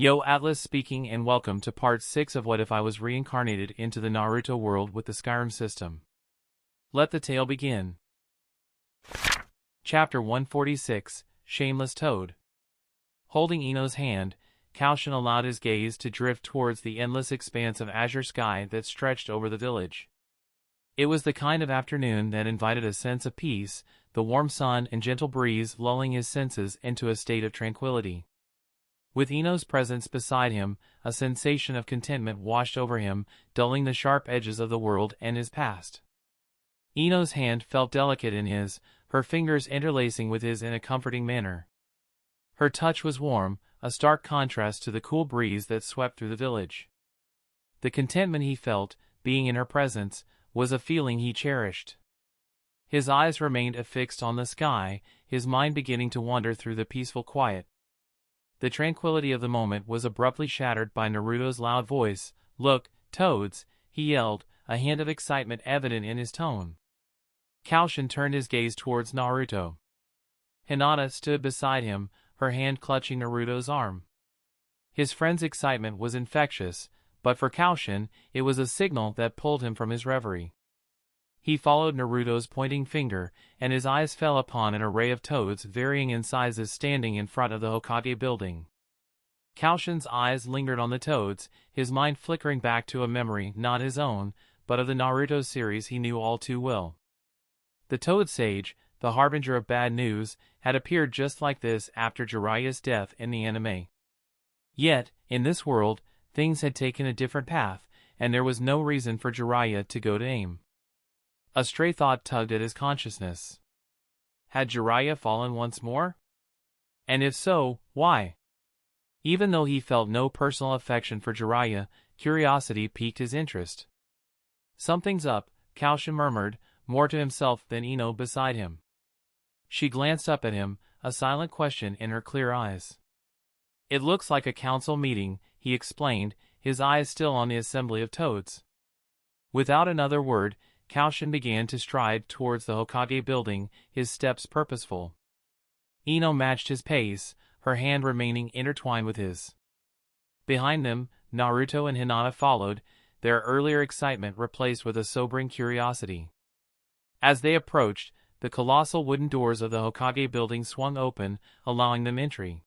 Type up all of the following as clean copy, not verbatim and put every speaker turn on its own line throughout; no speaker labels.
Yo, Atlas speaking, and welcome to part 6 of What If I Was Reincarnated into the Naruto World with the Skyrim System. Let the tale begin. Chapter 146, Shameless Toad. Holding Ino's hand, Koushin allowed his gaze to drift towards the endless expanse of azure sky that stretched over the village. It was the kind of afternoon that invited a sense of peace, the warm sun and gentle breeze lulling his senses into a state of tranquility. With Ino's presence beside him, a sensation of contentment washed over him, dulling the sharp edges of the world and his past. Ino's hand felt delicate in his, her fingers interlacing with his in a comforting manner. Her touch was warm, a stark contrast to the cool breeze that swept through the village. The contentment he felt, being in her presence, was a feeling he cherished. His eyes remained affixed on the sky, his mind beginning to wander through the peaceful quiet. The tranquility of the moment was abruptly shattered by Naruto's loud voice. "Look, toads," he yelled, a hint of excitement evident in his tone. Koushin turned his gaze towards Naruto. Hinata stood beside him, her hand clutching Naruto's arm. His friend's excitement was infectious, but for Koushin, it was a signal that pulled him from his reverie. He followed Naruto's pointing finger, and his eyes fell upon an array of toads varying in sizes standing in front of the Hokage building. Koushin's eyes lingered on the toads, his mind flickering back to a memory not his own, but of the Naruto series he knew all too well. The Toad Sage, the harbinger of bad news, had appeared just like this after Jiraiya's death in the anime. Yet, in this world, things had taken a different path, and there was no reason for Jiraiya to go to aim. A stray thought tugged at his consciousness. Had Jiraiya fallen once more? And if so, why? Even though he felt no personal affection for Jiraiya, curiosity piqued his interest. "Something's up," Koushin murmured, more to himself than Ino beside him. She glanced up at him, a silent question in her clear eyes. "It looks like a council meeting," he explained, his eyes still on the assembly of toads. Without another word, Koushin began to stride towards the Hokage building, his steps purposeful. Ino matched his pace, her hand remaining intertwined with his. Behind them, Naruto and Hinata followed, their earlier excitement replaced with a sobering curiosity. As they approached, the colossal wooden doors of the Hokage building swung open, allowing them entry.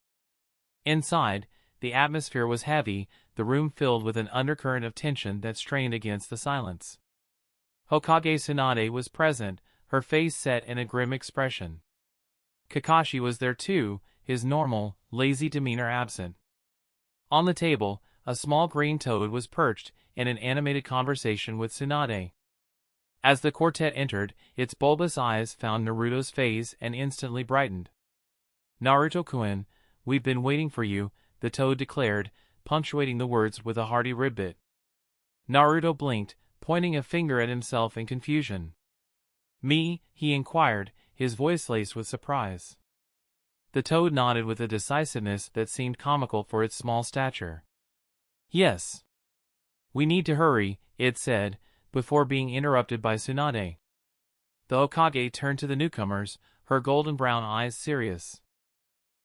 Inside, the atmosphere was heavy, the room filled with an undercurrent of tension that strained against the silence. Hokage Tsunade was present, her face set in a grim expression. Kakashi was there too, his normal, lazy demeanor absent. On the table, a small green toad was perched, in an animated conversation with Tsunade. As the quartet entered, its bulbous eyes found Naruto's face and instantly brightened. "Naruto-kun, we've been waiting for you," the toad declared, punctuating the words with a hearty ribbit. Naruto blinked, pointing a finger at himself in confusion. "Me?" he inquired, his voice laced with surprise. The toad nodded with a decisiveness that seemed comical for its small stature. "Yes. We need to hurry," it said, before being interrupted by Tsunade. The Hokage turned to the newcomers, her golden brown eyes serious.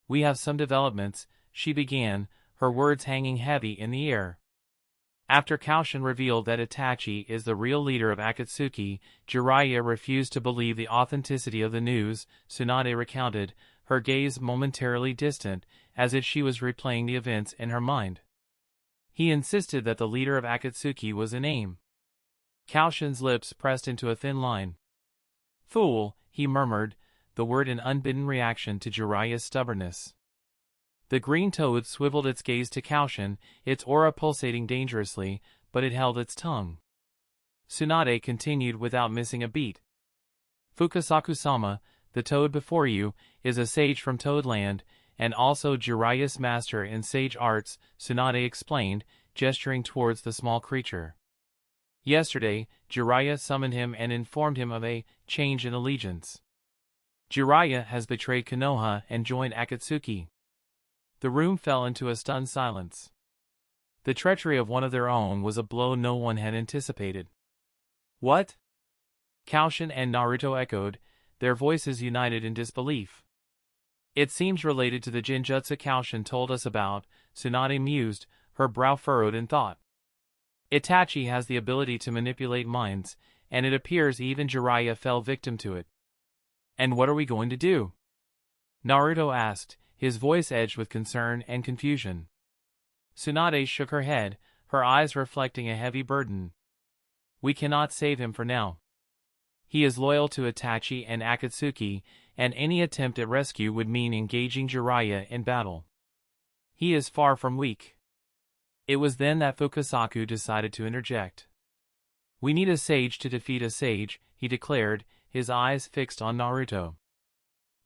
"We have some developments," she began, her words hanging heavy in the air. After Koushin revealed that Itachi is the real leader of Akatsuki, Jiraiya refused to believe the authenticity of the news, Tsunade recounted, her gaze momentarily distant, as if she was replaying the events in her mind. He insisted that the leader of Akatsuki was in aim. Koushin's lips pressed into a thin line. "Fool," he murmured, the word in unbidden reaction to Jiraiya's stubbornness. The green toad swiveled its gaze to Koushin, its aura pulsating dangerously, but it held its tongue. Tsunade continued without missing a beat. "Fukasaku-sama, the toad before you, is a sage from Toadland, and also Jiraiya's master in sage arts," Tsunade explained, gesturing towards the small creature. "Yesterday, Jiraiya summoned him and informed him of a change in allegiance. Jiraiya has betrayed Konoha and joined Akatsuki." The room fell into a stunned silence. The treachery of one of their own was a blow no one had anticipated. "What?" Koushin and Naruto echoed, their voices united in disbelief. It seems related to the Jinjutsu Koushin told us about, Tsunade mused, her brow furrowed in thought. Itachi has the ability to manipulate minds, and it appears even Jiraiya fell victim to it. And what are we going to do? Naruto asked, his voice edged with concern and confusion. Tsunade shook her head, her eyes reflecting a heavy burden. We cannot save him for now. He is loyal to Itachi and Akatsuki, and any attempt at rescue would mean engaging Jiraiya in battle. He is far from weak. It was then that Fukasaku decided to interject. We need a sage to defeat a sage, he declared, his eyes fixed on Naruto.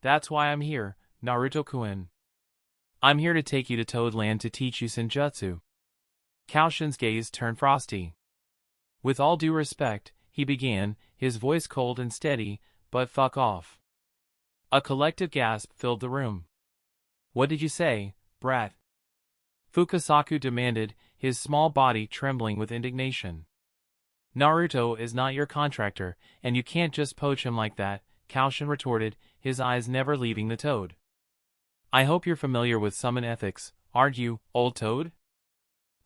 That's why I'm here, Naruto-kun. I'm here to take you to Toadland to teach you Senjutsu. Koushin's gaze turned frosty. With all due respect, he began, his voice cold and steady, but fuck off. A collective gasp filled the room. What did you say, brat? Fukasaku demanded, his small body trembling with indignation. Naruto is not your contractor, and you can't just poach him like that, Koushin retorted, his eyes never leaving the toad. I hope you're familiar with summon ethics, aren't you, old toad?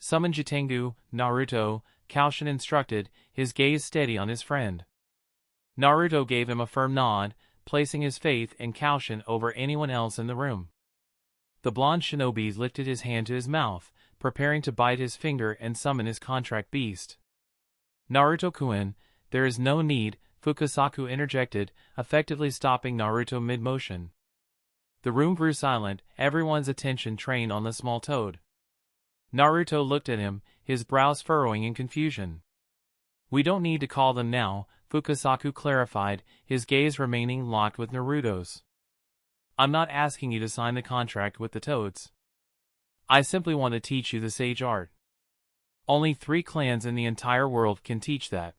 Summon Jitengu, Naruto, Koushin instructed, his gaze steady on his friend. Naruto gave him a firm nod, placing his faith in Koushin over anyone else in the room. The blonde shinobi lifted his hand to his mouth, preparing to bite his finger and summon his contract beast. Naruto-kun, there is no need, Fukasaku interjected, effectively stopping Naruto mid-motion. The room grew silent, everyone's attention trained on the small toad. Naruto looked at him, his brows furrowing in confusion. We don't need to call them now, Fukasaku clarified, his gaze remaining locked with Naruto's. I'm not asking you to sign the contract with the toads. I simply want to teach you the sage art. Only 3 clans in the entire world can teach that.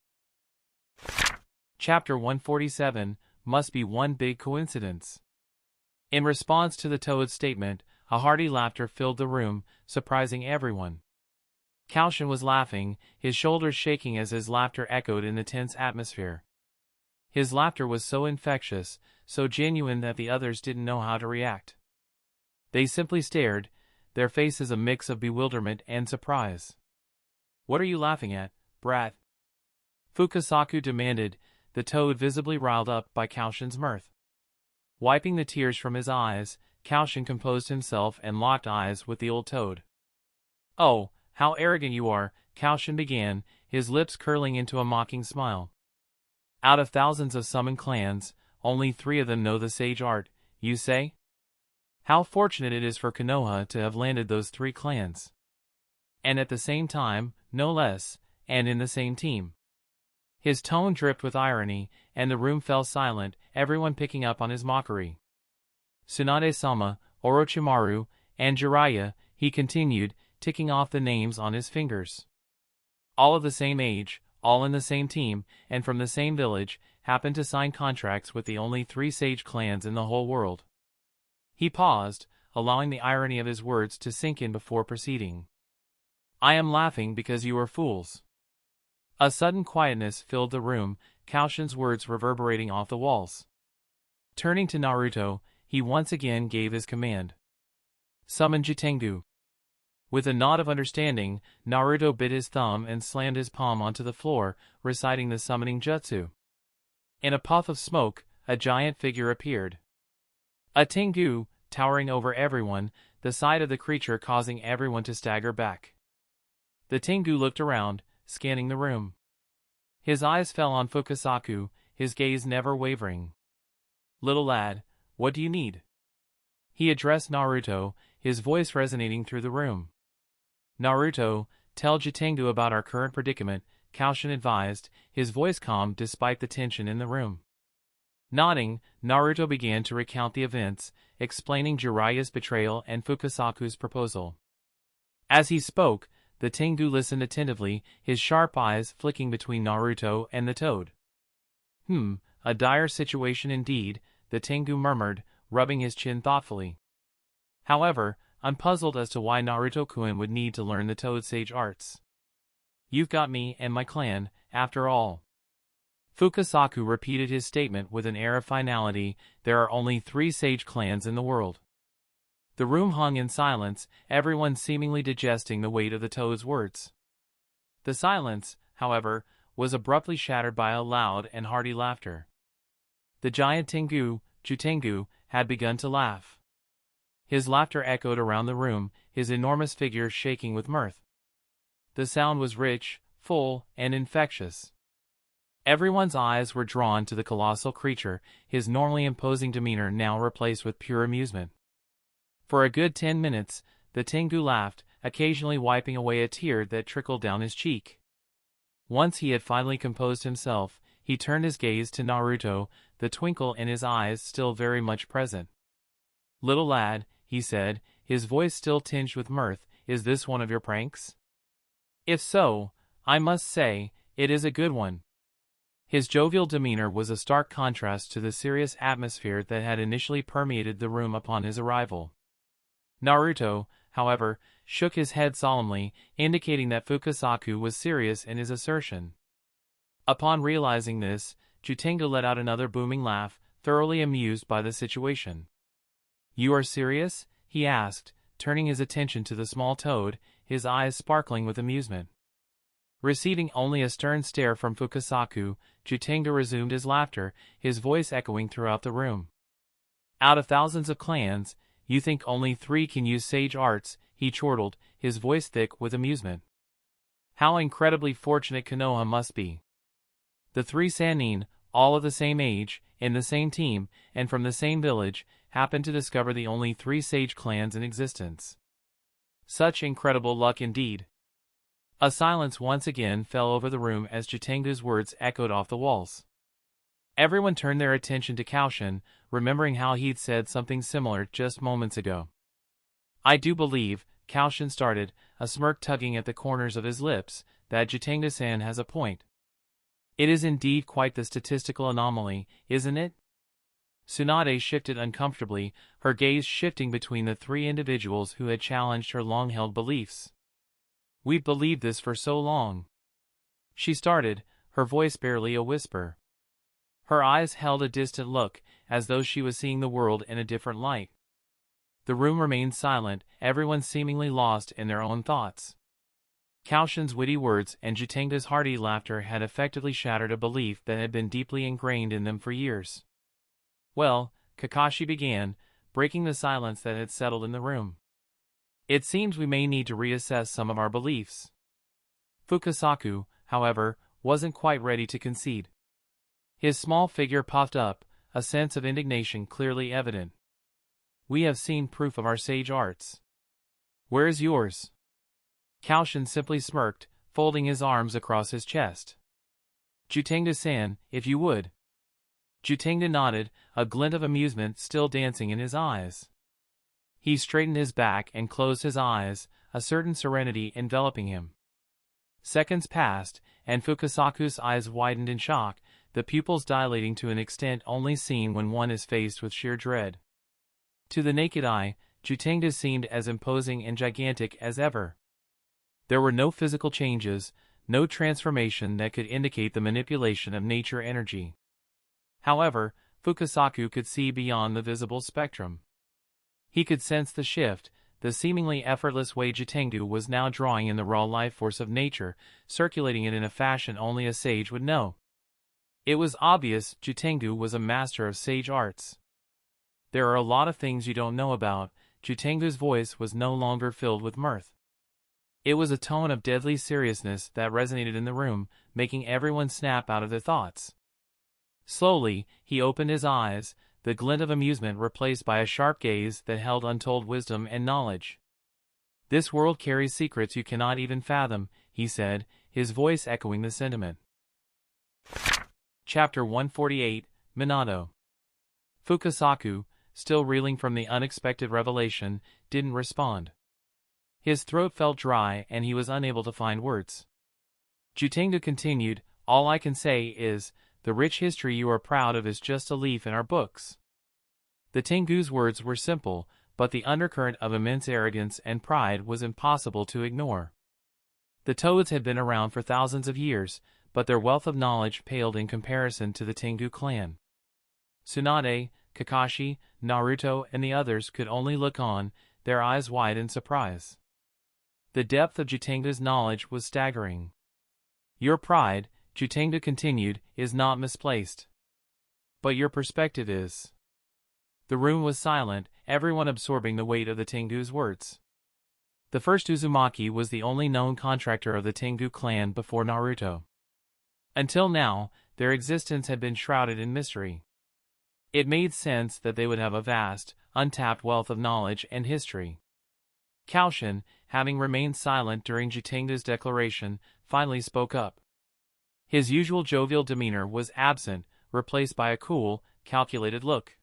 Chapter 147, Must be one big coincidence. In response to the toad's statement, a hearty laughter filled the room, surprising everyone. Koushin was laughing, his shoulders shaking as his laughter echoed in the tense atmosphere. His laughter was so infectious, so genuine that the others didn't know how to react. They simply stared, their faces a mix of bewilderment and surprise. What are you laughing at, brat? Fukasaku demanded, the toad visibly riled up by Koushin's mirth. Wiping the tears from his eyes, Koushin composed himself and locked eyes with the old toad. Oh, how arrogant you are, Koushin began, his lips curling into a mocking smile. Out of thousands of summoned clans, only 3 of them know the sage art, you say? How fortunate it is for Konoha to have landed those 3 clans. And at the same time, no less, and in the same team. His tone dripped with irony, and the room fell silent, everyone picking up on his mockery. Tsunade-sama, Orochimaru, and Jiraiya, he continued, ticking off the names on his fingers. All of the same age, all in the same team, and from the same village, happened to sign contracts with the only 3 sage clans in the whole world. He paused, allowing the irony of his words to sink in before proceeding. I am laughing because you are fools. A sudden quietness filled the room, Koushin's words reverberating off the walls. Turning to Naruto, he once again gave his command. Summon Jitengu. With a nod of understanding, Naruto bit his thumb and slammed his palm onto the floor, reciting the summoning jutsu. In a puff of smoke, a giant figure appeared. A Tengu, towering over everyone, the sight of the creature causing everyone to stagger back. The Tengu looked around, scanning the room. His eyes fell on Fukasaku, his gaze never wavering. Little lad, what do you need? He addressed Naruto, his voice resonating through the room. Naruto, tell Jitengu about our current predicament, Koushin advised, his voice calm despite the tension in the room. Nodding, Naruto began to recount the events, explaining Jiraiya's betrayal and Fukasaku's proposal. As he spoke, the Tengu listened attentively, his sharp eyes flicking between Naruto and the toad. A dire situation indeed, the Tengu murmured, rubbing his chin thoughtfully. However, I'm puzzled as to why Naruto-kun would need to learn the toad sage arts. You've got me and my clan, after all. Fukasaku repeated his statement with an air of finality, there are only 3 sage clans in the world. The room hung in silence, everyone seemingly digesting the weight of the toad's words. The silence, however, was abruptly shattered by a loud and hearty laughter. The giant Tengu, Jutengu, had begun to laugh. His laughter echoed around the room, his enormous figure shaking with mirth. The sound was rich, full, and infectious. Everyone's eyes were drawn to the colossal creature, his normally imposing demeanor now replaced with pure amusement. For a good 10 minutes, the Tengu laughed, occasionally wiping away a tear that trickled down his cheek. Once he had finally composed himself, he turned his gaze to Naruto, the twinkle in his eyes still very much present. "Little lad," he said, his voice still tinged with mirth, "is this one of your pranks? If so, I must say, it is a good one." His jovial demeanor was a stark contrast to the serious atmosphere that had initially permeated the room upon his arrival. Naruto, however, shook his head solemnly, indicating that Fukasaku was serious in his assertion. Upon realizing this, Jutengu let out another booming laugh, thoroughly amused by the situation. "You are serious?" he asked, turning his attention to the small toad, his eyes sparkling with amusement. Receiving only a stern stare from Fukasaku, Jutengu resumed his laughter, his voice echoing throughout the room. "Out of thousands of clans, you think only 3 can use sage arts," he chortled, his voice thick with amusement. "How incredibly fortunate Konoha must be. The 3 Sannin, all of the same age, in the same team, and from the same village, happen to discover the only 3 sage clans in existence. Such incredible luck indeed." A silence once again fell over the room as Jutengu's words echoed off the walls. Everyone turned their attention to Koushin, remembering how he'd said something similar just moments ago. "I do believe," Koushin started, a smirk tugging at the corners of his lips, "that Jutengu-san has a point. It is indeed quite the statistical anomaly, isn't it?" Tsunade shifted uncomfortably, her gaze shifting between the 3 individuals who had challenged her long-held beliefs. "We've believed this for so long," she started, her voice barely a whisper. Her eyes held a distant look, as though she was seeing the world in a different light. The room remained silent, everyone seemingly lost in their own thoughts. Koushin's witty words and Jutengu's hearty laughter had effectively shattered a belief that had been deeply ingrained in them for years. "Well," Kakashi began, breaking the silence that had settled in the room, "it seems we may need to reassess some of our beliefs." Fukasaku, however, wasn't quite ready to concede. His small figure puffed up, a sense of indignation clearly evident. "We have seen proof of our sage arts. Where is yours?" Koushin simply smirked, folding his arms across his chest. "Jutengu-san, if you would." Jutengu nodded, a glint of amusement still dancing in his eyes. He straightened his back and closed his eyes, a certain serenity enveloping him. Seconds passed, and Fukasaku's eyes widened in shock, the pupils dilating to an extent only seen when one is faced with sheer dread. To the naked eye, Jutengu seemed as imposing and gigantic as ever. There were no physical changes, no transformation that could indicate the manipulation of nature energy. However, Fukasaku could see beyond the visible spectrum. He could sense the shift, the seemingly effortless way Jutengu was now drawing in the raw life force of nature, circulating it in a fashion only a sage would know. It was obvious Jutengu was a master of sage arts. "There are a lot of things you don't know about." Jutengu's voice was no longer filled with mirth. It was a tone of deadly seriousness that resonated in the room, making everyone snap out of their thoughts. Slowly, he opened his eyes, the glint of amusement replaced by a sharp gaze that held untold wisdom and knowledge. "This world carries secrets you cannot even fathom," he said, his voice echoing the sentiment. Chapter 148, Minato. Fukasaku, still reeling from the unexpected revelation, didn't respond. His throat felt dry and he was unable to find words. Jutengu continued, "All I can say is, the rich history you are proud of is just a leaf in our books." The Tengu's words were simple, but the undercurrent of immense arrogance and pride was impossible to ignore. The Toads had been around for thousands of years, but their wealth of knowledge paled in comparison to the Tengu clan. Tsunade, Kakashi, Naruto, and the others could only look on, their eyes wide in surprise. The depth of Jutenga's knowledge was staggering. Your pride, Jutenga continued, is not misplaced. But your perspective is. The room was silent, everyone absorbing the weight of the Tengu's words. The first Uzumaki was the only known contractor of the Tengu clan before Naruto. Until now, their existence had been shrouded in mystery. It made sense that they would have a vast, untapped wealth of knowledge and history. Koushin, having remained silent during Jutenga's declaration, finally spoke up. His usual jovial demeanor was absent, replaced by a cool, calculated look.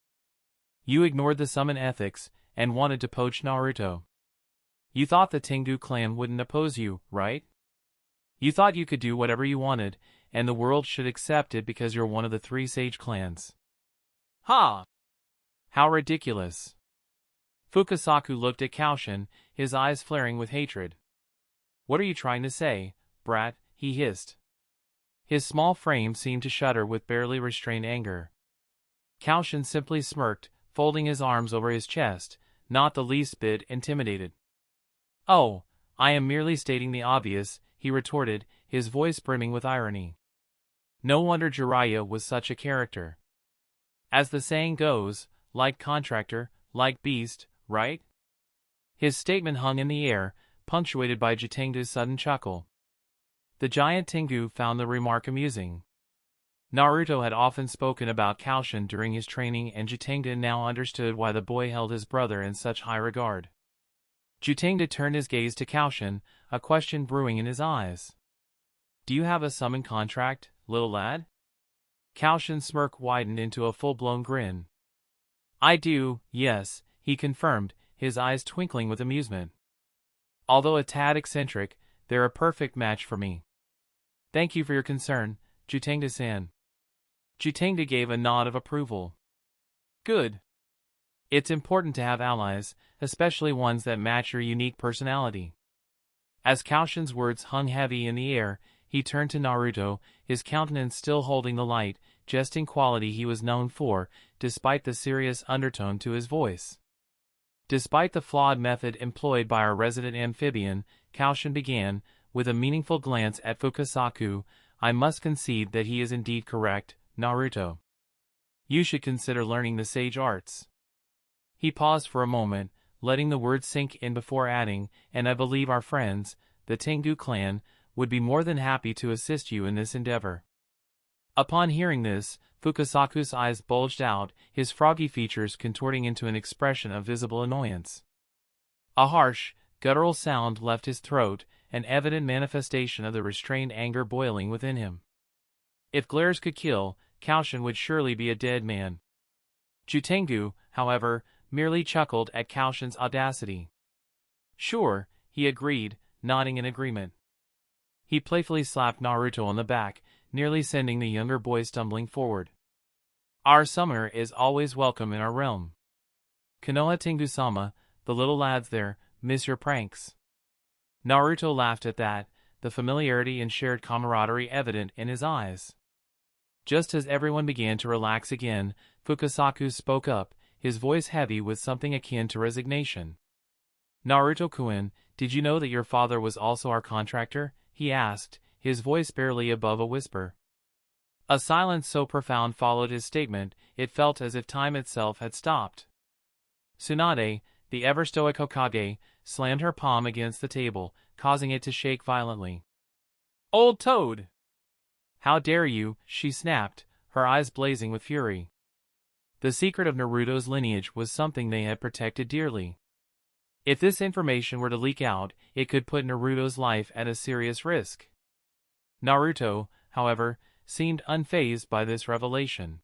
You ignored the summon ethics, and wanted to poach Naruto. You thought the Tengu clan wouldn't oppose you, right? You thought you could do whatever you wanted, and the world should accept it because you're one of the 3 sage clans. Ha! How ridiculous. Fukasaku looked at Koushin, his eyes flaring with hatred. What are you trying to say, brat? He hissed. His small frame seemed to shudder with barely restrained anger. Koushin simply smirked, folding his arms over his chest, not the least bit intimidated. Oh, I am merely stating the obvious, he retorted, his voice brimming with irony. No wonder Jiraiya was such a character. As the saying goes, like contractor, like beast, right? His statement hung in the air, punctuated by Jutenga's sudden chuckle. The giant Tengu found the remark amusing. Naruto had often spoken about Koushin during his training, and Jutenga now understood why the boy held his brother in such high regard. Jutenga turned his gaze to Koushin, a question brewing in his eyes. Do you have a summon contract, little lad? Koushin's smirk widened into a full-blown grin. I do, yes, he confirmed, his eyes twinkling with amusement. Although a tad eccentric, they're a perfect match for me. Thank you for your concern, Jutenga-san. Jutenga gave a nod of approval. Good. It's important to have allies, especially ones that match your unique personality. As Koushin's words hung heavy in the air, he turned to Naruto, his countenance still holding the light, jesting quality he was known for, despite the serious undertone to his voice. Despite the flawed method employed by our resident amphibian, Koushin began, with a meaningful glance at Fukasaku, I must concede that he is indeed correct, Naruto. You should consider learning the sage arts. He paused for a moment, letting the words sink in before adding, and I believe our friends, the Tengu clan, would be more than happy to assist you in this endeavor. Upon hearing this, Fukasaku's eyes bulged out, his froggy features contorting into an expression of visible annoyance. A harsh, guttural sound left his throat, an evident manifestation of the restrained anger boiling within him. If glares could kill, Koushin would surely be a dead man. Jutengu, however, merely chuckled at Koushin's audacity. Sure, he agreed, nodding in agreement. He playfully slapped Naruto on the back, nearly sending the younger boy stumbling forward. Our summoner is always welcome in our realm. Konoha Tengu-sama, the little lads there, miss your pranks. Naruto laughed at that, the familiarity and shared camaraderie evident in his eyes. Just as everyone began to relax again, Fukasaku spoke up, his voice heavy with something akin to resignation. Naruto-kun, did you know that your father was also our contractor? He asked, his voice barely above a whisper. A silence so profound followed his statement, it felt as if time itself had stopped. Tsunade, the ever-stoic Hokage, slammed her palm against the table, causing it to shake violently. Old toad! How dare you, she snapped, her eyes blazing with fury. The secret of Naruto's lineage was something they had protected dearly. If this information were to leak out, it could put Naruto's life at a serious risk. Naruto, however, seemed unfazed by this revelation.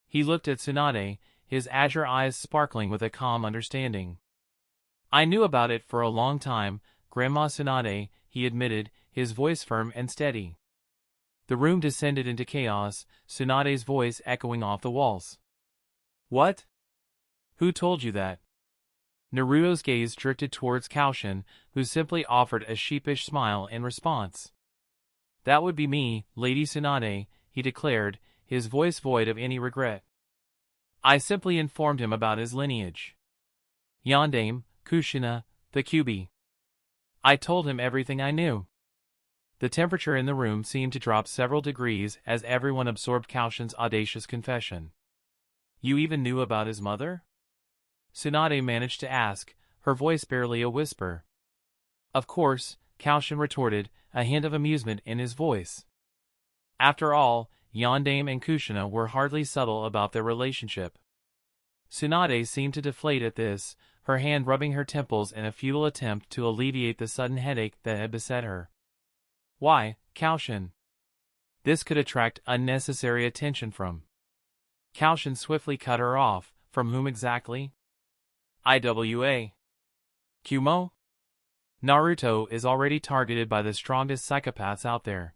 He looked at Tsunade, his azure eyes sparkling with a calm understanding. I knew about it for a long time, Grandma Tsunade, he admitted, his voice firm and steady. The room descended into chaos, Tsunade's voice echoing off the walls. What? Who told you that? Naruto's gaze drifted towards Koushin, who simply offered a sheepish smile in response. That would be me, Lady Tsunade, he declared, his voice void of any regret. I simply informed him about his lineage. Yondaime, Kushina, the QB. I told him everything I knew. The temperature in the room seemed to drop several degrees as everyone absorbed Koushin's audacious confession. You even knew about his mother? Tsunade managed to ask, her voice barely a whisper. Of course, Koushin retorted, a hint of amusement in his voice. After all, Yondaime and Kushina were hardly subtle about their relationship. Tsunade seemed to deflate at this, her hand rubbing her temples in a futile attempt to alleviate the sudden headache that had beset her. Why, Koushin? This could attract unnecessary attention from. Koushin swiftly cut her off. From whom exactly? IWA. Kumo? Naruto is already targeted by the strongest psychopaths out there.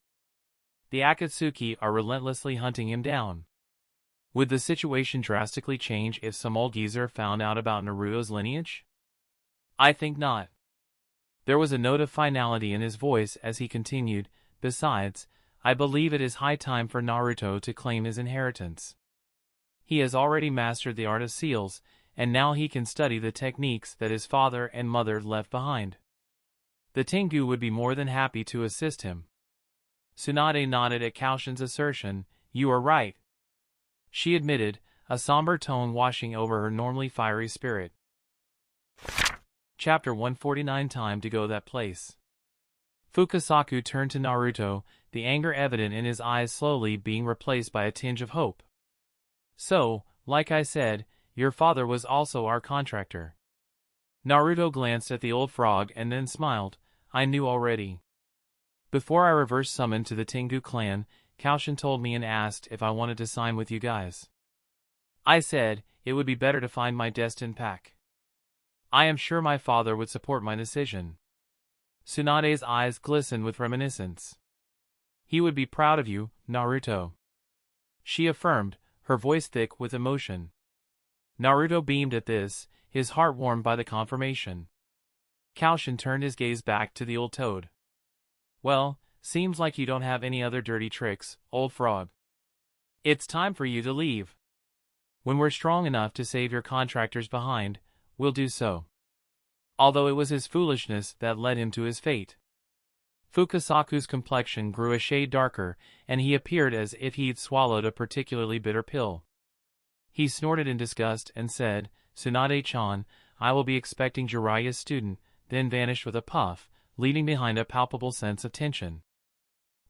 The Akatsuki are relentlessly hunting him down. Would the situation drastically change if some old geezer found out about Naruto's lineage? I think not. There was a note of finality in his voice as he continued, besides, I believe it is high time for Naruto to claim his inheritance. He has already mastered the art of seals, and now he can study the techniques that his father and mother left behind. The Tengu would be more than happy to assist him. Tsunade nodded at Koushin's assertion. You are right. She admitted, a somber tone washing over her normally fiery spirit. Chapter 149. Time to go that place. Fukasaku turned to Naruto, the anger evident in his eyes slowly being replaced by a tinge of hope. So, like I said, your father was also our contractor. Naruto glanced at the old frog and then smiled. I knew already. Before I reverse summoned to the Tengu clan, Koushin told me and asked if I wanted to sign with you guys. I said, it would be better to find my destined pack. I am sure my father would support my decision. Tsunade's eyes glistened with reminiscence. He would be proud of you, Naruto. She affirmed, her voice thick with emotion. Naruto beamed at this, his heart warmed by the confirmation. Koushin turned his gaze back to the old toad. Well, seems like you don't have any other dirty tricks, old frog. It's time for you to leave. When we're strong enough to save your contractors behind, we'll do so. Although it was his foolishness that led him to his fate. Fukasaku's complexion grew a shade darker, and he appeared as if he'd swallowed a particularly bitter pill. He snorted in disgust and said, Tsunade-chan, I will be expecting Jiraiya's student, then vanished with a puff, leaving behind a palpable sense of tension.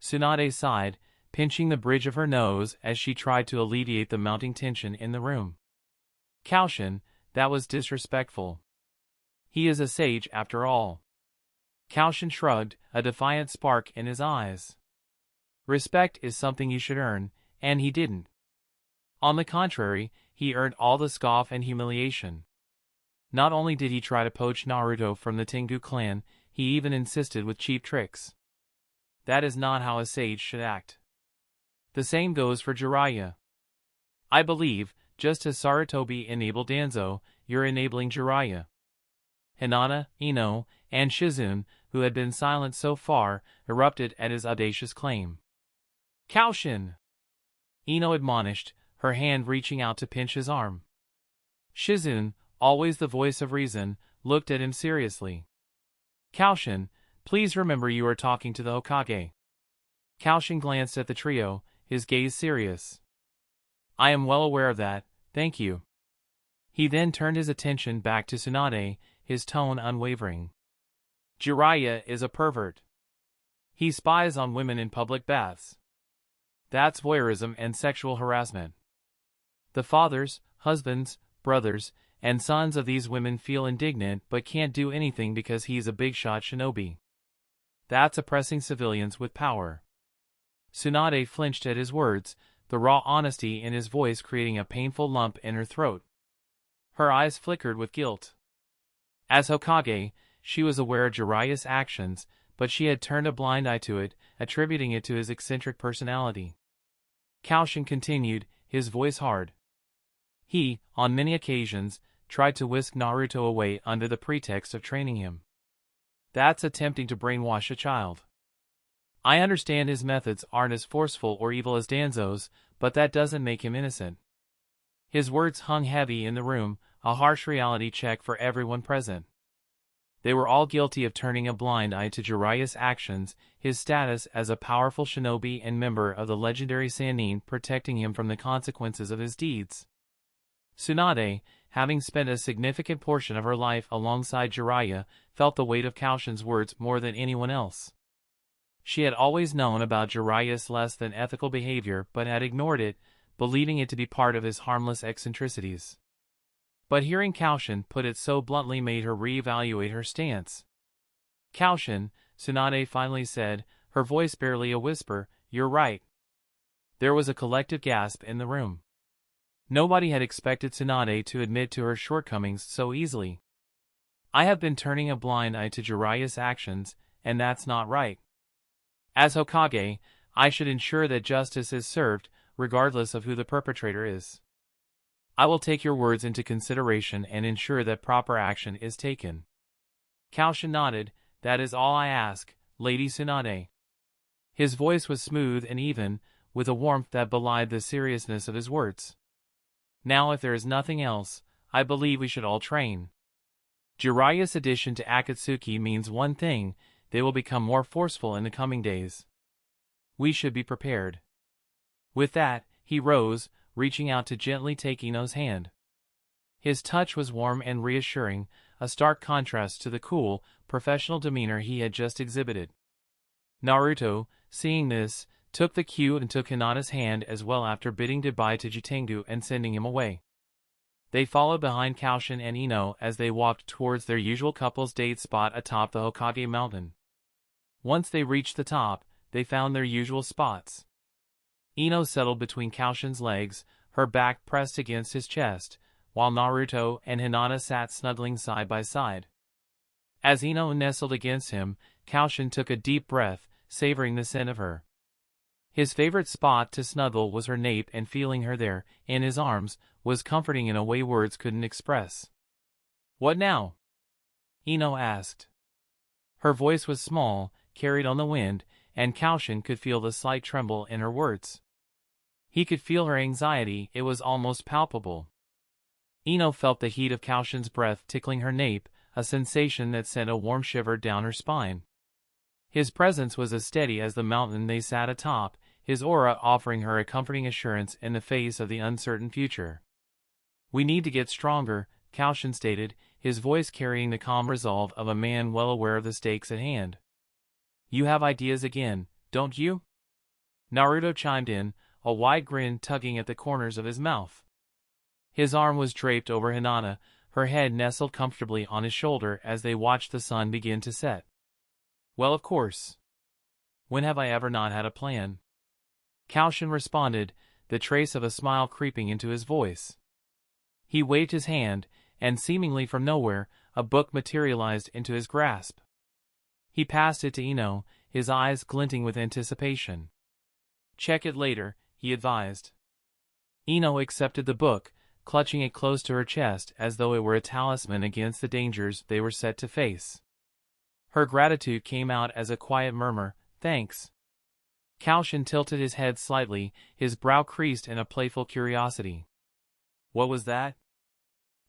Tsunade sighed, pinching the bridge of her nose as she tried to alleviate the mounting tension in the room. Koushin, that was disrespectful. He is a sage after all. Koushin shrugged, a defiant spark in his eyes. Respect is something you should earn, and he didn't. On the contrary, he earned all the scoff and humiliation. Not only did he try to poach Naruto from the Tengu clan, he even insisted with cheap tricks. That is not how a sage should act. The same goes for Jiraiya. I believe, just as Sarutobi enabled Danzo, you're enabling Jiraiya. Hinata, Ino, and Shizune, who had been silent so far, erupted at his audacious claim. Koushin! Ino admonished, her hand reaching out to pinch his arm. Shizune, always the voice of reason, looked at him seriously. Koushin, please remember you are talking to the Hokage. Koushin glanced at the trio, his gaze serious. I am well aware of that, thank you. He then turned his attention back to Tsunade, his tone unwavering. Jiraiya is a pervert. He spies on women in public baths. That's voyeurism and sexual harassment. The fathers, husbands, brothers, and sons of these women feel indignant but can't do anything because he's a big-shot shinobi. That's oppressing civilians with power. Tsunade flinched at his words, the raw honesty in his voice creating a painful lump in her throat. Her eyes flickered with guilt. As Hokage, she was aware of Jiraiya's actions, but she had turned a blind eye to it, attributing it to his eccentric personality. Koushin continued, his voice hard. He, on many occasions, tried to whisk Naruto away under the pretext of training him. That's attempting to brainwash a child. I understand his methods aren't as forceful or evil as Danzo's, but that doesn't make him innocent. His words hung heavy in the room, a harsh reality check for everyone present. They were all guilty of turning a blind eye to Jiraiya's actions, his status as a powerful shinobi and member of the legendary Sannin protecting him from the consequences of his deeds. Tsunade, having spent a significant portion of her life alongside Jiraiya, felt the weight of Koushin's words more than anyone else. She had always known about Jiraiya's less than ethical behavior but had ignored it, believing it to be part of his harmless eccentricities. But hearing Koushin put it so bluntly made her reevaluate her stance. "Koushin," Tsunade finally said, her voice barely a whisper, "you're right." There was a collective gasp in the room. Nobody had expected Tsunade to admit to her shortcomings so easily. "I have been turning a blind eye to Jiraiya's actions, and that's not right. As Hokage, I should ensure that justice is served, regardless of who the perpetrator is. I will take your words into consideration and ensure that proper action is taken." Koushin nodded. "That is all I ask, Lady Tsunade." His voice was smooth and even, with a warmth that belied the seriousness of his words. "Now if there is nothing else, I believe we should all train. Jiraiya's addition to Akatsuki means one thing: they will become more forceful in the coming days. We should be prepared." With that, he rose, reaching out to gently take Ino's hand. His touch was warm and reassuring, a stark contrast to the cool, professional demeanor he had just exhibited. Naruto, seeing this, took the cue and took Hinata's hand as well after bidding goodbye to Jitengu and sending him away. They followed behind Koushin and Ino as they walked towards their usual couple's date spot atop the Hokage mountain. Once they reached the top, they found their usual spots. Ino settled between Koushin's legs, her back pressed against his chest, while Naruto and Hinata sat snuggling side by side. As Ino nestled against him, Koushin took a deep breath, savoring the scent of her. His favorite spot to snuggle was her nape, and feeling her there, in his arms, was comforting in a way words couldn't express. "What now?" Ino asked. Her voice was small, carried on the wind, and Koushin could feel the slight tremble in her words. He could feel her anxiety, it was almost palpable. Ino felt the heat of Koushin's breath tickling her nape, a sensation that sent a warm shiver down her spine. His presence was as steady as the mountain they sat atop, his aura offering her a comforting assurance in the face of the uncertain future. "We need to get stronger," Koushin stated, his voice carrying the calm resolve of a man well aware of the stakes at hand. "You have ideas again, don't you?" Naruto chimed in, a wide grin tugging at the corners of his mouth. His arm was draped over Hinata, her head nestled comfortably on his shoulder as they watched the sun begin to set. "Well, of course. When have I ever not had a plan?" Koushin responded, the trace of a smile creeping into his voice. He waved his hand, and seemingly from nowhere, a book materialized into his grasp. He passed it to Ino, his eyes glinting with anticipation. "Check it later," he advised. Ino accepted the book, clutching it close to her chest as though it were a talisman against the dangers they were set to face. Her gratitude came out as a quiet murmur, "Thanks." Koushin tilted his head slightly, his brow creased in a playful curiosity. "What was that?"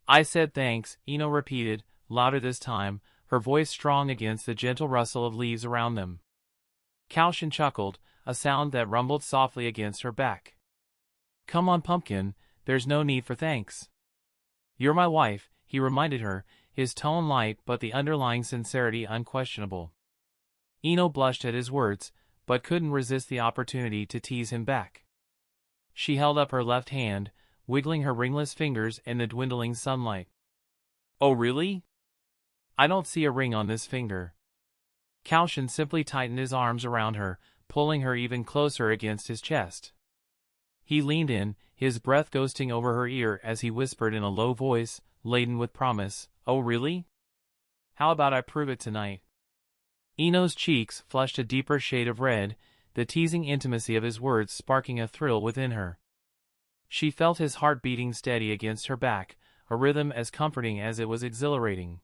"I said thanks," Ino repeated, louder this time, her voice strong against the gentle rustle of leaves around them. Koushin chuckled, a sound that rumbled softly against her back. "Come on, Pumpkin, there's no need for thanks. You're my wife," he reminded her, his tone light but the underlying sincerity unquestionable. Ino blushed at his words, but couldn't resist the opportunity to tease him back. She held up her left hand, wiggling her ringless fingers in the dwindling sunlight. "Oh really? I don't see a ring on this finger." Koushin simply tightened his arms around her, pulling her even closer against his chest. He leaned in, his breath ghosting over her ear as he whispered in a low voice, laden with promise, "Oh really? How about I prove it tonight?" Ino's cheeks flushed a deeper shade of red, the teasing intimacy of his words sparking a thrill within her. She felt his heart beating steady against her back, a rhythm as comforting as it was exhilarating.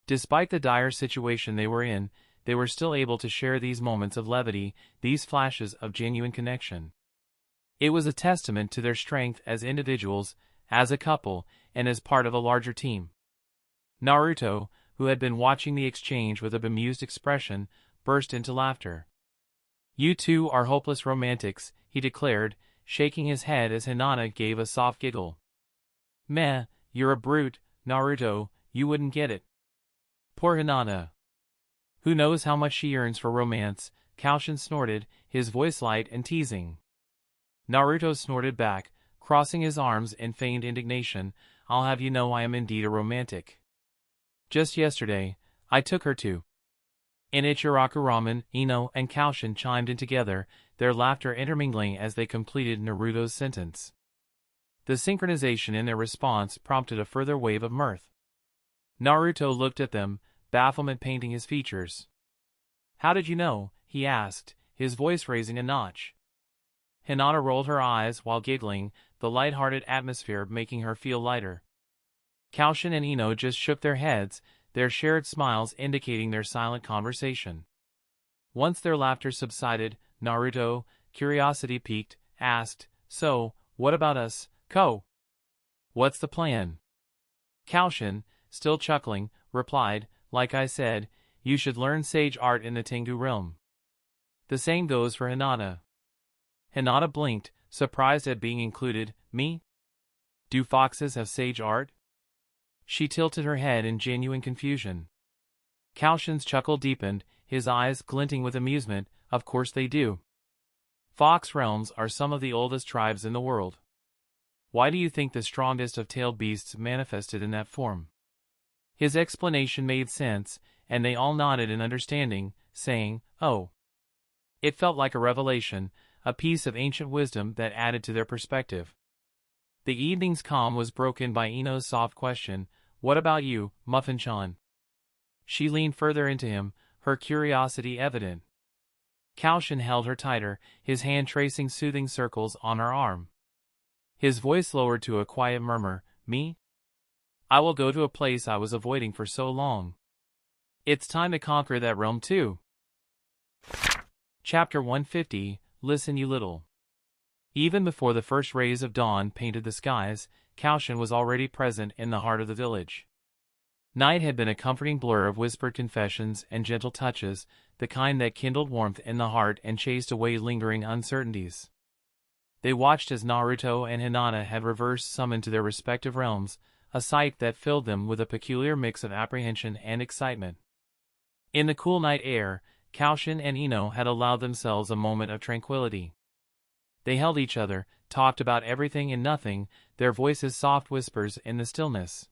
Despite the dire situation they were in, they were still able to share these moments of levity, these flashes of genuine connection. It was a testament to their strength as individuals, as a couple, and as part of a larger team. Naruto, who had been watching the exchange with a bemused expression, burst into laughter. "You two are hopeless romantics," he declared, shaking his head as Hinata gave a soft giggle. "Meh, you're a brute, Naruto, you wouldn't get it." Poor Hinata. Who knows how much she yearns for romance, Koushin snorted, his voice light and teasing. Naruto snorted back, crossing his arms in feigned indignation, "I'll have you know I am indeed a romantic. Just yesterday, I took her to." In Ichiraku Ramen, Ino and Koushin chimed in together, their laughter intermingling as they completed Naruto's sentence. The synchronization in their response prompted a further wave of mirth. Naruto looked at them, bafflement painting his features. "How did you know?" he asked, his voice raising a notch. Hinata rolled her eyes while giggling, the lighthearted atmosphere making her feel lighter. Koushin and Ino just shook their heads, their shared smiles indicating their silent conversation. Once their laughter subsided, Naruto, curiosity piqued, asked, "So, what about us, Ko? What's the plan?" Koushin, still chuckling, replied, "Like I said, you should learn sage art in the Tengu realm." The same goes for Hinata. Hinata blinked, surprised at being included. "Me? Do foxes have sage art?" She tilted her head in genuine confusion. Koushin's chuckle deepened, his eyes glinting with amusement. "Of course they do. Fox realms are some of the oldest tribes in the world. Why do you think the strongest of tailed beasts manifested in that form?" His explanation made sense, and they all nodded in understanding, saying, "Oh." It felt like a revelation, a piece of ancient wisdom that added to their perspective. The evening's calm was broken by Ino's soft question, "What about you, Muffin-chan?" She leaned further into him, her curiosity evident. Koushin held her tighter, his hand tracing soothing circles on her arm. His voice lowered to a quiet murmur, "Me? I will go to a place I was avoiding for so long. It's time to conquer that realm too." Chapter 150, Listen You Little. Even before the first rays of dawn painted the skies, Koushin was already present in the heart of the village. Night had been a comforting blur of whispered confessions and gentle touches, the kind that kindled warmth in the heart and chased away lingering uncertainties. They watched as Naruto and Hinata had reverse summoned to their respective realms, a sight that filled them with a peculiar mix of apprehension and excitement. In the cool night air, Koushin and Ino had allowed themselves a moment of tranquility. They held each other, talked about everything and nothing, their voices soft whispers in the stillness.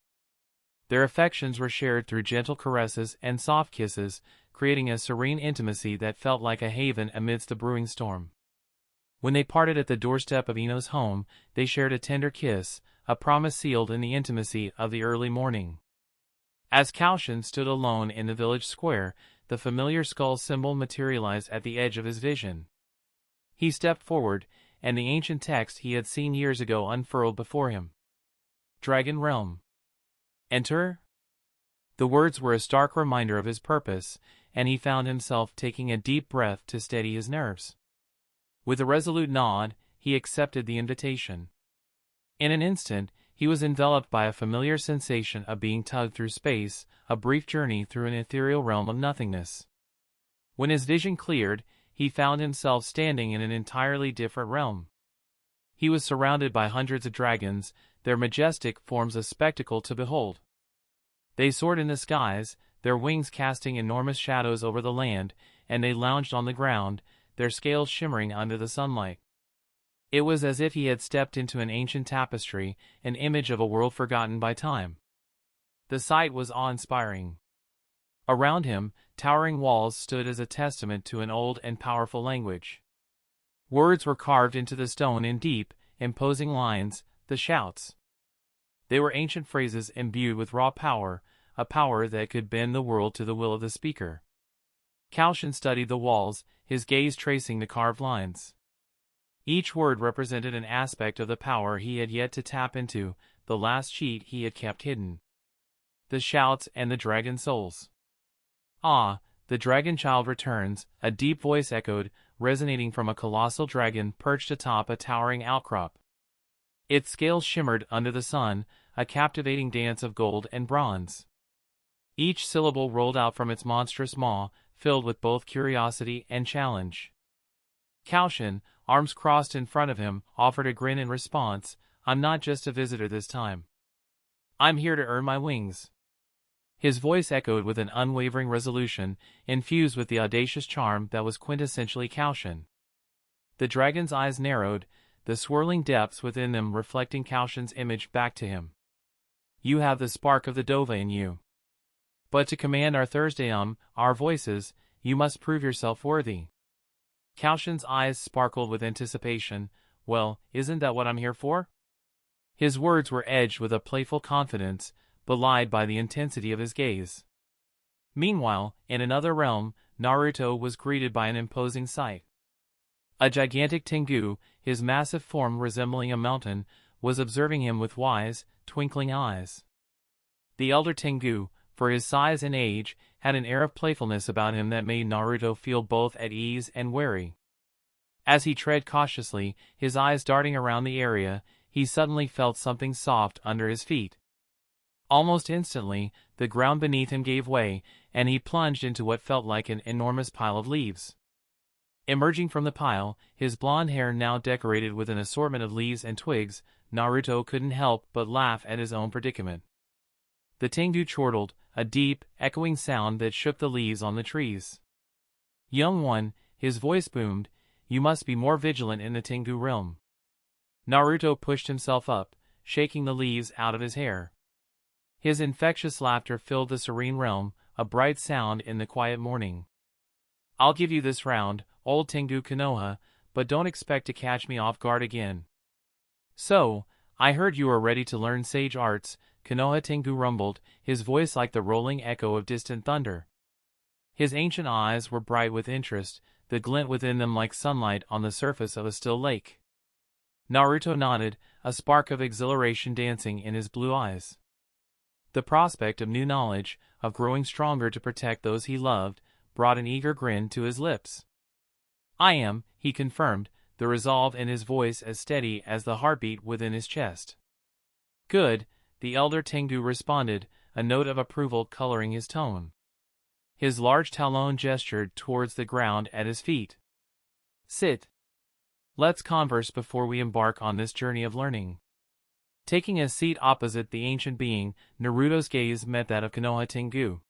Their affections were shared through gentle caresses and soft kisses, creating a serene intimacy that felt like a haven amidst the brewing storm. When they parted at the doorstep of Ino's home, they shared a tender kiss, a promise sealed in the intimacy of the early morning. As Koushin stood alone in the village square, the familiar skull symbol materialized at the edge of his vision. He stepped forward, and the ancient text he had seen years ago unfurled before him. "Dragon Realm. Enter?" The words were a stark reminder of his purpose, and he found himself taking a deep breath to steady his nerves. With a resolute nod, he accepted the invitation. In an instant, he was enveloped by a familiar sensation of being tugged through space, a brief journey through an ethereal realm of nothingness. When his vision cleared, he found himself standing in an entirely different realm. He was surrounded by hundreds of dragons, their majestic forms a spectacle to behold. They soared in the skies, their wings casting enormous shadows over the land, and they lounged on the ground, their scales shimmering under the sunlight. It was as if he had stepped into an ancient tapestry, an image of a world forgotten by time. The sight was awe-inspiring. Around him, towering walls stood as a testament to an old and powerful language. Words were carved into the stone in deep, imposing lines, the shouts. They were ancient phrases imbued with raw power, a power that could bend the world to the will of the speaker. Koushin studied the walls, his gaze tracing the carved lines. Each word represented an aspect of the power he had yet to tap into, the last cheat he had kept hidden. The shouts and the dragon souls. "Ah, the dragon child returns," a deep voice echoed, resonating from a colossal dragon perched atop a towering outcrop. Its scales shimmered under the sun, a captivating dance of gold and bronze. Each syllable rolled out from its monstrous maw, filled with both curiosity and challenge. Koushin, arms crossed in front of him, offered a grin in response. I'm not just a visitor this time. I'm here to earn my wings. His voice echoed with an unwavering resolution, infused with the audacious charm that was quintessentially Koushin. The dragon's eyes narrowed, the swirling depths within them reflecting Koushin's image back to him. You have the spark of the Dova in you. But to command our our voices, you must prove yourself worthy. Koushin's eyes sparkled with anticipation. Well, isn't that what I'm here for? His words were edged with a playful confidence, belied by the intensity of his gaze. Meanwhile, in another realm, Naruto was greeted by an imposing sight. A gigantic Tengu, his massive form resembling a mountain, was observing him with wise, twinkling eyes. The elder Tengu, for his size and age, had an air of playfulness about him that made Naruto feel both at ease and wary. As he tread cautiously, his eyes darting around the area, he suddenly felt something soft under his feet. Almost instantly, the ground beneath him gave way, and he plunged into what felt like an enormous pile of leaves. Emerging from the pile, his blonde hair now decorated with an assortment of leaves and twigs, Naruto couldn't help but laugh at his own predicament. The Tengu chortled, a deep, echoing sound that shook the leaves on the trees. Young one, his voice boomed, you must be more vigilant in the Tengu realm. Naruto pushed himself up, shaking the leaves out of his hair. His infectious laughter filled the serene realm, a bright sound in the quiet morning. I'll give you this round, old Tengu Konoha, but don't expect to catch me off guard again. So, I heard you are ready to learn sage arts, Konoha Tengu rumbled, his voice like the rolling echo of distant thunder. His ancient eyes were bright with interest, the glint within them like sunlight on the surface of a still lake. Naruto nodded, a spark of exhilaration dancing in his blue eyes. The prospect of new knowledge, of growing stronger to protect those he loved, brought an eager grin to his lips. I am, he confirmed, the resolve in his voice as steady as the heartbeat within his chest. Good, the elder Tengu responded, a note of approval coloring his tone. His large talon gestured towards the ground at his feet. Sit. Let's converse before we embark on this journey of learning. Taking a seat opposite the ancient being, Naruto's gaze met that of Konoha Tengu.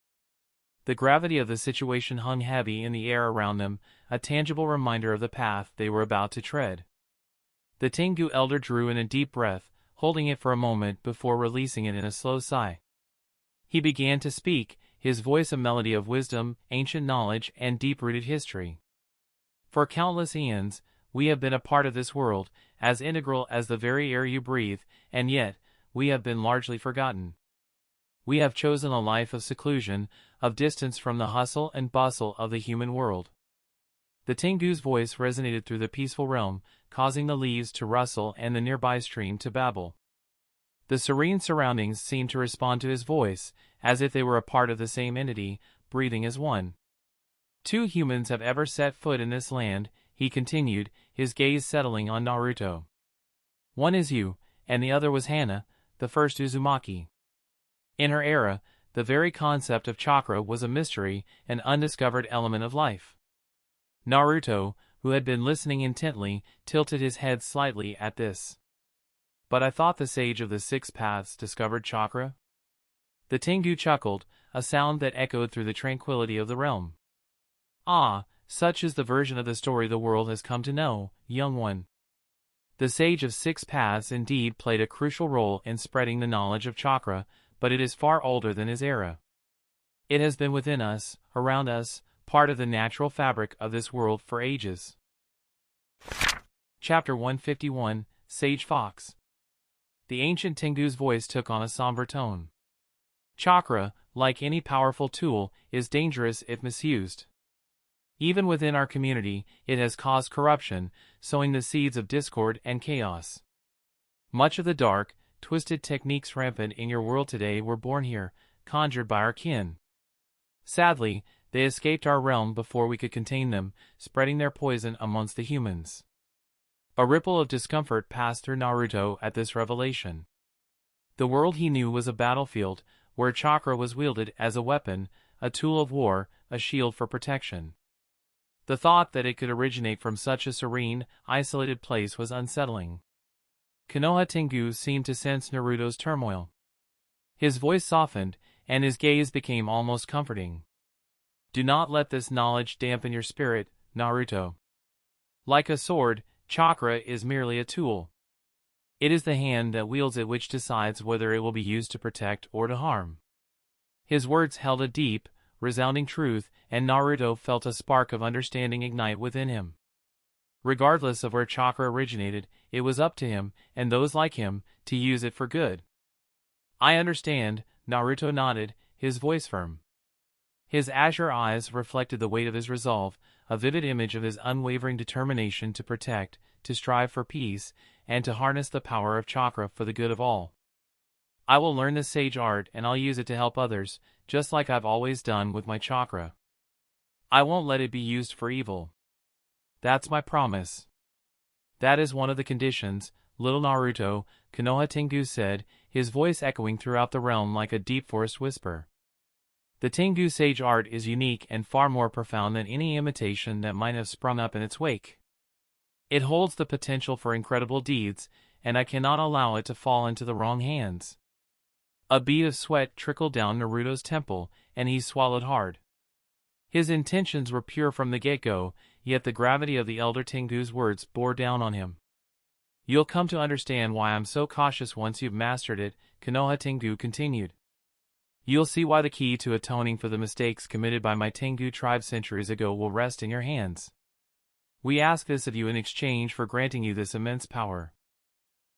The gravity of the situation hung heavy in the air around them, a tangible reminder of the path they were about to tread. The Tengu elder drew in a deep breath, holding it for a moment before releasing it in a slow sigh. He began to speak, his voice a melody of wisdom, ancient knowledge, and deep-rooted history. For countless eons, we have been a part of this world, as integral as the very air you breathe, and yet, we have been largely forgotten. We have chosen a life of seclusion, of distance from the hustle and bustle of the human world. The Tengu's voice resonated through the peaceful realm, causing the leaves to rustle and the nearby stream to babble. The serene surroundings seemed to respond to his voice, as if they were a part of the same entity, breathing as one. 2 humans have ever set foot in this land, he continued, his gaze settling on Naruto. One is you, and the other was Hana, the first Uzumaki. In her era, the very concept of chakra was a mystery, an undiscovered element of life. Naruto, who had been listening intently, tilted his head slightly at this. But I thought the sage of the 6 paths discovered chakra? The Tengu chuckled, a sound that echoed through the tranquility of the realm. Ah, such is the version of the story the world has come to know, young one. The sage of 6 paths indeed played a crucial role in spreading the knowledge of chakra, but it is far older than his era. It has been within us, around us, part of the natural fabric of this world for ages. Chapter 151, Sage Fox. The ancient Tengu's voice took on a somber tone. Chakra, like any powerful tool, is dangerous if misused. Even within our community, it has caused corruption, sowing the seeds of discord and chaos. Much of the dark, twisted techniques rampant in your world today were born here, conjured by our kin. Sadly, they escaped our realm before we could contain them, spreading their poison amongst the humans. A ripple of discomfort passed through Naruto at this revelation. The world he knew was a battlefield, where chakra was wielded as a weapon, a tool of war, a shield for protection. The thought that it could originate from such a serene, isolated place was unsettling. Konoha Tengu seemed to sense Naruto's turmoil. His voice softened, and his gaze became almost comforting. Do not let this knowledge dampen your spirit, Naruto. Like a sword, chakra is merely a tool. It is the hand that wields it which decides whether it will be used to protect or to harm. His words held a deep, resounding truth, and Naruto felt a spark of understanding ignite within him. Regardless of where chakra originated, it was up to him, and those like him, to use it for good. I understand, Naruto nodded, his voice firm. His azure eyes reflected the weight of his resolve, a vivid image of his unwavering determination to protect, to strive for peace, and to harness the power of chakra for the good of all. I will learn this sage art and I'll use it to help others, just like I've always done with my chakra. I won't let it be used for evil. That's my promise. That is one of the conditions, little Naruto, Konoha Tengu said, his voice echoing throughout the realm like a deep forest whisper. The Tengu sage art is unique and far more profound than any imitation that might have sprung up in its wake. It holds the potential for incredible deeds, and I cannot allow it to fall into the wrong hands. A bead of sweat trickled down Naruto's temple, and he swallowed hard. His intentions were pure from the get-go, yet the gravity of the elder Tengu's words bore down on him. You'll come to understand why I'm so cautious once you've mastered it, Konoha Tengu continued. You'll see why the key to atoning for the mistakes committed by my Tengu tribe centuries ago will rest in your hands. We ask this of you in exchange for granting you this immense power.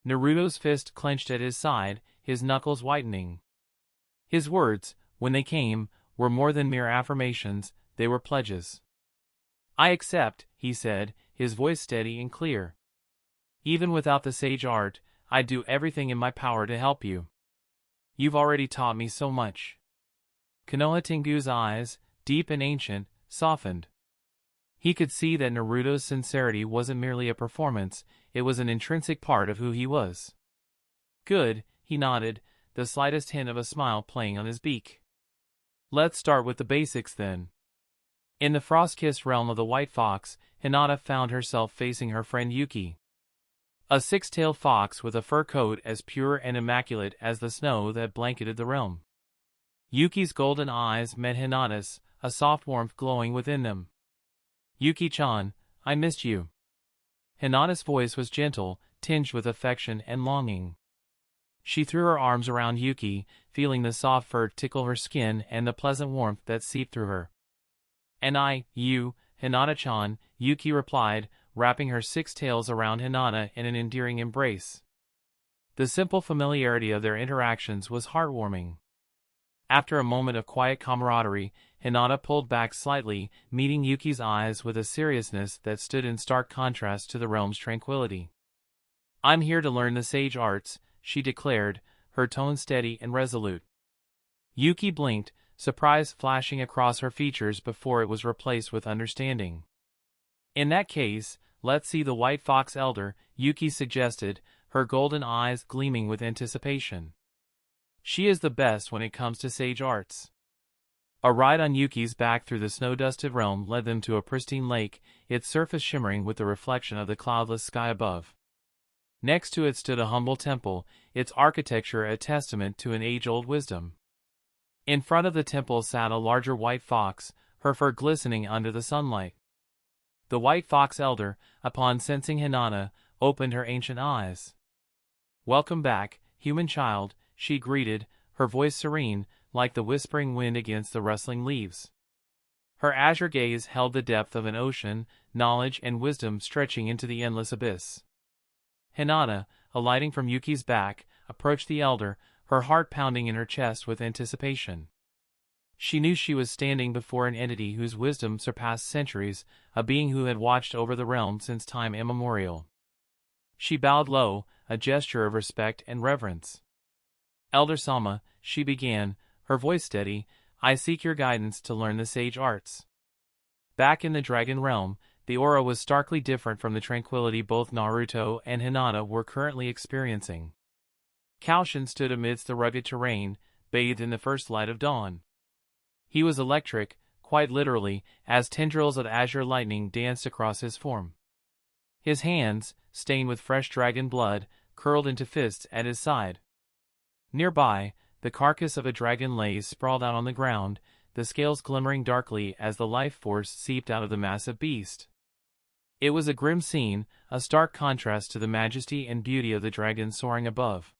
Naruto's fist clenched at his side, his knuckles whitening. His words, when they came, were more than mere affirmations, they were pledges. I accept, he said, his voice steady and clear. Even without the sage art, I'd do everything in my power to help you. You've already taught me so much. Konoha Tengu's eyes, deep and ancient, softened. He could see that Naruto's sincerity wasn't merely a performance, it was an intrinsic part of who he was. Good, he nodded, the slightest hint of a smile playing on his beak. Let's start with the basics then. In the frost-kissed realm of the White Fox, Hinata found herself facing her friend Yuki. A six-tailed fox with a fur coat as pure and immaculate as the snow that blanketed the realm. Yuki's golden eyes met Hinata's, a soft warmth glowing within them. Yuki-chan, I missed you. Hinata's voice was gentle, tinged with affection and longing. She threw her arms around Yuki, feeling the soft fur tickle her skin and the pleasant warmth that seeped through her. And you, Hinata-chan, Yuki replied, wrapping her six tails around Hinata in an endearing embrace. The simple familiarity of their interactions was heartwarming. After a moment of quiet camaraderie, Hinata pulled back slightly, meeting Yuki's eyes with a seriousness that stood in stark contrast to the realm's tranquility. I'm here to learn the sage arts, she declared, her tone steady and resolute. Yuki blinked, surprise flashing across her features before it was replaced with understanding. In that case, let's see the White Fox Elder, Yuki suggested, her golden eyes gleaming with anticipation. She is the best when it comes to sage arts. A ride on Yuki's back through the snow-dusted realm led them to a pristine lake, its surface shimmering with the reflection of the cloudless sky above. Next to it stood a humble temple, its architecture a testament to an age-old wisdom. In front of the temple sat a larger white fox, her fur glistening under the sunlight. The White Fox Elder, upon sensing Hinata, opened her ancient eyes. Welcome back, human child, she greeted, her voice serene, like the whispering wind against the rustling leaves. Her azure gaze held the depth of an ocean, knowledge and wisdom stretching into the endless abyss. Hinata, alighting from Yuki's back, approached the elder, her heart pounding in her chest with anticipation. She knew she was standing before an entity whose wisdom surpassed centuries, a being who had watched over the realm since time immemorial. She bowed low, a gesture of respect and reverence. Elder Sama, she began, her voice steady, I seek your guidance to learn the sage arts. Back in the dragon realm, the aura was starkly different from the tranquility both Naruto and Hinata were currently experiencing. Koushin stood amidst the rugged terrain, bathed in the first light of dawn. He was electric, quite literally, as tendrils of azure lightning danced across his form. His hands, stained with fresh dragon blood, curled into fists at his side. Nearby, the carcass of a dragon lay sprawled out on the ground, the scales glimmering darkly as the life force seeped out of the massive beast. It was a grim scene, a stark contrast to the majesty and beauty of the dragon soaring above.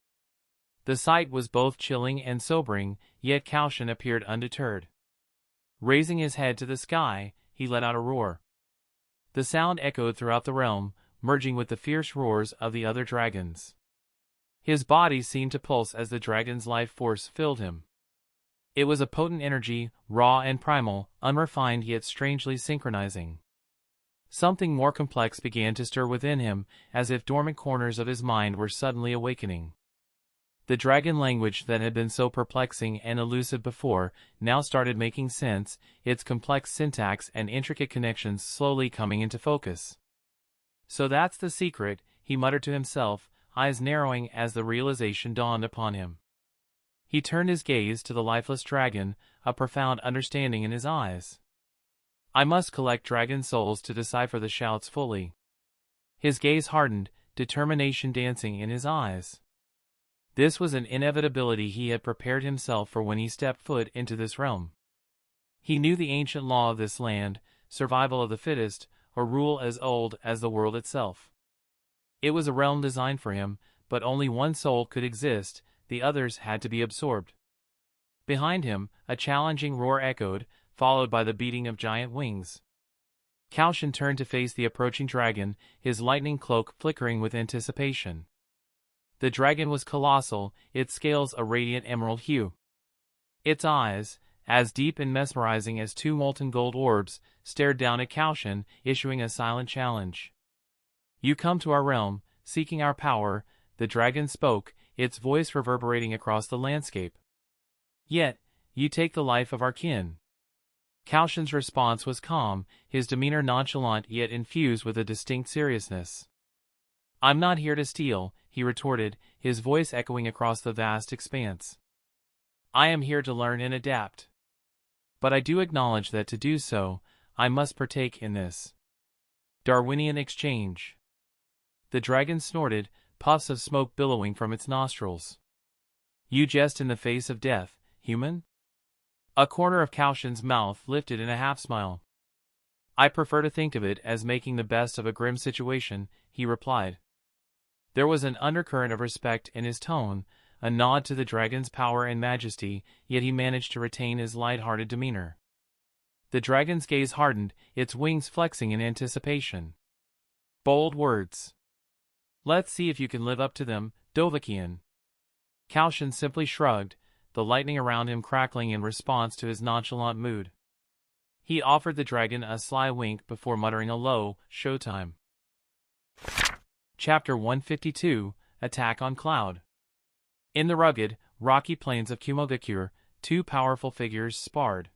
The sight was both chilling and sobering, yet Koushin appeared undeterred. Raising his head to the sky, he let out a roar. The sound echoed throughout the realm, merging with the fierce roars of the other dragons. His body seemed to pulse as the dragon's life force filled him. It was a potent energy, raw and primal, unrefined yet strangely synchronizing. Something more complex began to stir within him, as if dormant corners of his mind were suddenly awakening. The dragon language that had been so perplexing and elusive before now started making sense, its complex syntax and intricate connections slowly coming into focus. So that's the secret, he muttered to himself, eyes narrowing as the realization dawned upon him. He turned his gaze to the lifeless dragon, a profound understanding in his eyes. I must collect dragon souls to decipher the shouts fully. His gaze hardened, determination dancing in his eyes. This was an inevitability he had prepared himself for when he stepped foot into this realm. He knew the ancient law of this land, survival of the fittest, or rule as old as the world itself. It was a realm designed for him, but only one soul could exist, the others had to be absorbed. Behind him, a challenging roar echoed, followed by the beating of giant wings. Koushin turned to face the approaching dragon, his lightning cloak flickering with anticipation. The dragon was colossal, its scales a radiant emerald hue. Its eyes, as deep and mesmerizing as two molten gold orbs, stared down at Koushin, issuing a silent challenge. You come to our realm, seeking our power, the dragon spoke, its voice reverberating across the landscape. Yet, you take the life of our kin. Koushin's response was calm, his demeanor nonchalant yet infused with a distinct seriousness. I'm not here to steal, he retorted, his voice echoing across the vast expanse. I am here to learn and adapt. But I do acknowledge that to do so, I must partake in this Darwinian exchange. The dragon snorted, puffs of smoke billowing from its nostrils. You jest in the face of death, human? A corner of Koushin's mouth lifted in a half-smile. I prefer to think of it as making the best of a grim situation, he replied. There was an undercurrent of respect in his tone, a nod to the dragon's power and majesty, yet he managed to retain his light-hearted demeanor. The dragon's gaze hardened, its wings flexing in anticipation. Bold words. Let's see if you can live up to them, Dovahkian. Koushin simply shrugged, the lightning around him crackling in response to his nonchalant mood. He offered the dragon a sly wink before muttering a low, showtime. Chapter 152, Attack on Cloud. In the rugged, rocky plains of Kumogakure, two powerful figures sparred.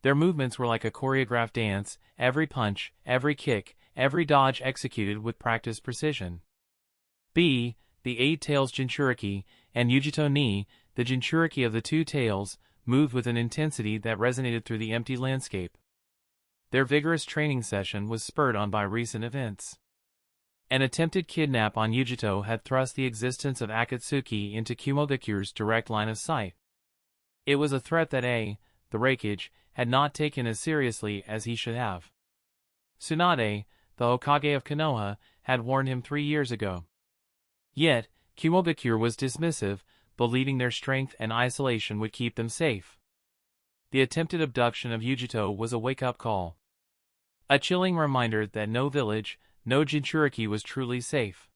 Their movements were like a choreographed dance, every punch, every kick, every dodge executed with practiced precision. The eight tails Jinchuriki, and Ujito ni, the Jinchuriki of the two tails, moved with an intensity that resonated through the empty landscape. Their vigorous training session was spurred on by recent events. An attempted kidnap on Ujito had thrust the existence of Akatsuki into Kumogakure's direct line of sight. It was a threat that the Reikage, had not taken as seriously as he should have. Tsunade, the Hokage of Konoha, had warned him 3 years ago. Yet, Kumogakure was dismissive, believing their strength and isolation would keep them safe. The attempted abduction of Ujito was a wake-up call. A chilling reminder that no village, no Jinchuriki was truly safe.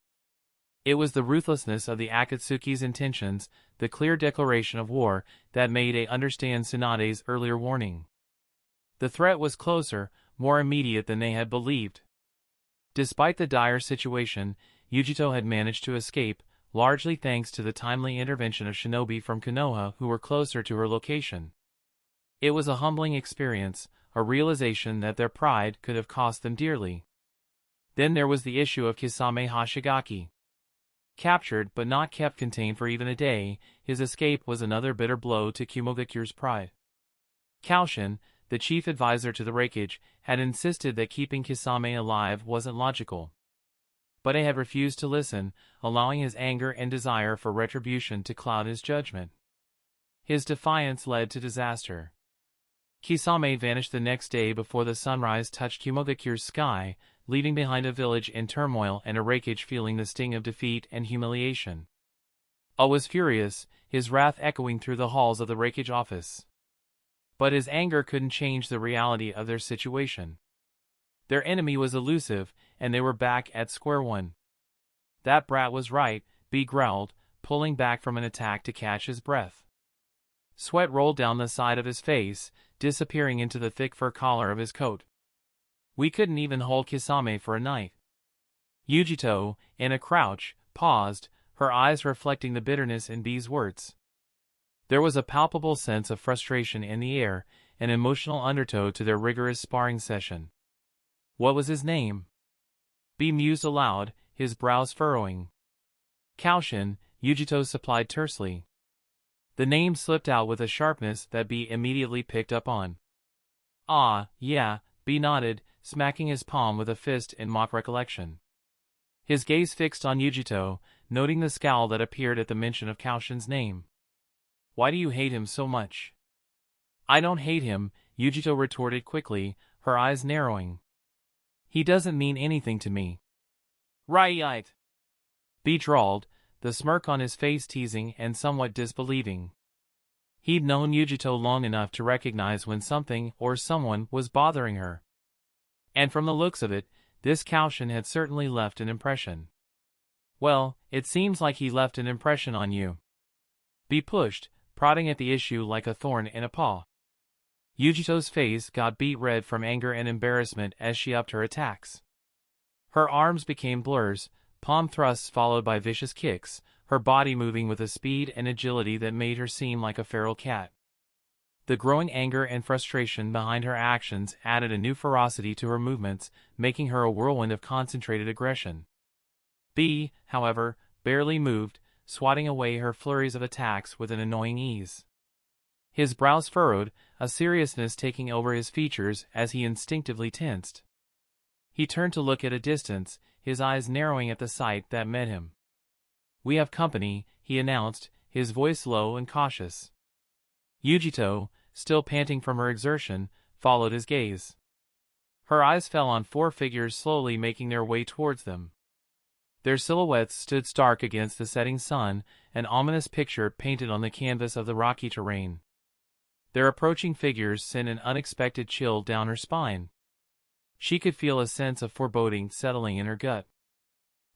It was the ruthlessness of the Akatsuki's intentions, the clear declaration of war, that made understand Tsunade's earlier warning. The threat was closer, more immediate than they had believed. Despite the dire situation, Ujito had managed to escape, largely thanks to the timely intervention of shinobi from Konoha who were closer to her location. It was a humbling experience, a realization that their pride could have cost them dearly. Then there was the issue of Kisame Hashigaki. Captured but not kept contained for even a day, his escape was another bitter blow to Kumogakure's pride. Koushin, the chief advisor to the Reikage, had insisted that keeping Kisame alive wasn't logical. But he had refused to listen, allowing his anger and desire for retribution to cloud his judgment. His defiance led to disaster. Kisame vanished the next day before the sunrise touched Kumogakure's sky, leaving behind a village in turmoil and a Reikage feeling the sting of defeat and humiliation. O was furious, his wrath echoing through the halls of the Reikage office. But his anger couldn't change the reality of their situation. Their enemy was elusive, and they were back at square one. That brat was right, B growled, pulling back from an attack to catch his breath. Sweat rolled down the side of his face, disappearing into the thick fur collar of his coat. We couldn't even hold Kisame for a night. Yujito, in a crouch, paused, her eyes reflecting the bitterness in B's words. There was a palpable sense of frustration in the air, an emotional undertow to their rigorous sparring session. What was his name? B mused aloud, his brows furrowing. Koushin, Yujito supplied tersely. The name slipped out with a sharpness that B immediately picked up on. Ah, yeah, B nodded, smacking his palm with a fist in mock recollection. His gaze fixed on Yujito, noting the scowl that appeared at the mention of Koushin's name. Why do you hate him so much? I don't hate him, Yujito retorted quickly, her eyes narrowing. He doesn't mean anything to me. Right. B drawled, the smirk on his face teasing and somewhat disbelieving. He'd known Yujito long enough to recognize when something or someone was bothering her. And from the looks of it, this Koushin had certainly left an impression. Well, it seems like he left an impression on you. B pushed, prodding at the issue like a thorn in a paw. Yujito's face got beet red from anger and embarrassment as she upped her attacks. Her arms became blurs, palm thrusts followed by vicious kicks, her body moving with a speed and agility that made her seem like a feral cat. The growing anger and frustration behind her actions added a new ferocity to her movements, making her a whirlwind of concentrated aggression. B, however, barely moved, swatting away her flurries of attacks with an annoying ease. His brows furrowed, a seriousness taking over his features as he instinctively tensed. He turned to look at a distance, his eyes narrowing at the sight that met him. We have company, he announced, his voice low and cautious. Yujito, still panting from her exertion, followed his gaze. Her eyes fell on four figures slowly making their way towards them. Their silhouettes stood stark against the setting sun, an ominous picture painted on the canvas of the rocky terrain. Their approaching figures sent an unexpected chill down her spine. She could feel a sense of foreboding settling in her gut.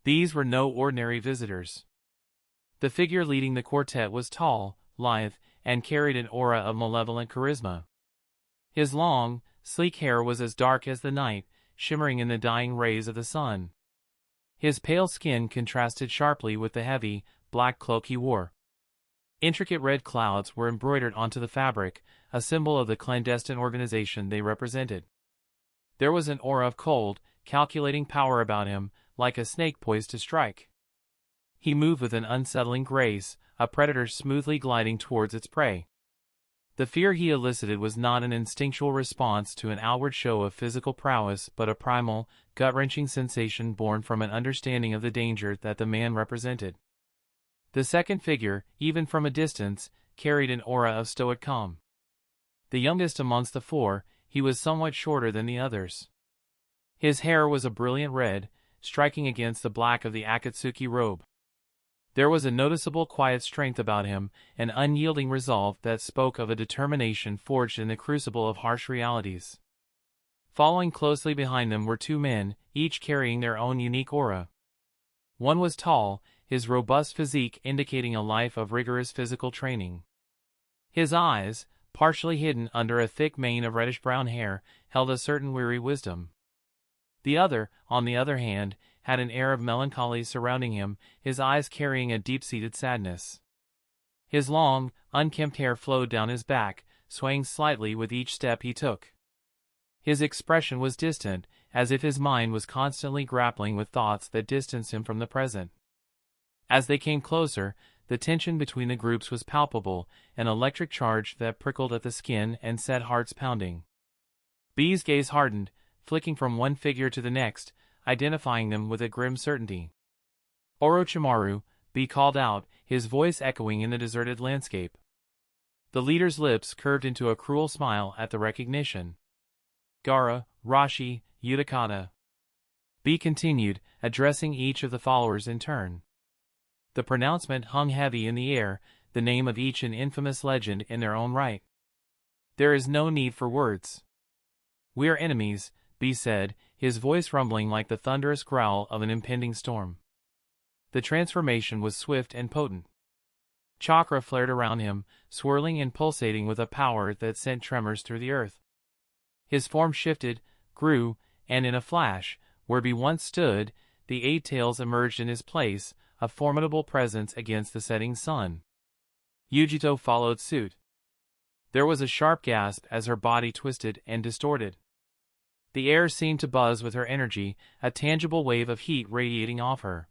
These were no ordinary visitors. The figure leading the quartet was tall, lithe, and carried an aura of malevolent charisma. His long, sleek hair was as dark as the night, shimmering in the dying rays of the sun. His pale skin contrasted sharply with the heavy, black cloak he wore. Intricate red clouds were embroidered onto the fabric, a symbol of the clandestine organization they represented. There was an aura of cold, calculating power about him, like a snake poised to strike. He moved with an unsettling grace, a predator smoothly gliding towards its prey. The fear he elicited was not an instinctual response to an outward show of physical prowess but a primal, gut-wrenching sensation born from an understanding of the danger that the man represented. The second figure, even from a distance, carried an aura of stoic calm. The youngest amongst the four, he was somewhat shorter than the others. His hair was a brilliant red, striking against the black of the Akatsuki robe. There was a noticeable quiet strength about him, an unyielding resolve that spoke of a determination forged in the crucible of harsh realities. Following closely behind them were two men, each carrying their own unique aura. One was tall, his robust physique indicating a life of rigorous physical training. His eyes, partially hidden under a thick mane of reddish-brown hair, held a certain weary wisdom. The other, on the other hand, had an air of melancholy surrounding him, his eyes carrying a deep-seated sadness. His long, unkempt hair flowed down his back, swaying slightly with each step he took. His expression was distant, as if his mind was constantly grappling with thoughts that distanced him from the present. As they came closer, the tension between the groups was palpable, an electric charge that prickled at the skin and set hearts pounding. B's gaze hardened, flicking from one figure to the next, identifying them with a grim certainty. Orochimaru, B called out, his voice echoing in the deserted landscape. The leader's lips curved into a cruel smile at the recognition. Gaara, Rashi, Utakata. B continued, addressing each of the followers in turn. The pronouncement hung heavy in the air, the name of each an infamous legend in their own right. There is no need for words. We are enemies, B said, his voice rumbling like the thunderous growl of an impending storm. The transformation was swift and potent. Chakra flared around him, swirling and pulsating with a power that sent tremors through the earth. His form shifted, grew, and in a flash, where B once stood, the eight tails emerged in his place, a formidable presence against the setting sun. Yujito followed suit. There was a sharp gasp as her body twisted and distorted. The air seemed to buzz with her energy, a tangible wave of heat radiating off her.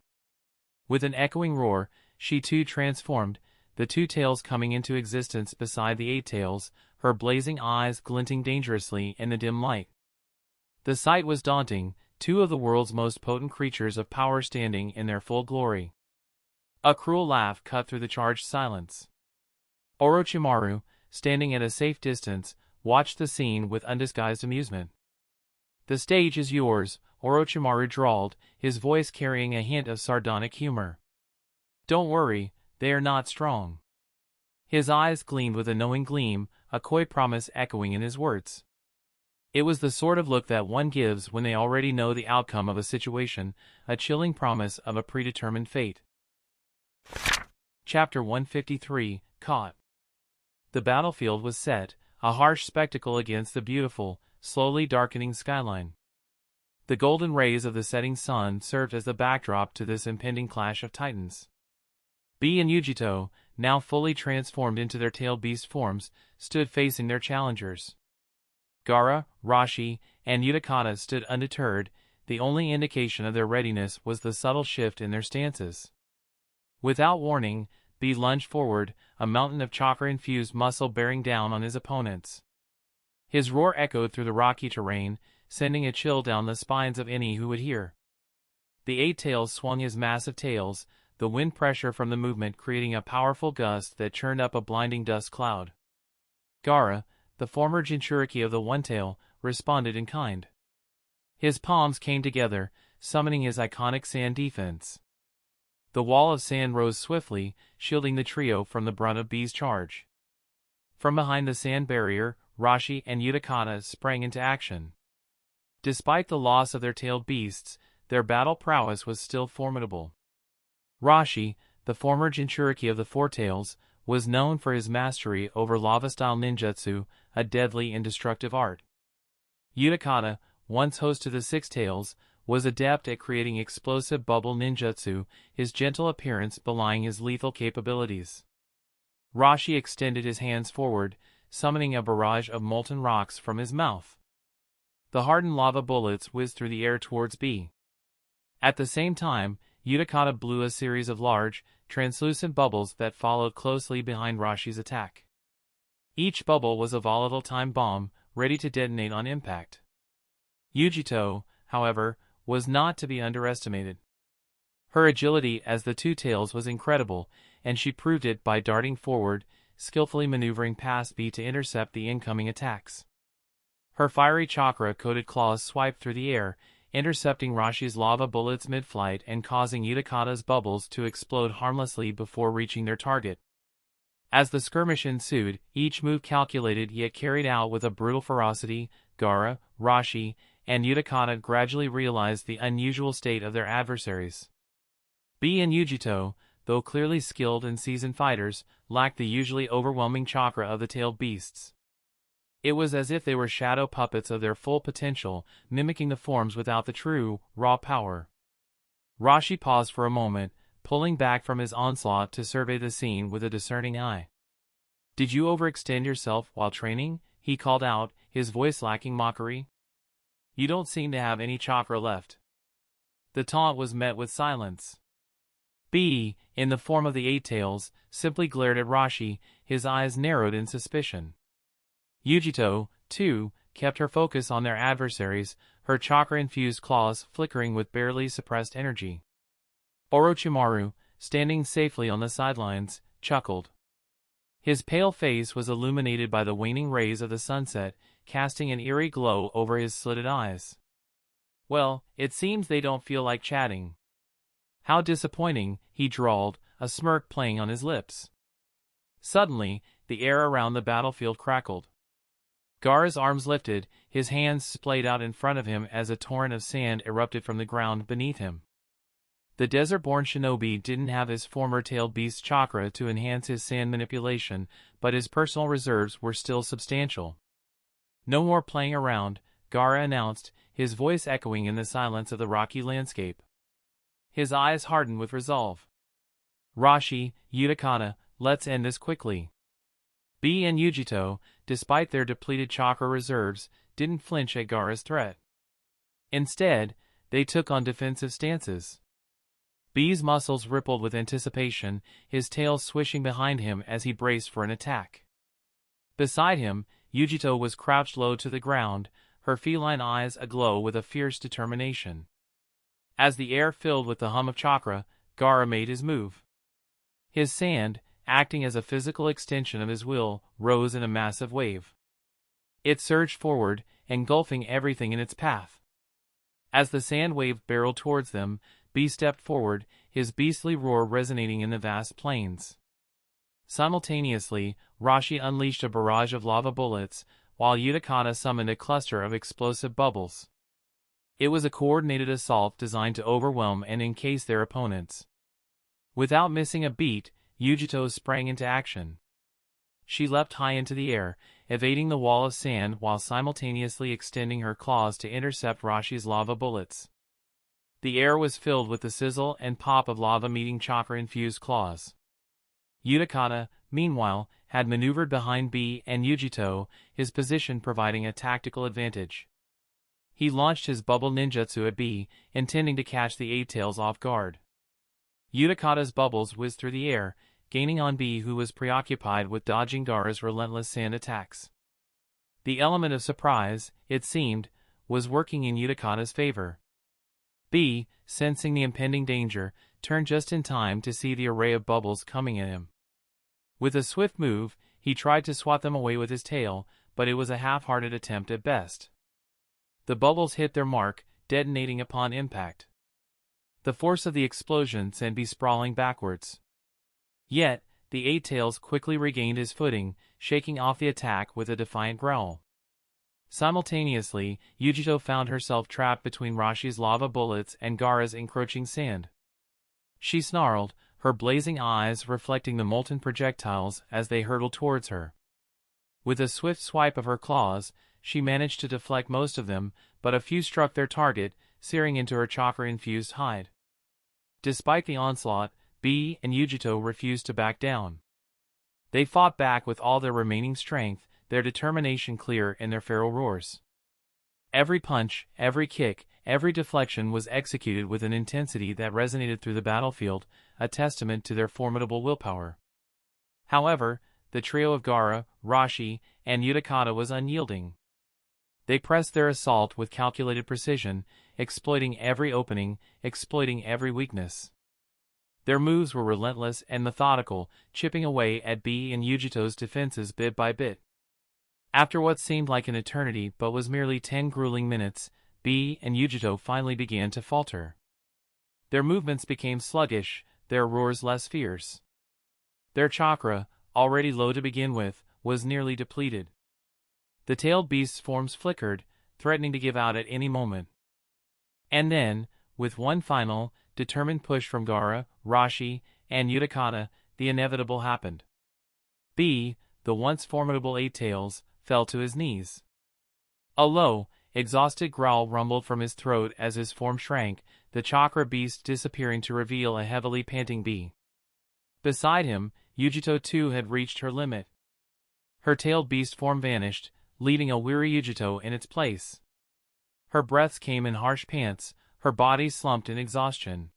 With an echoing roar, she too transformed, the two tails coming into existence beside the eight tails, her blazing eyes glinting dangerously in the dim light. The sight was daunting, two of the world's most potent creatures of power standing in their full glory. A cruel laugh cut through the charged silence. Orochimaru, standing at a safe distance, watched the scene with undisguised amusement. "The stage is yours," Orochimaru drawled, his voice carrying a hint of sardonic humor. "Don't worry, they are not strong." His eyes gleamed with a knowing gleam, a coy promise echoing in his words. It was the sort of look that one gives when they already know the outcome of a situation, a chilling promise of a predetermined fate. Chapter 153, Caught. The battlefield was set, a harsh spectacle against the beautiful, slowly darkening skyline. The golden rays of the setting sun served as the backdrop to this impending clash of titans. B and Yujito, now fully transformed into their tailed beast forms, stood facing their challengers. Gaara, Rashi, and Utakata stood undeterred, the only indication of their readiness was the subtle shift in their stances. Without warning, B lunged forward, a mountain of chakra-infused muscle bearing down on his opponents. His roar echoed through the rocky terrain, sending a chill down the spines of any who would hear. The eight tails swung his massive tails, the wind pressure from the movement creating a powerful gust that churned up a blinding dust cloud. Gaara, the former Jinchuriki of the One Tail, responded in kind. His palms came together, summoning his iconic sand defense. The wall of sand rose swiftly, shielding the trio from the brunt of B's charge. From behind the sand barrier, Rashi and Utakata sprang into action. Despite the loss of their tailed beasts, their battle prowess was still formidable. Rashi, the former Jinchuriki of the Four Tails, was known for his mastery over lava-style ninjutsu, a deadly and destructive art. Utakata, once host to the Six Tails, was adept at creating explosive bubble ninjutsu, his gentle appearance belying his lethal capabilities. Rashi extended his hands forward, summoning a barrage of molten rocks from his mouth. The hardened lava bullets whizzed through the air towards B. At the same time, Utakata blew a series of large, translucent bubbles that followed closely behind Rashi's attack. Each bubble was a volatile time bomb, ready to detonate on impact. Yujito, however, was not to be underestimated. Her agility as the Two Tails was incredible, and she proved it by darting forward, skillfully maneuvering past B to intercept the incoming attacks. Her fiery chakra-coated claws swiped through the air, intercepting Rashi's lava bullets mid-flight and causing Utakata's bubbles to explode harmlessly before reaching their target. As the skirmish ensued, each move calculated yet carried out with a brutal ferocity, Gaara, Rashi, and Utakata gradually realized the unusual state of their adversaries. B and Yujito, though clearly skilled and seasoned fighters, lacked the usually overwhelming chakra of the tailed beasts. It was as if they were shadow puppets of their full potential, mimicking the forms without the true, raw power. Rashi paused for a moment, pulling back from his onslaught to survey the scene with a discerning eye. "Did you overextend yourself while training?" he called out, his voice lacking mockery. "You don't seem to have any chakra left." The taunt was met with silence. B, in the form of the Eight Tails, simply glared at Rashi, his eyes narrowed in suspicion. Yujito, too, kept her focus on their adversaries, her chakra-infused claws flickering with barely suppressed energy. Orochimaru, standing safely on the sidelines, chuckled. His pale face was illuminated by the waning rays of the sunset, casting an eerie glow over his slitted eyes. "Well, it seems they don't feel like chatting. How disappointing," he drawled, a smirk playing on his lips. Suddenly, the air around the battlefield crackled. Gaara's arms lifted, his hands splayed out in front of him as a torrent of sand erupted from the ground beneath him. The desert-born shinobi didn't have his former tailed beast's chakra to enhance his sand manipulation, but his personal reserves were still substantial. "No more playing around," Gaara announced, his voice echoing in the silence of the rocky landscape. His eyes hardened with resolve. "Rashi, Utakata, let's end this quickly." B and Yujito, despite their depleted chakra reserves, didn't flinch at Gaara's threat. Instead, they took on defensive stances. B's muscles rippled with anticipation, his tail swishing behind him as he braced for an attack. Beside him, Yujito was crouched low to the ground, her feline eyes aglow with a fierce determination. As the air filled with the hum of chakra, Gaara made his move. His sand, acting as a physical extension of his will, rose in a massive wave. It surged forward, engulfing everything in its path. As the sand wave barreled towards them, B stepped forward, his beastly roar resonating in the vast plains. Simultaneously, Rashi unleashed a barrage of lava bullets, while Utakata summoned a cluster of explosive bubbles. It was a coordinated assault designed to overwhelm and encase their opponents. Without missing a beat, Yujito sprang into action. She leapt high into the air, evading the wall of sand while simultaneously extending her claws to intercept Rashi's lava bullets. The air was filled with the sizzle and pop of lava meeting chakra-infused claws. Utakata, meanwhile, had maneuvered behind B and Yujito, his position providing a tactical advantage. He launched his bubble ninjutsu at B, intending to catch the Eight Tails off guard. Utakata's bubbles whizzed through the air, gaining on B, who was preoccupied with dodging Gaara's relentless sand attacks. The element of surprise, it seemed, was working in Utakata's favor. B, sensing the impending danger, turned just in time to see the array of bubbles coming at him. With a swift move, he tried to swat them away with his tail, but it was a half-hearted attempt at best. The bubbles hit their mark, detonating upon impact. The force of the explosion sent B sprawling backwards. Yet, the Eight Tails quickly regained his footing, shaking off the attack with a defiant growl. Simultaneously, Yujito found herself trapped between Rashi's lava bullets and Gaara's encroaching sand. She snarled, her blazing eyes reflecting the molten projectiles as they hurtled towards her. With a swift swipe of her claws, she managed to deflect most of them, but a few struck their target, searing into her chakra-infused hide. Despite the onslaught, B and Yujito refused to back down. They fought back with all their remaining strength, their determination clear in their feral roars. Every punch, every kick, every deflection was executed with an intensity that resonated through the battlefield, a testament to their formidable willpower. However, the trio of Gaara, Rashi, and Utakata was unyielding. They pressed their assault with calculated precision, exploiting every opening, exploiting every weakness. Their moves were relentless and methodical, chipping away at B and Yujito's defenses bit by bit. After what seemed like an eternity but was merely 10 grueling minutes, B and Yujito finally began to falter. Their movements became sluggish, their roars less fierce. Their chakra, already low to begin with, was nearly depleted. The tailed beast's forms flickered, threatening to give out at any moment. And then, with one final, determined push from Gaara, Rashi, and Utakata, the inevitable happened. B, the once formidable Eight Tails, fell to his knees. A low, exhausted growl rumbled from his throat as his form shrank, the chakra beast disappearing to reveal a heavily panting B. Beside him, Yujito too had reached her limit. Her tailed beast form vanished, leaving a weary Yujito in its place. Her breaths came in harsh pants, her body slumped in exhaustion.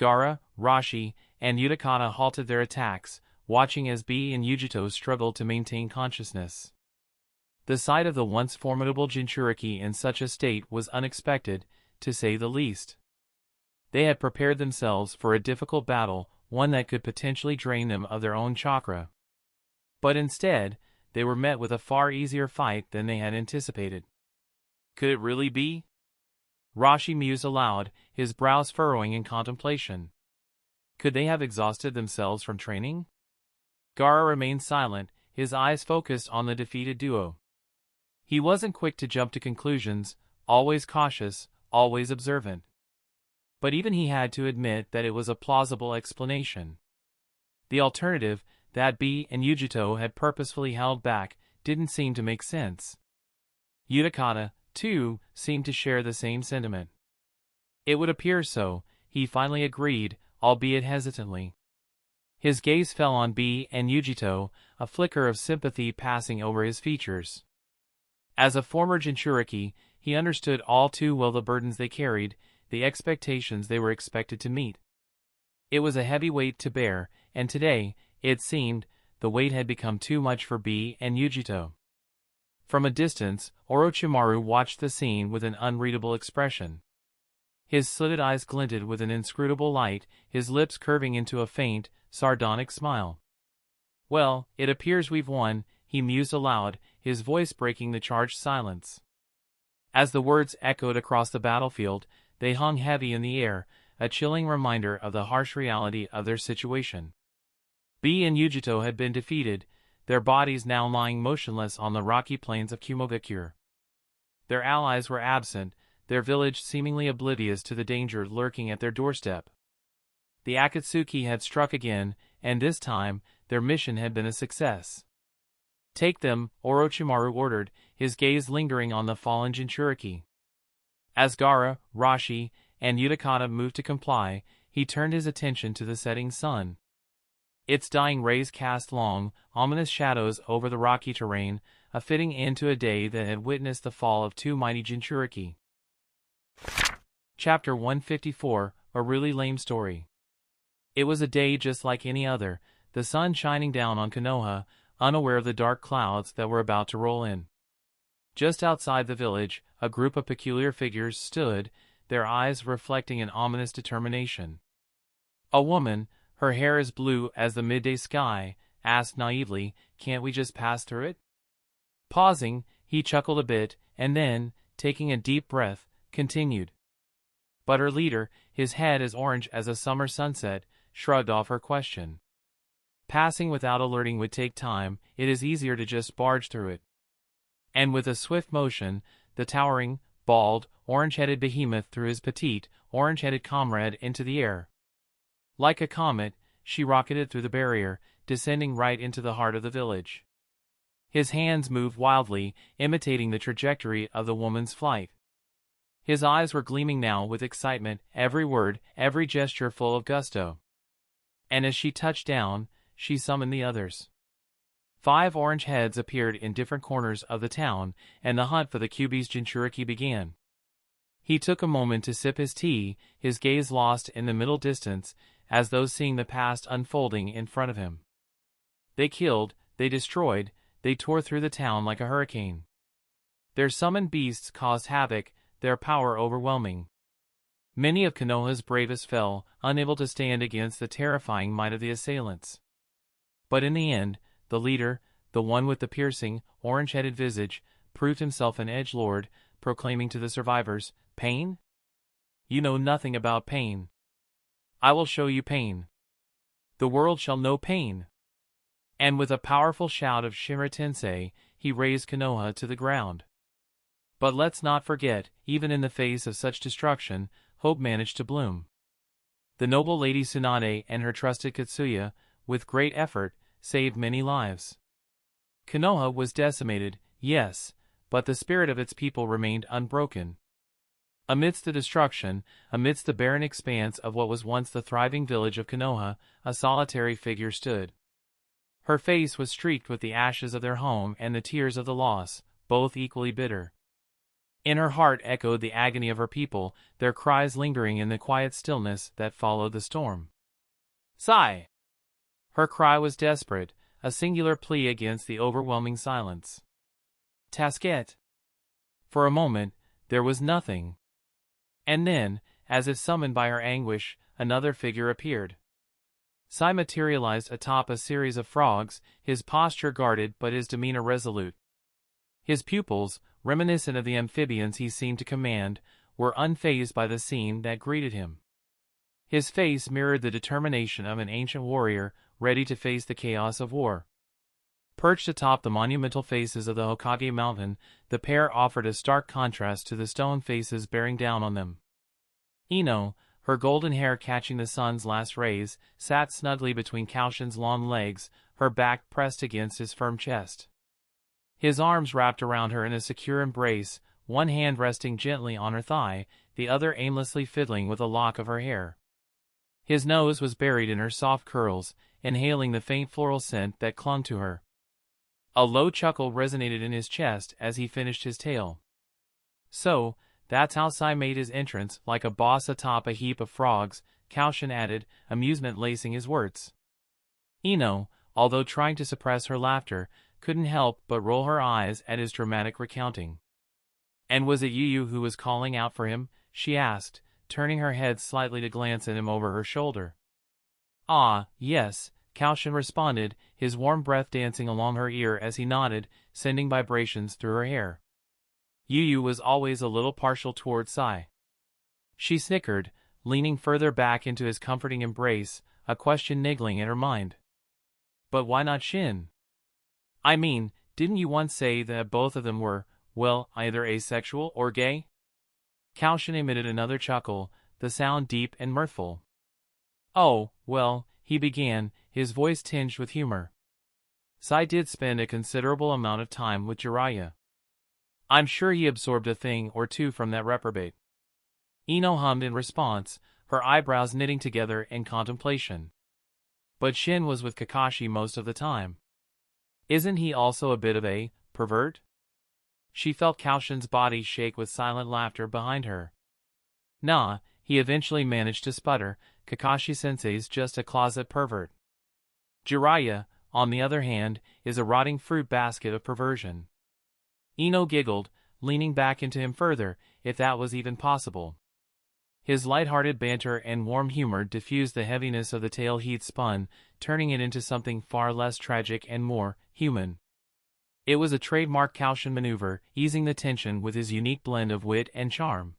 Gaara, Rashi, and Utakata halted their attacks, watching as B and Yujito struggled to maintain consciousness. The sight of the once formidable Jinchuriki in such a state was unexpected, to say the least. They had prepared themselves for a difficult battle, one that could potentially drain them of their own chakra. But instead, they were met with a far easier fight than they had anticipated. Could it really be? Rashi mused aloud, his brows furrowing in contemplation. Could they have exhausted themselves from training? Gaara remained silent, his eyes focused on the defeated duo. He wasn't quick to jump to conclusions, always cautious, always observant. But even he had to admit that it was a plausible explanation. The alternative, that B and Yujito had purposefully held back, didn't seem to make sense. Utakata, too, seemed to share the same sentiment. It would appear so, he finally agreed, albeit hesitantly. His gaze fell on B and Yujito, a flicker of sympathy passing over his features. As a former Jinchuriki, he understood all too well the burdens they carried, the expectations they were expected to meet. It was a heavy weight to bear, and today, it seemed, the weight had become too much for B and Yujito. From a distance, Orochimaru watched the scene with an unreadable expression. His slitted eyes glinted with an inscrutable light, his lips curving into a faint, sardonic smile. "Well, it appears we've won," he mused aloud, his voice breaking the charged silence. As the words echoed across the battlefield, they hung heavy in the air, a chilling reminder of the harsh reality of their situation. B and Yujito had been defeated, their bodies now lying motionless on the rocky plains of Kumogakure. Their allies were absent, their village seemingly oblivious to the danger lurking at their doorstep. The Akatsuki had struck again, and this time, their mission had been a success. "Take them," Orochimaru ordered, his gaze lingering on the fallen Jinchuriki. As Gaara, Rashi, and Utakata moved to comply, he turned his attention to the setting sun. Its dying rays cast long, ominous shadows over the rocky terrain, a fitting end to a day that had witnessed the fall of two mighty Jinchuriki. Chapter 154, A Really Lame Story. It was a day just like any other, the sun shining down on Konoha, unaware of the dark clouds that were about to roll in. Just outside the village, a group of peculiar figures stood, their eyes reflecting an ominous determination. A woman, her hair as blue as the midday sky, asked naively, "Can't we just pass through it?" Pausing, he chuckled a bit, and then, taking a deep breath, continued. But her leader, his head as orange as a summer sunset, shrugged off her question. "Passing without alerting would take time, it is easier to just barge through it." And with a swift motion, the towering, bald, orange-headed behemoth threw his petite, orange-headed comrade into the air. Like a comet, she rocketed through the barrier, descending right into the heart of the village. His hands moved wildly, imitating the trajectory of the woman's flight. His eyes were gleaming now with excitement, every word, every gesture full of gusto. And as she touched down, she summoned the others. 5 orange heads appeared in different corners of the town, and the hunt for the Kyuubi's Jinchuriki began. He took a moment to sip his tea, his gaze lost in the middle distance, as though seeing the past unfolding in front of him. They killed, they destroyed, they tore through the town like a hurricane. Their summoned beasts caused havoc, their power overwhelming. Many of Konoha's bravest fell, unable to stand against the terrifying might of the assailants. But in the end, the leader, the one with the piercing, orange-headed visage, proved himself an edgelord, proclaiming to the survivors, "Pain? You know nothing about pain. I will show you pain. The world shall know pain." And with a powerful shout of Shinra Tensei, he raised Konoha to the ground. But let's not forget, even in the face of such destruction, hope managed to bloom. The noble lady Tsunade and her trusted Katsuya, with great effort, saved many lives. Konoha was decimated, yes, but the spirit of its people remained unbroken. Amidst the destruction, amidst the barren expanse of what was once the thriving village of Konoha, a solitary figure stood. Her face was streaked with the ashes of their home and the tears of the loss, both equally bitter. In her heart echoed the agony of her people, their cries lingering in the quiet stillness that followed the storm. Sigh! Her cry was desperate, a singular plea against the overwhelming silence. Tasket! For a moment, there was nothing. And then, as if summoned by her anguish, another figure appeared. Sai materialized atop a series of frogs, his posture guarded but his demeanor resolute. His pupils, reminiscent of the amphibians he seemed to command, were unfazed by the scene that greeted him. His face mirrored the determination of an ancient warrior, ready to face the chaos of war. Perched atop the monumental faces of the Hokage mountain, the pair offered a stark contrast to the stone faces bearing down on them. Ino, her golden hair catching the sun's last rays, sat snugly between Koushin's long legs, her back pressed against his firm chest. His arms wrapped around her in a secure embrace, one hand resting gently on her thigh, the other aimlessly fiddling with a lock of her hair. His nose was buried in her soft curls, inhaling the faint floral scent that clung to her. A low chuckle resonated in his chest as he finished his tale. So, that's how Sai made his entrance, like a boss atop a heap of frogs, Koushin added, amusement lacing his words. Ino, although trying to suppress her laughter, couldn't help but roll her eyes at his dramatic recounting. And was it Yu who was calling out for him? She asked, turning her head slightly to glance at him over her shoulder. Ah, yes, Koushin responded, his warm breath dancing along her ear as he nodded, sending vibrations through her hair. Yu was always a little partial toward Sai. She snickered, leaning further back into his comforting embrace, a question niggling at her mind. But why not Shin? I mean, didn't you once say that both of them were, well, either asexual or gay? Koushin emitted another chuckle, the sound deep and mirthful. Oh, well, he began, his voice tinged with humor. Sai did spend a considerable amount of time with Jiraiya. I'm sure he absorbed a thing or two from that reprobate. Ino hummed in response, her eyebrows knitting together in contemplation. But Shin was with Kakashi most of the time. Isn't he also a bit of a pervert? She felt Koushin's body shake with silent laughter behind her. Nah, he eventually managed to sputter, Kakashi-sensei's just a closet pervert. Jiraiya, on the other hand, is a rotting fruit basket of perversion. Ino giggled, leaning back into him further, if that was even possible. His light-hearted banter and warm humor diffused the heaviness of the tale he'd spun, turning it into something far less tragic and more human. It was a trademark Koushin maneuver, easing the tension with his unique blend of wit and charm.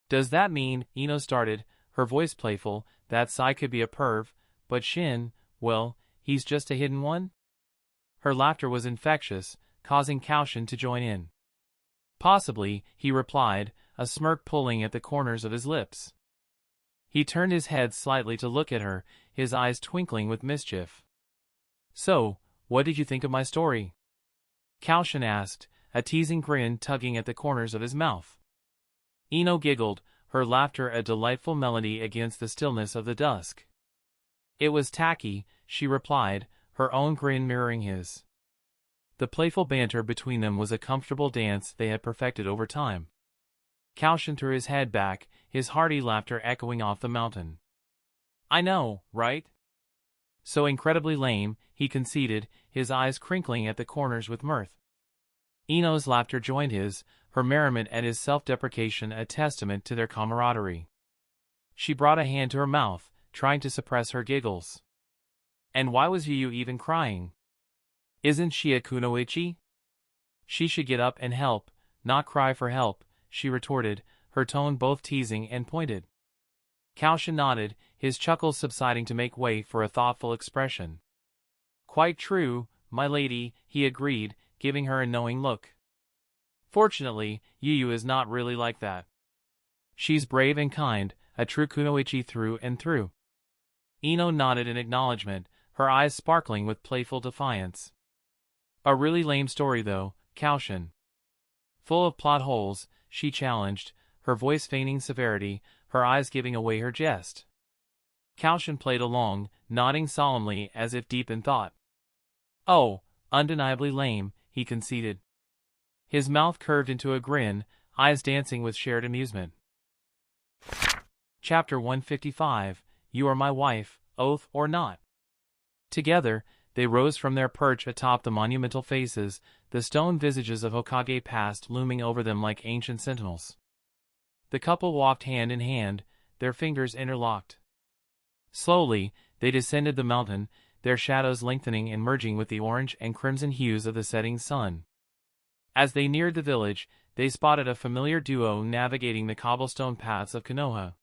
Does that mean, Ino started, her voice playful, that Sai could be a perv, but Shin, well, he's just a hidden one? Her laughter was infectious, causing Koushin to join in. Possibly, he replied, a smirk pulling at the corners of his lips. He turned his head slightly to look at her, his eyes twinkling with mischief. So, what did you think of my story? Koushin asked, a teasing grin tugging at the corners of his mouth. Ino giggled, her laughter a delightful melody against the stillness of the dusk. It was tacky, she replied, her own grin mirroring his. The playful banter between them was a comfortable dance they had perfected over time. Koushin threw his head back, his hearty laughter echoing off the mountain. I know, right? So incredibly lame, he conceded, his eyes crinkling at the corners with mirth. Ino's laughter joined his, her merriment at his self-deprecation a testament to their camaraderie. She brought a hand to her mouth, trying to suppress her giggles. And why was Yu even crying? Isn't she a kunoichi? She should get up and help, not cry for help, she retorted, her tone both teasing and pointed. Koushin nodded, his chuckles subsiding to make way for a thoughtful expression. Quite true, my lady, he agreed, giving her a knowing look. Fortunately, Yu is not really like that. She's brave and kind, a true kunoichi through and through. Ino nodded in acknowledgement, her eyes sparkling with playful defiance. A really lame story though, Koushin. Full of plot holes, she challenged, her voice feigning severity, her eyes giving away her jest. Koushin played along, nodding solemnly as if deep in thought. Oh, undeniably lame, he conceded. His mouth curved into a grin, eyes dancing with shared amusement. Chapter 155, You Are My Wife, Oath or Not. Together, they rose from their perch atop the monumental faces, the stone visages of Hokage past looming over them like ancient sentinels. The couple walked hand in hand, their fingers interlocked. Slowly, they descended the mountain, their shadows lengthening and merging with the orange and crimson hues of the setting sun. As they neared the village, they spotted a familiar duo navigating the cobblestone paths of Konoha.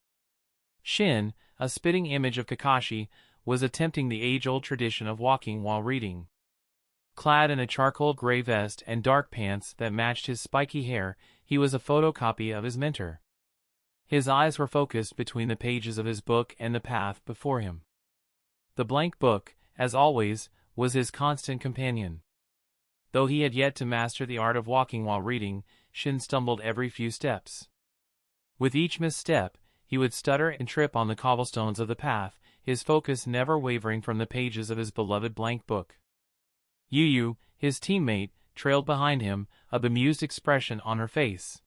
Shin, a spitting image of Kakashi, was attempting the age-old tradition of walking while reading. Clad in a charcoal gray vest and dark pants that matched his spiky hair, he was a photocopy of his mentor. His eyes were focused between the pages of his book and the path before him. The blank book, as always, was his constant companion. Though he had yet to master the art of walking while reading, Shin stumbled every few steps. With each misstep, he would stutter and trip on the cobblestones of the path, his focus never wavering from the pages of his beloved blank book. Yu, his teammate, trailed behind him, a bemused expression on her face.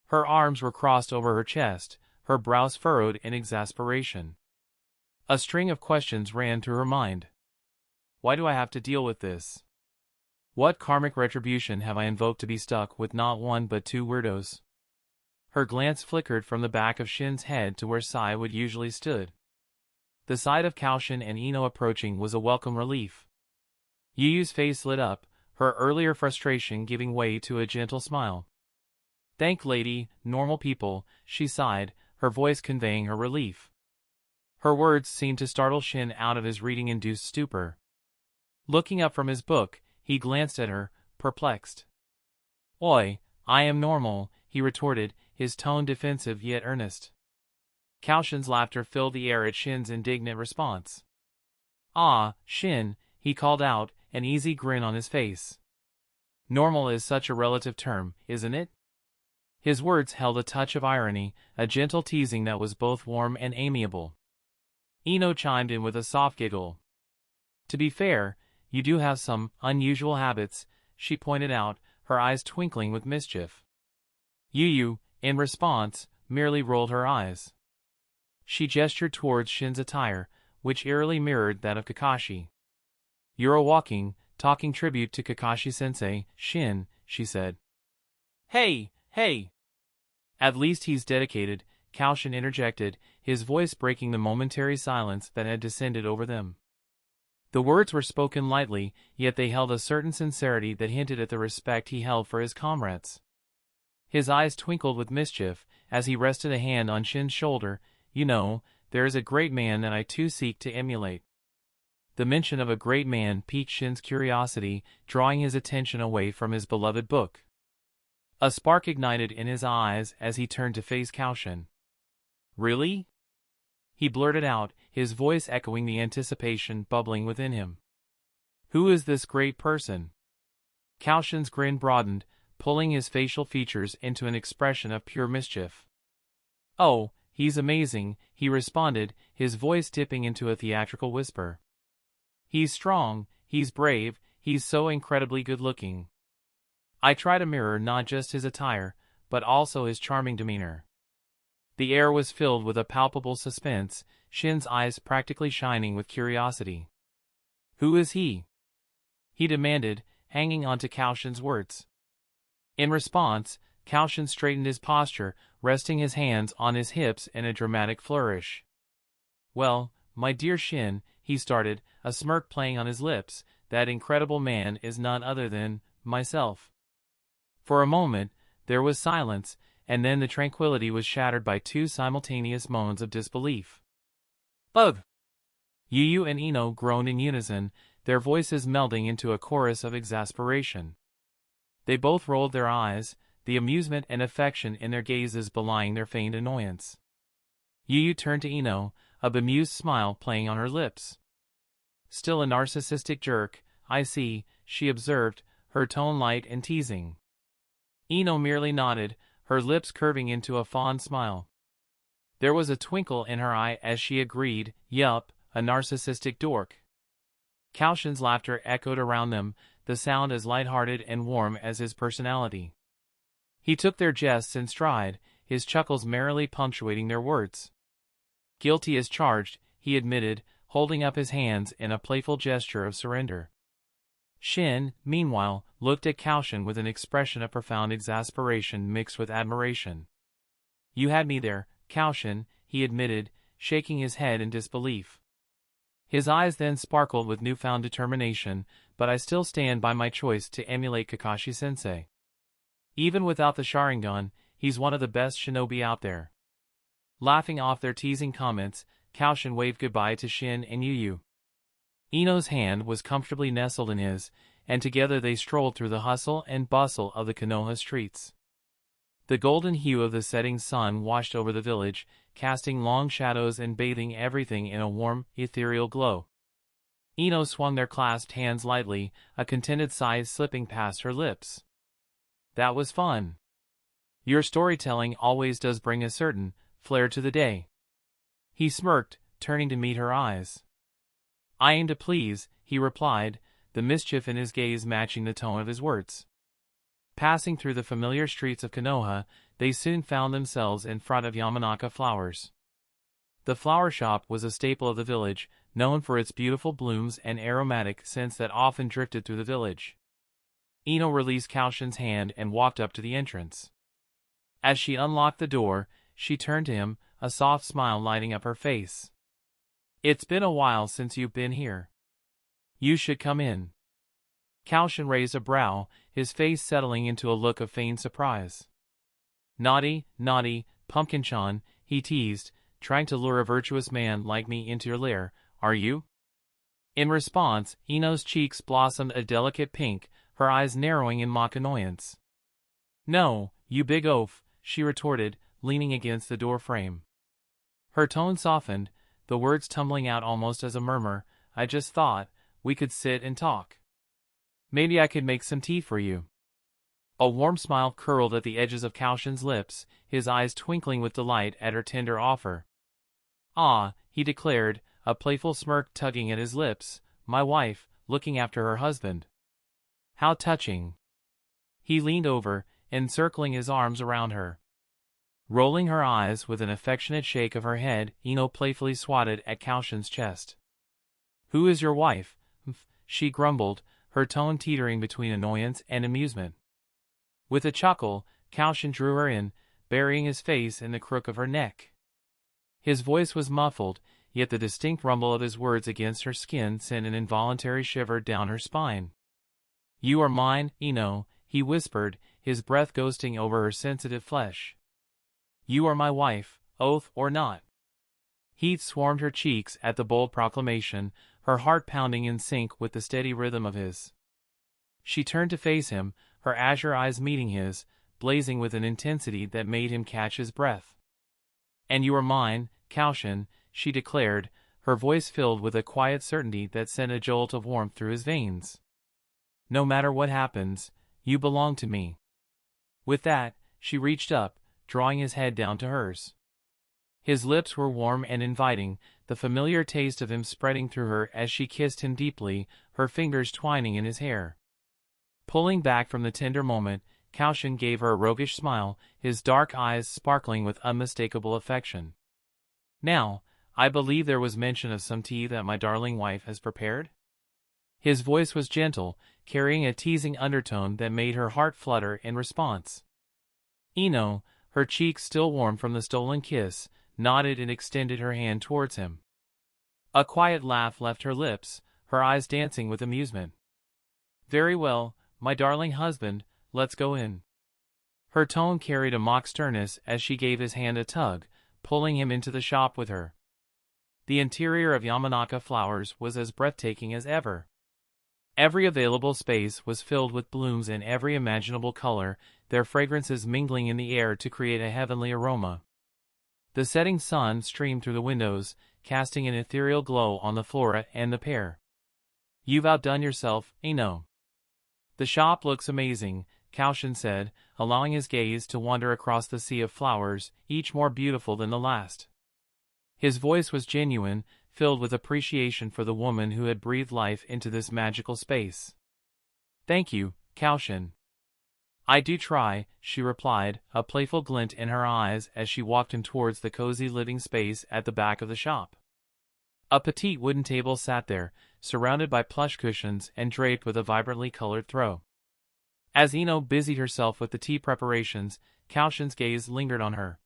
Her arms were crossed over her chest, her brows furrowed in exasperation. A string of questions ran through her mind. Why do I have to deal with this? What karmic retribution have I invoked to be stuck with not one but two weirdos? Her glance flickered from the back of Shin's head to where Sai would usually stood. The sight of Koushin and Ino approaching was a welcome relief. Yuyu's face lit up, her earlier frustration giving way to a gentle smile. Thank lady, normal people, she sighed, her voice conveying her relief. Her words seemed to startle Shin out of his reading-induced stupor. Looking up from his book, he glanced at her, perplexed. Oi, I am normal, he retorted, his tone defensive yet earnest. Koushin's laughter filled the air at Shin's indignant response. Ah, Shin, he called out, an easy grin on his face. Normal is such a relative term, isn't it? His words held a touch of irony, a gentle teasing that was both warm and amiable. Ino chimed in with a soft giggle. To be fair, you do have some unusual habits, she pointed out, her eyes twinkling with mischief. Yu, in response, merely rolled her eyes. She gestured towards Shin's attire, which eerily mirrored that of Kakashi. You're a walking, talking tribute to Kakashi-sensei, Shin, she said. Hey! At least he's dedicated, Koushin interjected, his voice breaking the momentary silence that had descended over them. The words were spoken lightly, yet they held a certain sincerity that hinted at the respect he held for his comrades. His eyes twinkled with mischief, as he rested a hand on Shin's shoulder. You know, there is a great man that I too seek to emulate. The mention of a great man piqued Shin's curiosity, drawing his attention away from his beloved book. A spark ignited in his eyes as he turned to face Koushin. Really? He blurted out, his voice echoing the anticipation bubbling within him. Who is this great person? Koushin's grin broadened, pulling his facial features into an expression of pure mischief. Oh, he's amazing, he responded, his voice dipping into a theatrical whisper. He's strong, he's brave, he's so incredibly good-looking. I try to mirror not just his attire, but also his charming demeanor. The air was filled with a palpable suspense, Shin's eyes practically shining with curiosity. Who is he? He demanded, hanging on to Koushin's words. In response, Koushin straightened his posture, resting his hands on his hips in a dramatic flourish. Well, my dear Shin, he started, a smirk playing on his lips, that incredible man is none other than myself. For a moment, there was silence, and then the tranquility was shattered by two simultaneous moans of disbelief. Ugh! Yu and Ino groaned in unison, their voices melding into a chorus of exasperation. They both rolled their eyes, the amusement and affection in their gazes belying their feigned annoyance. Yu turned to Ino, a bemused smile playing on her lips. Still a narcissistic jerk, I see, she observed, her tone light and teasing. Ino merely nodded, her lips curving into a fond smile. There was a twinkle in her eye as she agreed, yup, a narcissistic dork. Koushin's laughter echoed around them, the sound as lighthearted and warm as his personality. He took their jests in stride, his chuckles merrily punctuating their words. Guilty as charged, he admitted, holding up his hands in a playful gesture of surrender. Shin, meanwhile, looked at Koushin with an expression of profound exasperation mixed with admiration. You had me there, Koushin, he admitted, shaking his head in disbelief. His eyes then sparkled with newfound determination, but I still stand by my choice to emulate Kakashi-sensei. Even without the Sharingan, he's one of the best shinobi out there. Laughing off their teasing comments, Koushin waved goodbye to Shin and Yu. Ino's hand was comfortably nestled in his, and together they strolled through the hustle and bustle of the Konoha streets. The golden hue of the setting sun washed over the village, casting long shadows and bathing everything in a warm, ethereal glow. Ino swung their clasped hands lightly, a contented sigh slipping past her lips. That was fun. Your storytelling always does bring a certain flair to the day. He smirked, turning to meet her eyes. I aim to please, he replied, the mischief in his gaze matching the tone of his words. Passing through the familiar streets of Konoha, they soon found themselves in front of Yamanaka Flowers. The flower shop was a staple of the village, known for its beautiful blooms and aromatic scents that often drifted through the village. Ino released Koushin's hand and walked up to the entrance. As she unlocked the door, she turned to him, a soft smile lighting up her face. It's been a while since you've been here. You should come in. Koushin raised a brow, his face settling into a look of feigned surprise. Naughty, Pumpkin-chan, he teased, trying to lure a virtuous man like me into your lair, are you? In response, Ino's cheeks blossomed a delicate pink, her eyes narrowing in mock annoyance. No, you big oaf, she retorted, leaning against the doorframe. Her tone softened, the words tumbling out almost as a murmur. I just thought we could sit and talk. Maybe I could make some tea for you. A warm smile curled at the edges of Koushin's lips, his eyes twinkling with delight at her tender offer. Ah, he declared, a playful smirk tugging at his lips, my wife, looking after her husband. How touching. He leaned over, encircling his arms around her. Rolling her eyes with an affectionate shake of her head, Ino playfully swatted at Koushin's chest. Who is your wife? She grumbled, her tone teetering between annoyance and amusement. With a chuckle, Koushin drew her in, burying his face in the crook of her neck. His voice was muffled, yet the distinct rumble of his words against her skin sent an involuntary shiver down her spine. You are mine, Ino, he whispered, his breath ghosting over her sensitive flesh. You are my wife, oath or not. Heat swarmed her cheeks at the bold proclamation, her heart pounding in sync with the steady rhythm of his. She turned to face him, her azure eyes meeting his, blazing with an intensity that made him catch his breath. And you are mine, Koushin, she declared, her voice filled with a quiet certainty that sent a jolt of warmth through his veins. No matter what happens, you belong to me. With that, she reached up, drawing his head down to hers. His lips were warm and inviting, the familiar taste of him spreading through her as she kissed him deeply, her fingers twining in his hair. Pulling back from the tender moment, Koushin gave her a roguish smile, his dark eyes sparkling with unmistakable affection. Now, I believe there was mention of some tea that my darling wife has prepared? His voice was gentle, carrying a teasing undertone that made her heart flutter in response. Ino, her cheeks still warm from the stolen kiss, nodded and extended her hand towards him. A quiet laugh left her lips, her eyes dancing with amusement. Very well, my darling husband, let's go in. Her tone carried a mock sternness as she gave his hand a tug, pulling him into the shop with her. The interior of Yamanaka Flowers was as breathtaking as ever. Every available space was filled with blooms in every imaginable color, their fragrances mingling in the air to create a heavenly aroma. The setting sun streamed through the windows, casting an ethereal glow on the flora and the pair. You've outdone yourself, Ino. The shop looks amazing, Koushin said, allowing his gaze to wander across the sea of flowers, each more beautiful than the last. His voice was genuine, filled with appreciation for the woman who had breathed life into this magical space. Thank you, Koushin. "I do try," she replied, a playful glint in her eyes as she walked him towards the cozy living space at the back of the shop. A petite wooden table sat there, surrounded by plush cushions and draped with a vibrantly colored throw. As Ino busied herself with the tea preparations, Koushin's gaze lingered on her.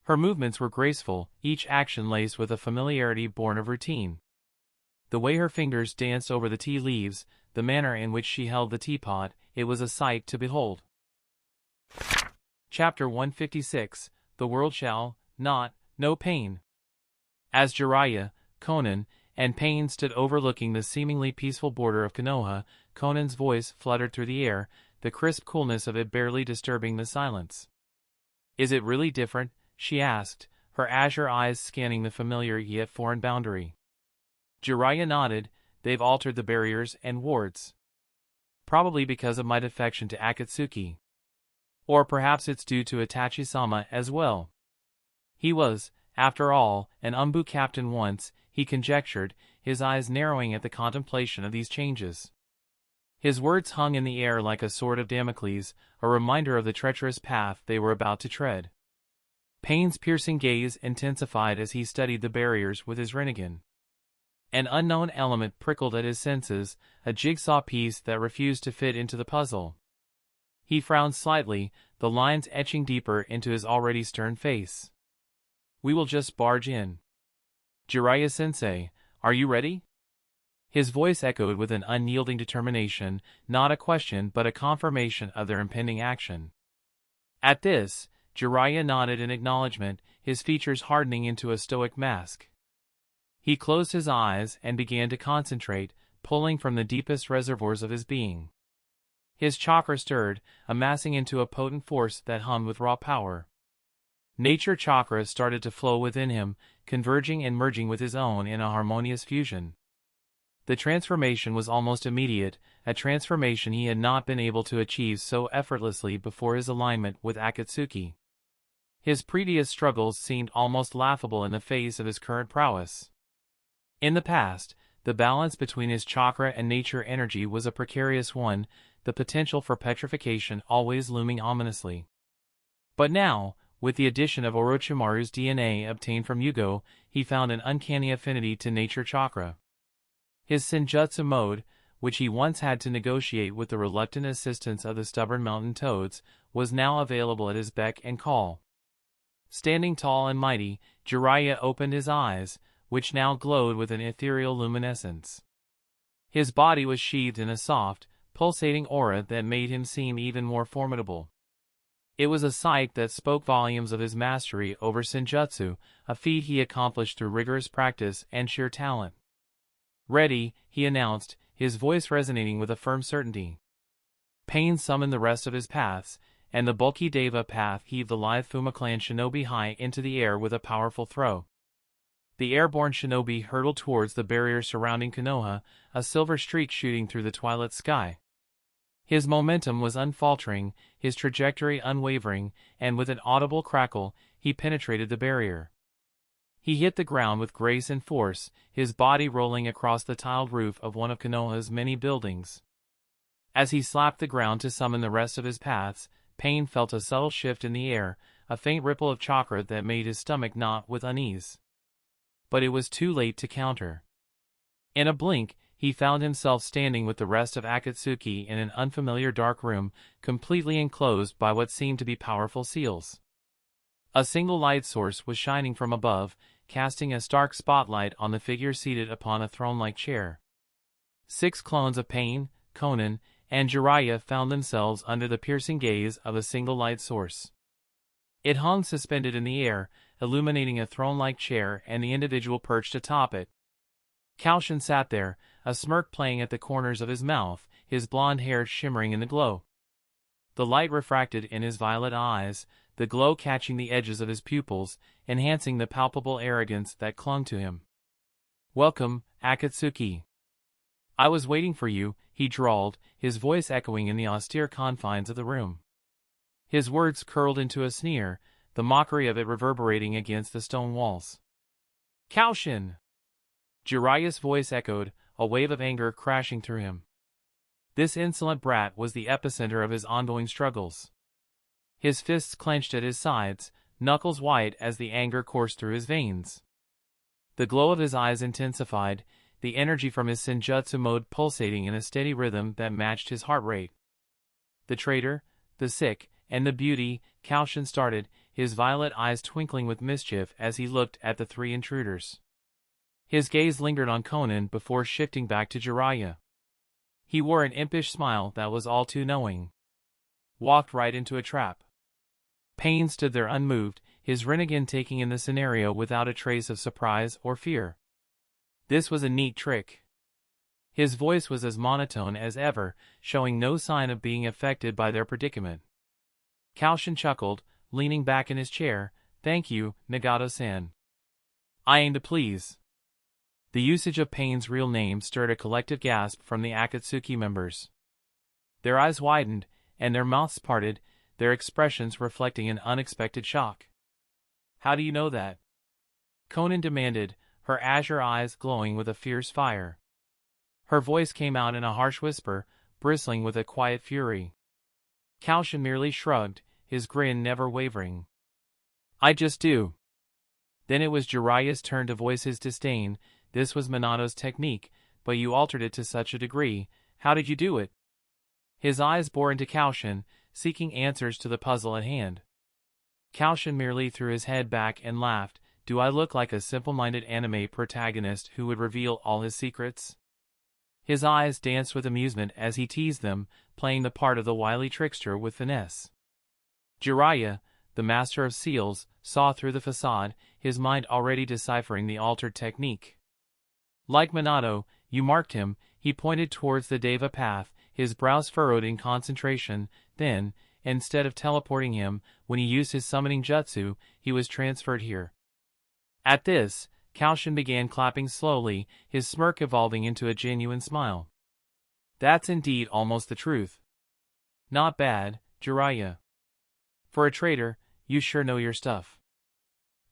Her movements were graceful, each action laced with a familiarity born of routine. The way her fingers danced over the tea leaves, the manner in which she held the teapot, it was a sight to behold. Chapter 156, The World Shall Not Know Pain. As Jiraiya, Conan, and Pain stood overlooking the seemingly peaceful border of Konoha, Conan's voice fluttered through the air, the crisp coolness of it barely disturbing the silence. "Is it really different?" she asked, her azure eyes scanning the familiar yet foreign boundary. Jiraiya nodded. "They've altered the barriers and wards. Probably because of my defection to Akatsuki. Or perhaps it's due to Itachi-sama as well. He was, after all, an Umbu captain once," he conjectured, his eyes narrowing at the contemplation of these changes. His words hung in the air like a sword of Damocles, a reminder of the treacherous path they were about to tread. Pain's piercing gaze intensified as he studied the barriers with his Rinnegan. An unknown element prickled at his senses, a jigsaw piece that refused to fit into the puzzle. He frowned slightly, the lines etching deeper into his already stern face. "We will just barge in. Jiraiya-sensei, are you ready?" His voice echoed with an unyielding determination, not a question but a confirmation of their impending action. At this, Jiraiya nodded in acknowledgement, his features hardening into a stoic mask. He closed his eyes and began to concentrate, pulling from the deepest reservoirs of his being. His chakra stirred, amassing into a potent force that hummed with raw power. Nature chakra started to flow within him, converging and merging with his own in a harmonious fusion. The transformation was almost immediate, a transformation he had not been able to achieve so effortlessly before his alignment with Akatsuki. His previous struggles seemed almost laughable in the face of his current prowess. In the past, the balance between his chakra and nature energy was a precarious one, the potential for petrification always looming ominously. But now, with the addition of Orochimaru's DNA obtained from Yugo, he found an uncanny affinity to nature chakra. His Senjutsu mode, which he once had to negotiate with the reluctant assistance of the stubborn mountain toads, was now available at his beck and call. Standing tall and mighty, Jiraiya opened his eyes, which now glowed with an ethereal luminescence. His body was sheathed in a soft, pulsating aura that made him seem even more formidable. It was a sight that spoke volumes of his mastery over Senjutsu, a feat he accomplished through rigorous practice and sheer talent. "Ready," he announced, his voice resonating with a firm certainty. Pain summoned the rest of his paths, and the bulky Deva path heaved the lithe Fuma clan shinobi high into the air with a powerful throw. The airborne shinobi hurtled towards the barrier surrounding Konoha, a silver streak shooting through the twilit sky. His momentum was unfaltering, his trajectory unwavering, and with an audible crackle, he penetrated the barrier. He hit the ground with grace and force, his body rolling across the tiled roof of one of Konoha's many buildings. As he slapped the ground to summon the rest of his paths, Pain felt a subtle shift in the air, a faint ripple of chakra that made his stomach knot with unease. But it was too late to counter. In a blink, he found himself standing with the rest of Akatsuki in an unfamiliar dark room, completely enclosed by what seemed to be powerful seals. A single light source was shining from above, casting a stark spotlight on the figure seated upon a throne-like chair. 6 clones of Pain, Conan, and Jiraiya found themselves under the piercing gaze of a single light source. It hung suspended in the air, illuminating a throne-like chair and the individual perched atop it. Koushin sat there, a smirk playing at the corners of his mouth, his blonde hair shimmering in the glow. The light refracted in his violet eyes, the glow catching the edges of his pupils, enhancing the palpable arrogance that clung to him. "Welcome, Akatsuki. I was waiting for you," he drawled, his voice echoing in the austere confines of the room. His words curled into a sneer, the mockery of it reverberating against the stone walls. "Koushin!" Jiraiya's voice echoed, a wave of anger crashing through him. This insolent brat was the epicenter of his ongoing struggles. His fists clenched at his sides, knuckles white as the anger coursed through his veins. The glow of his eyes intensified, the energy from his senjutsu mode pulsating in a steady rhythm that matched his heart rate. The traitor, the sick, and the beauty, Koushin started, his violet eyes twinkling with mischief as he looked at the three intruders. His gaze lingered on Conan before shifting back to Jiraiya. He wore an impish smile that was all too knowing. Walked right into a trap. Pain stood there unmoved, his Rinnegan taking in the scenario without a trace of surprise or fear. This was a neat trick. His voice was as monotone as ever, showing no sign of being affected by their predicament. Koushin chuckled, leaning back in his chair. "Thank you, Nagato-san. I aim to please." The usage of Pain's real name stirred a collective gasp from the Akatsuki members. Their eyes widened, and their mouths parted, their expressions reflecting an unexpected shock. "How do you know that?" Conan demanded, her azure eyes glowing with a fierce fire. Her voice came out in a harsh whisper, bristling with a quiet fury. Koushin merely shrugged, his grin never wavering. "I just do." Then it was Jiraiya's turn to voice his disdain. "This was Minato's technique, but you altered it to such a degree. How did you do it?" His eyes bore into Koushin, seeking answers to the puzzle at hand. Koushin merely threw his head back and laughed. "Do I look like a simple-minded anime protagonist who would reveal all his secrets?" His eyes danced with amusement as he teased them, playing the part of the wily trickster with finesse. Jiraiya, the master of seals, saw through the facade, his mind already deciphering the altered technique. Like Minato, you marked him. He pointed towards the Deva path, his brows furrowed in concentration. Then, instead of teleporting him, when he used his summoning jutsu, he was transferred here. At this, Koushin began clapping slowly, his smirk evolving into a genuine smile. "That's indeed almost the truth. Not bad, Jiraiya. For a traitor, you sure know your stuff."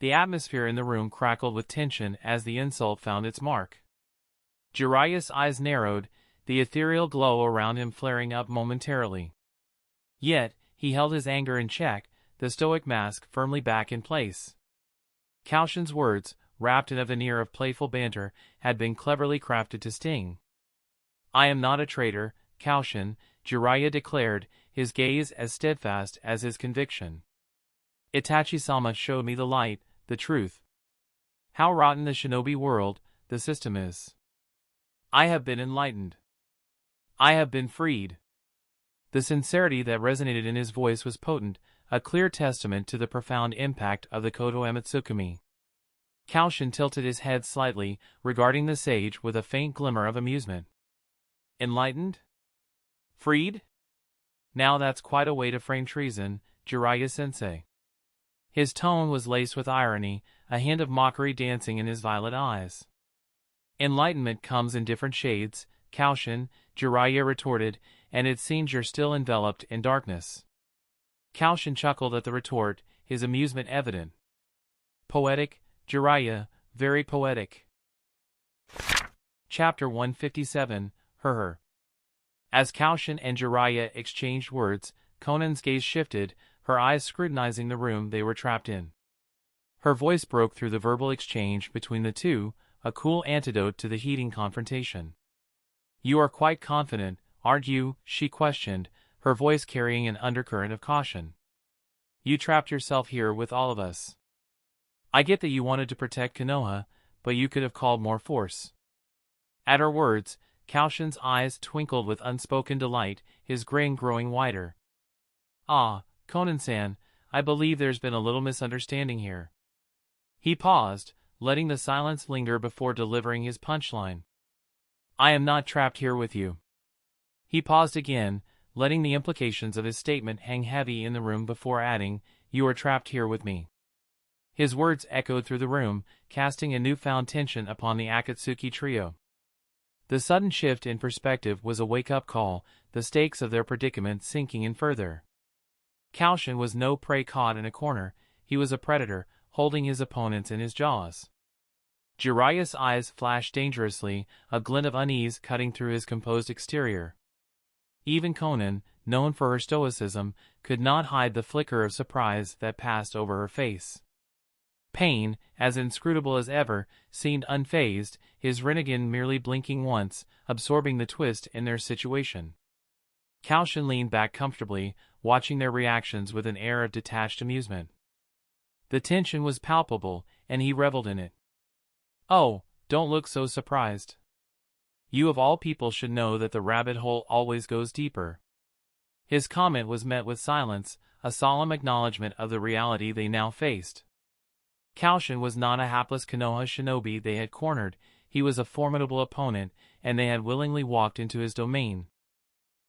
The atmosphere in the room crackled with tension as the insult found its mark. Jiraiya's eyes narrowed, the ethereal glow around him flaring up momentarily. Yet, he held his anger in check, the stoic mask firmly back in place. Koushin's words, wrapped in a veneer of playful banter, had been cleverly crafted to sting. "I am not a traitor, Koushin," Jiraiya declared, his gaze as steadfast as his conviction. "Itachi-sama showed me the light, the truth. How rotten the shinobi world, the system is. I have been enlightened. I have been freed." The sincerity that resonated in his voice was potent, a clear testament to the profound impact of the Kodo Amatsukumi. Koushin tilted his head slightly, regarding the sage with a faint glimmer of amusement. "Enlightened? Freed? Now that's quite a way to frame treason, Jiraiya-sensei." His tone was laced with irony, a hint of mockery dancing in his violet eyes. "Enlightenment comes in different shades, Koushin," Jiraiya retorted, "and it seems you're still enveloped in darkness." Koushin chuckled at the retort, his amusement evident. "Poetic, Jiraiya, very poetic." Chapter 157, Her. As Koushin and Jiraiya exchanged words, Conan's gaze shifted, her eyes scrutinizing the room they were trapped in. Her voice broke through the verbal exchange between the two, a cool antidote to the heating confrontation. "You are quite confident, aren't you?" she questioned, her voice carrying an undercurrent of caution. "You trapped yourself here with all of us. I get that you wanted to protect Konoha, but you could have called more force." At her words, Koushin's eyes twinkled with unspoken delight, his grin growing wider. "Ah, Conan-san, I believe there's been a little misunderstanding here." He paused, letting the silence linger before delivering his punchline. "I am not trapped here with you." He paused again, letting the implications of his statement hang heavy in the room before adding, "You are trapped here with me." His words echoed through the room, casting a newfound tension upon the Akatsuki trio. The sudden shift in perspective was a wake-up call, the stakes of their predicament sinking in further. Koushin was no prey caught in a corner, he was a predator, holding his opponents in his jaws. Jiraiya's eyes flashed dangerously, a glint of unease cutting through his composed exterior. Even Konan, known for her stoicism, could not hide the flicker of surprise that passed over her face. Pain, as inscrutable as ever, seemed unfazed, his Rinnegan merely blinking once, absorbing the twist in their situation. Koushin leaned back comfortably, watching their reactions with an air of detached amusement. The tension was palpable, and he reveled in it. "Oh, don't look so surprised. You of all people should know that the rabbit hole always goes deeper." His comment was met with silence, a solemn acknowledgement of the reality they now faced. Koushin was not a hapless Konoha shinobi they had cornered, he was a formidable opponent, and they had willingly walked into his domain.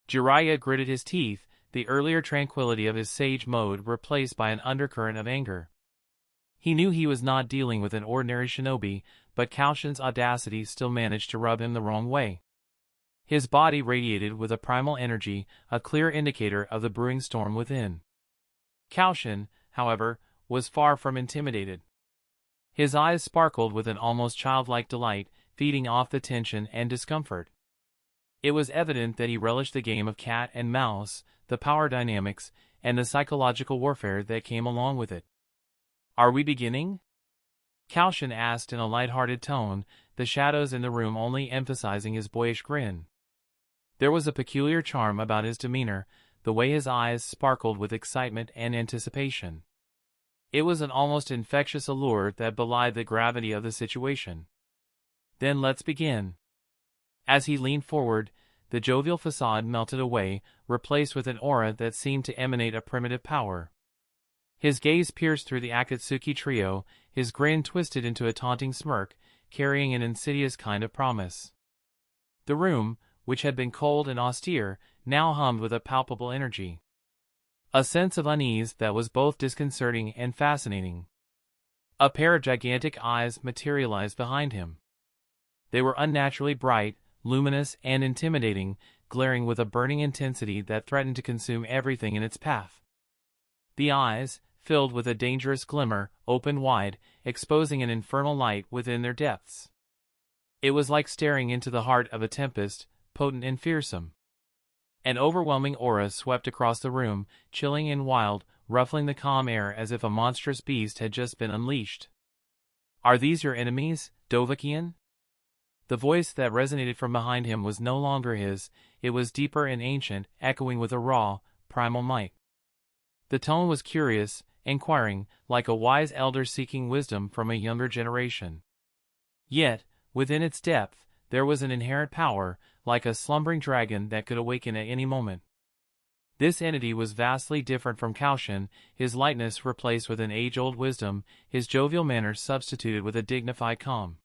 Jiraiya gritted his teeth, the earlier tranquility of his sage mode replaced by an undercurrent of anger. He knew he was not dealing with an ordinary shinobi, but Koushin's audacity still managed to rub him the wrong way. His body radiated with a primal energy, a clear indicator of the brewing storm within. Koushin, however, was far from intimidated. His eyes sparkled with an almost childlike delight, feeding off the tension and discomfort. It was evident that he relished the game of cat and mouse, the power dynamics, and the psychological warfare that came along with it. "Are we beginning?" Koushin asked in a lighthearted tone, the shadows in the room only emphasizing his boyish grin. There was a peculiar charm about his demeanor, the way his eyes sparkled with excitement and anticipation. It was an almost infectious allure that belied the gravity of the situation. "Then let's begin." As he leaned forward, the jovial facade melted away, replaced with an aura that seemed to emanate a primitive power. His gaze pierced through the Akatsuki trio, his grin twisted into a taunting smirk, carrying an insidious kind of promise. The room, which had been cold and austere, now hummed with a palpable energy. A sense of unease that was both disconcerting and fascinating. A pair of gigantic eyes materialized behind him. They were unnaturally bright, luminous, and intimidating, glaring with a burning intensity that threatened to consume everything in its path. The eyes, filled with a dangerous glimmer, opened wide, exposing an infernal light within their depths. It was like staring into the heart of a tempest, potent and fearsome. An overwhelming aura swept across the room, chilling and wild, ruffling the calm air as if a monstrous beast had just been unleashed. "Are these your enemies, Dovahkiin?" The voice that resonated from behind him was no longer his, it was deeper and ancient, echoing with a raw, primal might. The tone was curious, inquiring, like a wise elder seeking wisdom from a younger generation. Yet, within its depth, there was an inherent power, like a slumbering dragon that could awaken at any moment. This entity was vastly different from Koushin, his lightness replaced with an age-old wisdom, his jovial manners substituted with a dignified calm.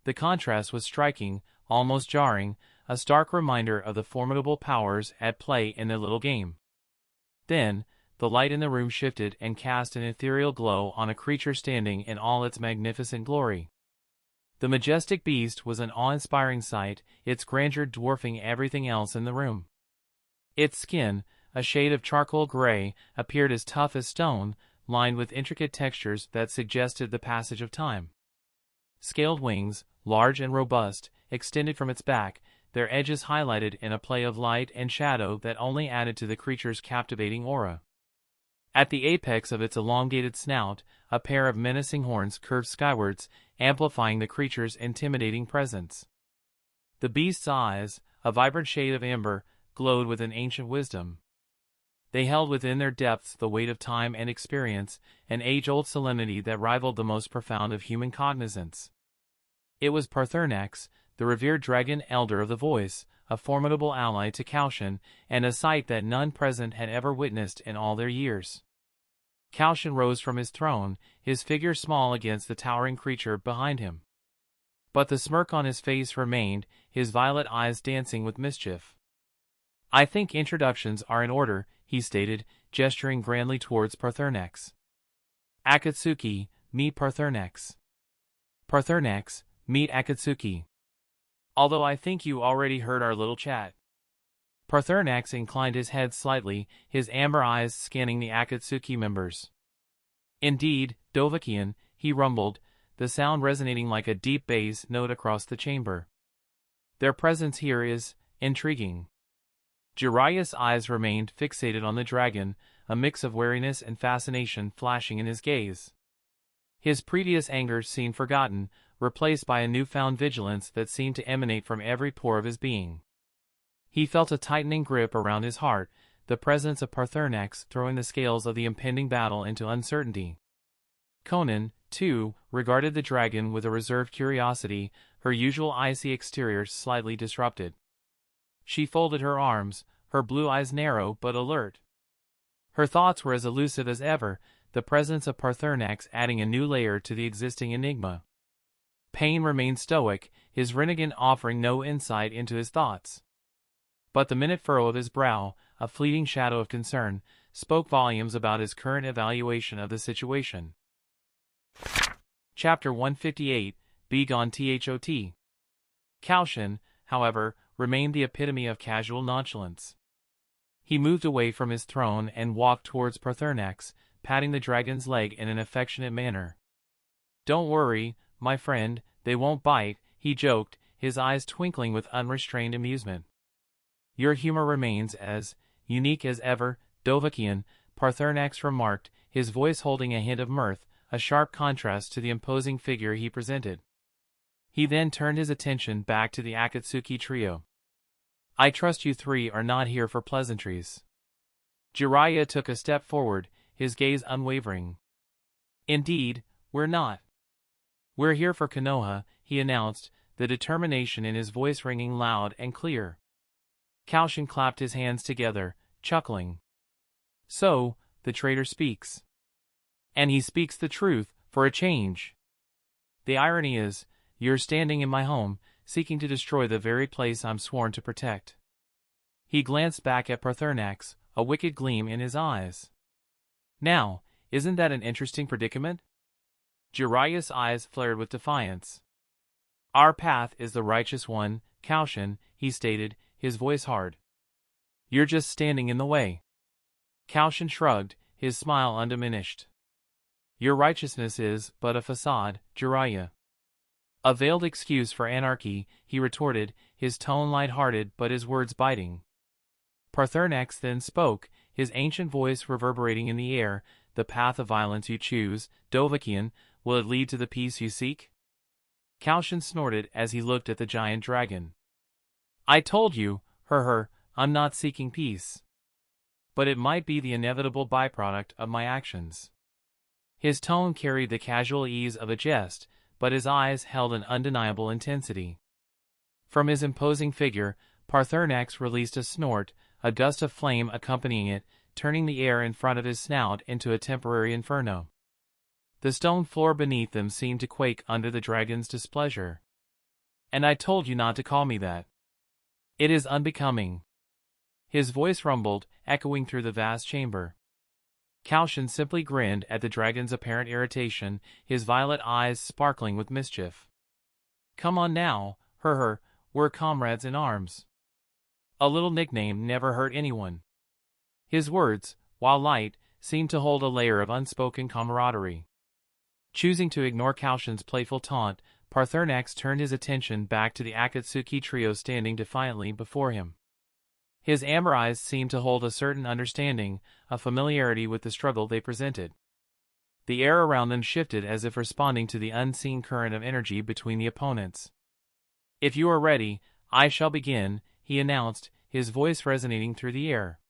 The contrast was striking, almost jarring, a stark reminder of the formidable powers at play in their little game. Then, the light in the room shifted and cast an ethereal glow on a creature standing in all its magnificent glory. The majestic beast was an awe-inspiring sight, its grandeur dwarfing everything else in the room. Its skin, a shade of charcoal gray, appeared as tough as stone, lined with intricate textures that suggested the passage of time. Scaled wings, large and robust, extended from its back, their edges highlighted in a play of light and shadow that only added to the creature's captivating aura. At the apex of its elongated snout, a pair of menacing horns curved skywards, amplifying the creature's intimidating presence. The beast's eyes, a vibrant shade of amber, glowed with an ancient wisdom. They held within their depths the weight of time and experience, an age-old solemnity that rivaled the most profound of human cognizance. It was Parx, the revered dragon elder of the voice, a formidable ally to Koushin, and a sight that none present had ever witnessed in all their years. Koushin rose from his throne, his figure small against the towering creature behind him. But the smirk on his face remained, his violet eyes dancing with mischief. "I think introductions are in order," he stated, gesturing grandly towards Parx. "Akatsuki, meet Parx. Parx, meet Akatsuki. Although I think you already heard our little chat." Parx inclined his head slightly, his amber eyes scanning the Akatsuki members. "Indeed, Dovahkiin," he rumbled, the sound resonating like a deep bass note across the chamber. "Their presence here is intriguing. Jiraiya's eyes remained fixated on the dragon, a mix of wariness and fascination flashing in his gaze. His previous anger seemed forgotten, replaced by a newfound vigilance that seemed to emanate from every pore of his being. He felt a tightening grip around his heart, the presence of Parthenax throwing the scales of the impending battle into uncertainty. Konan, too, regarded the dragon with a reserved curiosity, her usual icy exterior slightly disrupted. She folded her arms, her blue eyes narrow but alert. Her thoughts were as elusive as ever, the presence of Parthenax adding a new layer to the existing enigma. Pain remained stoic, his renegade offering no insight into his thoughts. But the minute furrow of his brow, a fleeting shadow of concern, spoke volumes about his current evaluation of the situation. Chapter 158, Begone Thot. Koushin, however, remained the epitome of casual nonchalance. He moved away from his throne and walked towards Parthenax, patting the dragon's leg in an affectionate manner. "Don't worry, my friend, they won't bite," he joked, his eyes twinkling with unrestrained amusement. "Your humor remains as unique as ever, Dovahkian," Parthenax remarked, his voice holding a hint of mirth, a sharp contrast to the imposing figure he presented. He then turned his attention back to the Akatsuki trio. "I trust you three are not here for pleasantries." Jiraiya took a step forward, his gaze unwavering. "Indeed, we're not. We're here for Konoha," he announced, the determination in his voice ringing loud and clear. Koushin clapped his hands together, chuckling. "So, the traitor speaks. And he speaks the truth, for a change. The irony is, you're standing in my home, seeking to destroy the very place I'm sworn to protect." He glanced back at Parthenax, a wicked gleam in his eyes. "Now, isn't that an interesting predicament?" Jiraiya's eyes flared with defiance. "Our path is the righteous one, Koushin," he stated, his voice hard. "You're just standing in the way." Koushin shrugged, his smile undiminished. "Your righteousness is but a facade, Jiraiya." "A veiled excuse for anarchy," he retorted, his tone light-hearted but his words biting. Parthenax then spoke, his ancient voice reverberating in the air. "The path of violence you choose, Dovahkian, will it lead to the peace you seek?" Koushin snorted as he looked at the giant dragon. "I told you, I'm not seeking peace. But it might be the inevitable byproduct of my actions." His tone carried the casual ease of a jest, but his eyes held an undeniable intensity. From his imposing figure, Parthenax released a snort, a gust of flame accompanying it, turning the air in front of his snout into a temporary inferno. The stone floor beneath them seemed to quake under the dragon's displeasure. "And I told you not to call me that. It is unbecoming." His voice rumbled, echoing through the vast chamber. Koushin simply grinned at the dragon's apparent irritation, his violet eyes sparkling with mischief. "Come on now, we're comrades in arms. A little nickname never hurt anyone." His words, while light, seemed to hold a layer of unspoken camaraderie. Choosing to ignore Koushin's playful taunt, Parthenax turned his attention back to the Akatsuki trio standing defiantly before him. His amber eyes seemed to hold a certain understanding, a familiarity with the struggle they presented. The air around them shifted as if responding to the unseen current of energy between the opponents. "If you are ready, I shall begin," he announced, his voice resonating through the air.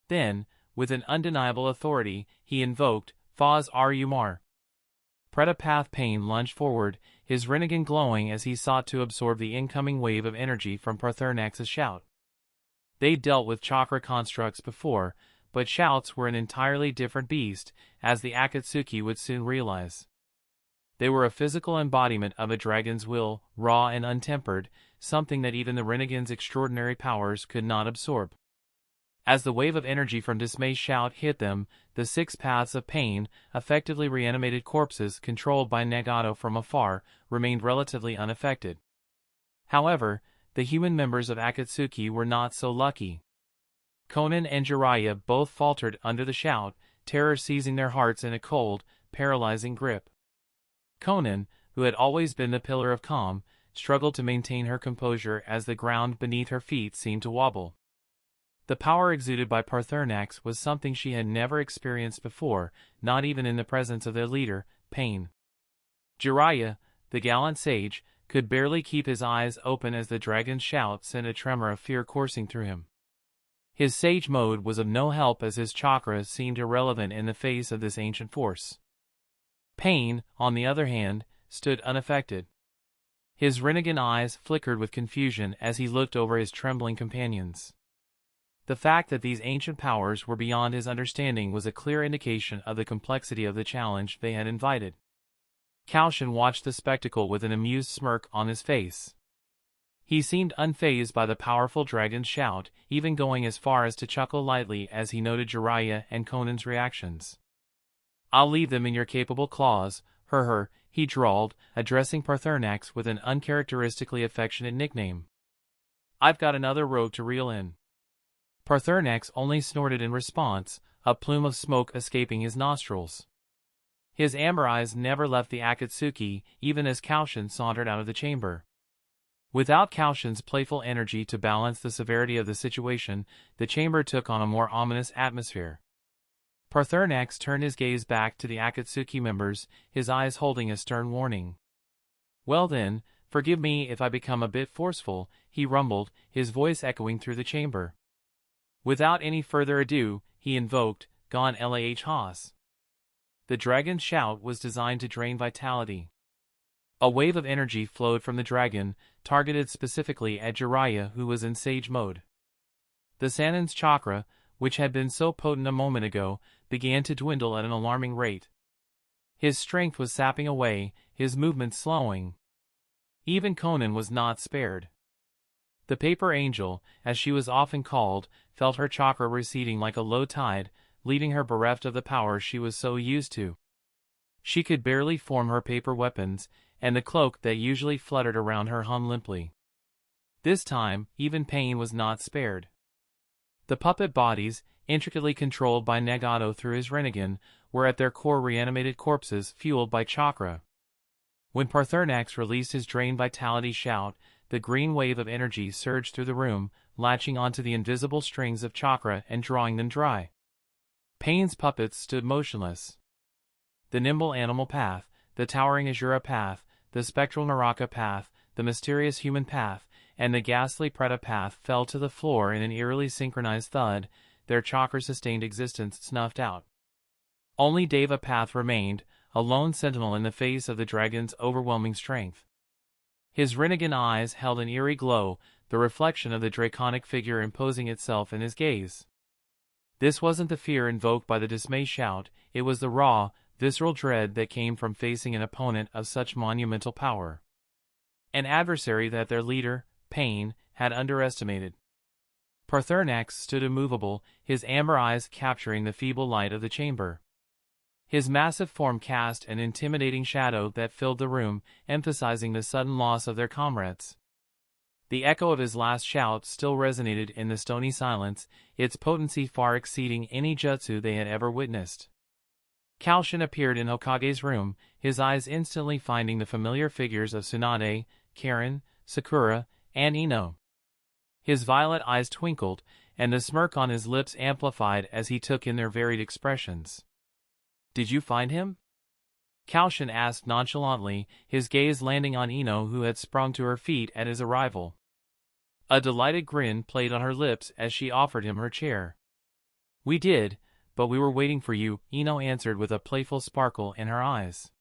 Then, with an undeniable authority, he invoked, "Faz Rumar." Pretapath Pain lunged forward, his renegade glowing as he sought to absorb the incoming wave of energy from Parthenax's shout. They dealt with chakra constructs before, but shouts were an entirely different beast, as the Akatsuki would soon realize. They were a physical embodiment of a dragon's will, raw and untempered, something that even the renegade's extraordinary powers could not absorb. As the wave of energy from Dismay's shout hit them, the 6 paths of pain, effectively reanimated corpses controlled by Nagato from afar, remained relatively unaffected. However, the human members of Akatsuki were not so lucky. Konan and Jiraiya both faltered under the shout, terror seizing their hearts in a cold, paralyzing grip. Konan, who had always been the pillar of calm, struggled to maintain her composure as the ground beneath her feet seemed to wobble. The power exuded by Parthenax was something she had never experienced before, not even in the presence of their leader, Pain. Jiraiya, the gallant sage, could barely keep his eyes open as the dragon's shout sent a tremor of fear coursing through him. His sage mode was of no help as his chakra seemed irrelevant in the face of this ancient force. Pain, on the other hand, stood unaffected. His Rinnegan eyes flickered with confusion as he looked over his trembling companions. The fact that these ancient powers were beyond his understanding was a clear indication of the complexity of the challenge they had invited. Koushin watched the spectacle with an amused smirk on his face. He seemed unfazed by the powerful dragon's shout, even going as far as to chuckle lightly as he noted Jiraiya and Conan's reactions. "I'll leave them in your capable claws, he drawled, addressing Parthenax with an uncharacteristically affectionate nickname. "I've got another rogue to reel in." Parthenax only snorted in response, a plume of smoke escaping his nostrils. His amber eyes never left the Akatsuki, even as Koushin sauntered out of the chamber. Without Koushin's playful energy to balance the severity of the situation, the chamber took on a more ominous atmosphere. Parthenax turned his gaze back to the Akatsuki members, his eyes holding a stern warning. "Well then, forgive me if I become a bit forceful," he rumbled, his voice echoing through the chamber. Without any further ado, he invoked, Gon Lah Haas. The dragon's shout was designed to drain vitality. A wave of energy flowed from the dragon, targeted specifically at Jiraiya, who was in sage mode. The Sanin's chakra, which had been so potent a moment ago, began to dwindle at an alarming rate. His strength was sapping away, his movements slowing. Even Conan was not spared. The Paper Angel, as she was often called, felt her chakra receding like a low tide, leaving her bereft of the power she was so used to. She could barely form her paper weapons, and the cloak that usually fluttered around her hung limply. This time, even Pain was not spared. The puppet bodies, intricately controlled by Nagato through his Rinnegan, were at their core reanimated corpses fueled by chakra. When Parthenax released his drained vitality shout, the green wave of energy surged through the room, latching onto the invisible strings of chakra and drawing them dry. Pain's puppets stood motionless. The nimble animal path, the towering Azura path, the spectral Naraka path, the mysterious human path, and the ghastly Preta path fell to the floor in an eerily synchronized thud, their chakra-sustained existence snuffed out. Only Deva path remained, a lone sentinel in the face of the dragon's overwhelming strength. His Rinnegan eyes held an eerie glow, the reflection of the draconic figure imposing itself in his gaze. This wasn't the fear invoked by the dismay shout, it was the raw, visceral dread that came from facing an opponent of such monumental power. An adversary that their leader, Pain, had underestimated. Parthenax stood immovable, his amber eyes capturing the feeble light of the chamber. His massive form cast an intimidating shadow that filled the room, emphasizing the sudden loss of their comrades. The echo of his last shout still resonated in the stony silence, its potency far exceeding any jutsu they had ever witnessed. Koushin appeared in Hokage's room, his eyes instantly finding the familiar figures of Tsunade, Karin, Sakura, and Ino. His violet eyes twinkled, and the smirk on his lips amplified as he took in their varied expressions. "Did you find him?" Koushin asked nonchalantly, his gaze landing on Ino, who had sprung to her feet at his arrival. A delighted grin played on her lips as she offered him her chair. "We did, but we were waiting for you," Ino answered with a playful sparkle in her eyes.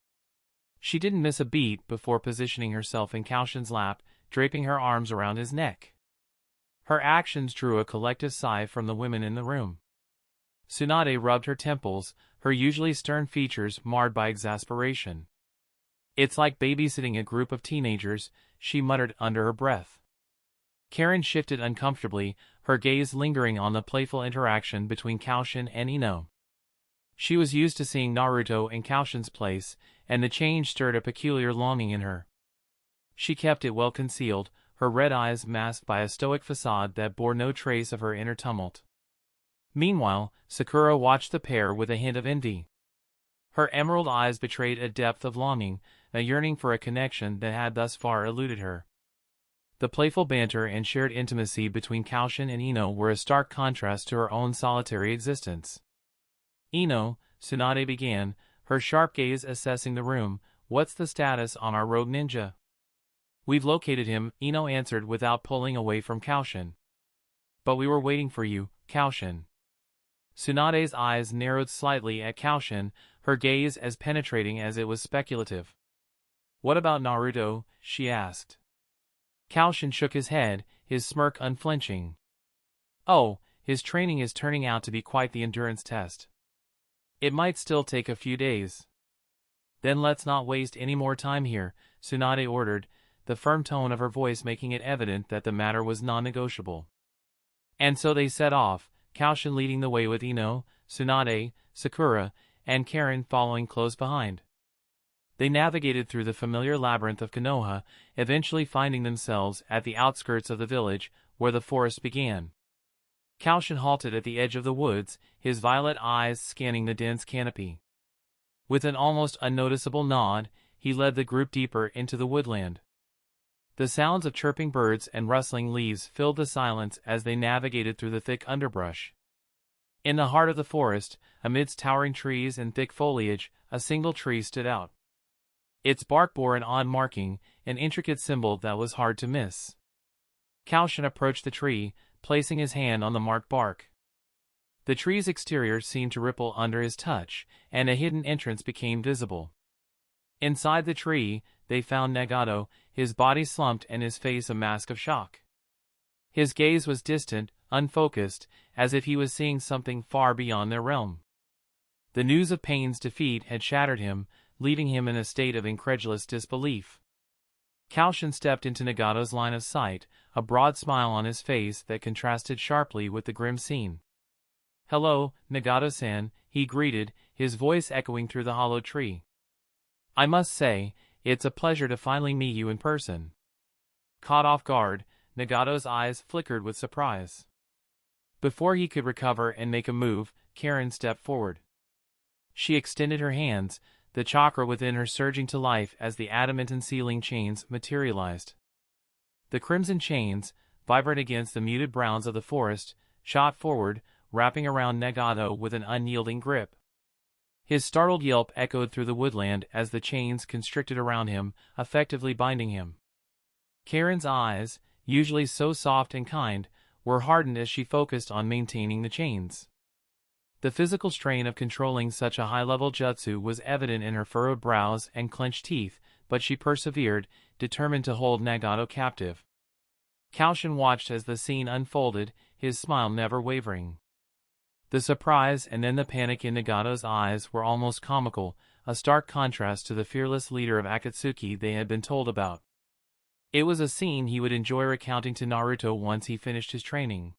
She didn't miss a beat before positioning herself in Koushin's lap, draping her arms around his neck. Her actions drew a collective sigh from the women in the room. Tsunade rubbed her temples, her usually stern features marred by exasperation. "It's like babysitting a group of teenagers," she muttered under her breath. Karin shifted uncomfortably, her gaze lingering on the playful interaction between Koushin and Ino. She was used to seeing Naruto in Koushin's place, and the change stirred a peculiar longing in her. She kept it well concealed, her red eyes masked by a stoic facade that bore no trace of her inner tumult. Meanwhile, Sakura watched the pair with a hint of envy. Her emerald eyes betrayed a depth of longing, a yearning for a connection that had thus far eluded her. The playful banter and shared intimacy between Koushin and Ino were a stark contrast to her own solitary existence. "Ino," Tsunade began, her sharp gaze assessing the room, "what's the status on our rogue ninja?" "We've located him," Ino answered without pulling away from Koushin. "But we were waiting for you, Koushin." Tsunade's eyes narrowed slightly at Koushin, her gaze as penetrating as it was speculative. "What about Naruto?" she asked. Koushin shook his head, his smirk unflinching. "Oh, his training is turning out to be quite the endurance test. It might still take a few days." "Then let's not waste any more time here," Tsunade ordered, the firm tone of her voice making it evident that the matter was non-negotiable. And so they set off, Koushin leading the way with Ino, Tsunade, Sakura, and Karen following close behind. They navigated through the familiar labyrinth of Konoha, eventually finding themselves at the outskirts of the village, where the forest began. Koushin halted at the edge of the woods, his violet eyes scanning the dense canopy. With an almost unnoticeable nod, he led the group deeper into the woodland. The sounds of chirping birds and rustling leaves filled the silence as they navigated through the thick underbrush. In the heart of the forest, amidst towering trees and thick foliage, a single tree stood out. Its bark bore an odd marking, an intricate symbol that was hard to miss. Koushin approached the tree, placing his hand on the marked bark. The tree's exterior seemed to ripple under his touch, and a hidden entrance became visible. Inside the tree, they found Nagato, his body slumped and his face a mask of shock. His gaze was distant, unfocused, as if he was seeing something far beyond their realm. The news of Pain's defeat had shattered him, leaving him in a state of incredulous disbelief. Koushin stepped into Nagato's line of sight, a broad smile on his face that contrasted sharply with the grim scene. "Hello, Nagato-san," he greeted, his voice echoing through the hollow tree. "I must say, it's a pleasure to finally meet you in person." Caught off guard, Nagato's eyes flickered with surprise. Before he could recover and make a move, Karen stepped forward. She extended her hands, the chakra within her surging to life as the adamantine sealing chains materialized. The crimson chains, vibrant against the muted browns of the forest, shot forward, wrapping around Nagato with an unyielding grip. His startled yelp echoed through the woodland as the chains constricted around him, effectively binding him. Karen's eyes, usually so soft and kind, were hardened as she focused on maintaining the chains. The physical strain of controlling such a high-level jutsu was evident in her furrowed brows and clenched teeth, but she persevered, determined to hold Nagato captive. Koushin watched as the scene unfolded, his smile never wavering. The surprise and then the panic in Nagato's eyes were almost comical, a stark contrast to the fearless leader of Akatsuki they had been told about. It was a scene he would enjoy recounting to Naruto once he finished his training.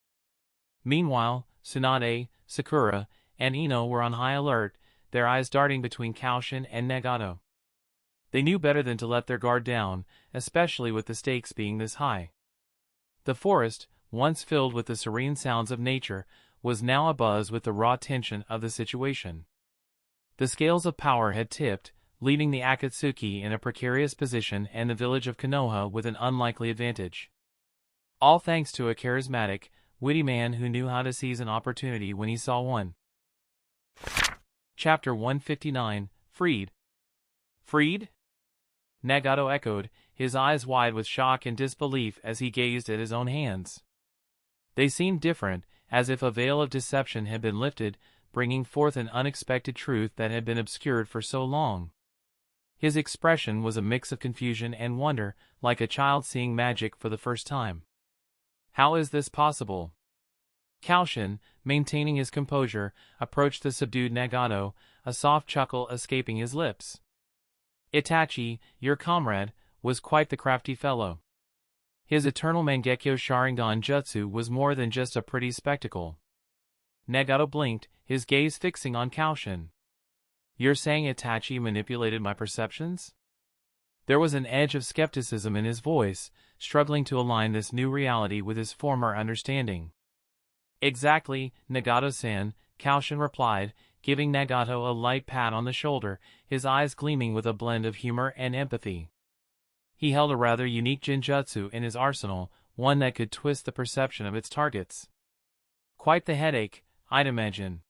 Meanwhile, Tsunade, Sakura, and Ino were on high alert, their eyes darting between Koushin and Nagato. They knew better than to let their guard down, especially with the stakes being this high. The forest, once filled with the serene sounds of nature, was now abuzz with the raw tension of the situation. The scales of power had tipped, leaving the Akatsuki in a precarious position and the village of Konoha with an unlikely advantage. All thanks to a charismatic, witty man who knew how to seize an opportunity when he saw one. Chapter 159, Freed. Freed? Nagato echoed, his eyes wide with shock and disbelief as he gazed at his own hands. They seemed different, as if a veil of deception had been lifted, bringing forth an unexpected truth that had been obscured for so long. His expression was a mix of confusion and wonder, like a child seeing magic for the first time. How is this possible? Koushin, maintaining his composure, approached the subdued Nagato, a soft chuckle escaping his lips. Itachi, your comrade, was quite the crafty fellow. His eternal Mangekyo Sharingan jutsu was more than just a pretty spectacle. Nagato blinked, his gaze fixing on Koushin. You're saying Itachi manipulated my perceptions? There was an edge of skepticism in his voice, struggling to align this new reality with his former understanding. Exactly, Nagato-san, Koushin replied, giving Nagato a light pat on the shoulder, his eyes gleaming with a blend of humor and empathy. He held a rather unique genjutsu in his arsenal, one that could twist the perception of its targets. Quite the headache, I'd imagine.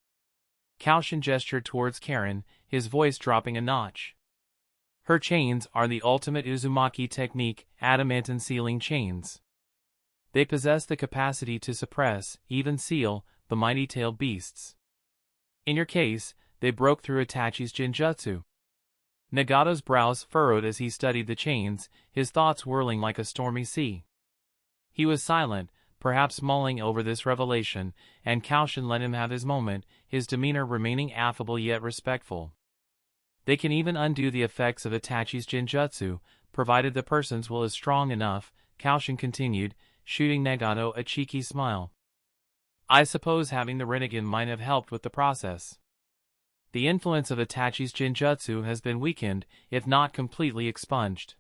Koushin gestured towards Karen, his voice dropping a notch. Her chains are the ultimate Uzumaki technique, adamantine sealing chains. They possess the capacity to suppress, even seal, the mighty-tailed beasts. In your case, they broke through Itachi's genjutsu. Nagato's brows furrowed as he studied the chains, his thoughts whirling like a stormy sea. He was silent, perhaps mulling over this revelation, and Koushin let him have his moment, his demeanor remaining affable yet respectful. They can even undo the effects of Itachi's genjutsu, provided the person's will is strong enough, Koushin continued, shooting Nagato a cheeky smile. I suppose having the Rinnegan might have helped with the process. The influence of Itachi's genjutsu has been weakened, if not completely expunged.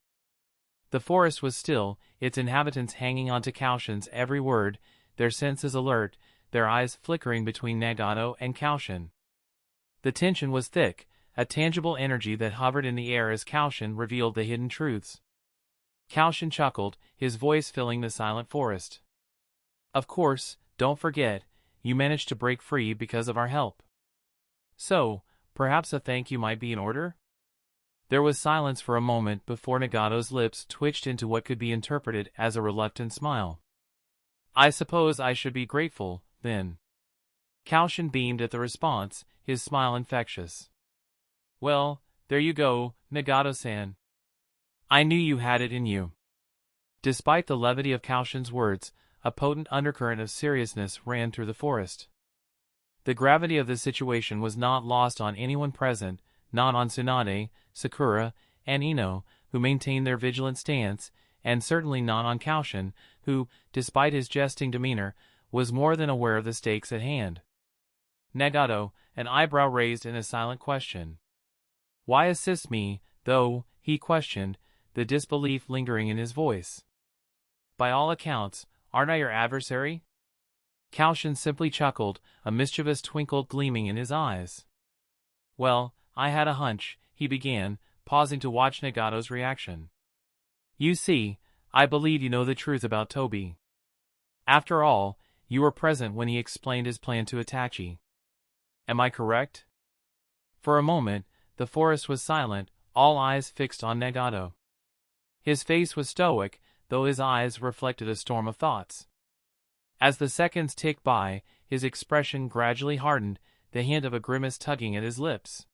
The forest was still, its inhabitants hanging on to Koushin's every word, their senses alert, their eyes flickering between Nagato and Koushin. The tension was thick, a tangible energy that hovered in the air as Koushin revealed the hidden truths. Koushin chuckled, his voice filling the silent forest. Of course, don't forget, you managed to break free because of our help. So, perhaps a thank you might be in order? There was silence for a moment before Nagato's lips twitched into what could be interpreted as a reluctant smile. I suppose I should be grateful, then. Koushin beamed at the response, his smile infectious. Well, there you go, Nagato-san. I knew you had it in you. Despite the levity of Koushin's words, a potent undercurrent of seriousness ran through the forest. The gravity of the situation was not lost on anyone present, not on Tsunade, Sakura, and Ino, who maintained their vigilant stance, and certainly not on Koushin, who, despite his jesting demeanor, was more than aware of the stakes at hand. Nagato, an eyebrow raised in a silent question. Why assist me, though, he questioned, the disbelief lingering in his voice. By all accounts, aren't I your adversary? Koushin simply chuckled, a mischievous twinkle gleaming in his eyes. Well, I had a hunch, he began, pausing to watch Nagato's reaction. You see, I believe you know the truth about Tobi. After all, you were present when he explained his plan to Itachi. Am I correct? For a moment, the forest was silent, all eyes fixed on Nagato. His face was stoic, though his eyes reflected a storm of thoughts. As the seconds ticked by, his expression gradually hardened, the hint of a grimace tugging at his lips.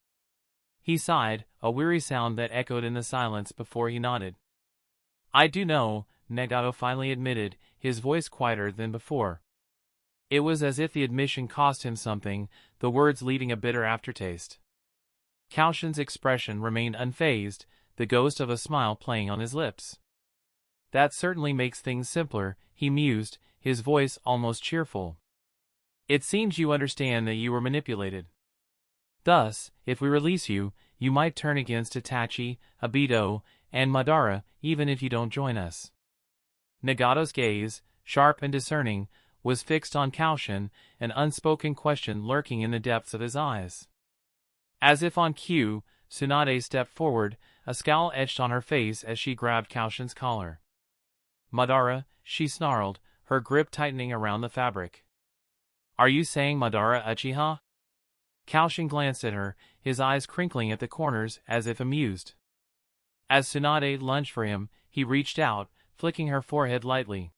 He sighed, a weary sound that echoed in the silence before he nodded. I do know, Nagato finally admitted, his voice quieter than before. It was as if the admission cost him something, the words leaving a bitter aftertaste. Koushin's expression remained unfazed, the ghost of a smile playing on his lips. That certainly makes things simpler, he mused, his voice almost cheerful. It seems you understand that you were manipulated. Thus, if we release you, you might turn against Itachi, Obito, and Madara, even if you don't join us. Nagato's gaze, sharp and discerning, was fixed on Koushin, an unspoken question lurking in the depths of his eyes. As if on cue, Tsunade stepped forward, a scowl etched on her face as she grabbed Koushin's collar. Madara, she snarled, her grip tightening around the fabric. Are you saying Madara Uchiha? Koushin glanced at her, his eyes crinkling at the corners as if amused. As Tsunade lunged for him, he reached out, flicking her forehead lightly.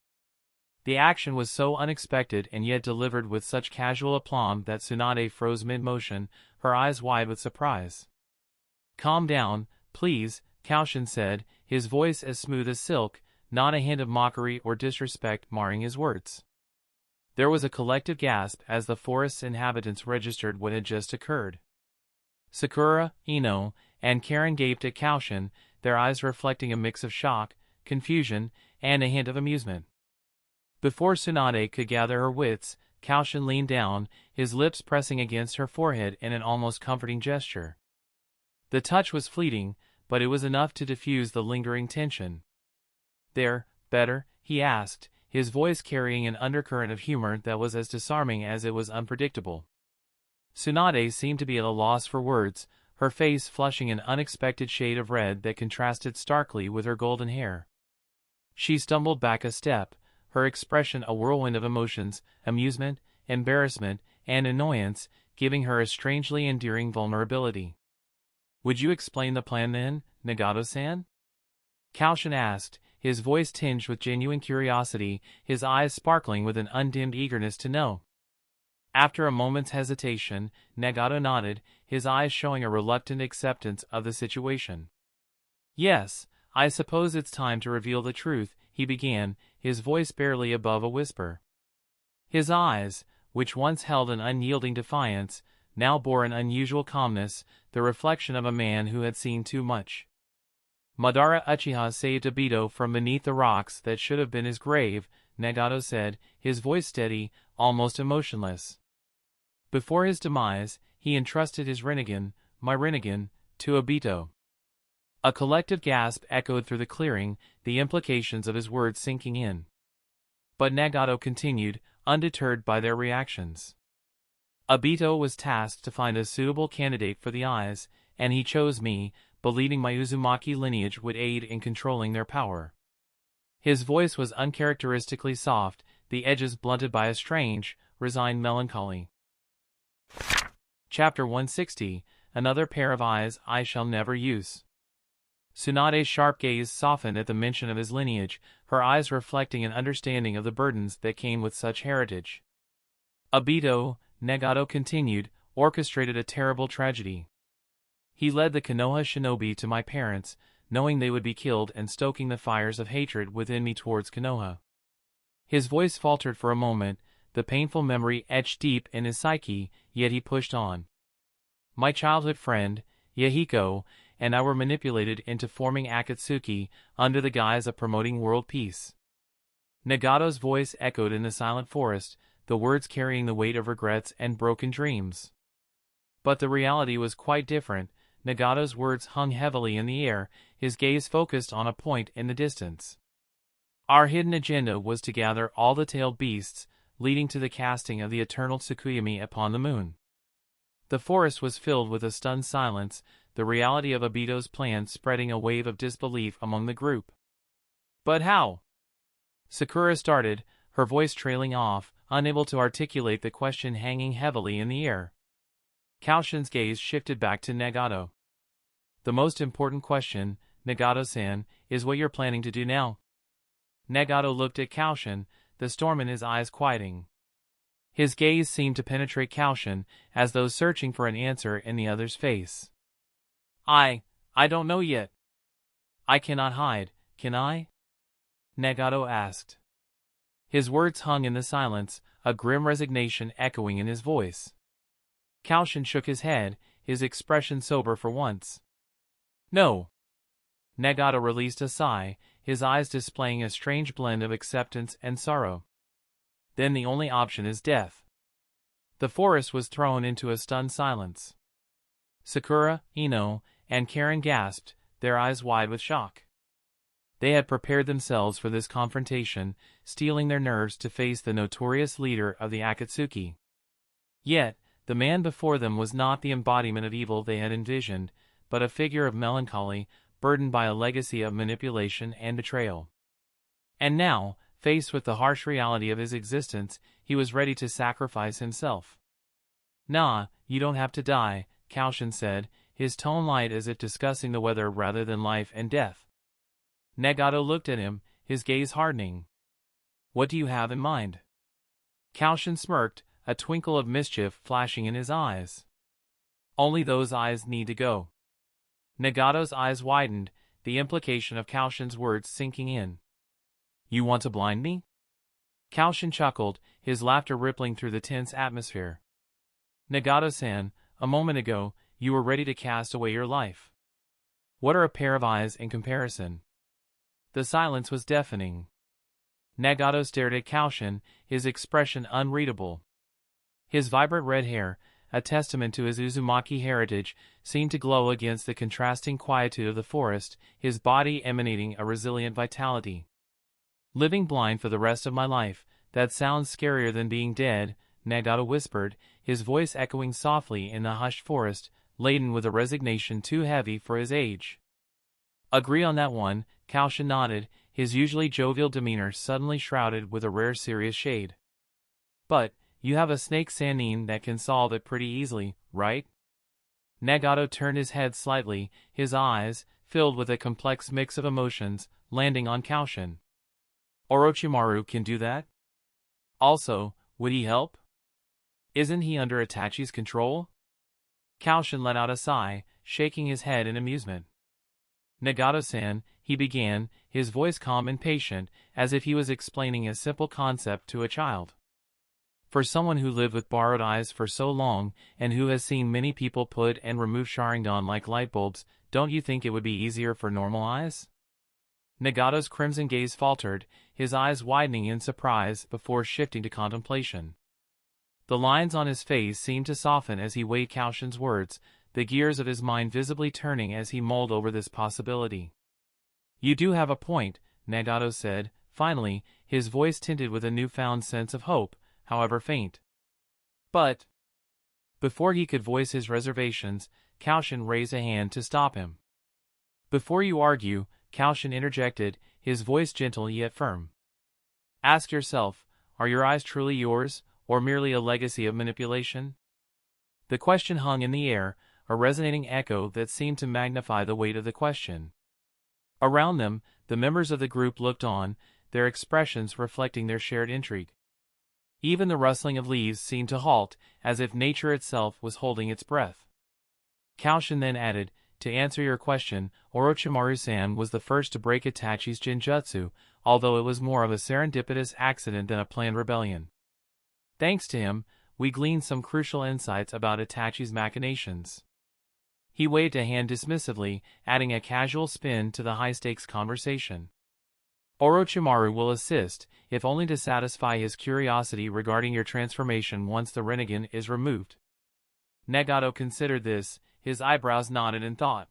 The action was so unexpected and yet delivered with such casual aplomb that Tsunade froze mid-motion, her eyes wide with surprise. Calm down, please, Koushin said, his voice as smooth as silk, not a hint of mockery or disrespect marring his words. There was a collective gasp as the forest's inhabitants registered what had just occurred. Sakura, Ino, and Karen gaped at Koushin, their eyes reflecting a mix of shock, confusion, and a hint of amusement. Before Tsunade could gather her wits, Koushin leaned down, his lips pressing against her forehead in an almost comforting gesture. The touch was fleeting, but it was enough to diffuse the lingering tension. There, better, he asked, his voice carrying an undercurrent of humor that was as disarming as it was unpredictable. Tsunade seemed to be at a loss for words, her face flushing an unexpected shade of red that contrasted starkly with her golden hair. She stumbled back a step, her expression a whirlwind of emotions, amusement, embarrassment, and annoyance, giving her a strangely endearing vulnerability. "Would you explain the plan then, Nagato-san?" Koushin asked, his voice tinged with genuine curiosity, his eyes sparkling with an undimmed eagerness to know. After a moment's hesitation, Nagato nodded, his eyes showing a reluctant acceptance of the situation. "Yes, I suppose it's time to reveal the truth," he began, his voice barely above a whisper. His eyes, which once held an unyielding defiance, now bore an unusual calmness, the reflection of a man who had seen too much. "Madara Uchiha saved Obito from beneath the rocks that should have been his grave," Nagato said, his voice steady, almost emotionless. "Before his demise, he entrusted his Rinnegan, my Rinnegan, to Obito." A collective gasp echoed through the clearing, the implications of his words sinking in. But Nagato continued, undeterred by their reactions. "Obito was tasked to find a suitable candidate for the eyes, and he chose me, believing my Uzumaki lineage would aid in controlling their power." His voice was uncharacteristically soft, the edges blunted by a strange, resigned melancholy. Chapter 160, Another Pair of Eyes I Shall Never Use. Tsunade's sharp gaze softened at the mention of his lineage, her eyes reflecting an understanding of the burdens that came with such heritage. "Obito," Nagato continued, "orchestrated a terrible tragedy. He led the Konoha shinobi to my parents, knowing they would be killed and stoking the fires of hatred within me towards Konoha." His voice faltered for a moment, the painful memory etched deep in his psyche, yet he pushed on. "My childhood friend, Yahiko, and I were manipulated into forming Akatsuki under the guise of promoting world peace." Nagato's voice echoed in the silent forest, the words carrying the weight of regrets and broken dreams. But the reality was quite different. Nagato's words hung heavily in the air, his gaze focused on a point in the distance. "Our hidden agenda was to gather all the tailed beasts, leading to the casting of the eternal Tsukuyomi upon the moon." The forest was filled with a stunned silence, the reality of Obito's plan spreading a wave of disbelief among the group. "But how?" Sakura started, her voice trailing off, unable to articulate the question hanging heavily in the air. Koushin's gaze shifted back to Nagato. "The most important question, Nagato-san, is what you're planning to do now." Nagato looked at Koushin, the storm in his eyes quieting. His gaze seemed to penetrate Koushin, as though searching for an answer in the other's face. I don't know yet." "I cannot hide, can I?" Nagato asked. His words hung in the silence, a grim resignation echoing in his voice. Koushin shook his head, his expression sober for once. "No." Nagato released a sigh, his eyes displaying a strange blend of acceptance and sorrow. "Then the only option is death." The forest was thrown into a stunned silence. Sakura, Ino, and Karen gasped, their eyes wide with shock. They had prepared themselves for this confrontation, steeling their nerves to face the notorious leader of the Akatsuki. Yet, the man before them was not the embodiment of evil they had envisioned, but a figure of melancholy, burdened by a legacy of manipulation and betrayal. And now, faced with the harsh reality of his existence, he was ready to sacrifice himself. "Nah, you don't have to die," Koushin said, his tone light as if discussing the weather rather than life and death. Nagato looked at him, his gaze hardening. "What do you have in mind?" Koushin smirked, a twinkle of mischief flashing in his eyes. "Only those eyes need to go." Nagato's eyes widened, the implication of Koushin's words sinking in. "You want to blind me?" Koushin chuckled, his laughter rippling through the tense atmosphere. "Nagato-san, a moment ago, you were ready to cast away your life. What are a pair of eyes in comparison?" The silence was deafening. Nagato stared at Koushin, his expression unreadable. His vibrant red hair, a testament to his Uzumaki heritage, seemed to glow against the contrasting quietude of the forest, his body emanating a resilient vitality. "Living blind for the rest of my life, that sounds scarier than being dead," Nagato whispered, his voice echoing softly in the hushed forest, laden with a resignation too heavy for his age. Agree on that one, Koushin nodded, his usually jovial demeanor suddenly shrouded with a rare serious shade. But, you have a snake Sannin that can solve it pretty easily, right? Nagato turned his head slightly, his eyes, filled with a complex mix of emotions, landing on Koushin. Orochimaru can do that? Also, would he help? Isn't he under Itachi's control? Koushin let out a sigh, shaking his head in amusement. Nagato-san, he began, his voice calm and patient, as if he was explaining a simple concept to a child. For someone who lived with borrowed eyes for so long, and who has seen many people put and remove Sharingan like light bulbs, don't you think it would be easier for normal eyes? Nagato's crimson gaze faltered, his eyes widening in surprise before shifting to contemplation. The lines on his face seemed to soften as he weighed Koushin's words, the gears of his mind visibly turning as he mulled over this possibility. You do have a point, Nagato said, finally, his voice tinted with a newfound sense of hope, however faint. But, before he could voice his reservations, Koushin raised a hand to stop him. Before you argue, Koushin interjected, his voice gentle yet firm. Ask yourself, are your eyes truly yours, or merely a legacy of manipulation? The question hung in the air, a resonating echo that seemed to magnify the weight of the question. Around them, the members of the group looked on, their expressions reflecting their shared intrigue. Even the rustling of leaves seemed to halt, as if nature itself was holding its breath. Koushin then added, to answer your question, Orochimaru-san was the first to break Itachi's Genjutsu, although it was more of a serendipitous accident than a planned rebellion. Thanks to him, we gleaned some crucial insights about Itachi's machinations. He waved a hand dismissively, adding a casual spin to the high-stakes conversation. Orochimaru will assist, if only to satisfy his curiosity regarding your transformation once the Rinnegan is removed. Nagato considered this, his eyebrows nodded in thought.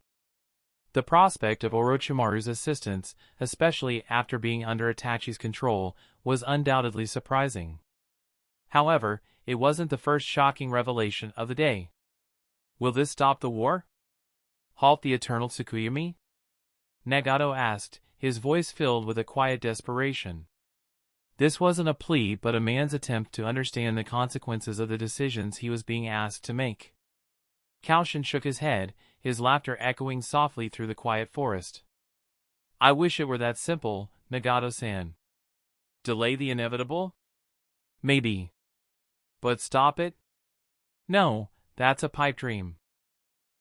The prospect of Orochimaru's assistance, especially after being under Itachi's control, was undoubtedly surprising. However, it wasn't the first shocking revelation of the day. Will this stop the war? Halt the eternal Tsukuyomi? Nagato asked, his voice filled with a quiet desperation. This wasn't a plea but a man's attempt to understand the consequences of the decisions he was being asked to make. Koushin shook his head, his laughter echoing softly through the quiet forest. I wish it were that simple, Nagato-san. Delay the inevitable? Maybe. But stop it? No, that's a pipe dream.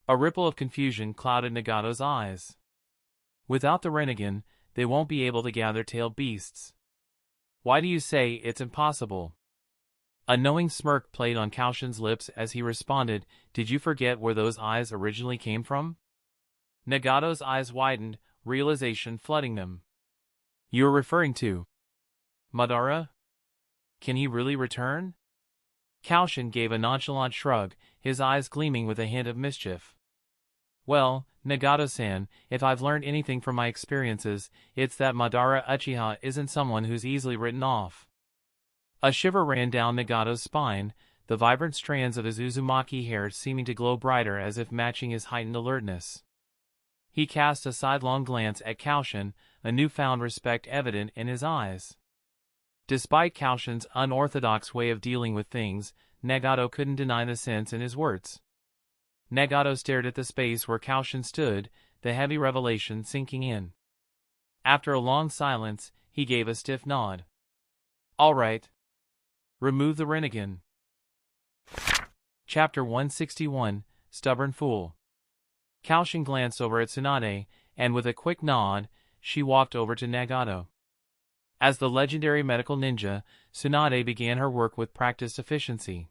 A ripple of confusion clouded Nagato's eyes. Without the Rinnegan, they won't be able to gather tailed beasts. Why do you say it's impossible? A knowing smirk played on Koushin's lips as he responded, did you forget where those eyes originally came from? Nagato's eyes widened, realization flooding them. You're referring to Madara? Can he really return? Koushin gave a nonchalant shrug, his eyes gleaming with a hint of mischief. Well, Nagato-san, if I've learned anything from my experiences, it's that Madara Uchiha isn't someone who's easily written off. A shiver ran down Nagato's spine, the vibrant strands of his Uzumaki hair seeming to glow brighter as if matching his heightened alertness. He cast a sidelong glance at Koushin, a newfound respect evident in his eyes. Despite Koushin's unorthodox way of dealing with things, Nagato couldn't deny the sense in his words. Nagato stared at the space where Koushin stood, the heavy revelation sinking in. After a long silence, he gave a stiff nod. All right. Remove the Rinnegan. Chapter 161, Stubborn Fool. Koushin glanced over at Tsunade, and with a quick nod, she walked over to Nagato. As the legendary medical ninja, Tsunade began her work with practiced efficiency.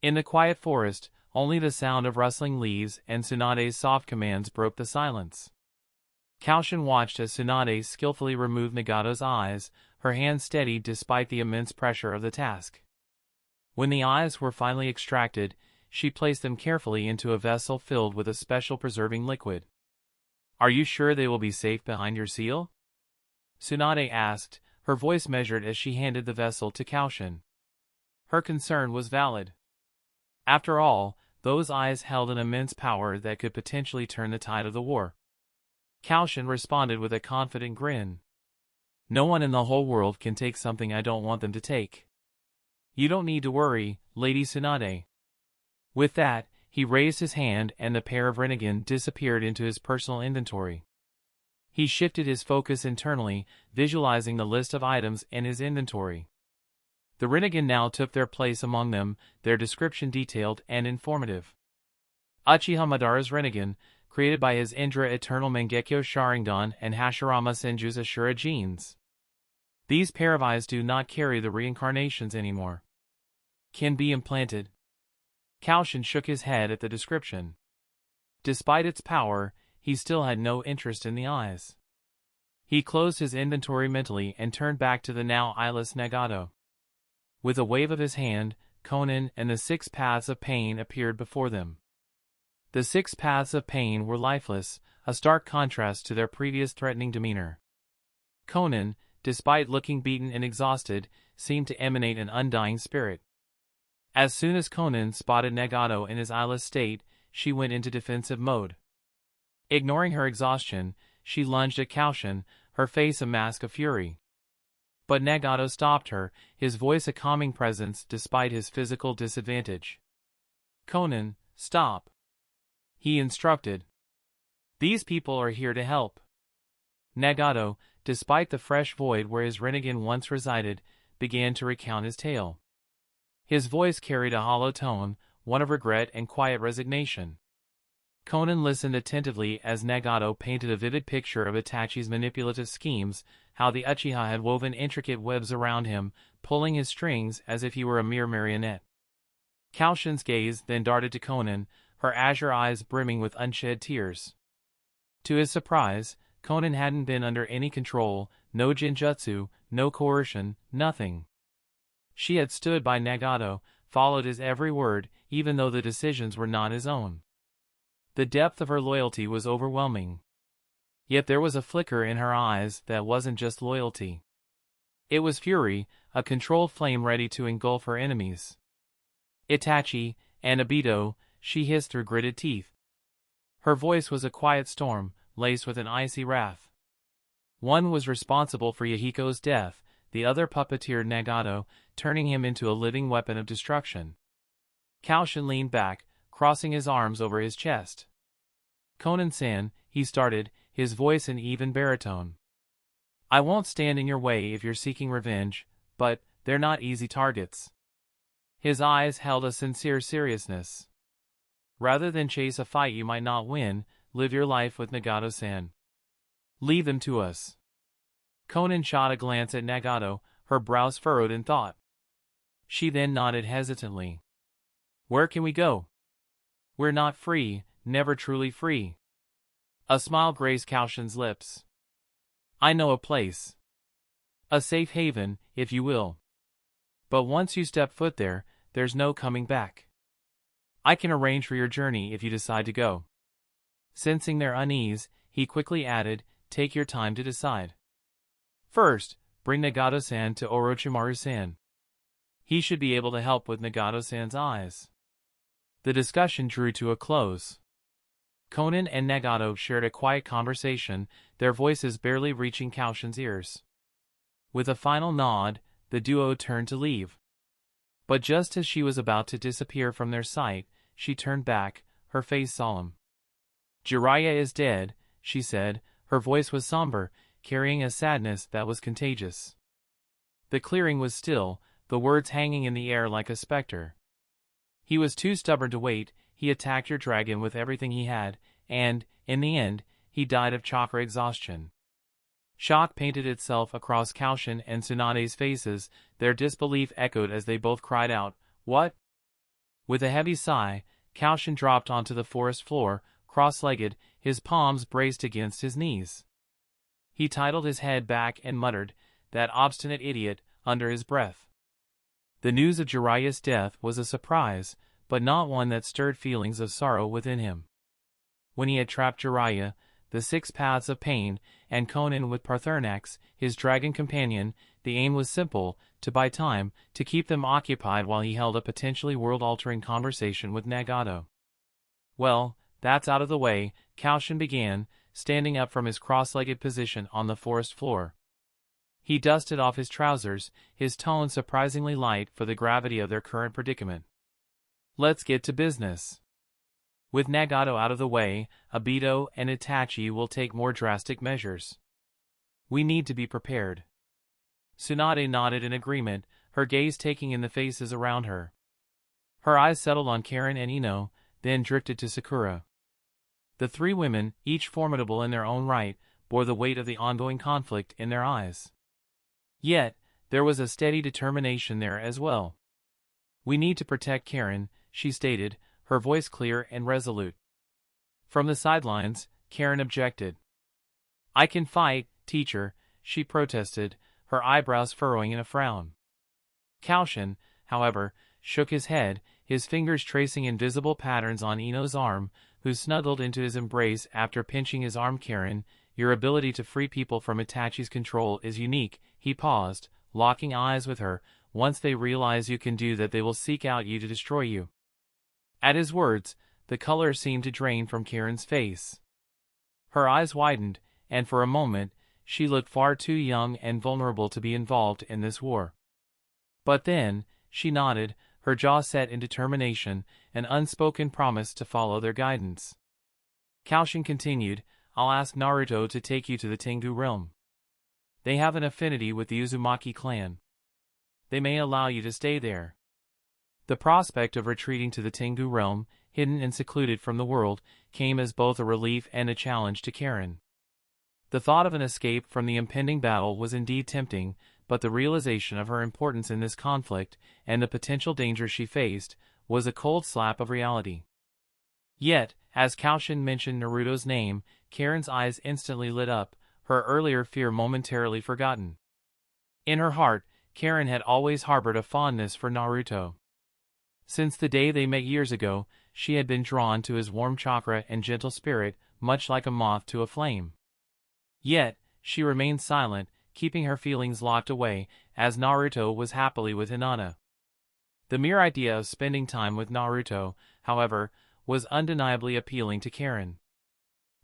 In the quiet forest, only the sound of rustling leaves and Tsunade's soft commands broke the silence. Koushin watched as Tsunade skillfully removed Nagato's eyes, her hand steady despite the immense pressure of the task. When the eyes were finally extracted, she placed them carefully into a vessel filled with a special preserving liquid. Are you sure they will be safe behind your seal? Tsunade asked, her voice measured as she handed the vessel to Koushin. Her concern was valid. After all, Those eyes held an immense power that could potentially turn the tide of the war. Koushin responded with a confident grin. No one in the whole world can take something I don't want them to take. You don't need to worry, Lady Tsunade. With that, he raised his hand and the pair of Rinnegan disappeared into his personal inventory. He shifted his focus internally, visualizing the list of items in his inventory. The Rinnegan now took their place among them, their description detailed and informative. Uchiha Madara's Rinnegan, created by his Indra Eternal Mangekyo Sharingan and Hashirama Senju's Ashura genes. These pair of eyes do not carry the reincarnations anymore. Can be implanted. Koushin shook his head at the description. Despite its power, he still had no interest in the eyes. He closed his inventory mentally and turned back to the now eyeless Nagato. With a wave of his hand, Konan and the 6 paths of pain appeared before them. The 6 paths of pain were lifeless, a stark contrast to their previous threatening demeanor. Konan, despite looking beaten and exhausted, seemed to emanate an undying spirit. As soon as Konan spotted Nagato in his eyeless state, she went into defensive mode. Ignoring her exhaustion, she lunged at Koushin, her face a mask of fury. But Nagato stopped her, his voice a calming presence despite his physical disadvantage. Konan, stop. He instructed. These people are here to help. Nagato, despite the fresh void where his Rinnegan once resided, began to recount his tale. His voice carried a hollow tone, one of regret and quiet resignation. Konan listened attentively as Nagato painted a vivid picture of Itachi's manipulative schemes, how the Uchiha had woven intricate webs around him, pulling his strings as if he were a mere marionette. Koushin's gaze then darted to Konan, her azure eyes brimming with unshed tears. To his surprise, Konan hadn't been under any control, no genjutsu, no coercion, nothing. She had stood by Nagato, followed his every word, even though the decisions were not his own. The depth of her loyalty was overwhelming. Yet there was a flicker in her eyes that wasn't just loyalty. It was fury, a controlled flame ready to engulf her enemies. Itachi, and Obito, she hissed through gritted teeth. Her voice was a quiet storm, laced with an icy wrath. One was responsible for Yahiko's death, the other puppeteered Nagato, turning him into a living weapon of destruction. Koushin leaned back, crossing his arms over his chest. Konan-san, he started, his voice an even baritone. I won't stand in your way if you're seeking revenge, but they're not easy targets. His eyes held a sincere seriousness. Rather than chase a fight you might not win, live your life with Nagato-san. Leave them to us. Konan shot a glance at Nagato, her brows furrowed in thought. She then nodded hesitantly. Where can we go? We're not free, never truly free. A smile graced Koushin's lips. I know a place. A safe haven, if you will. But once you step foot there, there's no coming back. I can arrange for your journey if you decide to go. Sensing their unease, he quickly added, take your time to decide. First, bring Nagato-san to Orochimaru-san. He should be able to help with Nagato-san's eyes. The discussion drew to a close. Konan and Nagato shared a quiet conversation, their voices barely reaching Koushin's ears. With a final nod, the duo turned to leave. But just as she was about to disappear from their sight, she turned back, her face solemn. Jiraiya is dead, she said, her voice was somber, carrying a sadness that was contagious. The clearing was still, the words hanging in the air like a specter. He was too stubborn to wait, he attacked your dragon with everything he had, and, in the end, he died of chakra exhaustion. Shock painted itself across Koushin and Tsunade's faces, their disbelief echoed as they both cried out, What? With a heavy sigh, Koushin dropped onto the forest floor, cross-legged, his palms braced against his knees. He titled his head back and muttered, That obstinate idiot, under his breath. The news of Jiraiya's death was a surprise, but not one that stirred feelings of sorrow within him. When he had trapped Jiraiya, the 6 paths of pain, and Konan with Paarthurnax, his dragon companion, the aim was simple, to buy time, to keep them occupied while he held a potentially world-altering conversation with Nagato. Well, that's out of the way, Koushin began, standing up from his cross-legged position on the forest floor. He dusted off his trousers, his tone surprisingly light for the gravity of their current predicament. Let's get to business. With Nagato out of the way, Obito and Itachi will take more drastic measures. We need to be prepared. Tsunade nodded in agreement, her gaze taking in the faces around her. Her eyes settled on Karen and Ino, then drifted to Sakura. The three women, each formidable in their own right, bore the weight of the ongoing conflict in their eyes. Yet, there was a steady determination there as well. We need to protect Karen, she stated, her voice clear and resolute. From the sidelines, Karen objected. I can fight, teacher, she protested, her eyebrows furrowing in a frown. Koushin, however, shook his head, his fingers tracing invisible patterns on Ino's arm, who snuggled into his embrace after pinching his arm. Karen, your ability to free people from Itachi's control is unique. He paused, locking eyes with her. Once they realize you can do that, they will seek out you to destroy you. At his words, the color seemed to drain from Karen's face. Her eyes widened, and for a moment, she looked far too young and vulnerable to be involved in this war. But then, she nodded, her jaw set in determination, an unspoken promise to follow their guidance. Koushin continued, I'll ask Naruto to take you to the Tengu realm. They have an affinity with the Uzumaki clan. They may allow you to stay there. The prospect of retreating to the Tengu realm, hidden and secluded from the world, came as both a relief and a challenge to Karen. The thought of an escape from the impending battle was indeed tempting, but the realization of her importance in this conflict, and the potential danger she faced, was a cold slap of reality. Yet, as Koushin mentioned Naruto's name, Karen's eyes instantly lit up, her earlier fear momentarily forgotten. In her heart, Karen had always harbored a fondness for Naruto. Since the day they met years ago, she had been drawn to his warm chakra and gentle spirit, much like a moth to a flame. Yet, she remained silent, keeping her feelings locked away, as Naruto was happily with Hinata. The mere idea of spending time with Naruto, however, was undeniably appealing to Karen.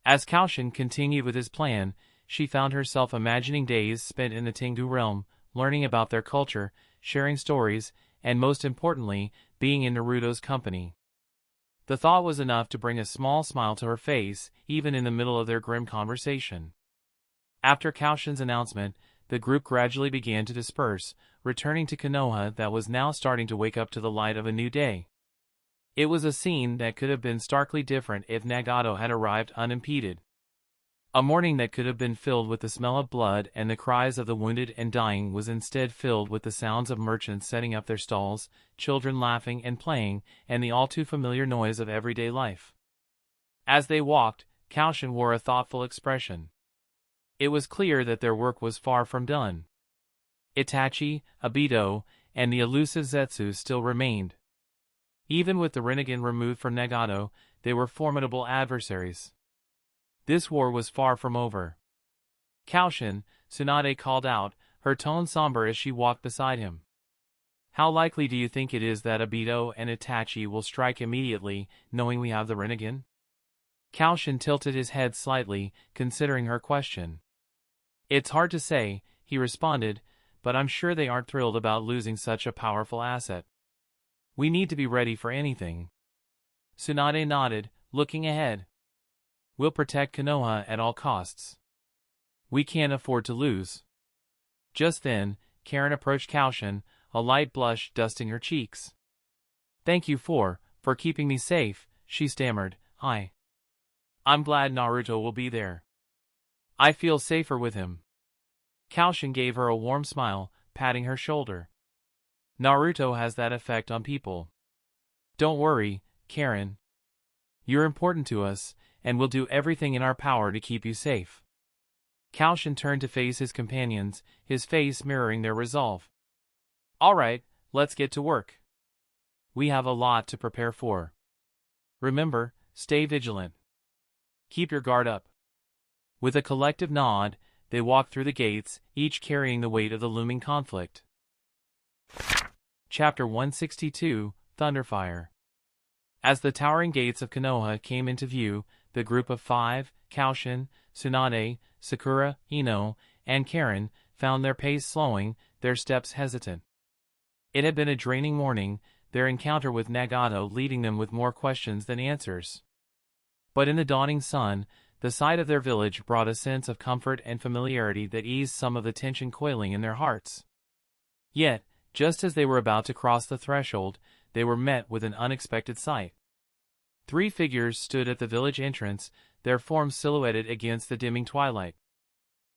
As Koushin continued with his plan, she found herself imagining days spent in the Tengu realm, learning about their culture, sharing stories, and most importantly, being in Naruto's company. The thought was enough to bring a small smile to her face, even in the middle of their grim conversation. After Koushin's announcement, the group gradually began to disperse, returning to Konoha that was now starting to wake up to the light of a new day. It was a scene that could have been starkly different if Nagato had arrived unimpeded. A morning that could have been filled with the smell of blood and the cries of the wounded and dying was instead filled with the sounds of merchants setting up their stalls, children laughing and playing, and the all-too-familiar noise of everyday life. As they walked, Koushin wore a thoughtful expression. It was clear that their work was far from done. Itachi, Obito, and the elusive Zetsu still remained. Even with the Rinnegan removed from Nagato, they were formidable adversaries. This war was far from over. Koushin, Tsunade called out, her tone somber as she walked beside him. How likely do you think it is that Obito and Itachi will strike immediately, knowing we have the Rinnegan? Koushin tilted his head slightly, considering her question. It's hard to say, he responded, but I'm sure they aren't thrilled about losing such a powerful asset. We need to be ready for anything. Tsunade nodded, looking ahead. We'll protect Konoha at all costs. We can't afford to lose. Just then, Karen approached Koushin, a light blush dusting her cheeks. Thank you for keeping me safe, she stammered. I'm glad Naruto will be there. I feel safer with him. Koushin gave her a warm smile, patting her shoulder. Naruto has that effect on people. Don't worry, Karen. You're important to us, and we'll do everything in our power to keep you safe. Koushin turned to face his companions, his face mirroring their resolve. All right, let's get to work. We have a lot to prepare for. Remember, stay vigilant. Keep your guard up. With a collective nod, they walked through the gates, each carrying the weight of the looming conflict. Chapter 162, Thunderfire. As the towering gates of Konoha came into view, the group of five, Koushin, Tsunade, Sakura, Ino, and Karen, found their pace slowing, their steps hesitant. It had been a draining morning, their encounter with Nagato leaving them with more questions than answers. But in the dawning sun, the sight of their village brought a sense of comfort and familiarity that eased some of the tension coiling in their hearts. Yet, just as they were about to cross the threshold, they were met with an unexpected sight. Three figures stood at the village entrance, their forms silhouetted against the dimming twilight.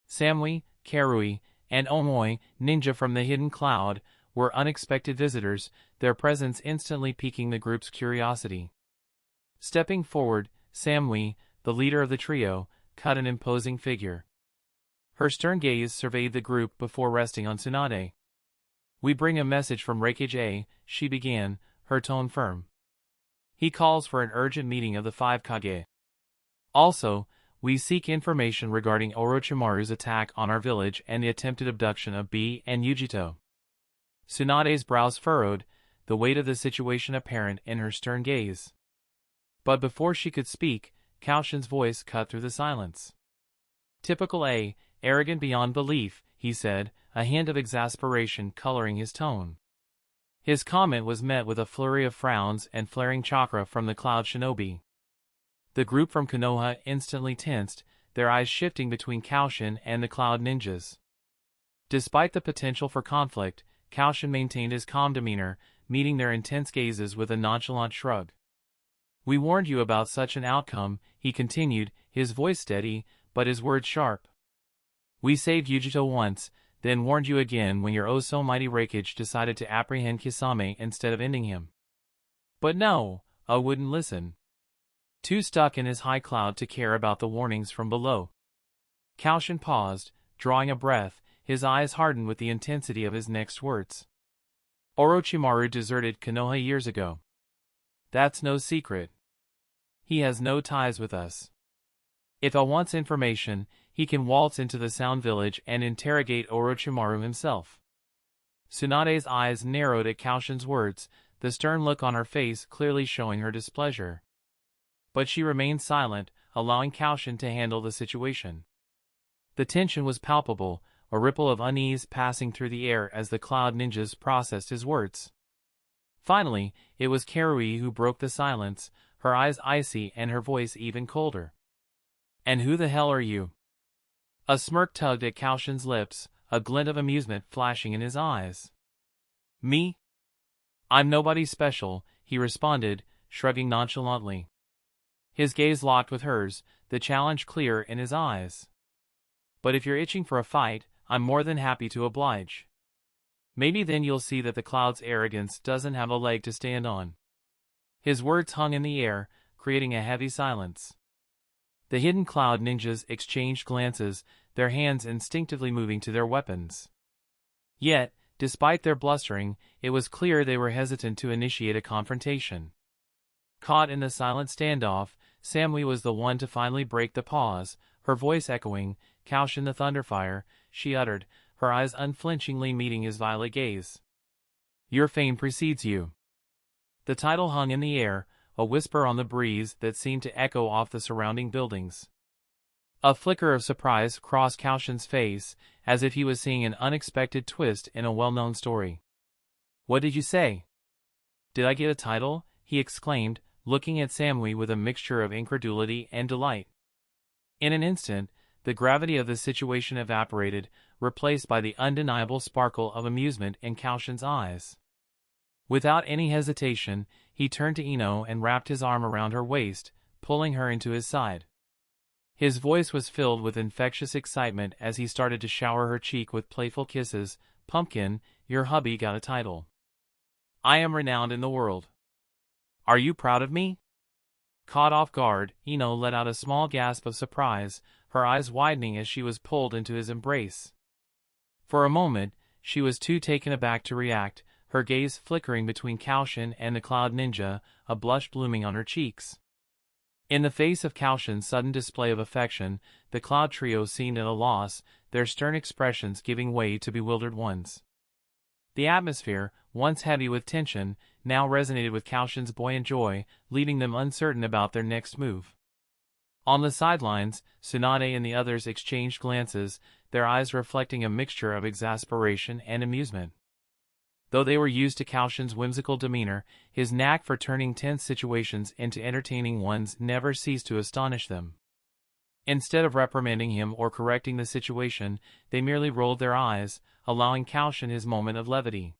Samui, Karui, and Omoi, ninja from the hidden cloud, were unexpected visitors, their presence instantly piquing the group's curiosity. Stepping forward, Samui, the leader of the trio, cut an imposing figure. Her stern gaze surveyed the group before resting on Tsunade. "We bring a message from Reikage," she began, her tone firm. "He calls for an urgent meeting of the Five Kage. Also, we seek information regarding Orochimaru's attack on our village and the attempted abduction of B and Yujito." Tsunade's brows furrowed, the weight of the situation apparent in her stern gaze. But before she could speak, Koushin's voice cut through the silence. "Typical A, arrogant beyond belief," he said, a hint of exasperation coloring his tone. His comment was met with a flurry of frowns and flaring chakra from the Cloud Shinobi. The group from Konoha instantly tensed, their eyes shifting between Koushin and the Cloud Ninjas. Despite the potential for conflict, Koushin maintained his calm demeanor, meeting their intense gazes with a nonchalant shrug. "We warned you about such an outcome," he continued, his voice steady, but his words sharp. "We saved Yujito once, then warned you again when your oh-so-mighty Reikage decided to apprehend Kisame instead of ending him. But no, I wouldn't listen. Too stuck in his high cloud to care about the warnings from below." Koushin paused, drawing a breath, his eyes hardened with the intensity of his next words. "Orochimaru deserted Konoha years ago. That's no secret. He has no ties with us. If I wants information, he can waltz into the Sound Village and interrogate Orochimaru himself." Tsunade's eyes narrowed at Koushin's words, the stern look on her face clearly showing her displeasure. But she remained silent, allowing Koushin to handle the situation. The tension was palpable, a ripple of unease passing through the air as the Cloud Ninjas processed his words. Finally, it was Karui who broke the silence, her eyes icy and her voice even colder. "And who the hell are you?" A smirk tugged at Koushin's lips, a glint of amusement flashing in his eyes. "Me? I'm nobody special," he responded, shrugging nonchalantly. His gaze locked with hers, the challenge clear in his eyes. "But if you're itching for a fight, I'm more than happy to oblige. Maybe then you'll see that the Cloud's arrogance doesn't have a leg to stand on." His words hung in the air, creating a heavy silence. The hidden Cloud Ninjas exchanged glances, their hands instinctively moving to their weapons. Yet, despite their blustering, it was clear they were hesitant to initiate a confrontation. Caught in the silent standoff, Samui was the one to finally break the pause, her voice echoing, "Koushin the Thunderfire," she uttered, her eyes unflinchingly meeting his violet gaze. "Your fame precedes you." The title hung in the air, a whisper on the breeze that seemed to echo off the surrounding buildings. A flicker of surprise crossed Koushin's face, as if he was seeing an unexpected twist in a well-known story. "What did you say? Did I get a title?" he exclaimed, looking at Samui with a mixture of incredulity and delight. In an instant, the gravity of the situation evaporated, replaced by the undeniable sparkle of amusement in Koushin's eyes. Without any hesitation, he turned to Ino and wrapped his arm around her waist, pulling her into his side. His voice was filled with infectious excitement as he started to shower her cheek with playful kisses. "Pumpkin, your hubby got a title. I am renowned in the world. Are you proud of me?" Caught off guard, Ino let out a small gasp of surprise, her eyes widening as she was pulled into his embrace. For a moment, she was too taken aback to react, her gaze flickering between Koushin and the Cloud Ninja, a blush blooming on her cheeks. In the face of Koushin's sudden display of affection, the Cloud Trio seemed at a loss, their stern expressions giving way to bewildered ones. The atmosphere, once heavy with tension, now resonated with Koushin's buoyant joy, leaving them uncertain about their next move. On the sidelines, Tsunade and the others exchanged glances, their eyes reflecting a mixture of exasperation and amusement. Though they were used to Koushin's whimsical demeanor, his knack for turning tense situations into entertaining ones never ceased to astonish them. Instead of reprimanding him or correcting the situation, they merely rolled their eyes, allowing Koushin his moment of levity.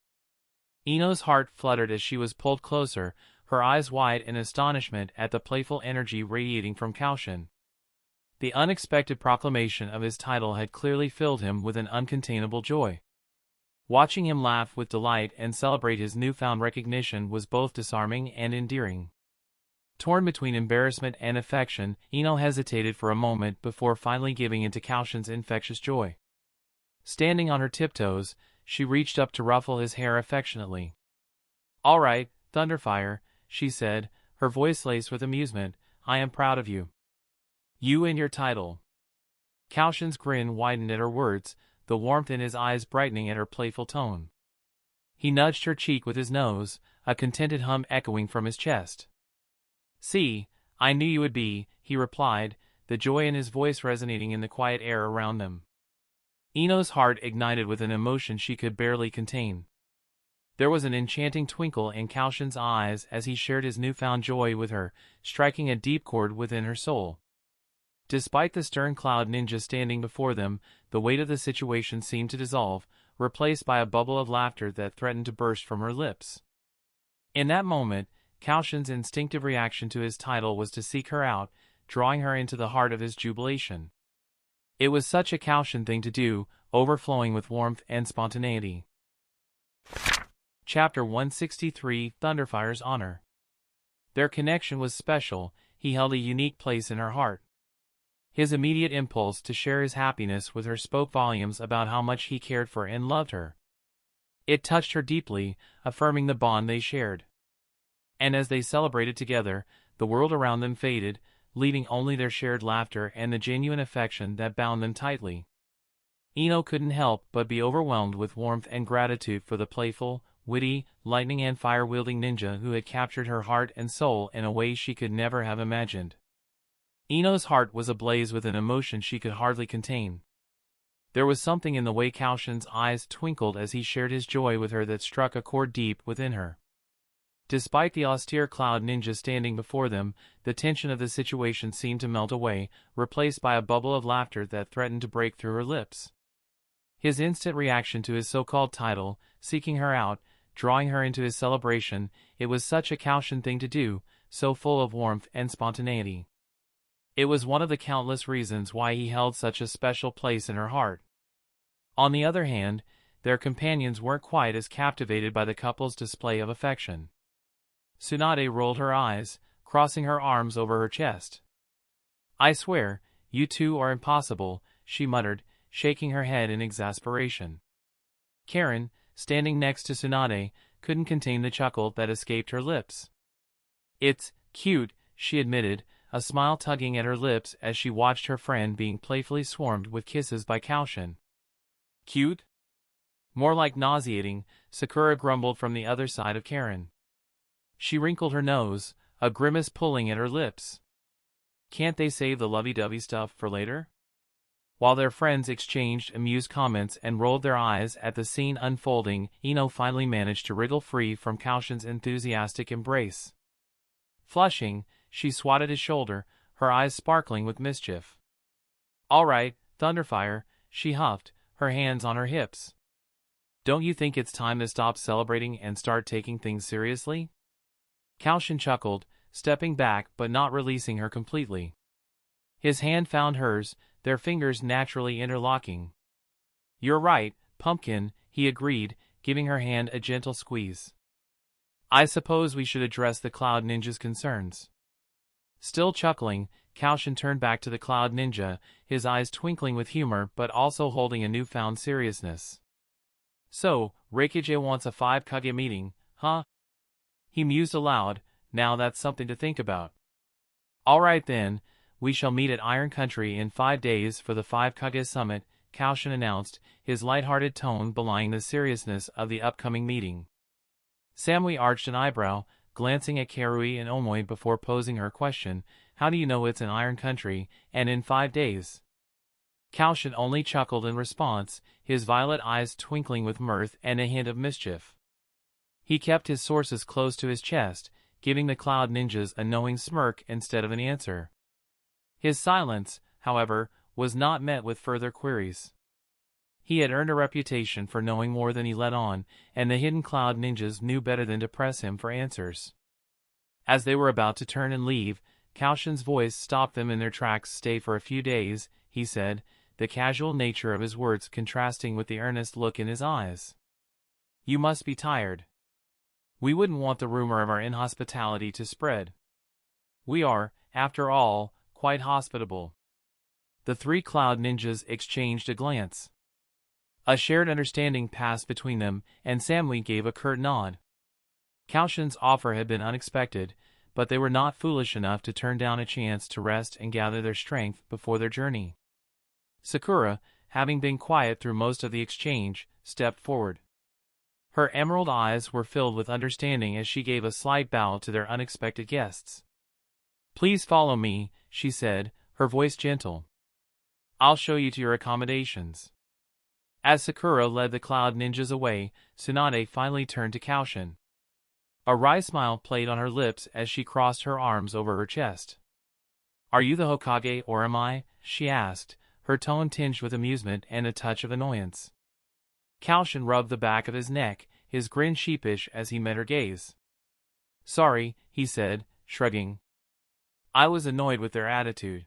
Ino's heart fluttered as she was pulled closer, her eyes wide in astonishment at the playful energy radiating from Koushin. The unexpected proclamation of his title had clearly filled him with an uncontainable joy. Watching him laugh with delight and celebrate his newfound recognition was both disarming and endearing. Torn between embarrassment and affection, Ino hesitated for a moment before finally giving in to Koushin's infectious joy. Standing on her tiptoes, she reached up to ruffle his hair affectionately. "All right, Thunderfire," she said, her voice laced with amusement, "I am proud of you. You and your title." Koushin's grin widened at her words, the warmth in his eyes brightening at her playful tone. He nudged her cheek with his nose, a contented hum echoing from his chest. "See, I knew you would be," he replied, the joy in his voice resonating in the quiet air around them. Ino's heart ignited with an emotion she could barely contain. There was an enchanting twinkle in Koushin's eyes as he shared his newfound joy with her, striking a deep chord within her soul. Despite the stern cloud ninja standing before them, the weight of the situation seemed to dissolve, replaced by a bubble of laughter that threatened to burst from her lips. In that moment, Koushin's instinctive reaction to his title was to seek her out, drawing her into the heart of his jubilation. It was such a Koushin thing to do, overflowing with warmth and spontaneity. Chapter 163 Thunderfire's Honor. Their connection was special, he held a unique place in her heart. His immediate impulse to share his happiness with her spoke volumes about how much he cared for and loved her. It touched her deeply, affirming the bond they shared. And as they celebrated together, the world around them faded, leaving only their shared laughter and the genuine affection that bound them tightly. Ino couldn't help but be overwhelmed with warmth and gratitude for the playful, witty, lightning and fire-wielding ninja who had captured her heart and soul in a way she could never have imagined. Ino's heart was ablaze with an emotion she could hardly contain. There was something in the way Koushin's eyes twinkled as he shared his joy with her that struck a chord deep within her. Despite the austere cloud ninja standing before them, the tension of the situation seemed to melt away, replaced by a bubble of laughter that threatened to break through her lips. His instant reaction to his so-called title, seeking her out, drawing her into his celebration, it was such a Koushin thing to do, so full of warmth and spontaneity. It was one of the countless reasons why he held such a special place in her heart. On the other hand, their companions weren't quite as captivated by the couple's display of affection. Tsunade rolled her eyes, crossing her arms over her chest. "I swear, you two are impossible," she muttered, shaking her head in exasperation. Karen, standing next to Tsunade, couldn't contain the chuckle that escaped her lips. "It's cute," she admitted, a smile tugging at her lips as she watched her friend being playfully swarmed with kisses by Koushin. "Cute? More like nauseating," Sakura grumbled from the other side of Karen. She wrinkled her nose, a grimace pulling at her lips. Can't they save the lovey-dovey stuff for later? While their friends exchanged amused comments and rolled their eyes at the scene unfolding, Ino finally managed to wriggle free from Koushin's enthusiastic embrace. Flushing, she swatted his shoulder, her eyes sparkling with mischief. "All right, Thunderfire," she huffed, her hands on her hips. "Don't you think it's time to stop celebrating and start taking things seriously?" Koushin chuckled, stepping back but not releasing her completely. His hand found hers, their fingers naturally interlocking. "You're right, Pumpkin," he agreed, giving her hand a gentle squeeze. "I suppose we should address the Cloud Ninja's concerns." Still chuckling, Koushin turned back to the Cloud Ninja, his eyes twinkling with humor but also holding a newfound seriousness. "So, Reikage wants a Five Kage meeting, huh?" He mused aloud, "Now that's something to think about." "All right then, we shall meet at Iron Country in 5 days for the Five Kage Summit," Koushin announced, his lighthearted tone belying the seriousness of the upcoming meeting. Samui arched an eyebrow, glancing at Karui and Omoi before posing her question, how do you know it's an iron country, and in 5 days? Koushin only chuckled in response, his violet eyes twinkling with mirth and a hint of mischief. He kept his sources close to his chest, giving the cloud ninjas a knowing smirk instead of an answer. His silence, however, was not met with further queries. He had earned a reputation for knowing more than he let on, and the hidden cloud ninjas knew better than to press him for answers. As they were about to turn and leave, Koushin's voice stopped them in their tracks. Stay for a few days, he said, the casual nature of his words contrasting with the earnest look in his eyes. You must be tired. We wouldn't want the rumor of our inhospitality to spread. We are, after all, quite hospitable. The 3 cloud ninjas exchanged a glance. A shared understanding passed between them, and Samui gave a curt nod. Koushin's offer had been unexpected, but they were not foolish enough to turn down a chance to rest and gather their strength before their journey. Sakura, having been quiet through most of the exchange, stepped forward. Her emerald eyes were filled with understanding as she gave a slight bow to their unexpected guests. Please follow me, she said, her voice gentle. I'll show you to your accommodations. As Sakura led the cloud ninjas away, Tsunade finally turned to Koushin. A wry smile played on her lips as she crossed her arms over her chest. Are you the Hokage or am I? She asked, her tone tinged with amusement and a touch of annoyance. Koushin rubbed the back of his neck, his grin sheepish as he met her gaze. Sorry, he said, shrugging. I was annoyed with their attitude.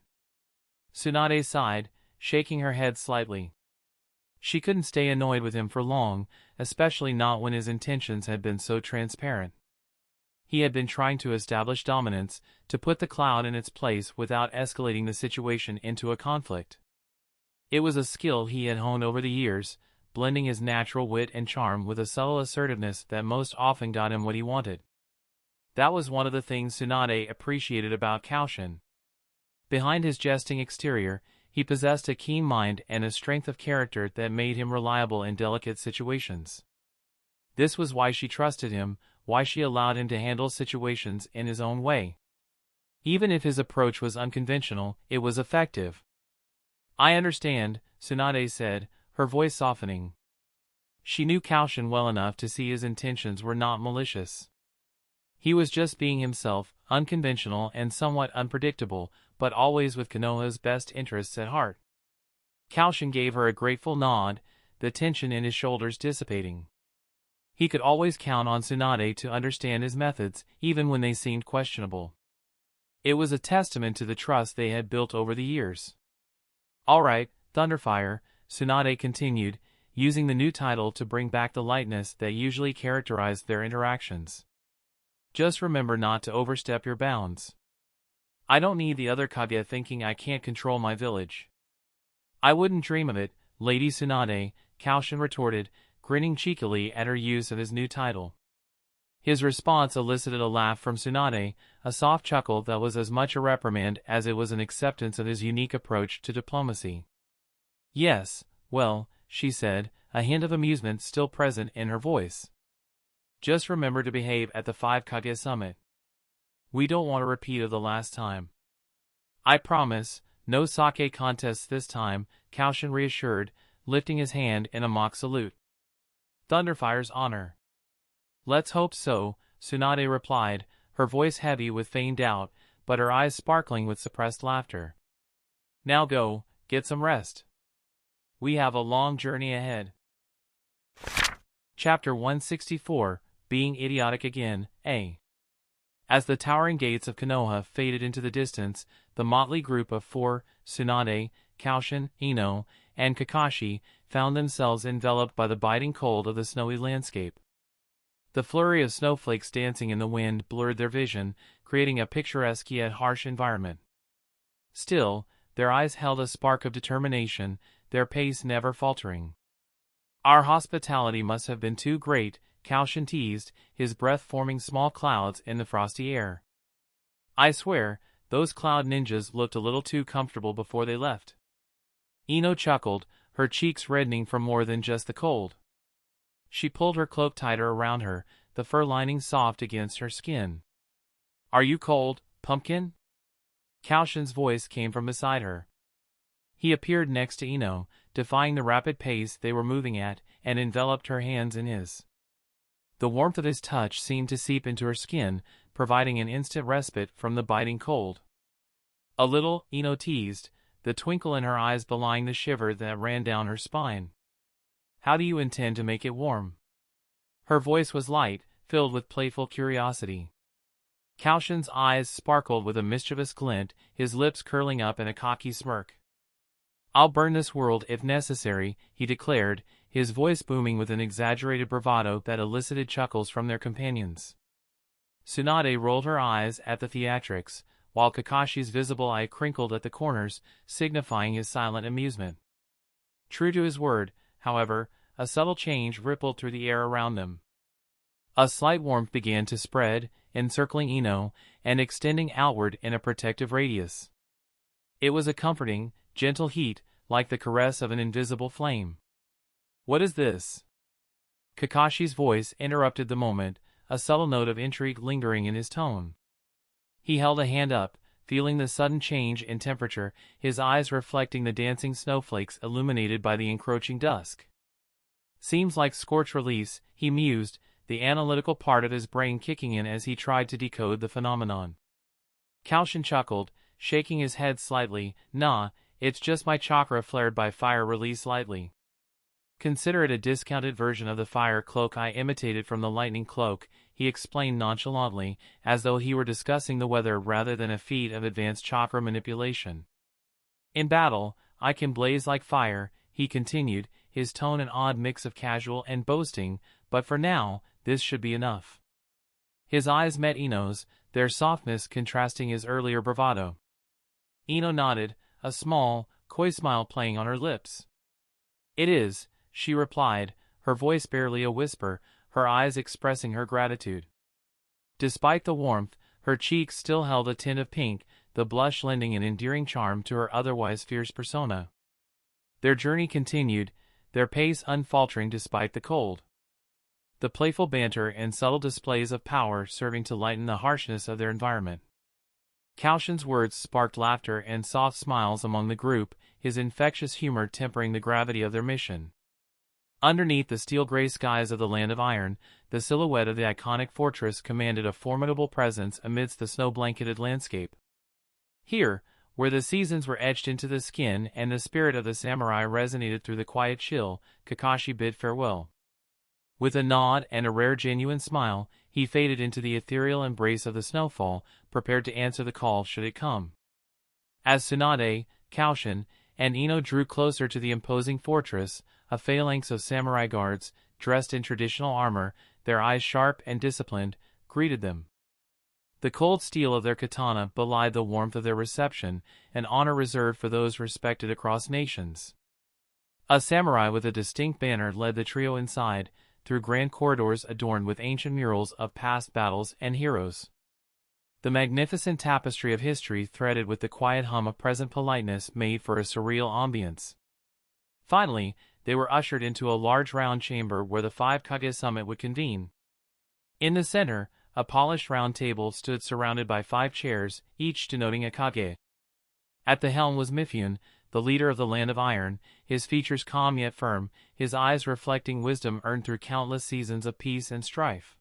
Tsunade sighed, shaking her head slightly. She couldn't stay annoyed with him for long, especially not when his intentions had been so transparent. He had been trying to establish dominance, to put the cloud in its place without escalating the situation into a conflict. It was a skill he had honed over the years, blending his natural wit and charm with a subtle assertiveness that most often got him what he wanted. That was one of the things Tsunade appreciated about Koushin. Behind his jesting exterior, he possessed a keen mind and a strength of character that made him reliable in delicate situations. This was why she trusted him, why she allowed him to handle situations in his own way. Even if his approach was unconventional, it was effective. I understand, Tsunade said, her voice softening. She knew Koushin well enough to see his intentions were not malicious. He was just being himself, unconventional and somewhat unpredictable, but always with Konoha's best interests at heart. Koushin gave her a grateful nod, the tension in his shoulders dissipating. He could always count on Tsunade to understand his methods, even when they seemed questionable. It was a testament to the trust they had built over the years. All right, Thunderfire, Tsunade continued, using the new title to bring back the lightness that usually characterized their interactions. Just remember not to overstep your bounds. I don't need the other Kage thinking I can't control my village. I wouldn't dream of it, Lady Tsunade, Koushin retorted, grinning cheekily at her use of his new title. His response elicited a laugh from Tsunade, a soft chuckle that was as much a reprimand as it was an acceptance of his unique approach to diplomacy. Yes, well, she said, a hint of amusement still present in her voice. Just remember to behave at the Five Kage summit. We don't want a repeat of the last time. I promise, no sake contests this time, Koushin reassured, lifting his hand in a mock salute. Thunderfire's honor. Let's hope so, Tsunade replied, her voice heavy with feigned doubt, but her eyes sparkling with suppressed laughter. Now go, get some rest. We have a long journey ahead. Chapter 164, Being Idiotic Again, A. As the towering gates of Konoha faded into the distance, the motley group of 4, Tsunade, Koushin, Ino, and Kakashi, found themselves enveloped by the biting cold of the snowy landscape. The flurry of snowflakes dancing in the wind blurred their vision, creating a picturesque yet harsh environment. Still, their eyes held a spark of determination, their pace never faltering. Our hospitality must have been too great, Koushin teased, his breath forming small clouds in the frosty air. I swear, those cloud ninjas looked a little too comfortable before they left. Ino chuckled, her cheeks reddening from more than just the cold. She pulled her cloak tighter around her, the fur lining soft against her skin. "Are you cold, Pumpkin?" Koushin's voice came from beside her. He appeared next to Ino, defying the rapid pace they were moving at, and enveloped her hands in his. The warmth of his touch seemed to seep into her skin, providing an instant respite from the biting cold. "A little," Ino teased, the twinkle in her eyes belying the shiver that ran down her spine. "How do you intend to make it warm?" Her voice was light, filled with playful curiosity. Koushin's eyes sparkled with a mischievous glint, his lips curling up in a cocky smirk. "I'll burn this world if necessary," he declared, his voice booming with an exaggerated bravado that elicited chuckles from their companions. Tsunade rolled her eyes at the theatrics, while Kakashi's visible eye crinkled at the corners, signifying his silent amusement. True to his word, however, a subtle change rippled through the air around them. A slight warmth began to spread, encircling Ino, and extending outward in a protective radius. It was a comforting, gentle heat, like the caress of an invisible flame. "What is this?" Kakashi's voice interrupted the moment, a subtle note of intrigue lingering in his tone. He held a hand up, feeling the sudden change in temperature, his eyes reflecting the dancing snowflakes illuminated by the encroaching dusk. "Seems like scorch release," he mused, the analytical part of his brain kicking in as he tried to decode the phenomenon. Koushin chuckled, shaking his head slightly. "Nah, it's just my chakra flared by fire released lightly. Consider it a discounted version of the fire cloak I imitated from the lightning cloak," he explained nonchalantly, as though he were discussing the weather rather than a feat of advanced chakra manipulation. "In battle, I can blaze like fire," he continued, his tone an odd mix of casual and boasting, "but for now, this should be enough." His eyes met Ino's, their softness contrasting his earlier bravado. Ino nodded, a small, coy smile playing on her lips. "It is," she replied, her voice barely a whisper, her eyes expressing her gratitude. Despite the warmth, her cheeks still held a tint of pink, the blush lending an endearing charm to her otherwise fierce persona. Their journey continued, their pace unfaltering despite the cold. The playful banter and subtle displays of power serving to lighten the harshness of their environment. Koushin's words sparked laughter and soft smiles among the group, his infectious humor tempering the gravity of their mission. Underneath the steel-gray skies of the Land of Iron, the silhouette of the iconic fortress commanded a formidable presence amidst the snow-blanketed landscape. Here, where the seasons were etched into the skin and the spirit of the samurai resonated through the quiet chill, Kakashi bid farewell. With a nod and a rare genuine smile, he faded into the ethereal embrace of the snowfall, prepared to answer the call should it come. As Tsunade, Koushin, and Ino drew closer to the imposing fortress, a phalanx of samurai guards, dressed in traditional armor, their eyes sharp and disciplined, greeted them. The cold steel of their katana belied the warmth of their reception, an honor reserved for those respected across nations. A samurai with a distinct banner led the trio inside, through grand corridors adorned with ancient murals of past battles and heroes. The magnificent tapestry of history threaded with the quiet hum of present politeness made for a surreal ambience. Finally, they were ushered into a large round chamber where the Five Kage summit would convene. In the center, a polished round table stood surrounded by 5 chairs, each denoting a Kage. At the helm was Mifune, the leader of the Land of Iron, his features calm yet firm, his eyes reflecting wisdom earned through countless seasons of peace and strife.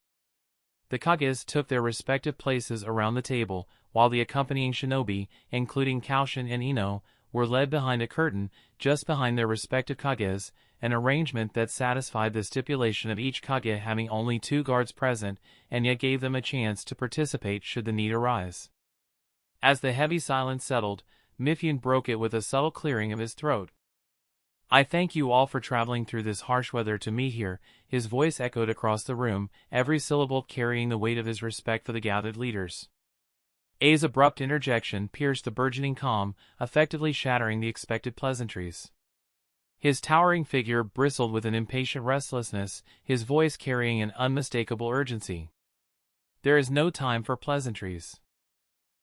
The Kages took their respective places around the table, while the accompanying shinobi, including Koushin and Ino, were led behind a curtain, just behind their respective Kages, an arrangement that satisfied the stipulation of each Kage having only 2 guards present, and yet gave them a chance to participate should the need arise. As the heavy silence settled, Mifune broke it with a subtle clearing of his throat. "I thank you all for traveling through this harsh weather to meet here," his voice echoed across the room, every syllable carrying the weight of his respect for the gathered leaders. A's abrupt interjection pierced the burgeoning calm, effectively shattering the expected pleasantries. His towering figure bristled with an impatient restlessness, his voice carrying an unmistakable urgency. "There is no time for pleasantries.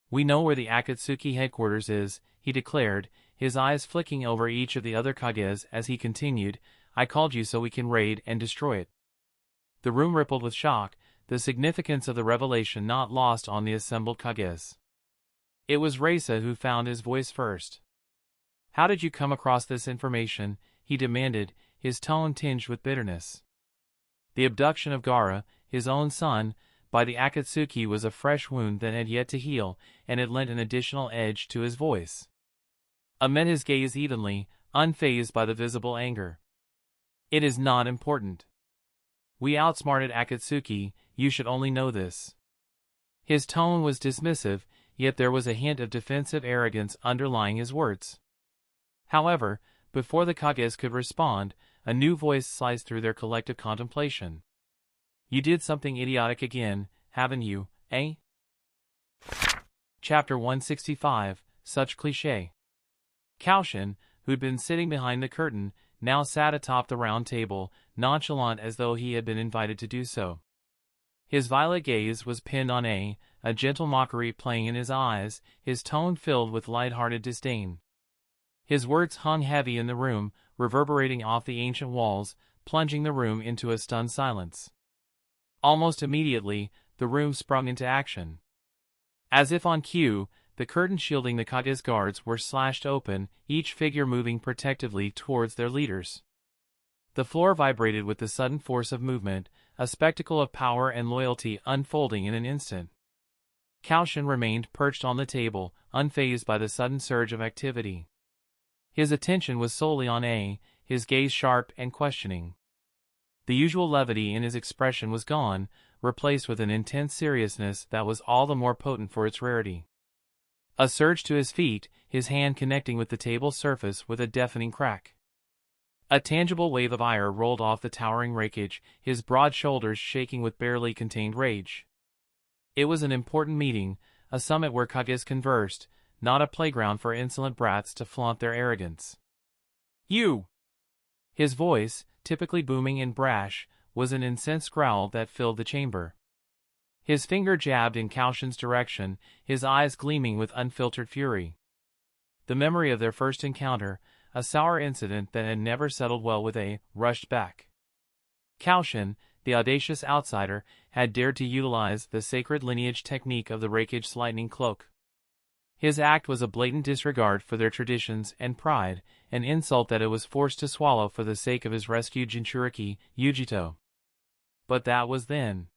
We know where the Akatsuki headquarters is," he declared, his eyes flicking over each of the other Kages as he continued, "I called you so we can raid and destroy it." The room rippled with shock, the significance of the revelation not lost on the assembled Kages. It was Reisa who found his voice first. "How did you come across this information?" he demanded, his tone tinged with bitterness. The abduction of Gaara, his own son, by the Akatsuki was a fresh wound that had yet to heal, and it lent an additional edge to his voice. I met his gaze evenly, unfazed by the visible anger. "It is not important. We outsmarted Akatsuki, you should only know this." His tone was dismissive, yet there was a hint of defensive arrogance underlying his words. However, before the Kages could respond, a new voice sliced through their collective contemplation. "You did something idiotic again, haven't you, eh?" Chapter 165, Such Cliché. Koushin, who'd been sitting behind the curtain, now sat atop the round table, nonchalant as though he had been invited to do so. His violet gaze was pinned on a gentle mockery playing in his eyes, his tone filled with lighthearted disdain. His words hung heavy in the room, reverberating off the ancient walls, plunging the room into a stunned silence. Almost immediately, the room sprung into action. As if on cue, the curtain shielding the Kage's guards were slashed open, each figure moving protectively towards their leaders. The floor vibrated with the sudden force of movement, a spectacle of power and loyalty unfolding in an instant. Koushin remained perched on the table, unfazed by the sudden surge of activity. His attention was solely on his gaze sharp and questioning. The usual levity in his expression was gone, replaced with an intense seriousness that was all the more potent for its rarity. A surge to his feet, his hand connecting with the table's surface with a deafening crack. A tangible wave of ire rolled off the towering Reikage, his broad shoulders shaking with barely contained rage. It was an important meeting, a summit where Kages conversed, not a playground for insolent brats to flaunt their arrogance. "You!" His voice, typically booming and brash, was an incensed growl that filled the chamber. His finger jabbed in Koushin's direction, his eyes gleaming with unfiltered fury. The memory of their first encounter, a sour incident that had never settled well with rushed back. Koushin, the audacious outsider, had dared to utilize the sacred lineage technique of the Reikage's lightning cloak. His act was a blatant disregard for their traditions and pride, an insult that it was forced to swallow for the sake of his rescued Jinchuriki, Yujito. But that was then.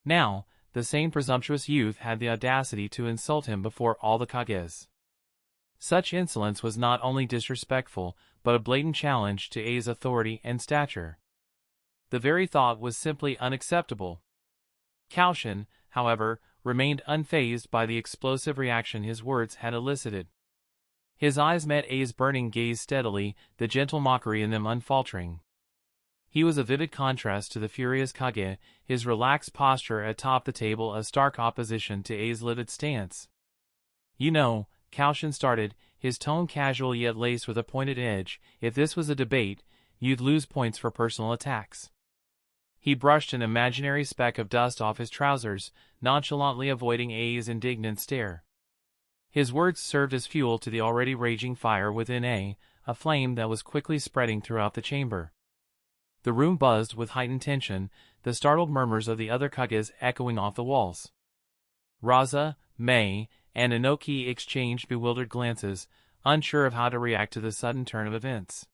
Now, the same presumptuous youth had the audacity to insult him before all the Kages. Such insolence was not only disrespectful, but a blatant challenge to A's authority and stature. The very thought was simply unacceptable. Koushin, however, remained unfazed by the explosive reaction his words had elicited. His eyes met A's burning gaze steadily, the gentle mockery in them unfaltering. He was a vivid contrast to the furious Kage, his relaxed posture atop the table a stark opposition to A's livid stance. "You know," Koushin started, his tone casual yet laced with a pointed edge, "if this was a debate, you'd lose points for personal attacks." He brushed an imaginary speck of dust off his trousers, nonchalantly avoiding A's indignant stare. His words served as fuel to the already raging fire within a flame that was quickly spreading throughout the chamber. The room buzzed with heightened tension, the startled murmurs of the other Kages echoing off the walls. Raza, Mei, and Inoki exchanged bewildered glances, unsure of how to react to the sudden turn of events.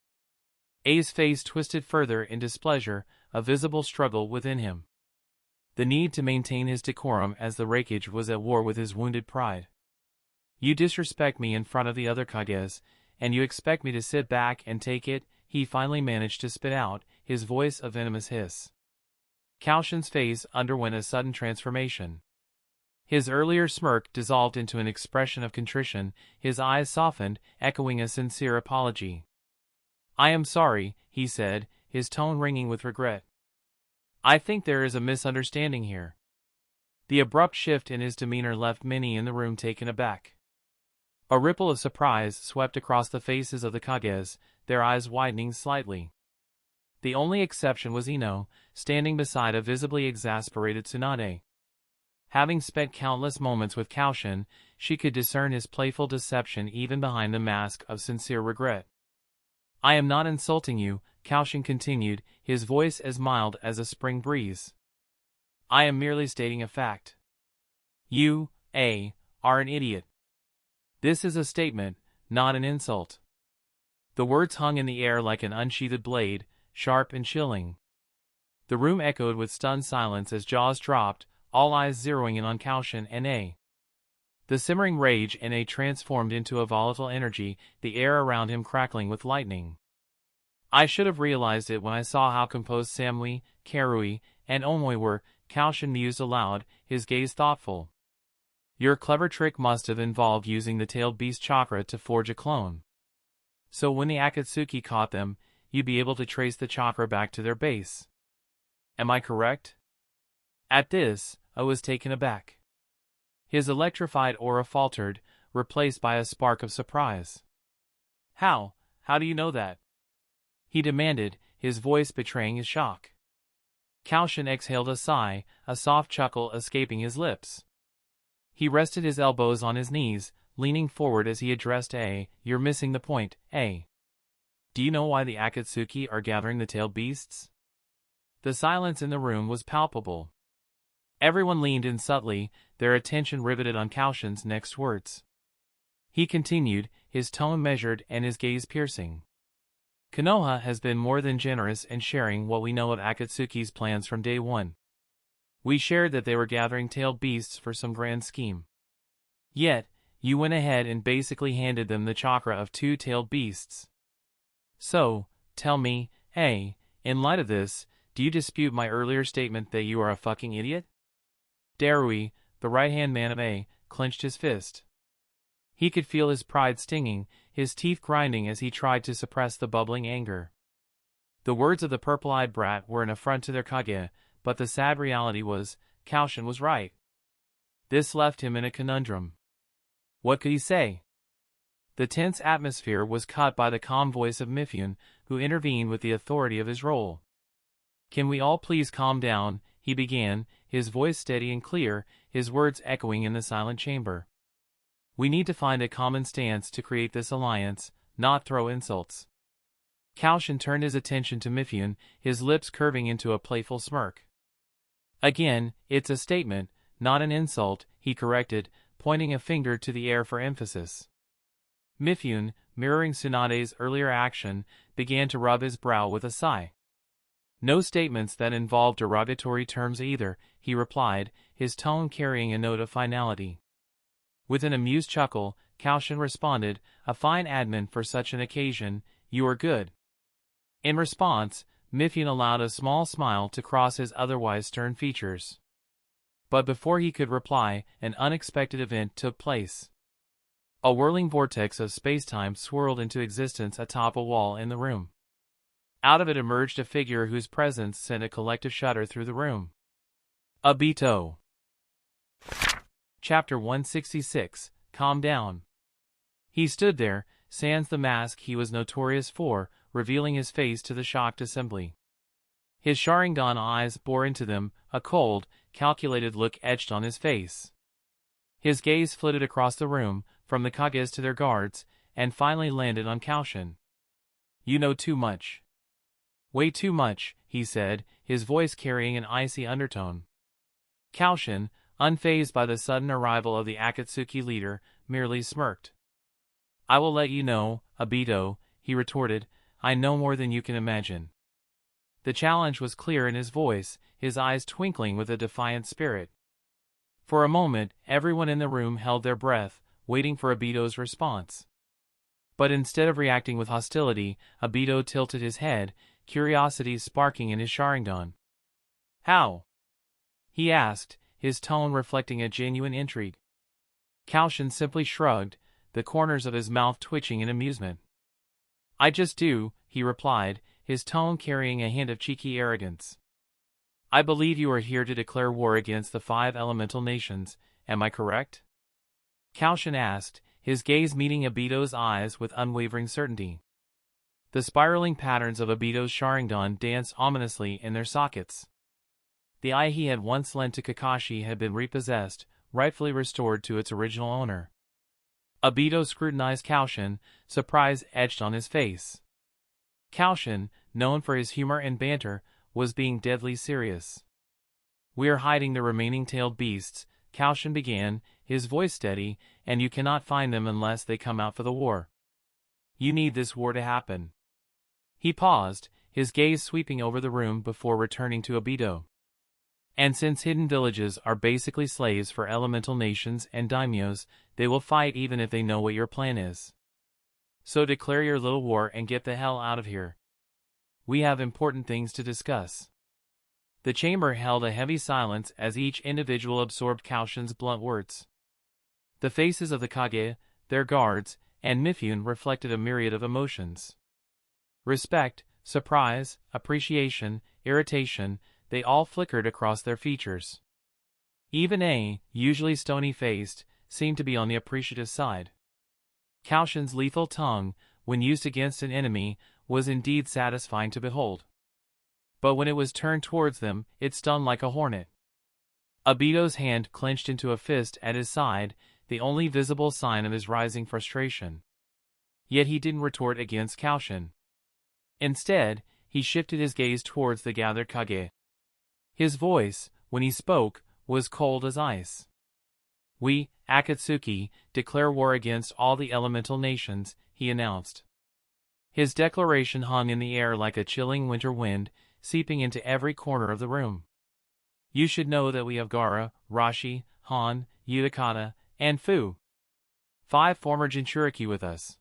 A's face twisted further in displeasure, a visible struggle within him. The need to maintain his decorum as the Reikage was at war with his wounded pride. "You disrespect me in front of the other Kages, and you expect me to sit back and take it," he finally managed to spit out, his voice a venomous hiss. Koushin's face underwent a sudden transformation. His earlier smirk dissolved into an expression of contrition, his eyes softened, echoing a sincere apology. "I am sorry," he said, his tone ringing with regret. "I think there is a misunderstanding here." The abrupt shift in his demeanor left many in the room taken aback. A ripple of surprise swept across the faces of the Kages, their eyes widening slightly. The only exception was Ino, standing beside a visibly exasperated Tsunade. Having spent countless moments with Koushin, she could discern his playful deception even behind the mask of sincere regret. "I am not insulting you," Koushin continued, his voice as mild as a spring breeze. "I am merely stating a fact. You, are an idiot. This is a statement, not an insult." The words hung in the air like an unsheathed blade, sharp and chilling. The room echoed with stunned silence as jaws dropped, all eyes zeroing in on Koushin and A. The simmering rage in A transformed into a volatile energy, the air around him crackling with lightning. "I should have realized it when I saw how composed Samui, Karui, and Omoi were," Koushin mused aloud, his gaze thoughtful. "Your clever trick must have involved using the tailed beast chakra to forge a clone. So when the Akatsuki caught them, you'd be able to trace the chakra back to their base. Am I correct?" At this, I was taken aback. His electrified aura faltered, replaced by a spark of surprise. How do you know that?" he demanded, his voice betraying his shock. Koushin exhaled a sigh, a soft chuckle escaping his lips. He rested his elbows on his knees, leaning forward as he addressed A. "You're missing the point, A. Do you know why the Akatsuki are gathering the tailed beasts?" The silence in the room was palpable. Everyone leaned in subtly, their attention riveted on Koushin's next words. He continued, his tone measured and his gaze piercing. "Konoha has been more than generous in sharing what we know of Akatsuki's plans from day one. We shared that they were gathering tailed beasts for some grand scheme. Yet, you went ahead and basically handed them the chakra of 2 tailed beasts. So, tell me, in light of this, do you dispute my earlier statement that you are a fucking idiot?" Darui, the right-hand man of A, clenched his fist. He could feel his pride stinging, his teeth grinding as he tried to suppress the bubbling anger. The words of the purple-eyed brat were an affront to their Kage, but the sad reality was, Koushin was right. This left him in a conundrum. What could he say? The tense atmosphere was cut by the calm voice of Mifune, who intervened with the authority of his role. "Can we all please calm down?" he began, his voice steady and clear, his words echoing in the silent chamber. "We need to find a common stance to create this alliance, not throw insults." Koushin turned his attention to Mifune, his lips curving into a playful smirk. "Again, it's a statement, not an insult," he corrected, pointing a finger to the air for emphasis. Mifune, mirroring Tsunade's earlier action, began to rub his brow with a sigh. "No statements that involve derogatory terms either," he replied, his tone carrying a note of finality. With an amused chuckle, Koushin responded, "A fine admin for such an occasion, you are good." In response, Mifune allowed a small smile to cross his otherwise stern features. But before he could reply, an unexpected event took place. A whirling vortex of spacetime swirled into existence atop a wall in the room. Out of it emerged a figure whose presence sent a collective shudder through the room. Obito. Chapter 166, Calm Down. He stood there, sans the mask he was notorious for, revealing his face to the shocked assembly. His Sharingan eyes bore into them, a cold, calculated look etched on his face. His gaze flitted across the room, from the Kages to their guards, and finally landed on Koushin. "You know too much. Way too much," he said, his voice carrying an icy undertone. Koushin, unfazed by the sudden arrival of the Akatsuki leader, merely smirked. "I will let you know, Obito," he retorted, "I know more than you can imagine." The challenge was clear in his voice, his eyes twinkling with a defiant spirit. For a moment, everyone in the room held their breath, waiting for Obito's response. But instead of reacting with hostility, Obito tilted his head, curiosity sparking in his Sharingan. "How?" he asked, his tone reflecting a genuine intrigue. Koushin simply shrugged, the corners of his mouth twitching in amusement. "I just do," he replied, his tone carrying a hint of cheeky arrogance. "I believe you are here to declare war against the 5 elemental nations, am I correct?" Koushin asked, his gaze meeting Obito's eyes with unwavering certainty. The spiraling patterns of Obito's Sharingan danced ominously in their sockets. The eye he had once lent to Kakashi had been repossessed, rightfully restored to its original owner. Obito scrutinized Koushin, surprise etched on his face. Koushin, known for his humor and banter, was being deadly serious. "We are hiding the remaining tailed beasts," Koushin began, his voice steady, "and you cannot find them unless they come out for the war. You need this war to happen." He paused, his gaze sweeping over the room before returning to Obito. "And since hidden villages are basically slaves for elemental nations and daimyos, they will fight even if they know what your plan is. So declare your little war and get the hell out of here. We have important things to discuss." The chamber held a heavy silence as each individual absorbed Koushin's blunt words. The faces of the Kage, their guards, and Mifune reflected a myriad of emotions. Respect, surprise, appreciation, irritation, they all flickered across their features. Even A, usually stony-faced, seemed to be on the appreciative side. Koushin's lethal tongue, when used against an enemy, was indeed satisfying to behold. But when it was turned towards them, it stung like a hornet. Obito's hand clenched into a fist at his side, the only visible sign of his rising frustration. Yet he didn't retort against Koushin. Instead, he shifted his gaze towards the gathered Kage. His voice, when he spoke, was cold as ice. "We, Akatsuki, declare war against all the elemental nations," he announced. His declaration hung in the air like a chilling winter wind, seeping into every corner of the room. "You should know that we have Gaara, Rashi, Han, Utakata, and Fu. 5 former Jinchuriki with us.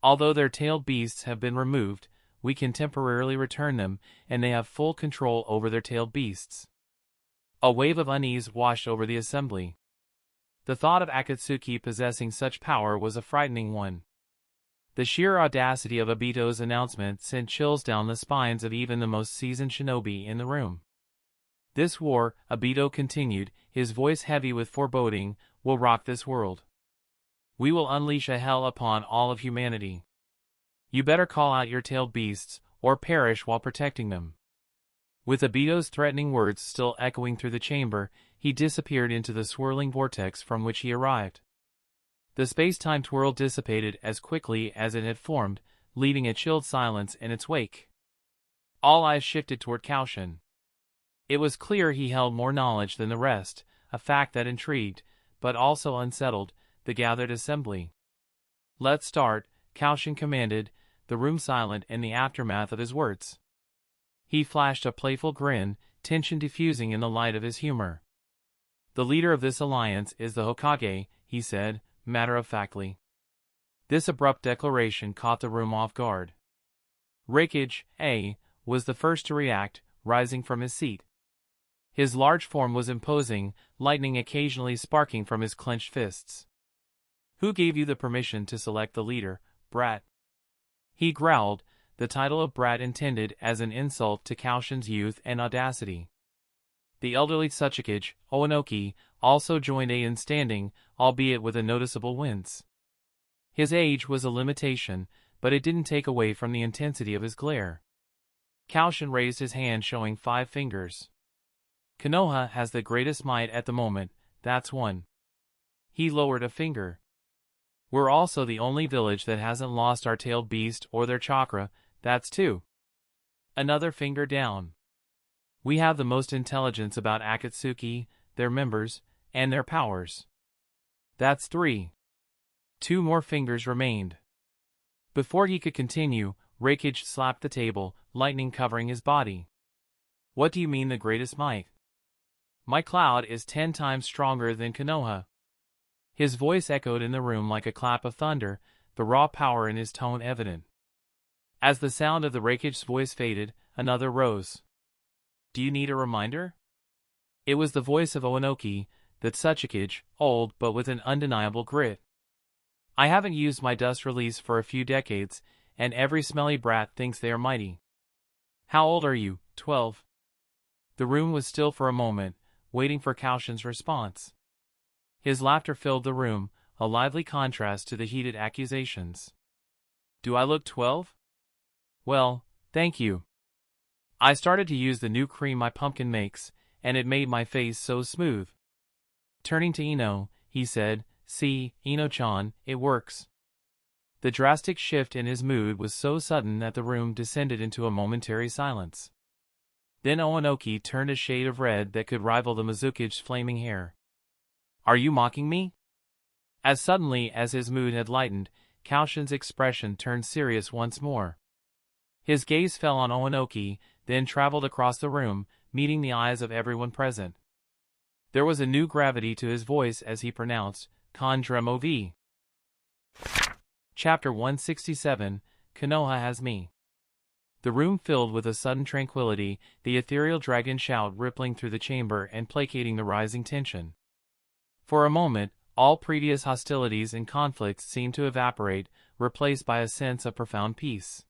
Although their tailed beasts have been removed, we can temporarily return them, and they have full control over their tailed beasts." A wave of unease washed over the assembly. The thought of Akatsuki possessing such power was a frightening one. The sheer audacity of Obito's announcement sent chills down the spines of even the most seasoned shinobi in the room. "This war," Obito continued, his voice heavy with foreboding, "will rock this world. We will unleash a hell upon all of humanity. You better call out your tailed beasts, or perish while protecting them." With Obito's threatening words still echoing through the chamber, he disappeared into the swirling vortex from which he arrived. The space-time twirl dissipated as quickly as it had formed, leaving a chilled silence in its wake. All eyes shifted toward Koushin. It was clear he held more knowledge than the rest, a fact that intrigued, but also unsettled, the gathered assembly. "Let's start," Koushin commanded, the room silent in the aftermath of his words. He flashed a playful grin, tension diffusing in the light of his humor. "The leader of this alliance is the Hokage," he said, matter-of-factly. This abrupt declaration caught the room off guard. Reikage, A, was the first to react, rising from his seat. His large form was imposing, lightning occasionally sparking from his clenched fists. "Who gave you the permission to select the leader, brat?" He growled, the title of brat intended as an insult to Koushin's youth and audacity. The elderly Tsuchikage, Onoki, also joined A in standing, albeit with a noticeable wince. His age was a limitation, but it didn't take away from the intensity of his glare. Koushin raised his hand showing 5 fingers. "Konoha has the greatest might at the moment, that's one." He lowered a finger. "We're also the only village that hasn't lost our tailed beast or their chakra, that's 2. Another finger down. "We have the most intelligence about Akatsuki, their members, and their powers. That's 3. 2 more fingers remained." Before he could continue, Reikage slapped the table, lightning covering his body. "What do you mean the greatest might? My cloud is 10 times stronger than Konoha." His voice echoed in the room like a clap of thunder, the raw power in his tone evident. As the sound of the Reikage's voice faded, another rose. "Do you need a reminder?" It was the voice of Onoki, the Tsuchikage, old but with an undeniable grit. "I haven't used my dust release for a few decades, and every smelly brat thinks they are mighty." "How old are you, 12? The room was still for a moment, waiting for Koushin's response. His laughter filled the room, a lively contrast to the heated accusations. "Do I look 12? Well, thank you. I started to use the new cream my pumpkin makes, and it made my face so smooth. Turning to Ino, he said, "See, Ino-chan, it works." The drastic shift in his mood was so sudden that the room descended into a momentary silence. Then Onoki turned a shade of red that could rival the Mizuki's flaming hair. "Are you mocking me?" As suddenly as his mood had lightened, Koushin's expression turned serious once more. His gaze fell on Onoki, then traveled across the room, meeting the eyes of everyone present. There was a new gravity to his voice as he pronounced, "Kondremov." Chapter 167, Konoha has me. The room filled with a sudden tranquility, the ethereal dragon shout rippling through the chamber and placating the rising tension. For a moment, all previous hostilities and conflicts seemed to evaporate, replaced by a sense of profound peace.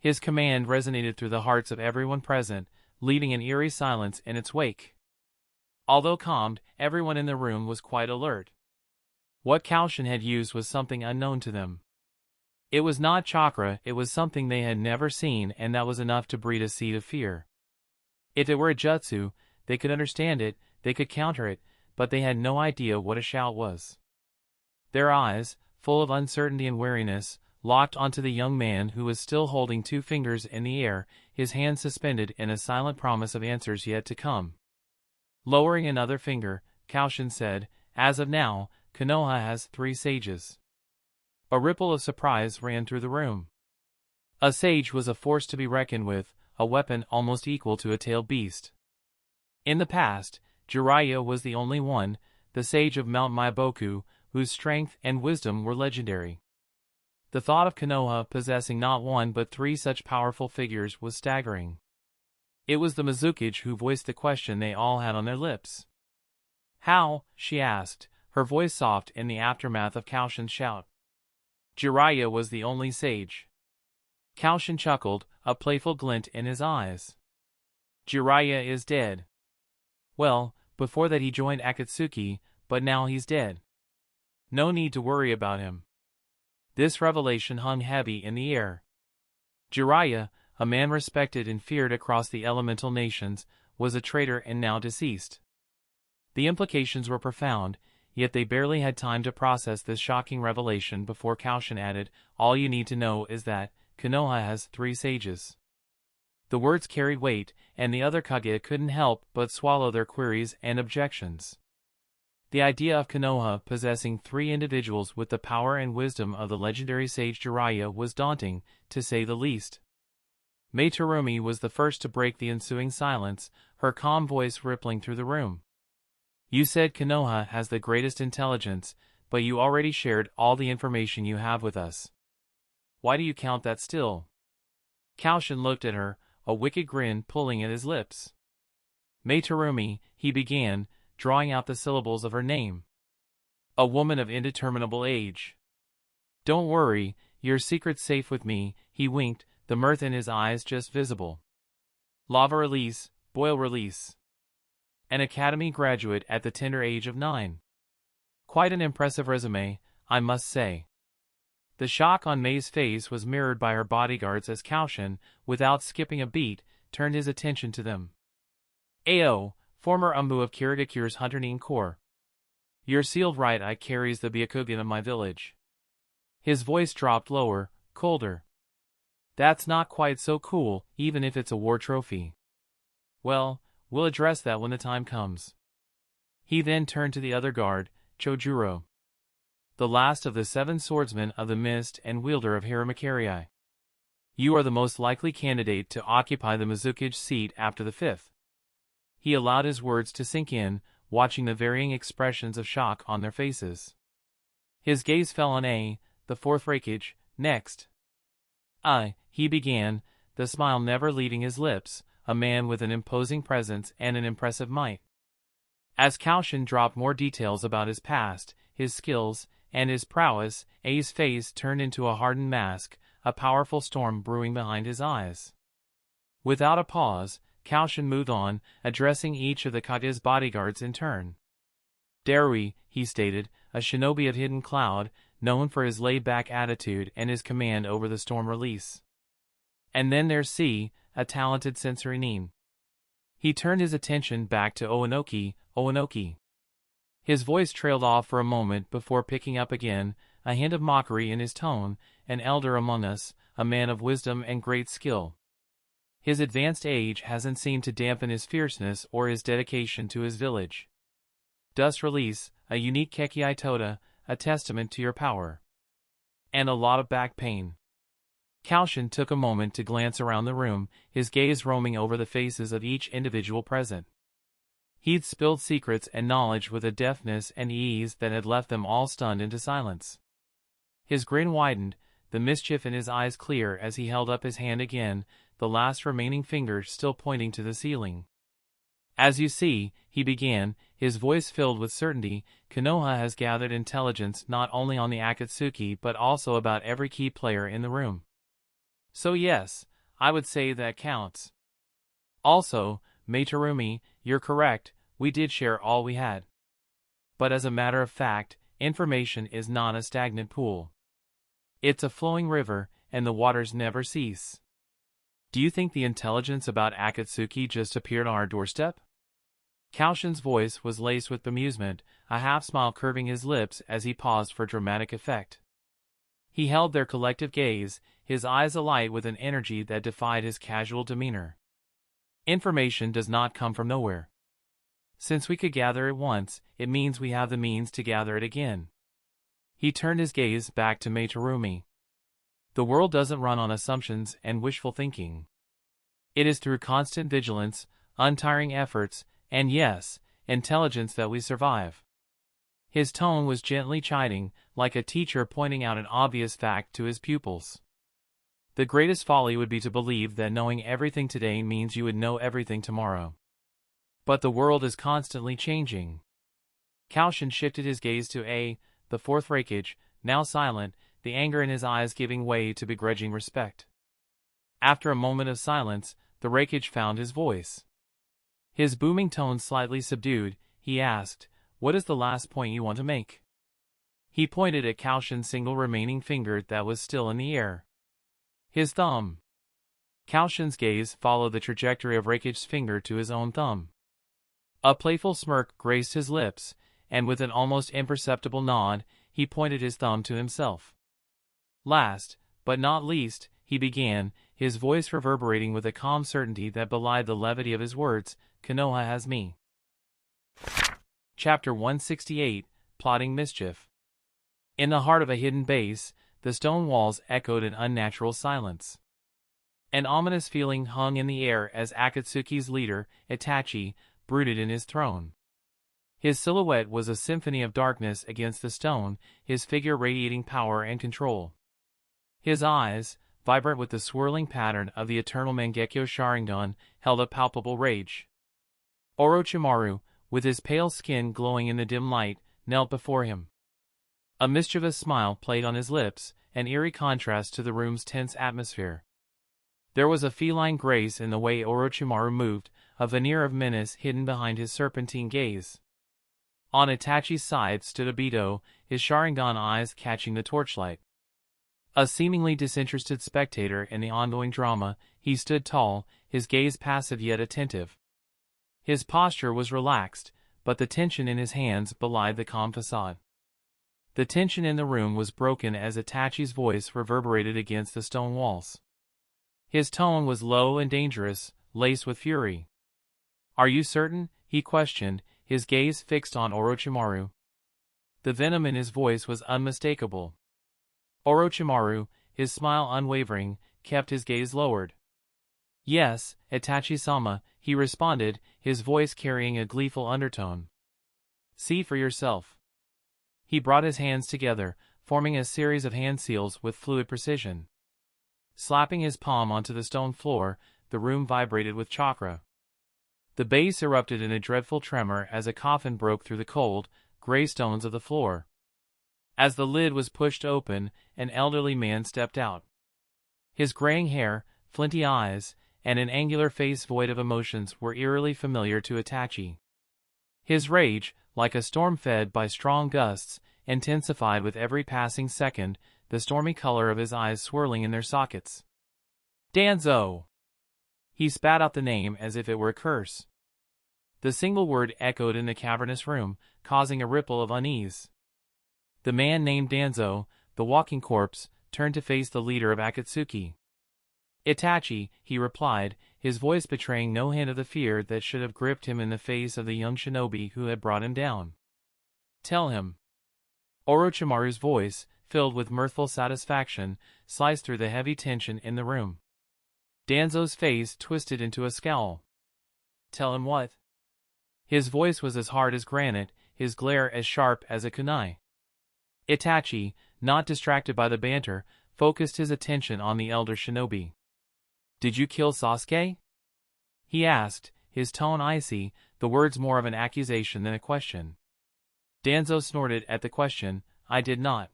His command resonated through the hearts of everyone present, leaving an eerie silence in its wake. Although calmed, everyone in the room was quite alert. What Koushin had used was something unknown to them. It was not chakra, it was something they had never seen, and that was enough to breed a seed of fear. If it were a jutsu, they could understand it, they could counter it, but they had no idea what a shout was. Their eyes, full of uncertainty and weariness, locked onto the young man who was still holding two fingers in the air, his hands suspended in a silent promise of answers yet to come. Lowering another finger, Koushin said, "As of now, Konoha has 3 sages." A ripple of surprise ran through the room. A sage was a force to be reckoned with, a weapon almost equal to a tailed beast. In the past, Jiraiya was the only one, the sage of Mount Maiboku, whose strength and wisdom were legendary. The thought of Konoha possessing not 1 but 3 such powerful figures was staggering. It was the Mizuki who voiced the question they all had on their lips. "How?" she asked, her voice soft in the aftermath of Koushin's shout. Jiraiya was the only sage. Koushin chuckled, a playful glint in his eyes. "Jiraiya is dead." "Well, before that he joined Akatsuki, but now he's dead. No need to worry about him." This revelation hung heavy in the air. Jiraiya, a man respected and feared across the elemental nations, was a traitor and now deceased. The implications were profound, yet they barely had time to process this shocking revelation before Koushin added, "All you need to know is that Konoha has 3 sages." The words carried weight, and the other Kage couldn't help but swallow their queries and objections. The idea of Konoha possessing 3 individuals with the power and wisdom of the legendary sage Jiraiya was daunting, to say the least. Mei Terumi was the first to break the ensuing silence, her calm voice rippling through the room. "You said Konoha has the greatest intelligence, but you already shared all the information you have with us. Why do you count that still?" Koushin looked at her, a wicked grin pulling at his lips. "Mei Terumi," he began, drawing out the syllables of her name. "A woman of indeterminable age. Don't worry, your secret's safe with me," he winked, the mirth in his eyes just visible. "Lava release, boil release. An academy graduate at the tender age of 9. Quite an impressive resume, I must say." The shock on Mei's face was mirrored by her bodyguards as Koushin, without skipping a beat, turned his attention to them. "Ao, former Umbu of Kirigakure's Hunterine Corps. Your sealed right eye carries the Byakugan of my village." His voice dropped lower, colder. "That's not quite so cool, even if it's a war trophy." "Well, we'll address that when the time comes." He then turned to the other guard, Chojuro, the last of the 7 swordsmen of the Mist and wielder of Hiramakiri. "You are the most likely candidate to occupy the Mizuki's seat after the 5th. He allowed his words to sink in, watching the varying expressions of shock on their faces. His gaze fell on the 4th Raikage, next. He began, the smile never leaving his lips, a man with an imposing presence and an impressive might. As Koushin dropped more details about his past, his skills, and his prowess, A's face turned into a hardened mask, a powerful storm brewing behind his eyes. Without a pause, Koushin moved on, addressing each of the Kage's bodyguards in turn. "Darui," he stated, a shinobi of Hidden Cloud, known for his laid-back attitude and his command over the storm release. "And then there's C, a talented sensory nin. He turned his attention back to Oanoki. His voice trailed off for a moment before picking up again, a hint of mockery in his tone. An elder among us, a man of wisdom and great skill. His advanced age hasn't seemed to dampen his fierceness or his dedication to his village. Dust release, a unique Kekkei Toda, a testament to your power. And a lot of back pain. Koushin took a moment to glance around the room, his gaze roaming over the faces of each individual present. He'd spilled secrets and knowledge with a deftness and ease that had left them all stunned into silence. His grin widened, the mischief in his eyes clear as he held up his hand again, the last remaining finger still pointing to the ceiling. As you see, he began, his voice filled with certainty, Konoha has gathered intelligence not only on the Akatsuki but also about every key player in the room. So yes, I would say that counts. Also, Materumi, you're correct, we did share all we had. But as a matter of fact, information is not a stagnant pool. It's a flowing river, and the waters never cease. Do you think the intelligence about Akatsuki just appeared on our doorstep? Koushin's voice was laced with bemusement, a half-smile curving his lips as he paused for dramatic effect. He held their collective gaze, his eyes alight with an energy that defied his casual demeanor. Information does not come from nowhere. Since we could gather it once, it means we have the means to gather it again. He turned his gaze back to Materumi. The world doesn't run on assumptions and wishful thinking. It is through constant vigilance, untiring efforts, and yes, intelligence that we survive. His tone was gently chiding, like a teacher pointing out an obvious fact to his pupils. The greatest folly would be to believe that knowing everything today means you would know everything tomorrow. But the world is constantly changing. Koushin shifted his gaze to the fourth Raikage, now silent, the anger in his eyes giving way to begrudging respect. After a moment of silence, the Raikage found his voice. His booming tone slightly subdued, he asked, "What is the last point you want to make?" He pointed at Koushin's single remaining finger that was still in the air. His thumb. Koushin's gaze followed the trajectory of Raikage's finger to his own thumb. A playful smirk graced his lips, and with an almost imperceptible nod, he pointed his thumb to himself. Last, but not least, he began, his voice reverberating with a calm certainty that belied the levity of his words, "Konoha has me." Chapter 168, Plotting Mischief. In the heart of a hidden base, the stone walls echoed an unnatural silence. An ominous feeling hung in the air as Akatsuki's leader, Itachi, brooded in his throne. His silhouette was a symphony of darkness against the stone, his figure radiating power and control. His eyes, vibrant with the swirling pattern of the eternal Mangekyo Sharingan, held a palpable rage. Orochimaru, with his pale skin glowing in the dim light, knelt before him. A mischievous smile played on his lips, an eerie contrast to the room's tense atmosphere. There was a feline grace in the way Orochimaru moved, a veneer of menace hidden behind his serpentine gaze. On Itachi's side stood Obito, his Sharingan eyes catching the torchlight. A seemingly disinterested spectator in the ongoing drama, he stood tall, his gaze passive yet attentive. His posture was relaxed, but the tension in his hands belied the calm facade. The tension in the room was broken as Itachi's voice reverberated against the stone walls. His tone was low and dangerous, laced with fury. "Are you certain?" he questioned, his gaze fixed on Orochimaru. The venom in his voice was unmistakable. Orochimaru, his smile unwavering, kept his gaze lowered. "Yes, Itachi-sama," he responded, his voice carrying a gleeful undertone. "See for yourself." He brought his hands together, forming a series of hand seals with fluid precision. Slapping his palm onto the stone floor, the room vibrated with chakra. The base erupted in a dreadful tremor as a coffin broke through the cold, gray stones of the floor. As the lid was pushed open, an elderly man stepped out. His graying hair, flinty eyes, and an angular face void of emotions were eerily familiar to Itachi. His rage, like a storm fed by strong gusts, intensified with every passing second, the stormy color of his eyes swirling in their sockets. "Danzo!" He spat out the name as if it were a curse. The single word echoed in the cavernous room, causing a ripple of unease. The man named Danzo, the walking corpse, turned to face the leader of Akatsuki. "Itachi," he replied, his voice betraying no hint of the fear that should have gripped him in the face of the young shinobi who had brought him down. "Tell him." Orochimaru's voice, filled with mirthful satisfaction, sliced through the heavy tension in the room. Danzo's face twisted into a scowl. "Tell him what?" His voice was as hard as granite, his glare as sharp as a kunai. Itachi, not distracted by the banter, focused his attention on the elder shinobi. "Did you kill Sasuke?" he asked, his tone icy, the words more of an accusation than a question. Danzo snorted at the question. "I did not."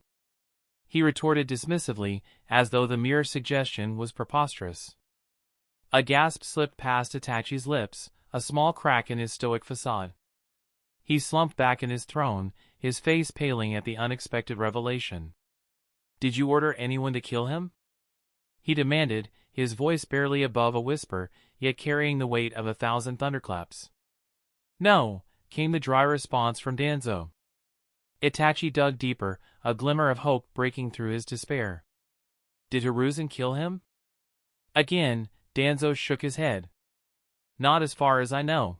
He retorted dismissively, as though the mere suggestion was preposterous. A gasp slipped past Itachi's lips, a small crack in his stoic facade. He slumped back in his throne, his face paling at the unexpected revelation. "Did you order anyone to kill him?" he demanded, his voice barely above a whisper, yet carrying the weight of 1,000 thunderclaps. "No," came the dry response from Danzo. Itachi dug deeper, a glimmer of hope breaking through his despair. "Did Hiruzen kill him?" Again, Danzo shook his head. "Not as far as I know."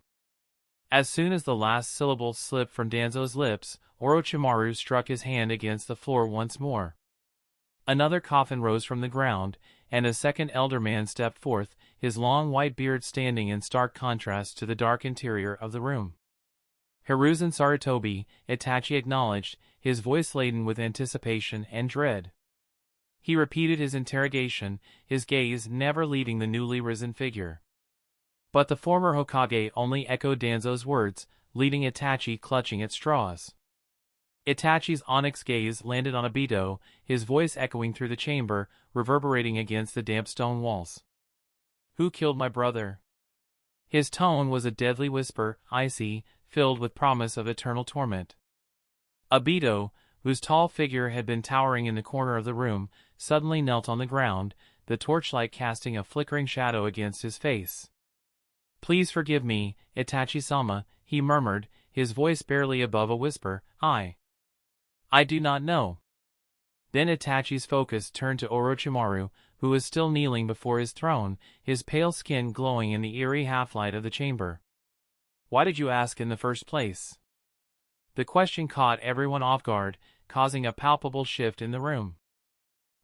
As soon as the last syllable slipped from Danzo's lips, Orochimaru struck his hand against the floor once more. Another coffin rose from the ground, and a second elder man stepped forth, his long white beard standing in stark contrast to the dark interior of the room. "Hiruzen Sarutobi," Itachi acknowledged, his voice laden with anticipation and dread. He repeated his interrogation, his gaze never leaving the newly risen figure. But the former Hokage only echoed Danzo's words, leaving Itachi clutching at straws. Itachi's onyx gaze landed on Obito, his voice echoing through the chamber, reverberating against the damp stone walls. "Who killed my brother?" His tone was a deadly whisper, icy, filled with promise of eternal torment. Obito, whose tall figure had been towering in the corner of the room, suddenly knelt on the ground, the torchlight casting a flickering shadow against his face. "Please forgive me, Itachi-sama," he murmured, his voice barely above a whisper. I do not know." Then Itachi's focus turned to Orochimaru, who was still kneeling before his throne, his pale skin glowing in the eerie half-light of the chamber. "Why did you ask in the first place?" The question caught everyone off guard, causing a palpable shift in the room.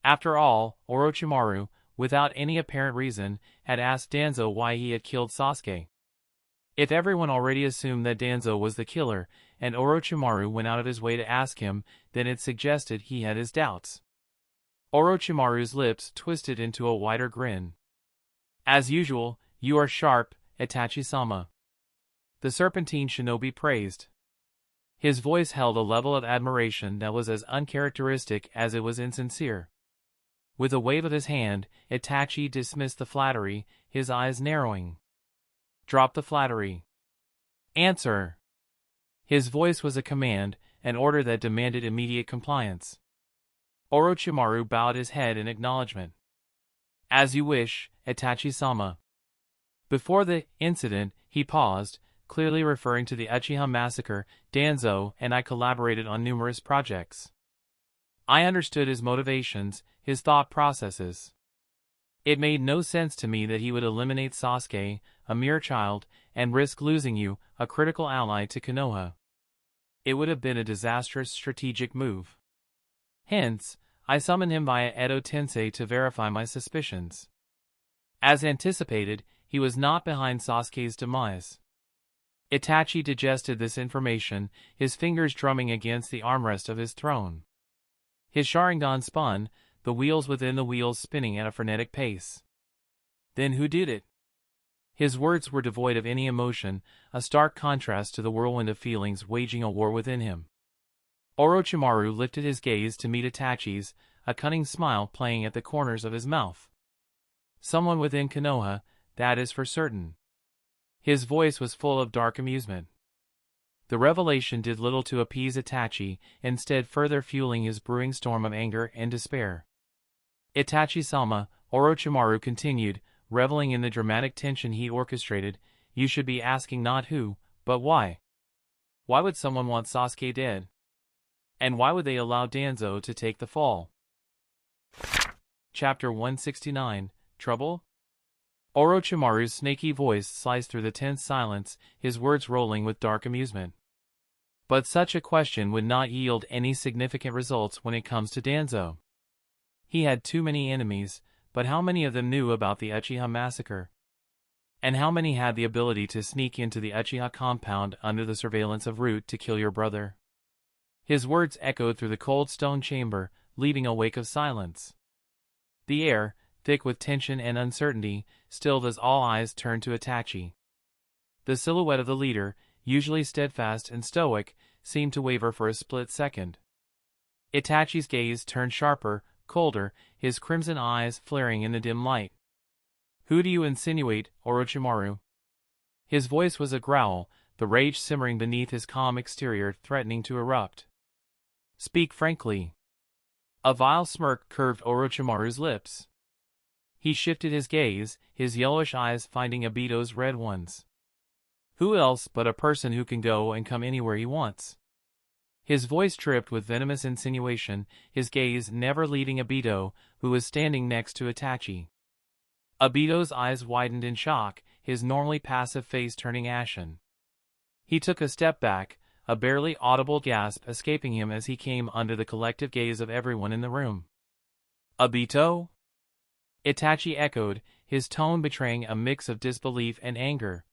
After all, Orochimaru, without any apparent reason, had asked Danzo why he had killed Sasuke. If everyone already assumed that Danzo was the killer, and Orochimaru went out of his way to ask him, then it suggested he had his doubts. Orochimaru's lips twisted into a wider grin. "As usual, you are sharp, Itachi-sama," the serpentine shinobi praised. His voice held a level of admiration that was as uncharacteristic as it was insincere. With a wave of his hand, Itachi dismissed the flattery, his eyes narrowing. "Drop the flattery. Answer." His voice was a command, an order that demanded immediate compliance. Orochimaru bowed his head in acknowledgement. "As you wish, Itachi-sama." Before the incident, he paused, clearly referring to the Uchiha massacre. "Danzo and I collaborated on numerous projects. I understood his motivations, his thought processes. It made no sense to me that he would eliminate Sasuke, a mere child, and risk losing you, a critical ally to Konoha. It would have been a disastrous strategic move. Hence, I summoned him via Edo Tensei to verify my suspicions." As anticipated, he was not behind Sasuke's demise. Itachi digested this information, his fingers drumming against the armrest of his throne. His Sharingan spun, the wheels within the wheels spinning at a frenetic pace. "Then who did it?" His words were devoid of any emotion, a stark contrast to the whirlwind of feelings waging a war within him. Orochimaru lifted his gaze to meet Itachi's, a cunning smile playing at the corners of his mouth. "Someone within Konoha, that is for certain." His voice was full of dark amusement. The revelation did little to appease Itachi, instead further fueling his brewing storm of anger and despair. "Itachi-sama," Orochimaru continued, reveling in the dramatic tension he orchestrated. You should be asking not who, but why. Why would someone want Sasuke dead? And why would they allow Danzo to take the fall? Chapter 169, Trouble? Orochimaru's snaky voice sliced through the tense silence, his words rolling with dark amusement. But such a question would not yield any significant results when it comes to Danzo. He had too many enemies, but how many of them knew about the Uchiha massacre? And how many had the ability to sneak into the Uchiha compound under the surveillance of Root to kill your brother? His words echoed through the cold stone chamber, leaving a wake of silence. The air, thick with tension and uncertainty, stilled as all eyes turned to Itachi. The silhouette of the leader, usually steadfast and stoic, seemed to waver for a split second. Itachi's gaze turned sharper, colder, his crimson eyes flaring in the dim light. "Who do you insinuate, Orochimaru?" His voice was a growl, the rage simmering beneath his calm exterior threatening to erupt. "Speak frankly." A vile smirk curved Orochimaru's lips. He shifted his gaze, his yellowish eyes finding Obito's red ones. "Who else but a person who can go and come anywhere he wants?" His voice dripped with venomous insinuation, his gaze never leaving Obito, who was standing next to Itachi. Obito's eyes widened in shock, his normally passive face turning ashen. He took a step back, a barely audible gasp escaping him as he came under the collective gaze of everyone in the room. "Obito?" Itachi echoed, his tone betraying a mix of disbelief and anger.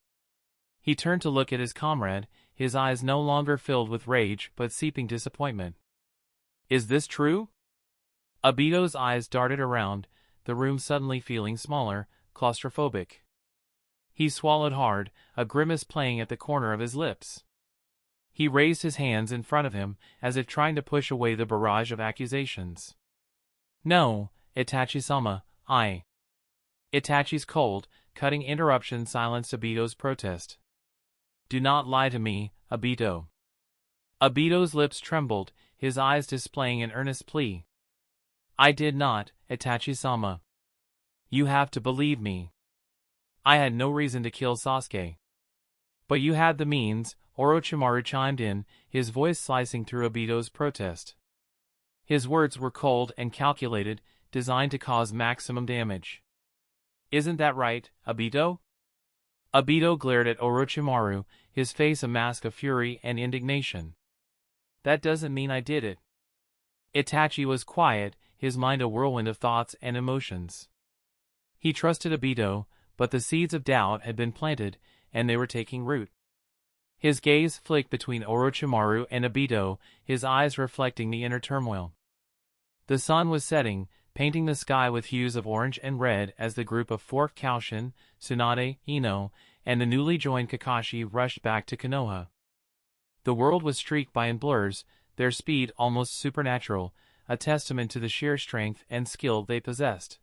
He turned to look at his comrade, his eyes no longer filled with rage but seeping disappointment. "Is this true?" Obito's eyes darted around, the room suddenly feeling smaller, claustrophobic. He swallowed hard, a grimace playing at the corner of his lips. He raised his hands in front of him, as if trying to push away the barrage of accusations. "No, Itachi-sama, Itachi's cold, cutting interruption silenced Obito's protest. "Do not lie to me, Obito." Obito's lips trembled, his eyes displaying an earnest plea. "I did not, Itachi-sama. You have to believe me. I had no reason to kill Sasuke." "But you had the means," Orochimaru chimed in, his voice slicing through Obito's protest. His words were cold and calculated, designed to cause maximum damage. "Isn't that right, Obito?" Obito glared at Orochimaru, his face a mask of fury and indignation. "That doesn't mean I did it." Itachi was quiet, his mind a whirlwind of thoughts and emotions. He trusted Obito, but the seeds of doubt had been planted, and they were taking root. His gaze flicked between Orochimaru and Obito, his eyes reflecting the inner turmoil. The sun was setting, painting the sky with hues of orange and red as the group of fourth Koushin, Tsunade, Ino, and the newly joined Kakashi rushed back to Konoha. The world was streaked by in blurs, their speed almost supernatural, a testament to the sheer strength and skill they possessed.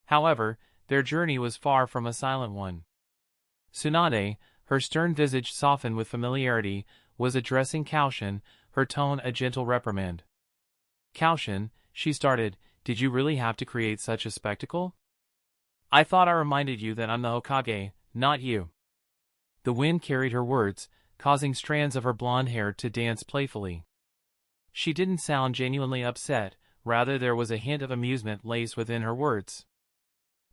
However, their journey was far from a silent one. Tsunade, her stern visage softened with familiarity, was addressing Koushin, her tone a gentle reprimand. "Koushin," she started, "did you really have to create such a spectacle? I thought I reminded you that I'm the Hokage, not you." The wind carried her words, causing strands of her blonde hair to dance playfully. She didn't sound genuinely upset, rather there was a hint of amusement laced within her words.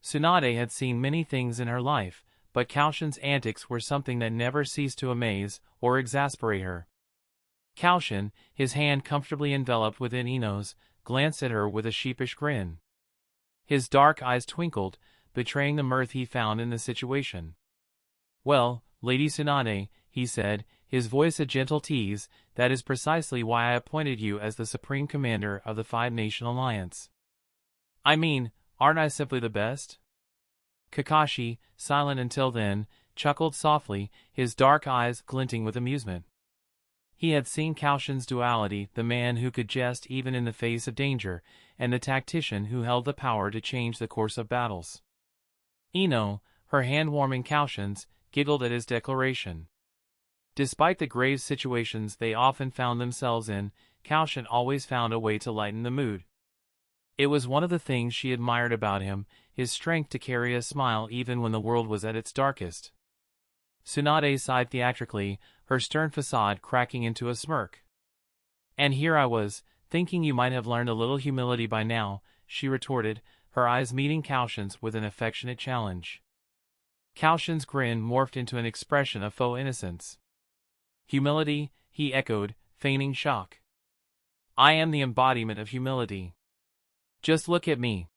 Tsunade had seen many things in her life, but Koushin's antics were something that never ceased to amaze or exasperate her. Koushin, his hand comfortably enveloped within Ino's, glanced at her with a sheepish grin. His dark eyes twinkled, betraying the mirth he found in the situation. "Well, Lady Tsunade," he said, his voice a gentle tease, "that is precisely why I appointed you as the Supreme Commander of the Five-Nation Alliance. I mean, aren't I simply the best?" Kakashi, silent until then, chuckled softly, his dark eyes glinting with amusement. He had seen Koushin's duality, the man who could jest even in the face of danger, and the tactician who held the power to change the course of battles. Ino, her hand warming Koushin's, giggled at his declaration. Despite the grave situations they often found themselves in, Koushin always found a way to lighten the mood. It was one of the things she admired about him, his strength to carry a smile even when the world was at its darkest. Tsunade sighed theatrically, her stern facade cracking into a smirk. "And here I was, thinking you might have learned a little humility by now," she retorted, her eyes meeting Koushin's with an affectionate challenge. Koushin's grin morphed into an expression of faux innocence. "Humility?" he echoed, feigning shock. "I am the embodiment of humility. Just look at me.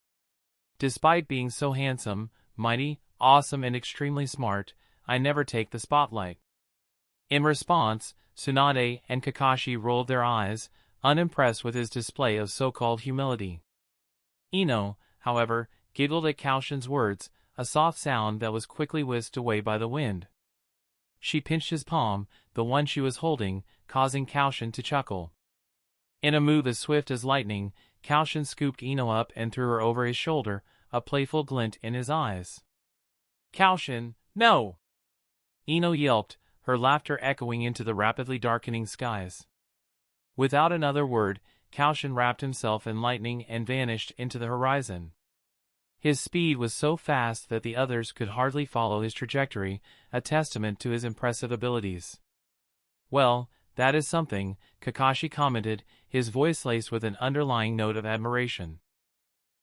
Despite being so handsome, mighty, awesome and extremely smart, I never take the spotlight." In response, Tsunade and Kakashi rolled their eyes, unimpressed with his display of so-called humility. Ino, however, giggled at Koushin's words, a soft sound that was quickly whisked away by the wind. She pinched his palm, the one she was holding, causing Koushin to chuckle. In a move as swift as lightning, Koushin scooped Ino up and threw her over his shoulder, a playful glint in his eyes. "Koushin, no!" Ino yelped, her laughter echoing into the rapidly darkening skies. Without another word, Koushin wrapped himself in lightning and vanished into the horizon. His speed was so fast that the others could hardly follow his trajectory, a testament to his impressive abilities. "Well, that is something," Kakashi commented, his voice laced with an underlying note of admiration.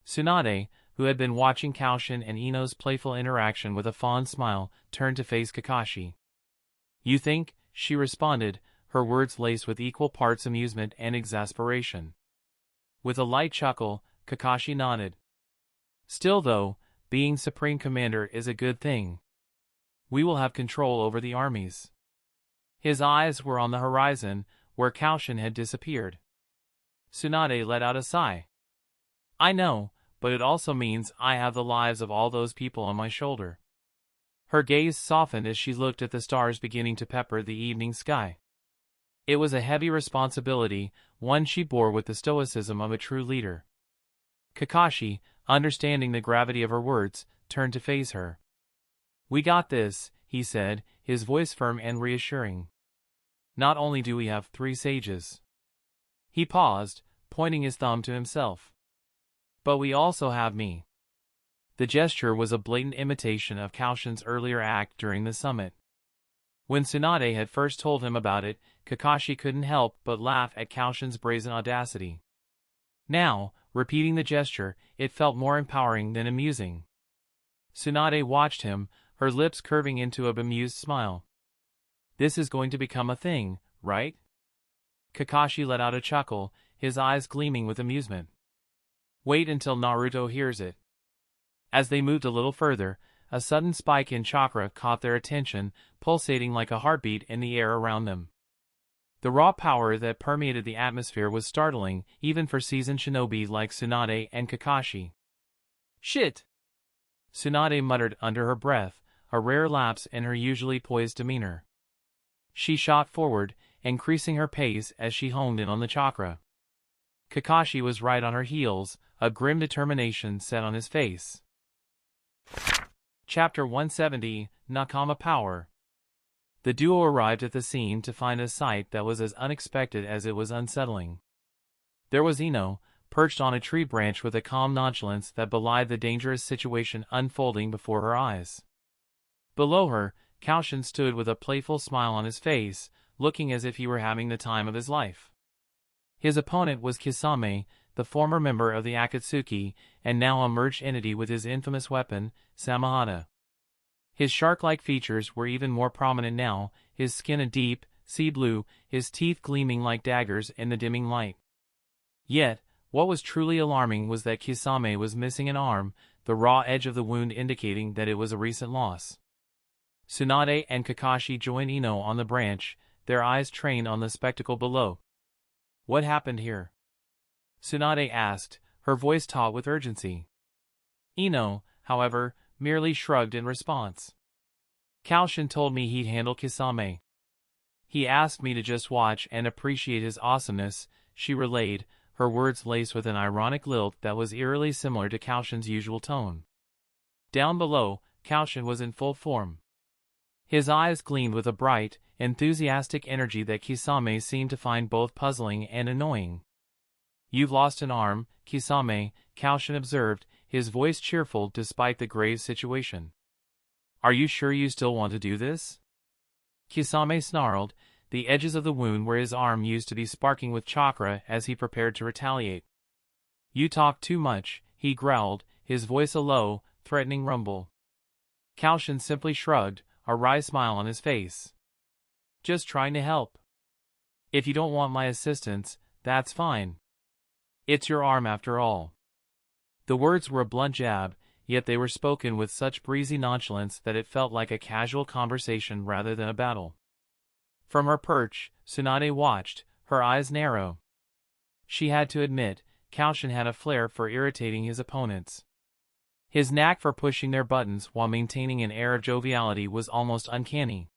Tsunade, who had been watching Koushin and Ino's playful interaction with a fond smile, turned to face Kakashi. "You think?" she responded, her words laced with equal parts amusement and exasperation. With a light chuckle, Kakashi nodded. "Still though, being Supreme Commander is a good thing. We will have control over the armies." His eyes were on the horizon, where Koushin had disappeared. Tsunade let out a sigh. "I know, but it also means I have the lives of all those people on my shoulder." Her gaze softened as she looked at the stars beginning to pepper the evening sky. It was a heavy responsibility, one she bore with the stoicism of a true leader. Kakashi, understanding the gravity of her words, turned to face her. "We got this," he said, his voice firm and reassuring. "Not only do we have 3 sages." He paused, pointing his thumb to himself. "But we also have me." The gesture was a blatant imitation of Koushin's earlier act during the summit. When Tsunade had first told him about it, Kakashi couldn't help but laugh at Koushin's brazen audacity. Now, repeating the gesture, it felt more empowering than amusing. Tsunade watched him, her lips curving into a bemused smile. "This is going to become a thing, right?" Kakashi let out a chuckle, his eyes gleaming with amusement. "Wait until Naruto hears it." As they moved a little further, a sudden spike in chakra caught their attention, pulsating like a heartbeat in the air around them. The raw power that permeated the atmosphere was startling, even for seasoned shinobi like Tsunade and Kakashi. "Shit!" Tsunade muttered under her breath, a rare lapse in her usually poised demeanor. She shot forward, increasing her pace as she honed in on the chakra. Kakashi was right on her heels, a grim determination set on his face. Chapter 170, Nakama Power. The duo arrived at the scene to find a sight that was as unexpected as it was unsettling. There was Ino, perched on a tree branch with a calm nonchalance that belied the dangerous situation unfolding before her eyes. Below her, Koushin stood with a playful smile on his face, looking as if he were having the time of his life. His opponent was Kisame, the former member of the Akatsuki, and now a merged entity with his infamous weapon, Samahata. His shark-like features were even more prominent now, his skin a deep, sea blue, his teeth gleaming like daggers in the dimming light. Yet, what was truly alarming was that Kisame was missing an arm, the raw edge of the wound indicating that it was a recent loss. Tsunade and Kakashi joined Ino on the branch, their eyes trained on the spectacle below. "What happened here?" Tsunade asked, her voice taut with urgency. Ino, however, merely shrugged in response. "Koushin told me he'd handle Kisame. He asked me to just watch and appreciate his awesomeness," she relayed, her words laced with an ironic lilt that was eerily similar to Koushin's usual tone. Down below, Koushin was in full form. His eyes gleamed with a bright, enthusiastic energy that Kisame seemed to find both puzzling and annoying. You've lost an arm, Kisame, Koushin observed, his voice cheerful despite the grave situation. Are you sure you still want to do this? Kisame snarled, the edges of the wound where his arm used to be sparking with chakra as he prepared to retaliate. You talk too much, he growled, his voice a low, threatening rumble. Koushin simply shrugged, a wry smile on his face. Just trying to help. If you don't want my assistance, that's fine. It's your arm after all. The words were a blunt jab, yet they were spoken with such breezy nonchalance that it felt like a casual conversation rather than a battle. From her perch, Tsunade watched, her eyes narrow. She had to admit, Koushin had a flair for irritating his opponents. His knack for pushing their buttons while maintaining an air of joviality was almost uncanny.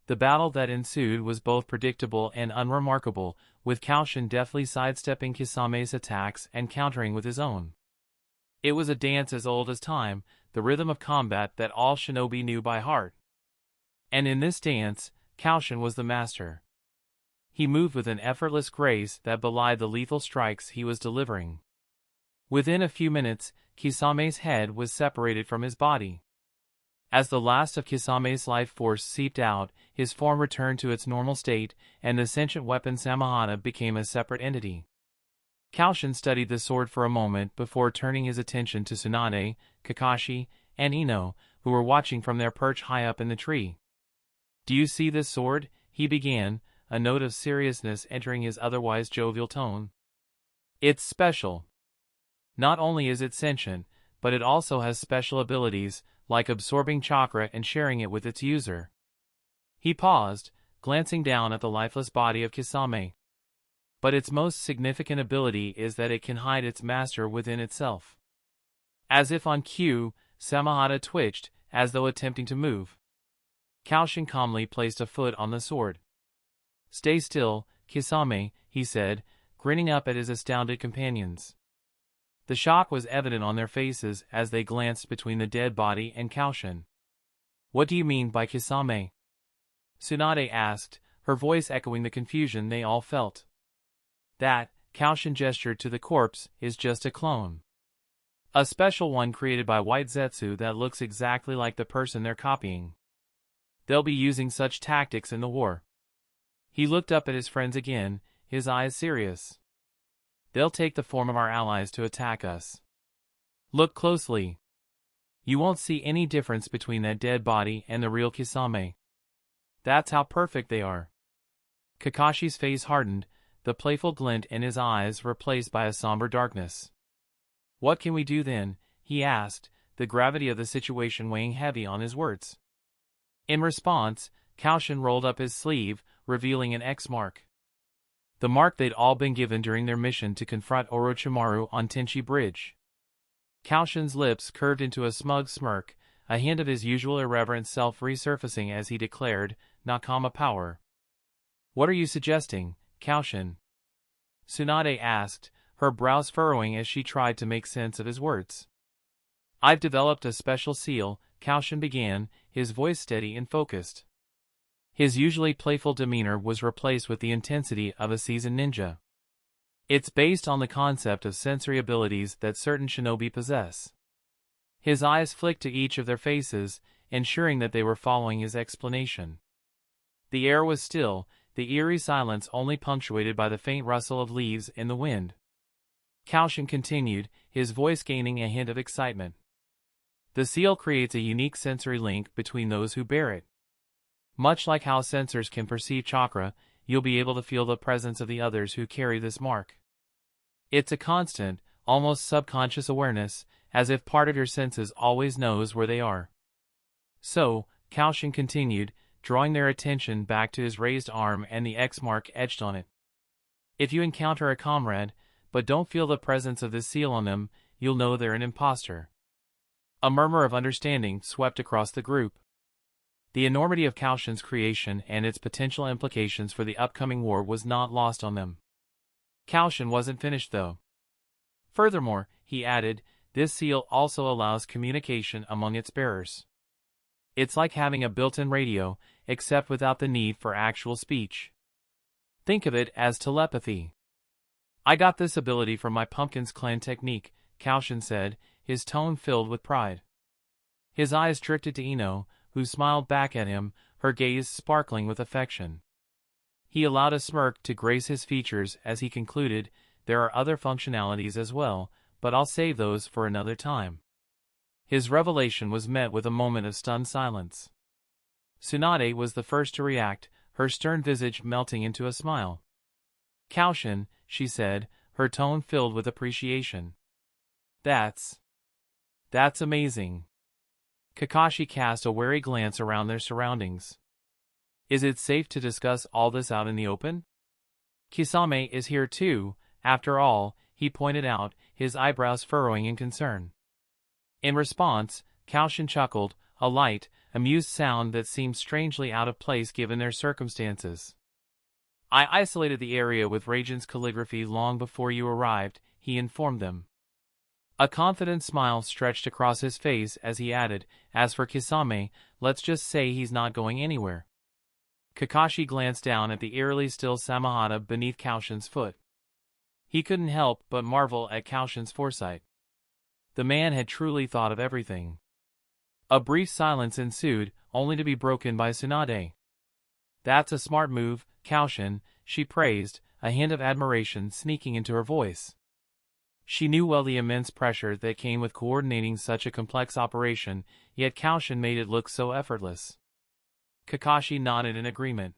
The battle that ensued was both predictable and unremarkable, with Koushin deftly sidestepping Kisame's attacks and countering with his own. It was a dance as old as time, the rhythm of combat that all shinobi knew by heart. And in this dance, Koushin was the master. He moved with an effortless grace that belied the lethal strikes he was delivering. Within a few minutes, Kisame's head was separated from his body. As the last of Kisame's life force seeped out, his form returned to its normal state, and the sentient weapon Samahata became a separate entity. Koushin studied the sword for a moment before turning his attention to Tsunade, Kakashi, and Ino, who were watching from their perch high up in the tree. Do you see this sword? He began, a note of seriousness entering his otherwise jovial tone. It's special. Not only is it sentient, but it also has special abilities, like absorbing chakra and sharing it with its user. He paused, glancing down at the lifeless body of Kisame. But its most significant ability is that it can hide its master within itself. As if on cue, Samahata twitched, as though attempting to move. Koushin calmly placed a foot on the sword. Stay still, Kisame, he said, grinning up at his astounded companions. The shock was evident on their faces as they glanced between the dead body and Koushin. What do you mean by Kisame? Tsunade asked, her voice echoing the confusion they all felt. That, Koushin gestured to the corpse, is just a clone. A special one created by White Zetsu that looks exactly like the person they're copying. They'll be using such tactics in the war. He looked up at his friends again, his eyes serious. They'll take the form of our allies to attack us. Look closely. You won't see any difference between that dead body and the real Kisame. That's how perfect they are. Kakashi's face hardened, the playful glint in his eyes replaced by a somber darkness. What can we do then? He asked, the gravity of the situation weighing heavy on his words. In response, Koushin rolled up his sleeve, revealing an X mark. The mark they'd all been given during their mission to confront Orochimaru on Tenchi Bridge. Koushin's lips curved into a smug smirk, a hint of his usual irreverent self resurfacing as he declared, Nakama power. What are you suggesting, Koushin? Tsunade asked, her brows furrowing as she tried to make sense of his words. I've developed a special seal, Koushin began, his voice steady and focused. His usually playful demeanor was replaced with the intensity of a seasoned ninja. It's based on the concept of sensory abilities that certain shinobi possess. His eyes flicked to each of their faces, ensuring that they were following his explanation. The air was still, the eerie silence only punctuated by the faint rustle of leaves in the wind. Koushin continued, his voice gaining a hint of excitement. The seal creates a unique sensory link between those who bear it. Much like how sensors can perceive chakra, you'll be able to feel the presence of the others who carry this mark. It's a constant, almost subconscious awareness, as if part of your senses always knows where they are. So, Koushin continued, drawing their attention back to his raised arm and the X mark etched on it. If you encounter a comrade, but don't feel the presence of this seal on them, you'll know they're an imposter. A murmur of understanding swept across the group. The enormity of Koushin's creation and its potential implications for the upcoming war was not lost on them. Koushin wasn't finished though. Furthermore, he added, this seal also allows communication among its bearers. It's like having a built-in radio, except without the need for actual speech. Think of it as telepathy. I got this ability from my Pumpkin's clan technique, Koushin said, his tone filled with pride. His eyes drifted to Ino, who smiled back at him, her gaze sparkling with affection. He allowed a smirk to grace his features as he concluded, there are other functionalities as well, but I'll save those for another time. His revelation was met with a moment of stunned silence. Tsunade was the first to react, her stern visage melting into a smile. Koushin, she said, her tone filled with appreciation. That's amazing. Kakashi cast a wary glance around their surroundings. Is it safe to discuss all this out in the open? Kisame is here too, after all, he pointed out, his eyebrows furrowing in concern. In response, Koushin chuckled, a light, amused sound that seemed strangely out of place given their circumstances. I isolated the area with Ragen's calligraphy long before you arrived, he informed them. A confident smile stretched across his face as he added, as for Kisame, let's just say he's not going anywhere. Kakashi glanced down at the eerily still Samahata beneath Koushin's foot. He couldn't help but marvel at Koushin's foresight. The man had truly thought of everything. A brief silence ensued, only to be broken by Tsunade. That's a smart move, Koushin, she praised, a hint of admiration sneaking into her voice. She knew well the immense pressure that came with coordinating such a complex operation, yet Koushin made it look so effortless. Kakashi nodded in agreement.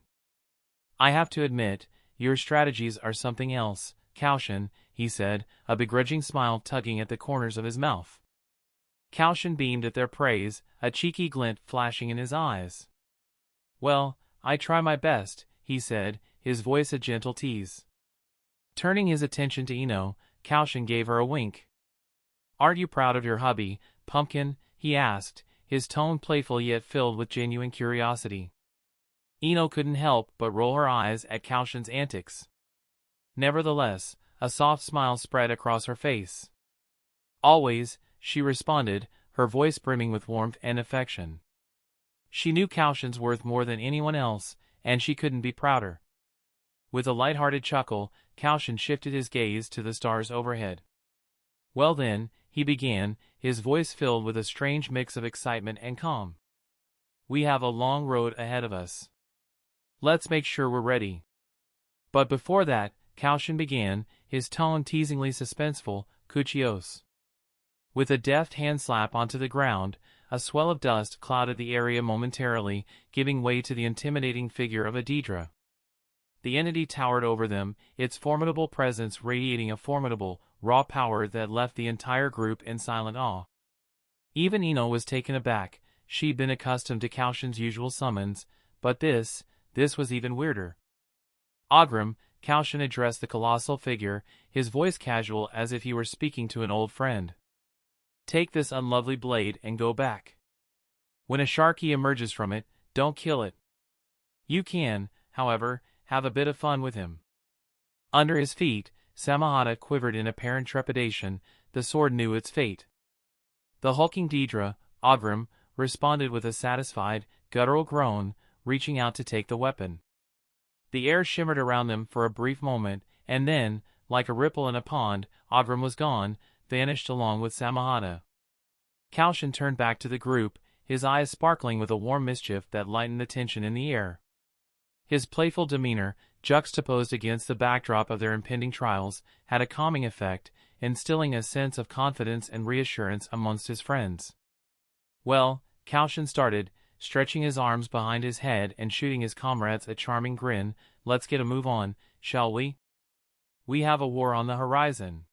I have to admit, your strategies are something else, Koushin, he said, a begrudging smile tugging at the corners of his mouth. Koushin beamed at their praise, a cheeky glint flashing in his eyes. Well, I try my best, he said, his voice a gentle tease. Turning his attention to Ino, Koushin gave her a wink. Aren't you proud of your hubby, Pumpkin? He asked, his tone playful yet filled with genuine curiosity. Ino couldn't help but roll her eyes at Koushin's antics. Nevertheless, a soft smile spread across her face. Always, she responded, her voice brimming with warmth and affection. She knew Koushin's worth more than anyone else, and she couldn't be prouder. With a light-hearted chuckle, Koushin shifted his gaze to the stars overhead. Well then, he began, his voice filled with a strange mix of excitement and calm. We have a long road ahead of us. Let's make sure we're ready. But before that, Koushin began, his tone teasingly suspenseful, Kuchios. With a deft hand slap onto the ground, a swell of dust clouded the area momentarily, giving way to the intimidating figure of Adidra. The entity towered over them, its formidable presence radiating a formidable, raw power that left the entire group in silent awe. Even Ino was taken aback. She'd been accustomed to Koushin's usual summons, but this was even weirder. Ogrim, Koushin addressed the colossal figure, his voice casual as if he were speaking to an old friend. Take this unlovely blade and go back. When a Sharky emerges from it, don't kill it. You can, however, have a bit of fun with him. Under his feet, Samahata quivered in apparent trepidation, the sword knew its fate. The hulking Deidre, Ogrim, responded with a satisfied, guttural groan, reaching out to take the weapon. The air shimmered around them for a brief moment, and then, like a ripple in a pond, Ogrim was gone, vanished along with Samahata. Koushin turned back to the group, his eyes sparkling with a warm mischief that lightened the tension in the air. His playful demeanor, juxtaposed against the backdrop of their impending trials, had a calming effect, instilling a sense of confidence and reassurance amongst his friends. Well, Koushin started, stretching his arms behind his head and shooting his comrades a charming grin, let's get a move on, shall we? We have a war on the horizon.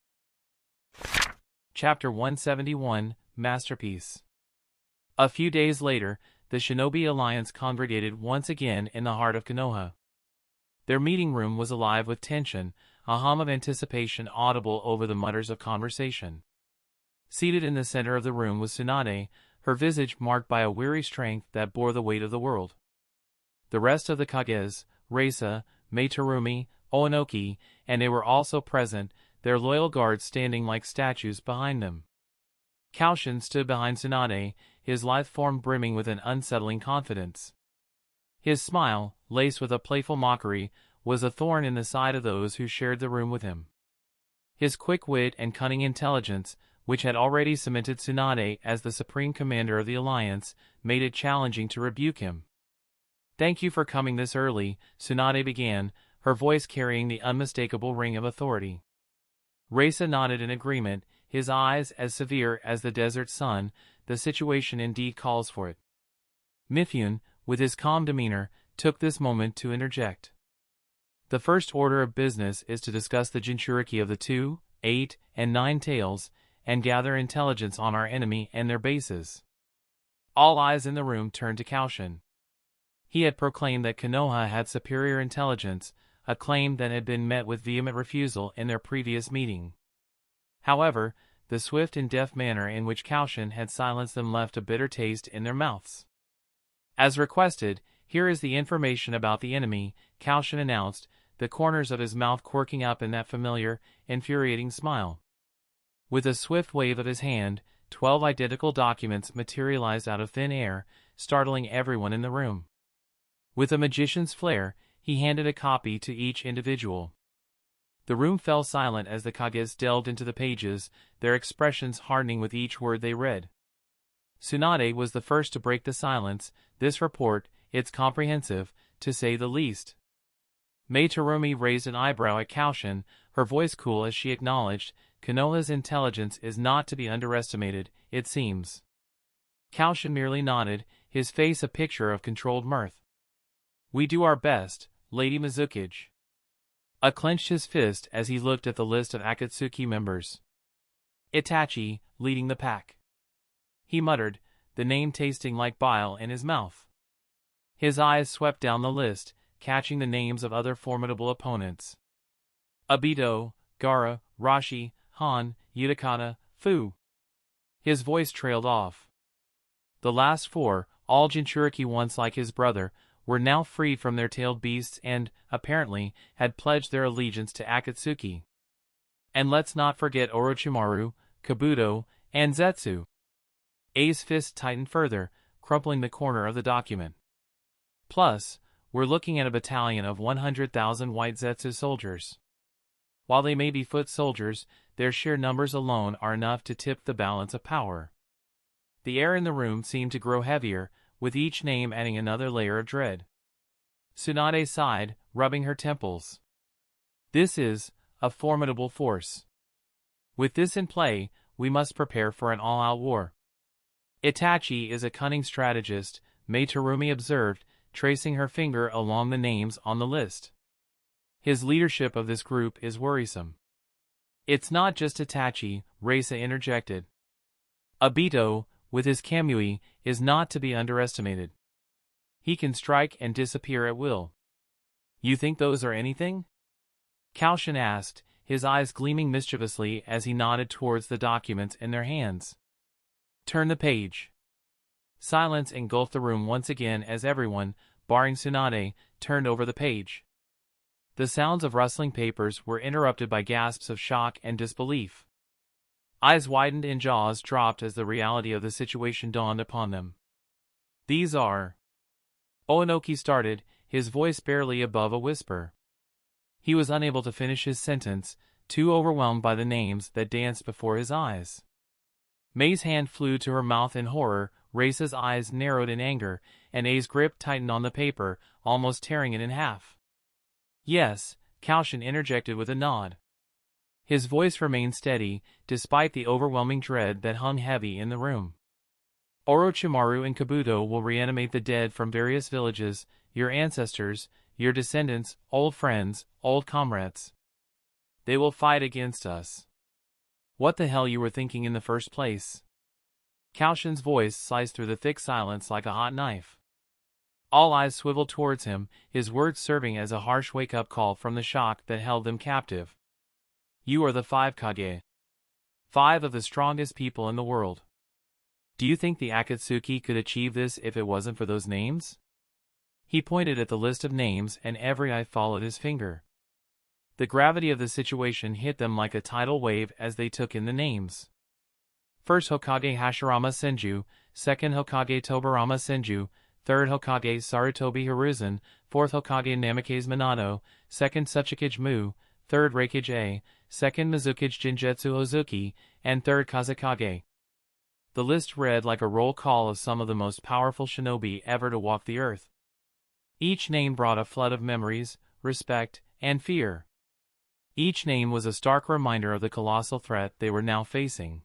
Chapter 171, Masterpiece. A few days later, the Shinobi Alliance congregated once again in the heart of Konoha. Their meeting room was alive with tension, a hum of anticipation audible over the mutters of conversation. Seated in the center of the room was Tsunade, her visage marked by a weary strength that bore the weight of the world. The rest of the Kages, Reisa, Meitarumi, Onoki, and they were also present, their loyal guards standing like statues behind them. Koushin stood behind Tsunade, his lithe form brimming with an unsettling confidence. His smile, laced with a playful mockery, was a thorn in the side of those who shared the room with him. His quick wit and cunning intelligence, which had already cemented Tsunade as the supreme commander of the alliance, made it challenging to rebuke him. "Thank you for coming this early," Tsunade began, her voice carrying the unmistakable ring of authority. Reisa nodded in agreement, his eyes as severe as the desert sun. "The situation indeed calls for it." Mifune, with his calm demeanor, took this moment to interject. "The first order of business is to discuss the Jinchuriki of the 2, 8, and 9 tails, and gather intelligence on our enemy and their bases." All eyes in the room turned to Koushin. He had proclaimed that Konoha had superior intelligence, a claim that had been met with vehement refusal in their previous meeting. However, the swift and deft manner in which Koushin had silenced them left a bitter taste in their mouths. "As requested, here is the information about the enemy," Koushin announced, the corners of his mouth quirking up in that familiar, infuriating smile. With a swift wave of his hand, 12 identical documents materialized out of thin air, startling everyone in the room. With a magician's flair, he handed a copy to each individual. The room fell silent as the Kages delved into the pages, their expressions hardening with each word they read. Tsunade was the first to break the silence. "This report, it's comprehensive, to say the least." Mei Terumi raised an eyebrow at Koushin, her voice cool as she acknowledged, "Konoha's intelligence is not to be underestimated, it seems." Koushin merely nodded, his face a picture of controlled mirth. "We do our best, Lady Mizukage." Clenched his fist as he looked at the list of Akatsuki members. Itachi, leading the pack. He muttered, the name tasting like bile in his mouth. His eyes swept down the list, catching the names of other formidable opponents. Obito, Gaara, Rashi, Han, Utakata, Fu. His voice trailed off. The last 4, all Jinchuriki once like his brother, were now freed from their tailed beasts and, apparently, had pledged their allegiance to Akatsuki. And let's not forget Orochimaru, Kabuto, and Zetsu. A's fist tightened further, crumpling the corner of the document. Plus, we're looking at a battalion of 100,000 white Zetsu soldiers. While they may be foot soldiers, their sheer numbers alone are enough to tip the balance of power. The air in the room seemed to grow heavier, with each name adding another layer of dread. Tsunade sighed, rubbing her temples. This is a formidable force. With this in play, we must prepare for an all-out war. Itachi is a cunning strategist, Mei Terumi observed, tracing her finger along the names on the list. His leadership of this group is worrisome. It's not just Itachi, Reisa interjected. Obito, with his kamui, is not to be underestimated. He can strike and disappear at will. You think those are anything? Koushin asked, his eyes gleaming mischievously as he nodded towards the documents in their hands. Turn the page. Silence engulfed the room once again as everyone, barring Tsunade, turned over the page. The sounds of rustling papers were interrupted by gasps of shock and disbelief. Eyes widened and jaws dropped as the reality of the situation dawned upon them. These are... Onoki started, his voice barely above a whisper. He was unable to finish his sentence, too overwhelmed by the names that danced before his eyes. Mei's hand flew to her mouth in horror, Reisa's eyes narrowed in anger, and A's grip tightened on the paper, almost tearing it in half. Yes, Koushin interjected with a nod. His voice remained steady, despite the overwhelming dread that hung heavy in the room. Orochimaru and Kabuto will reanimate the dead from various villages, your ancestors, your descendants, old friends, old comrades. They will fight against us. What the hell you were thinking in the first place? Koushin's voice sliced through the thick silence like a hot knife. All eyes swiveled towards him, his words serving as a harsh wake-up call from the shock that held them captive. You are the Five Kage. 5 of the strongest people in the world. Do you think the Akatsuki could achieve this if it wasn't for those names? He pointed at the list of names and every eye followed his finger. The gravity of the situation hit them like a tidal wave as they took in the names. First Hokage Hashirama Senju, second Hokage Tobirama Senju, third Hokage Sarutobi Hiruzen, fourth Hokage Namikaze Minato, second Tsuchikage Mu, 3rd Reikage, 2nd Mizukage Jinjetsu Ozuki, and 3rd Kazekage. The list read like a roll call of some of the most powerful shinobi ever to walk the earth. Each name brought a flood of memories, respect, and fear. Each name was a stark reminder of the colossal threat they were now facing.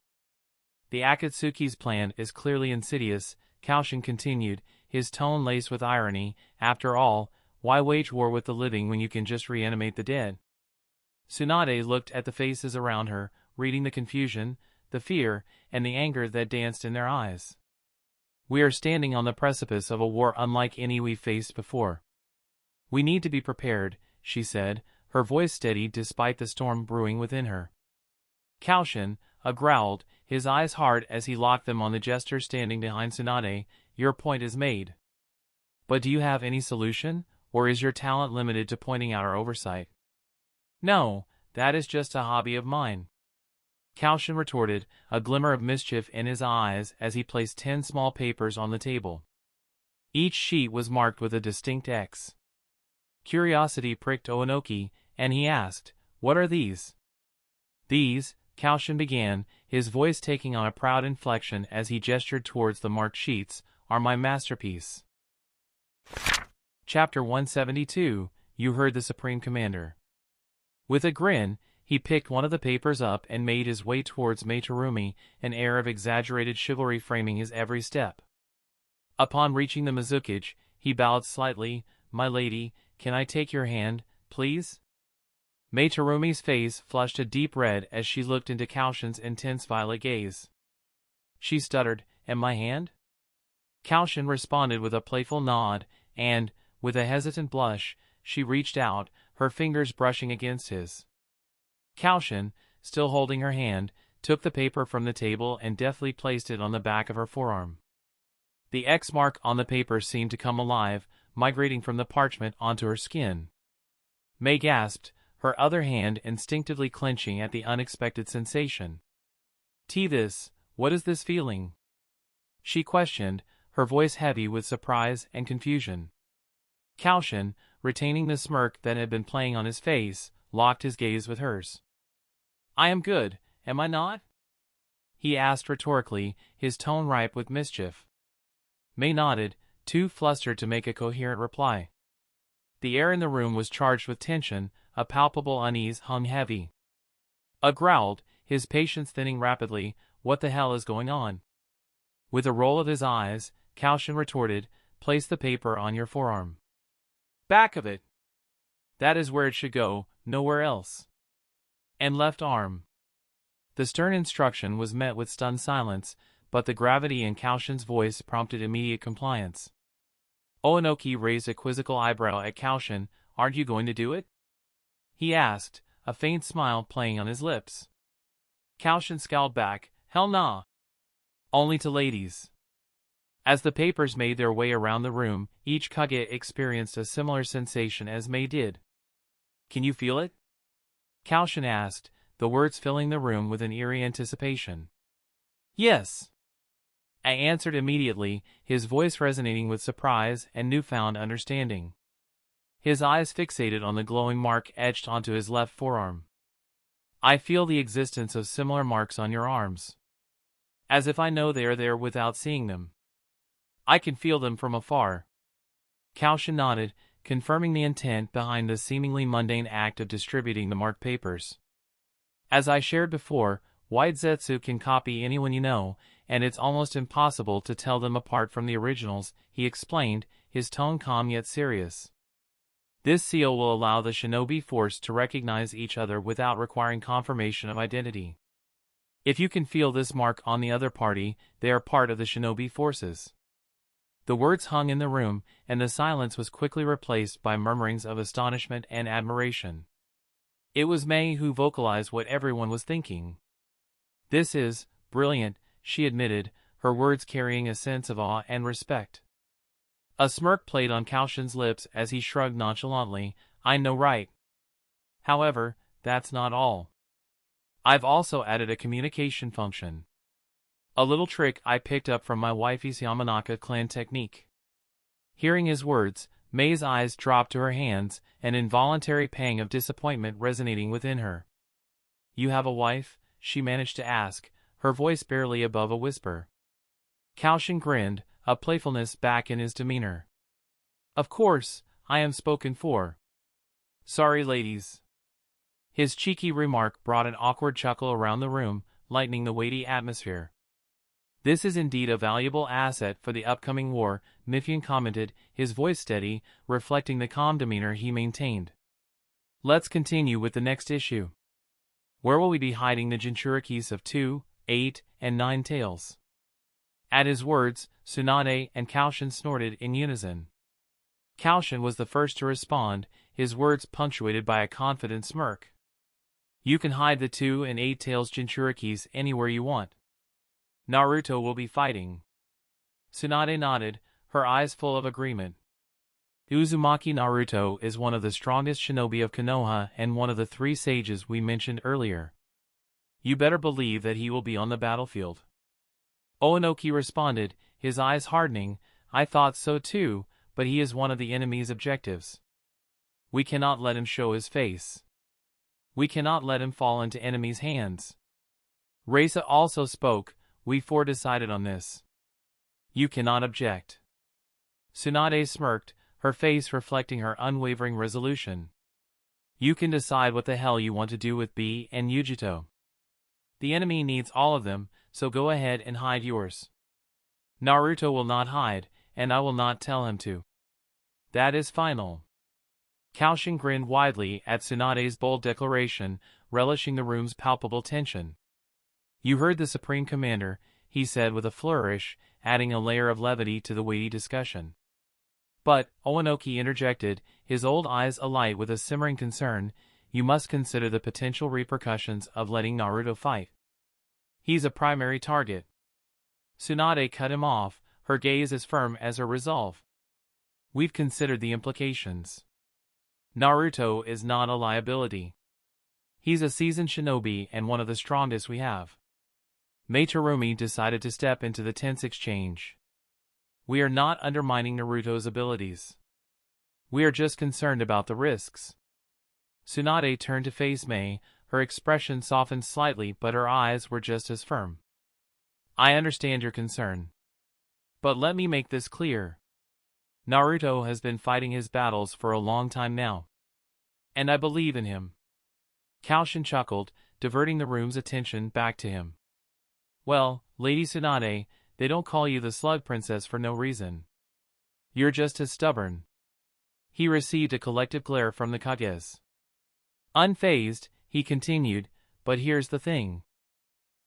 The Akatsuki's plan is clearly insidious, Koushin continued, his tone laced with irony. After all, why wage war with the living when you can just reanimate the dead? Tsunade looked at the faces around her, reading the confusion, the fear, and the anger that danced in their eyes. We are standing on the precipice of a war unlike any we've faced before. We need to be prepared, she said, her voice steady despite the storm brewing within her. Koushin, growled, his eyes hard as he locked them on the jester standing behind Tsunade. Your point is made. But do you have any solution, or is your talent limited to pointing out our oversight? No, that is just a hobby of mine. Koushin retorted, a glimmer of mischief in his eyes as he placed 10 small papers on the table. Each sheet was marked with a distinct X. Curiosity pricked Onoki, and he asked, "What are these?" "These," Koushin began, his voice taking on a proud inflection as he gestured towards the marked sheets, "are my masterpiece." Chapter 172, You Heard the Supreme Commander. With a grin, he picked one of the papers up and made his way towards Meitarumi, an air of exaggerated chivalry framing his every step. Upon reaching the Mizukage, he bowed slightly. "My lady, can I take your hand, please?" Meitarumi's face flushed a deep red as she looked into Koushin's intense violet gaze. She stuttered, "And my hand?" Koushin responded with a playful nod, and, with a hesitant blush, she reached out, her fingers brushing against his. Koushin, still holding her hand, took the paper from the table and deftly placed it on the back of her forearm. The X mark on the paper seemed to come alive, migrating from the parchment onto her skin. Mei gasped, her other hand instinctively clenching at the unexpected sensation. "This, what is this feeling?" she questioned, her voice heavy with surprise and confusion. Koushin, retaining the smirk that had been playing on his face, locked his gaze with hers. "I am good, am I not?" he asked rhetorically, his tone ripe with mischief. Mei nodded, too flustered to make a coherent reply. The air in the room was charged with tension, a palpable unease hung heavy. Growled, his patience thinning rapidly, "What the hell is going on?" With a roll of his eyes, Koushin retorted, "Place the paper on your forearm. Back of it. That is where it should go, nowhere else. And left arm." The stern instruction was met with stunned silence, but the gravity in Koushin's voice prompted immediate compliance. Onoki raised a quizzical eyebrow at Koushin. "Aren't you going to do it?" he asked, a faint smile playing on his lips. Koushin scowled back, "Hell nah. Only to ladies." As the papers made their way around the room, each Kage experienced a similar sensation as Mei did. "Can you feel it?" Koushin asked, the words filling the room with an eerie anticipation. "Yes," I answered immediately, his voice resonating with surprise and newfound understanding. His eyes fixated on the glowing mark etched onto his left forearm. "I feel the existence of similar marks on your arms. As if I know they are there without seeing them. I can feel them from afar." Koushin nodded, confirming the intent behind the seemingly mundane act of distributing the marked papers. "As I shared before, White Zetsu can copy anyone you know, and it's almost impossible to tell them apart from the originals," he explained, his tone calm yet serious. "This seal will allow the shinobi force to recognize each other without requiring confirmation of identity. If you can feel this mark on the other party, they are part of the shinobi forces." The words hung in the room, and the silence was quickly replaced by murmurings of astonishment and admiration. It was Mei who vocalized what everyone was thinking. "This is brilliant," she admitted, her words carrying a sense of awe and respect. A smirk played on Koushin's lips as he shrugged nonchalantly, "I know, right? However, that's not all. I've also added a communication function. A little trick I picked up from my wifey's Yamanaka clan technique." Hearing his words, Mei's eyes dropped to her hands, an involuntary pang of disappointment resonating within her. "You have a wife?" she managed to ask, her voice barely above a whisper. Koushin grinned, a playfulness back in his demeanor. "Of course, I am spoken for. Sorry, ladies." His cheeky remark brought an awkward chuckle around the room, lightening the weighty atmosphere. "This is indeed a valuable asset for the upcoming war," Mifune commented, his voice steady, reflecting the calm demeanor he maintained. "Let's continue with the next issue. Where will we be hiding the Jinchurikis of 2, 8, and 9 tails?" At his words, Tsunade and Koushin snorted in unison. Koushin was the first to respond, his words punctuated by a confident smirk. "You can hide the 2 and 8 tails Jinchurikis anywhere you want. Naruto will be fighting." Tsunade nodded, her eyes full of agreement. Uzumaki Naruto is one of the strongest shinobi of Konoha and one of the 3 sages we mentioned earlier. You better believe that he will be on the battlefield. Onoki responded, his eyes hardening. "I thought so too, but he is one of the enemy's objectives. We cannot let him show his face. We cannot let him fall into enemy's hands." Reisa also spoke. "We 4 decided on this. You cannot object." Tsunade smirked, her face reflecting her unwavering resolution. "You can decide what the hell you want to do with B and Yujito. The enemy needs all of them, so go ahead and hide yours. Naruto will not hide, and I will not tell him to. That is final." Koushin grinned widely at Tsunade's bold declaration, relishing the room's palpable tension. "You heard the Supreme Commander," he said with a flourish, adding a layer of levity to the weighty discussion. "But," Onoki interjected, his old eyes alight with a simmering concern, "you must consider the potential repercussions of letting Naruto fight. He's a primary target." Tsunade cut him off, her gaze as firm as her resolve. "We've considered the implications. Naruto is not a liability. He's a seasoned shinobi and one of the strongest we have." Meitarumi decided to step into the tense exchange. "We are not undermining Naruto's abilities. We are just concerned about the risks." Tsunade turned to face Mei, her expression softened slightly but her eyes were just as firm. "I understand your concern. But let me make this clear. Naruto has been fighting his battles for a long time now. And I believe in him." Koushin chuckled, diverting the room's attention back to him. "Well, Lady Tsunade, they don't call you the Slug Princess for no reason. You're just as stubborn." He received a collective glare from the Kages. Unfazed, he continued, "But here's the thing.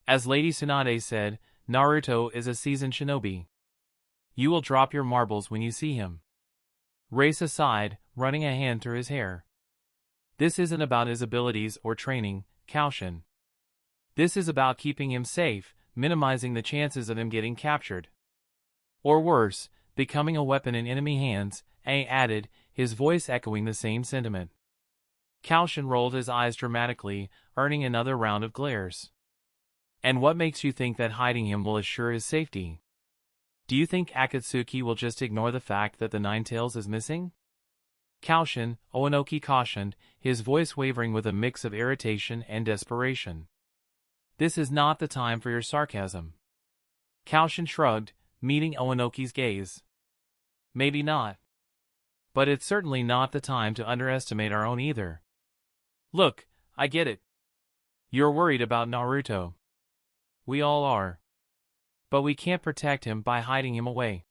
As Lady Tsunade said, Naruto is a seasoned shinobi. You will drop your marbles when you see him." Reisa sighed, running a hand through his hair. "This isn't about his abilities or training, Koushin. This is about keeping him safe, minimizing the chances of him getting captured. Or worse, becoming a weapon in enemy hands," A added, his voice echoing the same sentiment. Koushin rolled his eyes dramatically, earning another round of glares. "And what makes you think that hiding him will assure his safety? Do you think Akatsuki will just ignore the fact that the 9 tails is missing?" "Koushin," Onoki cautioned, his voice wavering with a mix of irritation and desperation. "This is not the time for your sarcasm." Koushin shrugged, meeting Onoki's gaze. "Maybe not. But it's certainly not the time to underestimate our own either. Look, I get it. You're worried about Naruto. We all are. But we can't protect him by hiding him away.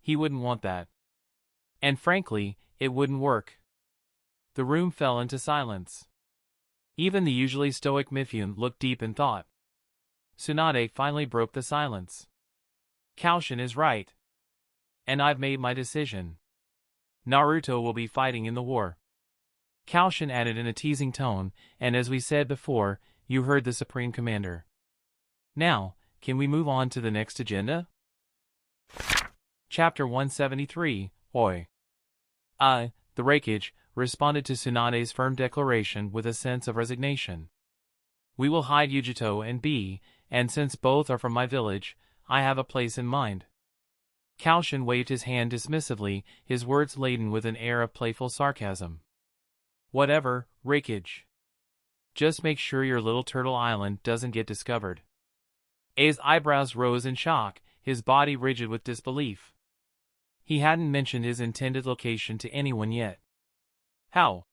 He wouldn't want that. And frankly, it wouldn't work." The room fell into silence. Even the usually stoic Mifune looked deep in thought. Tsunade finally broke the silence. "Koushin is right. And I've made my decision. Naruto will be fighting in the war." Koushin added in a teasing tone, "And as we said before, you heard the Supreme Commander. Now, can we move on to the next agenda?" Chapter 173, Oi. The Reikage, responded to Tsunade's firm declaration with a sense of resignation. "We will hide Yujito and B, and since both are from my village, I have a place in mind." Koushin waved his hand dismissively, his words laden with an air of playful sarcasm. Whatever, Rikage. Just make sure your little turtle island doesn't get discovered. A's eyebrows rose in shock, his body rigid with disbelief. He hadn't mentioned his intended location to anyone yet. How?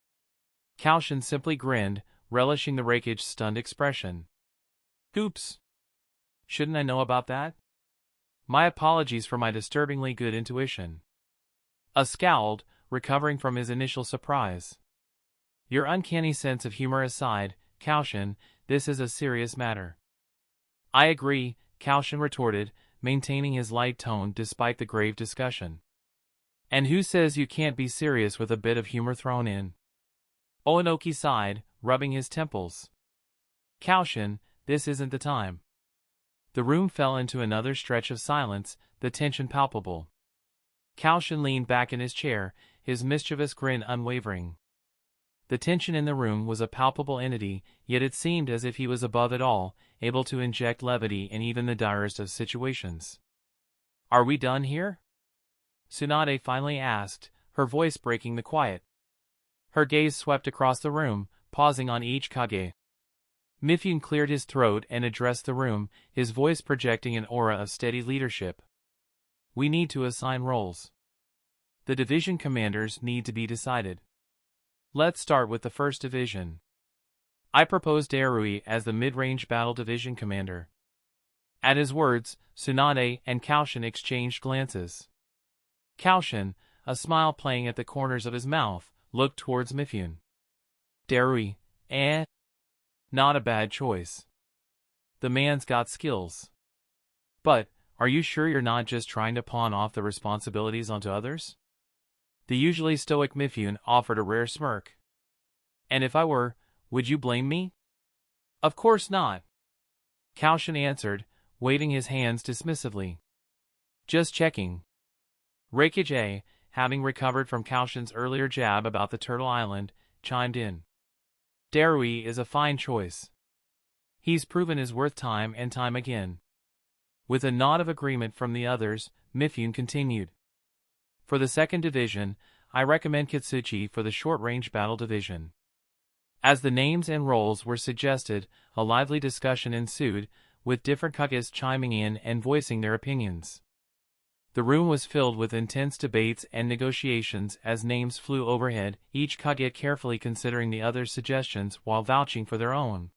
Koushin simply grinned, relishing the Rikage's stunned expression. Oops. Shouldn't I know about that? My apologies for my disturbingly good intuition. A scowled, recovering from his initial surprise. Your uncanny sense of humor aside, Koushin, this is a serious matter. I agree, Koushin retorted, maintaining his light tone despite the grave discussion. And who says you can't be serious with a bit of humor thrown in? Onoki sighed, rubbing his temples. Koushin, this isn't the time. The room fell into another stretch of silence, the tension palpable. Koushin leaned back in his chair, his mischievous grin unwavering. The tension in the room was a palpable entity, yet it seemed as if he was above it all, able to inject levity in even the direst of situations. Are we done here? Tsunade finally asked, her voice breaking the quiet. Her gaze swept across the room, pausing on each Kage. Mifune cleared his throat and addressed the room, his voice projecting an aura of steady leadership. We need to assign roles. The division commanders need to be decided. Let's start with the first division. I propose Darui as the mid-range battle division commander. At his words, Tsunade and Koushin exchanged glances. Koushin, a smile playing at the corners of his mouth, looked towards Mifune. Darui, not a bad choice. The man's got skills. But, are you sure you're not just trying to pawn off the responsibilities onto others? The usually stoic Mifune offered a rare smirk. And if I were, would you blame me? Of course not. Koushin answered, waving his hands dismissively. Just checking. Rikage, having recovered from Koushin's earlier jab about the Turtle Island, chimed in. Darui is a fine choice. He's proven his worth time and time again. With a nod of agreement from the others, Mifune continued. For the second division, I recommend Akatsuki for the short-range battle division. As the names and roles were suggested, a lively discussion ensued, with different Kages chiming in and voicing their opinions. The room was filled with intense debates and negotiations as names flew overhead, each Kage carefully considering the other's suggestions while vouching for their own.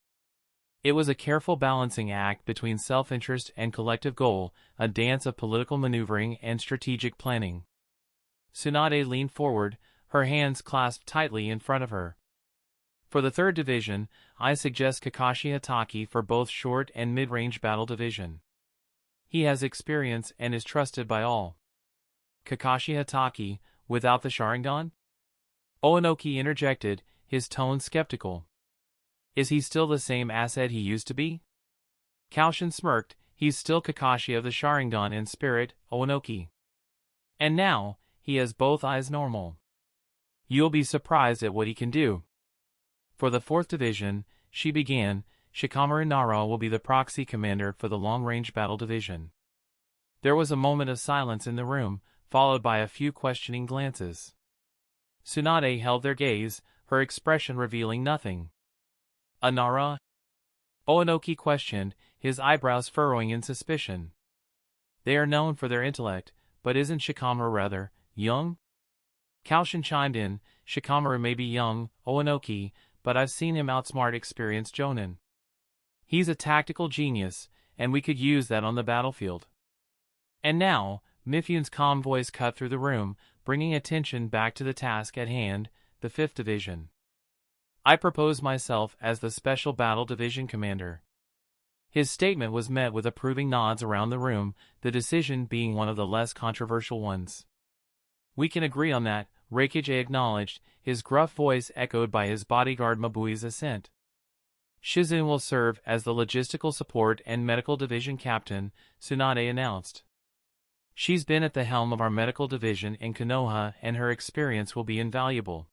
It was a careful balancing act between self-interest and collective goal, a dance of political maneuvering and strategic planning. Tsunade leaned forward, her hands clasped tightly in front of her. For the third division, I suggest Kakashi Hatake for both short and mid-range battle division. He has experience and is trusted by all. Kakashi Hatake, without the Sharingan? Onoki interjected, his tone skeptical. Is he still the same asset he used to be? Koushin smirked, he's still Kakashi of the Sharingan in spirit, Onoki. And now, he has both eyes normal. You'll be surprised at what he can do. For the fourth division, she began, Shikamaru Nara will be the proxy commander for the long-range battle division. There was a moment of silence in the room, followed by a few questioning glances. Tsunade held their gaze, her expression revealing nothing. Nara? Onoki questioned, his eyebrows furrowing in suspicion. They are known for their intellect, but isn't Shikamaru rather young? Koushin chimed in, Shikamaru may be young, Onoki, but I've seen him outsmart experienced jonin. He's a tactical genius, and we could use that on the battlefield. And now, Mifune's calm voice cut through the room, bringing attention back to the task at hand, the 5th Division. I propose myself as the Special Battle Division Commander. His statement was met with approving nods around the room, the decision being one of the less controversial ones. We can agree on that, Rikage acknowledged, his gruff voice echoed by his bodyguard Mabui's assent. Shizune will serve as the Logistical Support and Medical Division Captain, Tsunade announced. She's been at the helm of our medical division in Konoha and her experience will be invaluable.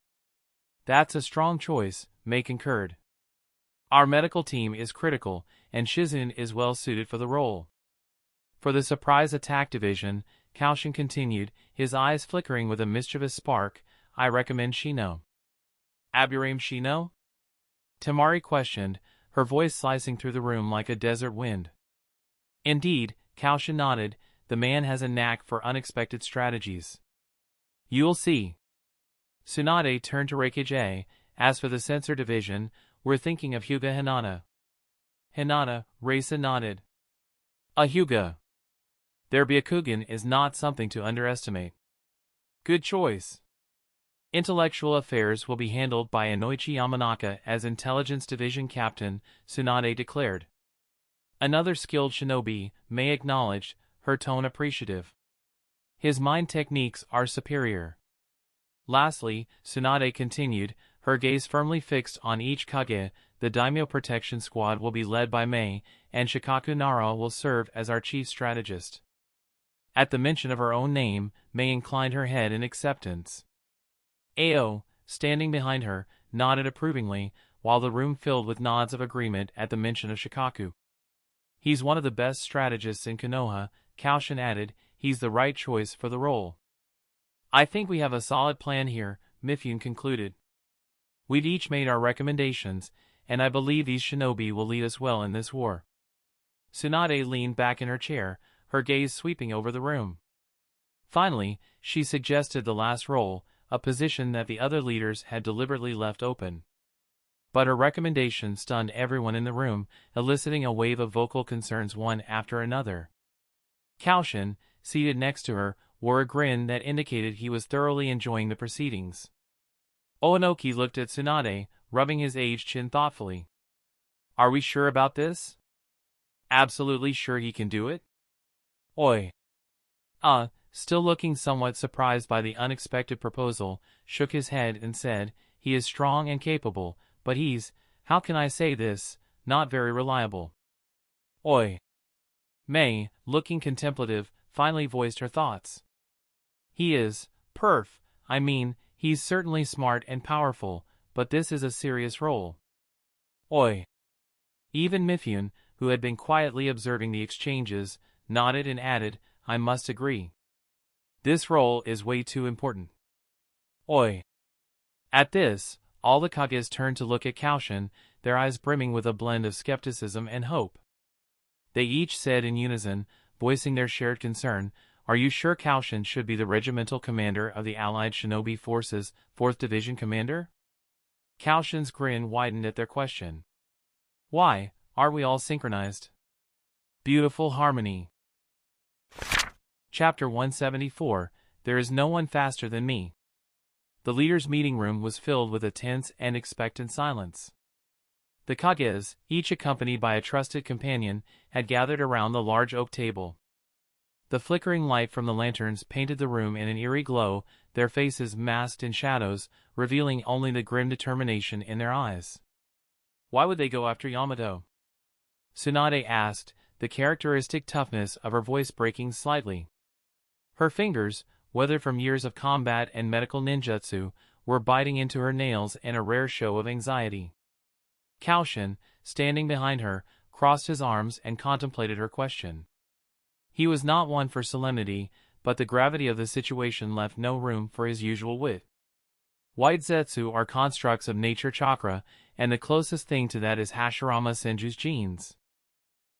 That's a strong choice, Mei concurred. Our medical team is critical, and Shizune is well suited for the role. For the Surprise Attack Division, Koushin continued, his eyes flickering with a mischievous spark, I recommend Shino. Aburame Shino? Temari questioned, her voice slicing through the room like a desert wind. Indeed, Koushin nodded, the man has a knack for unexpected strategies. You'll see. Tsunade turned to Reikage, as for the censor division, we're thinking of Hyuga Hinata. Hinata, Reisa nodded. A Hyuga. Their Byakugan is not something to underestimate. Good choice. Intellectual affairs will be handled by Inoichi Yamanaka as Intelligence Division Captain, Tsunade declared. Another skilled shinobi, Mei acknowledged, her tone appreciative. His mind techniques are superior. Lastly, Tsunade continued, her gaze firmly fixed on each Kage, the Daimyo Protection Squad will be led by Mei, and Shikaku Nara will serve as our chief strategist. At the mention of her own name, Mei inclined her head in acceptance. Ao, standing behind her, nodded approvingly, while the room filled with nods of agreement at the mention of Shikaku. He's one of the best strategists in Konoha, Koushin added, he's the right choice for the role. I think we have a solid plan here, Mifune concluded. We've each made our recommendations, and I believe these shinobi will lead us well in this war. Tsunade leaned back in her chair, her gaze sweeping over the room. Finally, she suggested the last role, a position that the other leaders had deliberately left open. But her recommendation stunned everyone in the room, eliciting a wave of vocal concerns one after another. Koushin, seated next to her, wore a grin that indicated he was thoroughly enjoying the proceedings. Oanoki looked at Tsunade, rubbing his aged chin thoughtfully. Are we sure about this? Absolutely sure he can do it? Oi. Still looking somewhat surprised by the unexpected proposal, shook his head and said, he is strong and capable, but he's, how can I say this, not very reliable. Oi. Mei, looking contemplative, finally voiced her thoughts. He is, he's certainly smart and powerful, but this is a serious role. Oi. Even Mifune, who had been quietly observing the exchanges, nodded and added, I must agree. This role is way too important. Oi. At this, all the Kages turned to look at Koushin, their eyes brimming with a blend of skepticism and hope. They each said in unison, voicing their shared concern, are you sure Koushin should be the regimental commander of the Allied Shinobi Forces, 4th Division Commander? Koushin's grin widened at their question. Why, aren't we all synchronized? Beautiful harmony. Chapter 174, There is no one faster than me. The leaders' meeting room was filled with a tense and expectant silence. The Kages, each accompanied by a trusted companion, had gathered around the large oak table. The flickering light from the lanterns painted the room in an eerie glow, their faces masked in shadows, revealing only the grim determination in their eyes. Why would they go after Yamato? Tsunade asked, the characteristic toughness of her voice breaking slightly. Her fingers, weathered from years of combat and medical ninjutsu, were biting into her nails in a rare show of anxiety. Koushin, standing behind her, crossed his arms and contemplated her question. He was not one for solemnity, but the gravity of the situation left no room for his usual wit. White Zetsu are constructs of nature chakra, and the closest thing to that is Hashirama Senju's genes.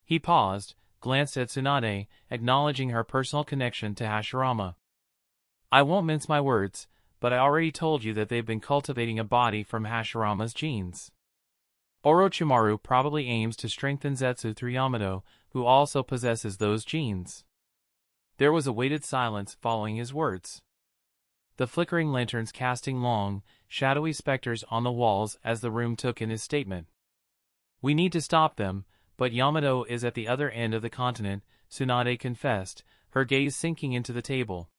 He paused, glanced at Tsunade, acknowledging her personal connection to Hashirama. I won't mince my words, but I already told you that they've been cultivating a body from Hashirama's genes. Orochimaru probably aims to strengthen Zetsu through Yamato, who also possesses those genes. There was a weighted silence following his words. The flickering lanterns casting long, shadowy specters on the walls as the room took in his statement. We need to stop them, but Yamato is at the other end of the continent, Tsunade confessed, her gaze sinking into the table.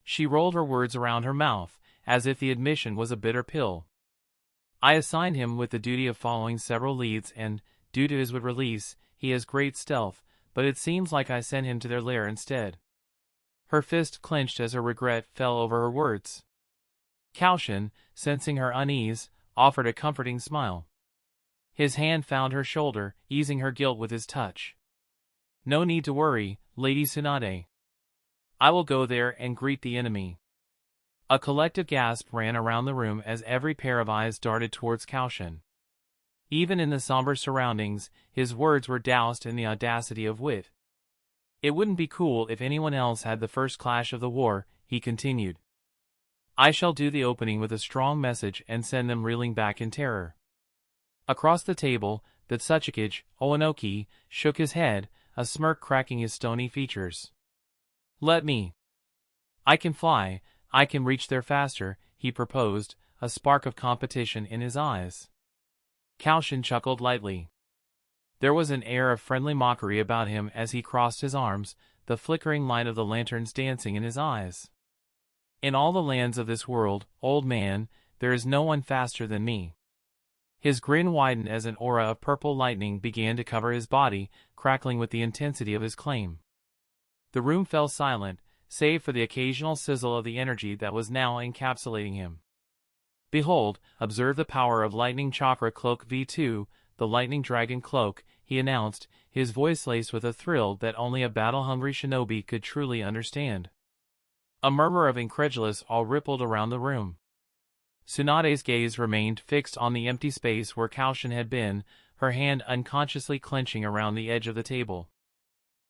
She rolled her words around her mouth, as if the admission was a bitter pill. I assigned him with the duty of following several leads and, due to his release, he has great stealth, but it seems like I sent him to their lair instead. Her fist clenched as her regret fell over her words. Koushin, sensing her unease, offered a comforting smile. His hand found her shoulder, easing her guilt with his touch. No need to worry, Lady Tsunade. I will go there and greet the enemy. A collective gasp ran around the room as every pair of eyes darted towards Koushin. Even in the somber surroundings, his words were doused in the audacity of wit. It wouldn't be cool if anyone else had the first clash of the war, he continued. I shall do the opening with a strong message and send them reeling back in terror. Across the table, the Tsuchikage, Onoki, shook his head, a smirk cracking his stony features. Let me. I can fly, I can reach there faster, he proposed, a spark of competition in his eyes. Koushin chuckled lightly. There was an air of friendly mockery about him as he crossed his arms, the flickering light of the lanterns dancing in his eyes. In all the lands of this world, old man, there is no one faster than me. His grin widened as an aura of purple lightning began to cover his body, crackling with the intensity of his claim. The room fell silent, save for the occasional sizzle of the energy that was now encapsulating him. Behold, observe the power of Lightning Chakra Cloak V2, the Lightning Dragon Cloak, he announced, his voice laced with a thrill that only a battle-hungry shinobi could truly understand. A murmur of incredulous awe rippled around the room. Tsunade's gaze remained fixed on the empty space where Koushin had been, her hand unconsciously clenching around the edge of the table.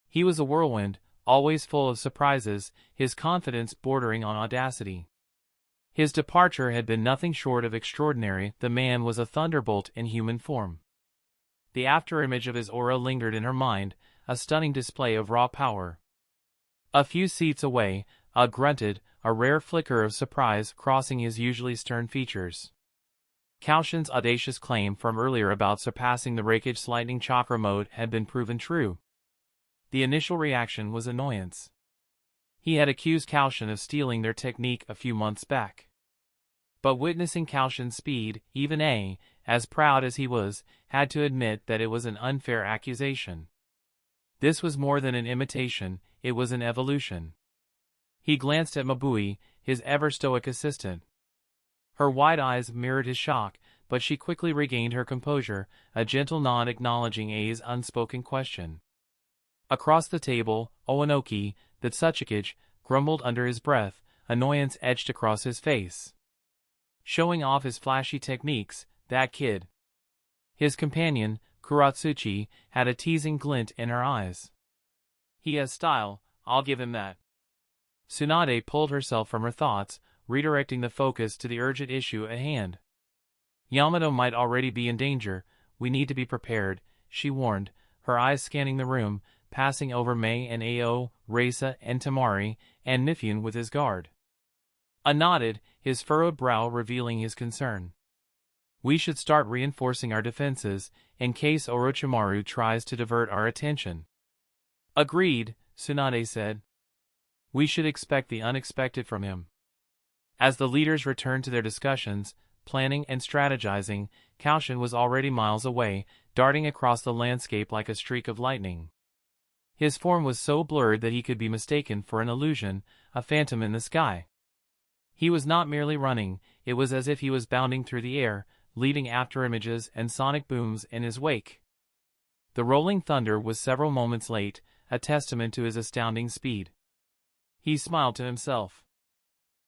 He was a whirlwind, always full of surprises, his confidence bordering on audacity. His departure had been nothing short of extraordinary. The man was a thunderbolt in human form. The afterimage of his aura lingered in her mind, a stunning display of raw power. A few seats away, grunted, a rare flicker of surprise crossing his usually stern features. Koushin's audacious claim from earlier about surpassing the Reikage's lightning chakra mode had been proven true. The initial reaction was annoyance. He had accused Koushin of stealing their technique a few months back. But witnessing Koushin's speed, even as proud as he was, had to admit that it was an unfair accusation. This was more than an imitation, it was an evolution. He glanced at Mabui, his ever-stoic assistant. Her wide eyes mirrored his shock, but she quickly regained her composure, a gentle nod acknowledging A's unspoken question. Across the table, Onoki, the Tsuchikage, grumbled under his breath, annoyance etched across his face. Showing off his flashy techniques, that kid. His companion, Kuratsuchi, had a teasing glint in her eyes. He has style, I'll give him that. Tsunade pulled herself from her thoughts, redirecting the focus to the urgent issue at hand. Yamato might already be in danger, we need to be prepared, she warned, her eyes scanning the room, passing over Mei and Ao, Reisa and Tamari, and Mifune with his guard. A nodded, his furrowed brow revealing his concern. We should start reinforcing our defenses, in case Orochimaru tries to divert our attention. Agreed, Tsunade said. We should expect the unexpected from him. As the leaders returned to their discussions, planning and strategizing, Koushin was already miles away, darting across the landscape like a streak of lightning. His form was so blurred that he could be mistaken for an illusion, a phantom in the sky. He was not merely running, it was as if he was bounding through the air, leaving afterimages and sonic booms in his wake. The rolling thunder was several moments late, a testament to his astounding speed. He smiled to himself.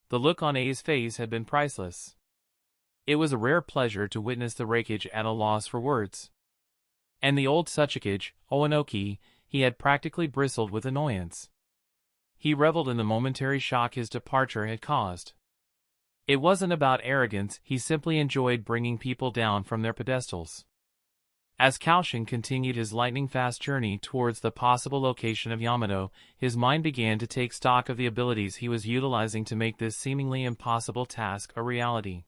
The look on A's face had been priceless. It was a rare pleasure to witness the Reikage at a loss for words. And the old Tsuchikage, Onoki, he had practically bristled with annoyance. He reveled in the momentary shock his departure had caused. It wasn't about arrogance, he simply enjoyed bringing people down from their pedestals. As Koushin continued his lightning-fast journey towards the possible location of Yamato, his mind began to take stock of the abilities he was utilizing to make this seemingly impossible task a reality.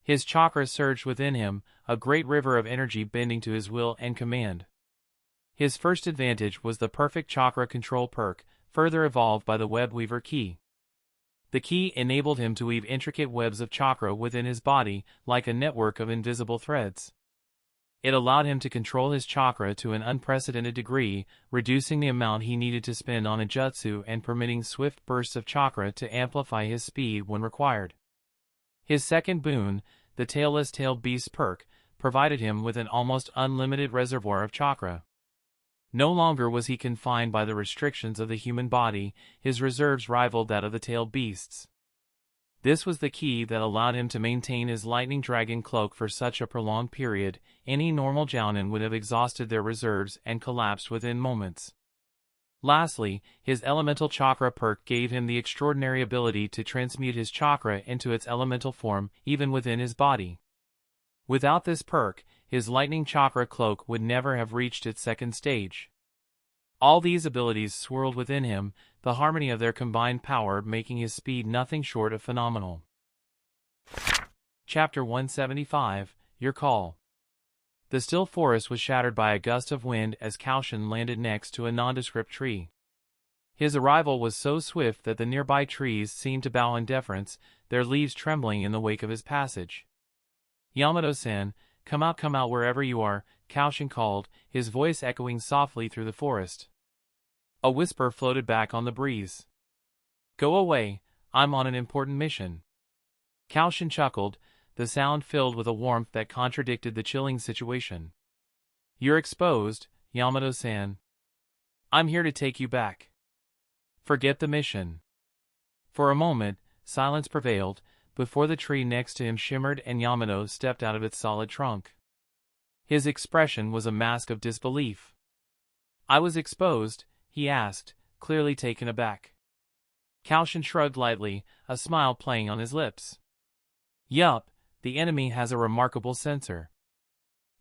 His chakra surged within him, a great river of energy bending to his will and command. His first advantage was the perfect chakra control perk, further evolved by the web weaver key. The key enabled him to weave intricate webs of chakra within his body, like a network of invisible threads. It allowed him to control his chakra to an unprecedented degree, reducing the amount he needed to spend on a jutsu and permitting swift bursts of chakra to amplify his speed when required. His second boon, the Tailless Tailed Beast perk, provided him with an almost unlimited reservoir of chakra. No longer was he confined by the restrictions of the human body, his reserves rivaled that of the tailed beasts. This was the key that allowed him to maintain his lightning dragon cloak for such a prolonged period. Any normal jounin would have exhausted their reserves and collapsed within moments. Lastly, his elemental chakra perk gave him the extraordinary ability to transmute his chakra into its elemental form, even within his body. Without this perk, his lightning chakra cloak would never have reached its second stage. All these abilities swirled within him, the harmony of their combined power making his speed nothing short of phenomenal. Chapter 175, Your Call. The still forest was shattered by a gust of wind as Koushin landed next to a nondescript tree. His arrival was so swift that the nearby trees seemed to bow in deference, their leaves trembling in the wake of his passage. "Yamato-san, come out wherever you are," Koushin called, his voice echoing softly through the forest. A whisper floated back on the breeze. "Go away, I'm on an important mission." Koushin chuckled, the sound filled with a warmth that contradicted the chilling situation. "You're exposed, Yamato-san. I'm here to take you back. Forget the mission." For a moment, silence prevailed, before the tree next to him shimmered and Yamato stepped out of its solid trunk. His expression was a mask of disbelief. "I was exposed?" he asked, clearly taken aback. Koushin shrugged lightly, a smile playing on his lips. "Yup, the enemy has a remarkable sensor."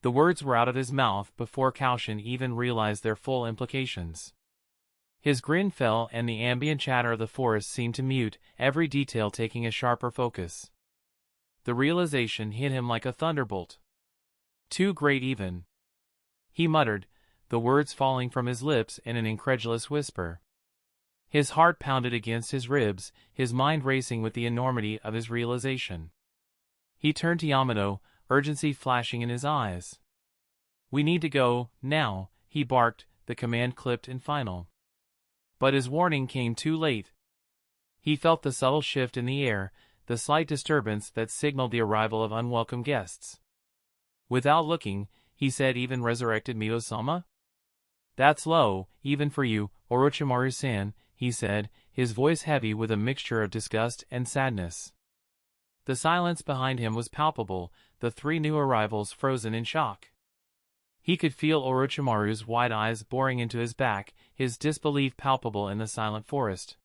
The words were out of his mouth before Koushin even realized their full implications. His grin fell and the ambient chatter of the forest seemed to mute, every detail taking a sharper focus. The realization hit him like a thunderbolt. "Too great even," he muttered, the words falling from his lips in an incredulous whisper. His heart pounded against his ribs, his mind racing with the enormity of his realization. He turned to Yamato, urgency flashing in his eyes. "We need to go, now," he barked, the command clipped and final. But his warning came too late. He felt the subtle shift in the air, the slight disturbance that signaled the arrival of unwelcome guests. Without looking, he said, "Even resurrected Mito-sama?" "That's low, even for you, Orochimaru-san," he said, his voice heavy with a mixture of disgust and sadness. The silence behind him was palpable, the three new arrivals frozen in shock. He could feel Orochimaru's wide eyes boring into his back, his disbelief palpable in the silent forest.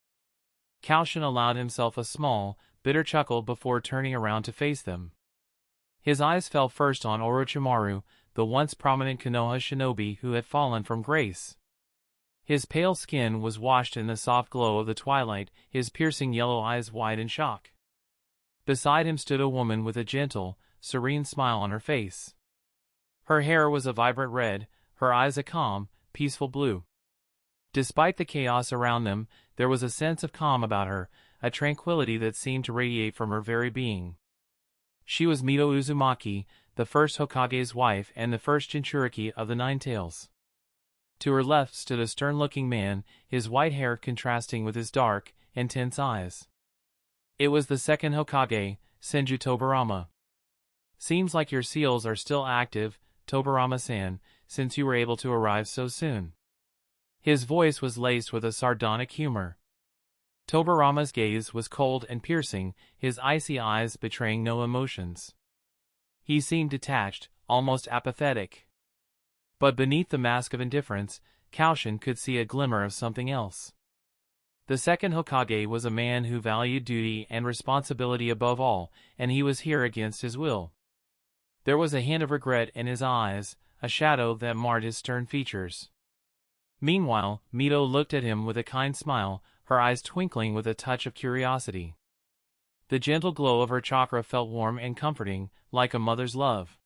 Koushin allowed himself a small, bitter chuckle before turning around to face them. His eyes fell first on Orochimaru, the once prominent Konoha shinobi who had fallen from grace. His pale skin was washed in the soft glow of the twilight, his piercing yellow eyes wide in shock. Beside him stood a woman with a gentle, serene smile on her face. Her hair was a vibrant red, her eyes a calm, peaceful blue. Despite the chaos around them, there was a sense of calm about her, a tranquility that seemed to radiate from her very being. She was Mito Uzumaki, the first Hokage's wife and the first Jinchuriki of the Nine Tails. To her left stood a stern-looking man, his white hair contrasting with his dark, intense eyes. It was the second Hokage, Senju Tobirama. "Seems like your seals are still active, Tobirama-san, since you were able to arrive so soon." His voice was laced with a sardonic humor. Tobirama's gaze was cold and piercing, his icy eyes betraying no emotions. He seemed detached, almost apathetic. But beneath the mask of indifference, Koushin could see a glimmer of something else. The second Hokage was a man who valued duty and responsibility above all, and he was here against his will. There was a hint of regret in his eyes, a shadow that marred his stern features. Meanwhile, Mito looked at him with a kind smile, her eyes twinkling with a touch of curiosity. The gentle glow of her chakra felt warm and comforting, like a mother's love.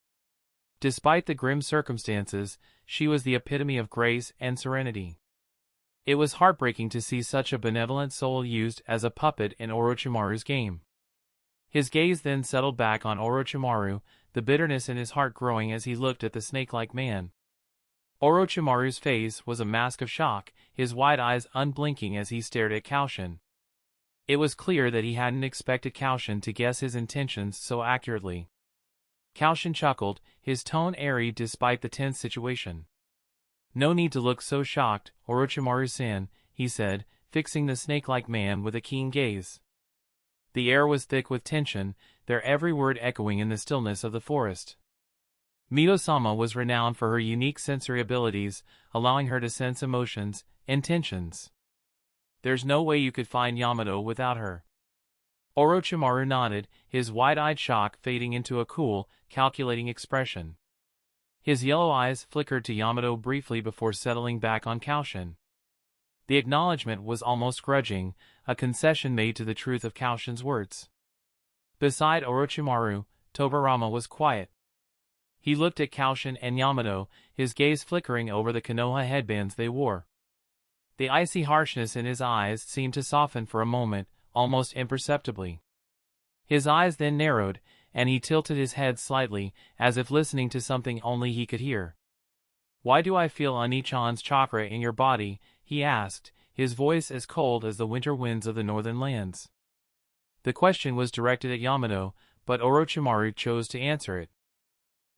Despite the grim circumstances, she was the epitome of grace and serenity. It was heartbreaking to see such a benevolent soul used as a puppet in Orochimaru's game. His gaze then settled back on Orochimaru, the bitterness in his heart growing as he looked at the snake-like man. Orochimaru's face was a mask of shock, his wide eyes unblinking as he stared at Koushin. It was clear that he hadn't expected Koushin to guess his intentions so accurately. Koushin chuckled, his tone airy despite the tense situation. No need to look so shocked, Orochimaru-san, he said, fixing the snake-like man with a keen gaze. The air was thick with tension, their every word echoing in the stillness of the forest. Mito-sama was renowned for her unique sensory abilities, allowing her to sense emotions, intentions. There's no way you could find Yamato without her. Orochimaru nodded, his wide-eyed shock fading into a cool, calculating expression. His yellow eyes flickered to Yamato briefly before settling back on Koushin. The acknowledgement was almost grudging, a concession made to the truth of Koushin's words. Beside Orochimaru, Tobirama was quiet. He looked at Koushin and Yamato, his gaze flickering over the Konoha headbands they wore. The icy harshness in his eyes seemed to soften for a moment, almost imperceptibly. His eyes then narrowed, and he tilted his head slightly, as if listening to something only he could hear. "Why do I feel Oni-chan's chakra in your body?" he asked, his voice as cold as the winter winds of the northern lands. The question was directed at Yamato, but Orochimaru chose to answer it.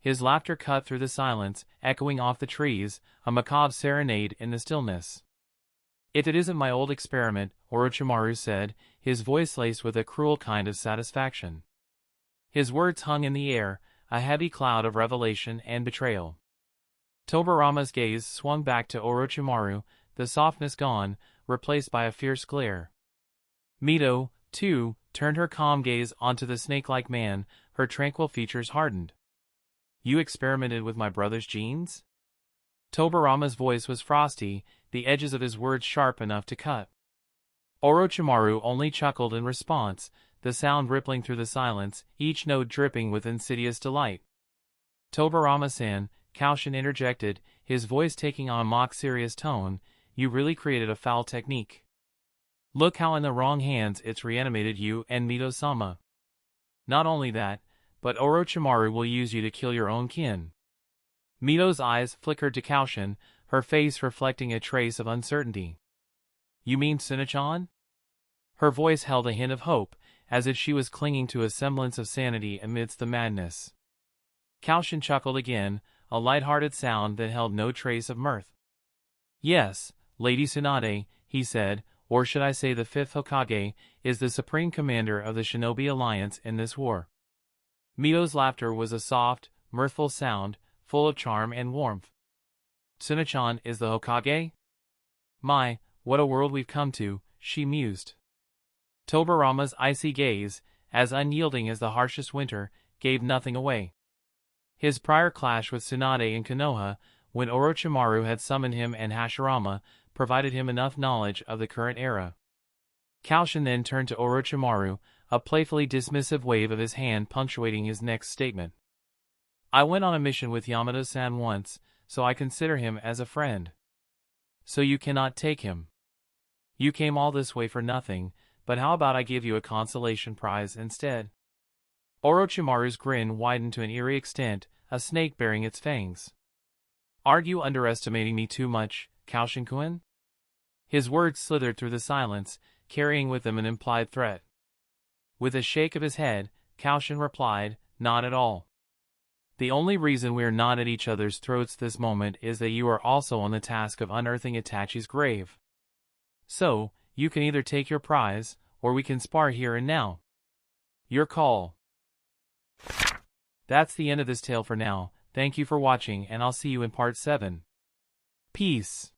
His laughter cut through the silence, echoing off the trees, a macabre serenade in the stillness. "If it isn't my old experiment," Orochimaru said, his voice laced with a cruel kind of satisfaction. His words hung in the air, a heavy cloud of revelation and betrayal. Tobirama's gaze swung back to Orochimaru, the softness gone, replaced by a fierce glare. Mito, too, turned her calm gaze onto the snake-like man, her tranquil features hardened. "You experimented with my brother's genes?" Tobirama's voice was frosty, the edges of his words sharp enough to cut. Orochimaru only chuckled in response, the sound rippling through the silence, each note dripping with insidious delight. "Tobirama-san," Koushin interjected, his voice taking on a mock-serious tone, "you really created a foul technique. Look how in the wrong hands it's reanimated you and Mito-sama. Not only that, but Orochimaru will use you to kill your own kin." Mito's eyes flickered to Koushin, her face reflecting a trace of uncertainty. "You mean Tsunade-chan?" Her voice held a hint of hope, as if she was clinging to a semblance of sanity amidst the madness. Koushin chuckled again, a lighthearted sound that held no trace of mirth. "Yes, Lady Tsunade," he said, "or should I say the fifth Hokage, is the supreme commander of the Shinobi Alliance in this war." Mito's laughter was a soft, mirthful sound, full of charm and warmth. "Tsunade-chan is the Hokage? My, what a world we've come to," she mused. Tobirama's icy gaze, as unyielding as the harshest winter, gave nothing away. His prior clash with Tsunade in Konoha, when Orochimaru had summoned him and Hashirama, provided him enough knowledge of the current era. Koushin then turned to Orochimaru, a playfully dismissive wave of his hand punctuating his next statement. "I went on a mission with Yamato-san once, so I consider him as a friend. So you cannot take him. You came all this way for nothing, but how about I give you a consolation prize instead?" Orochimaru's grin widened to an eerie extent, a snake baring its fangs. "Aren't you underestimating me too much, Koushin-kun?" His words slithered through the silence, carrying with them an implied threat. With a shake of his head, Koushin replied, "Not at all. The only reason we are not at each other's throats this moment is that you are also on the task of unearthing Itachi's grave. So, you can either take your prize, or we can spar here and now. Your call." That's the end of this tale for now. Thank you for watching, and I'll see you in part 7. Peace.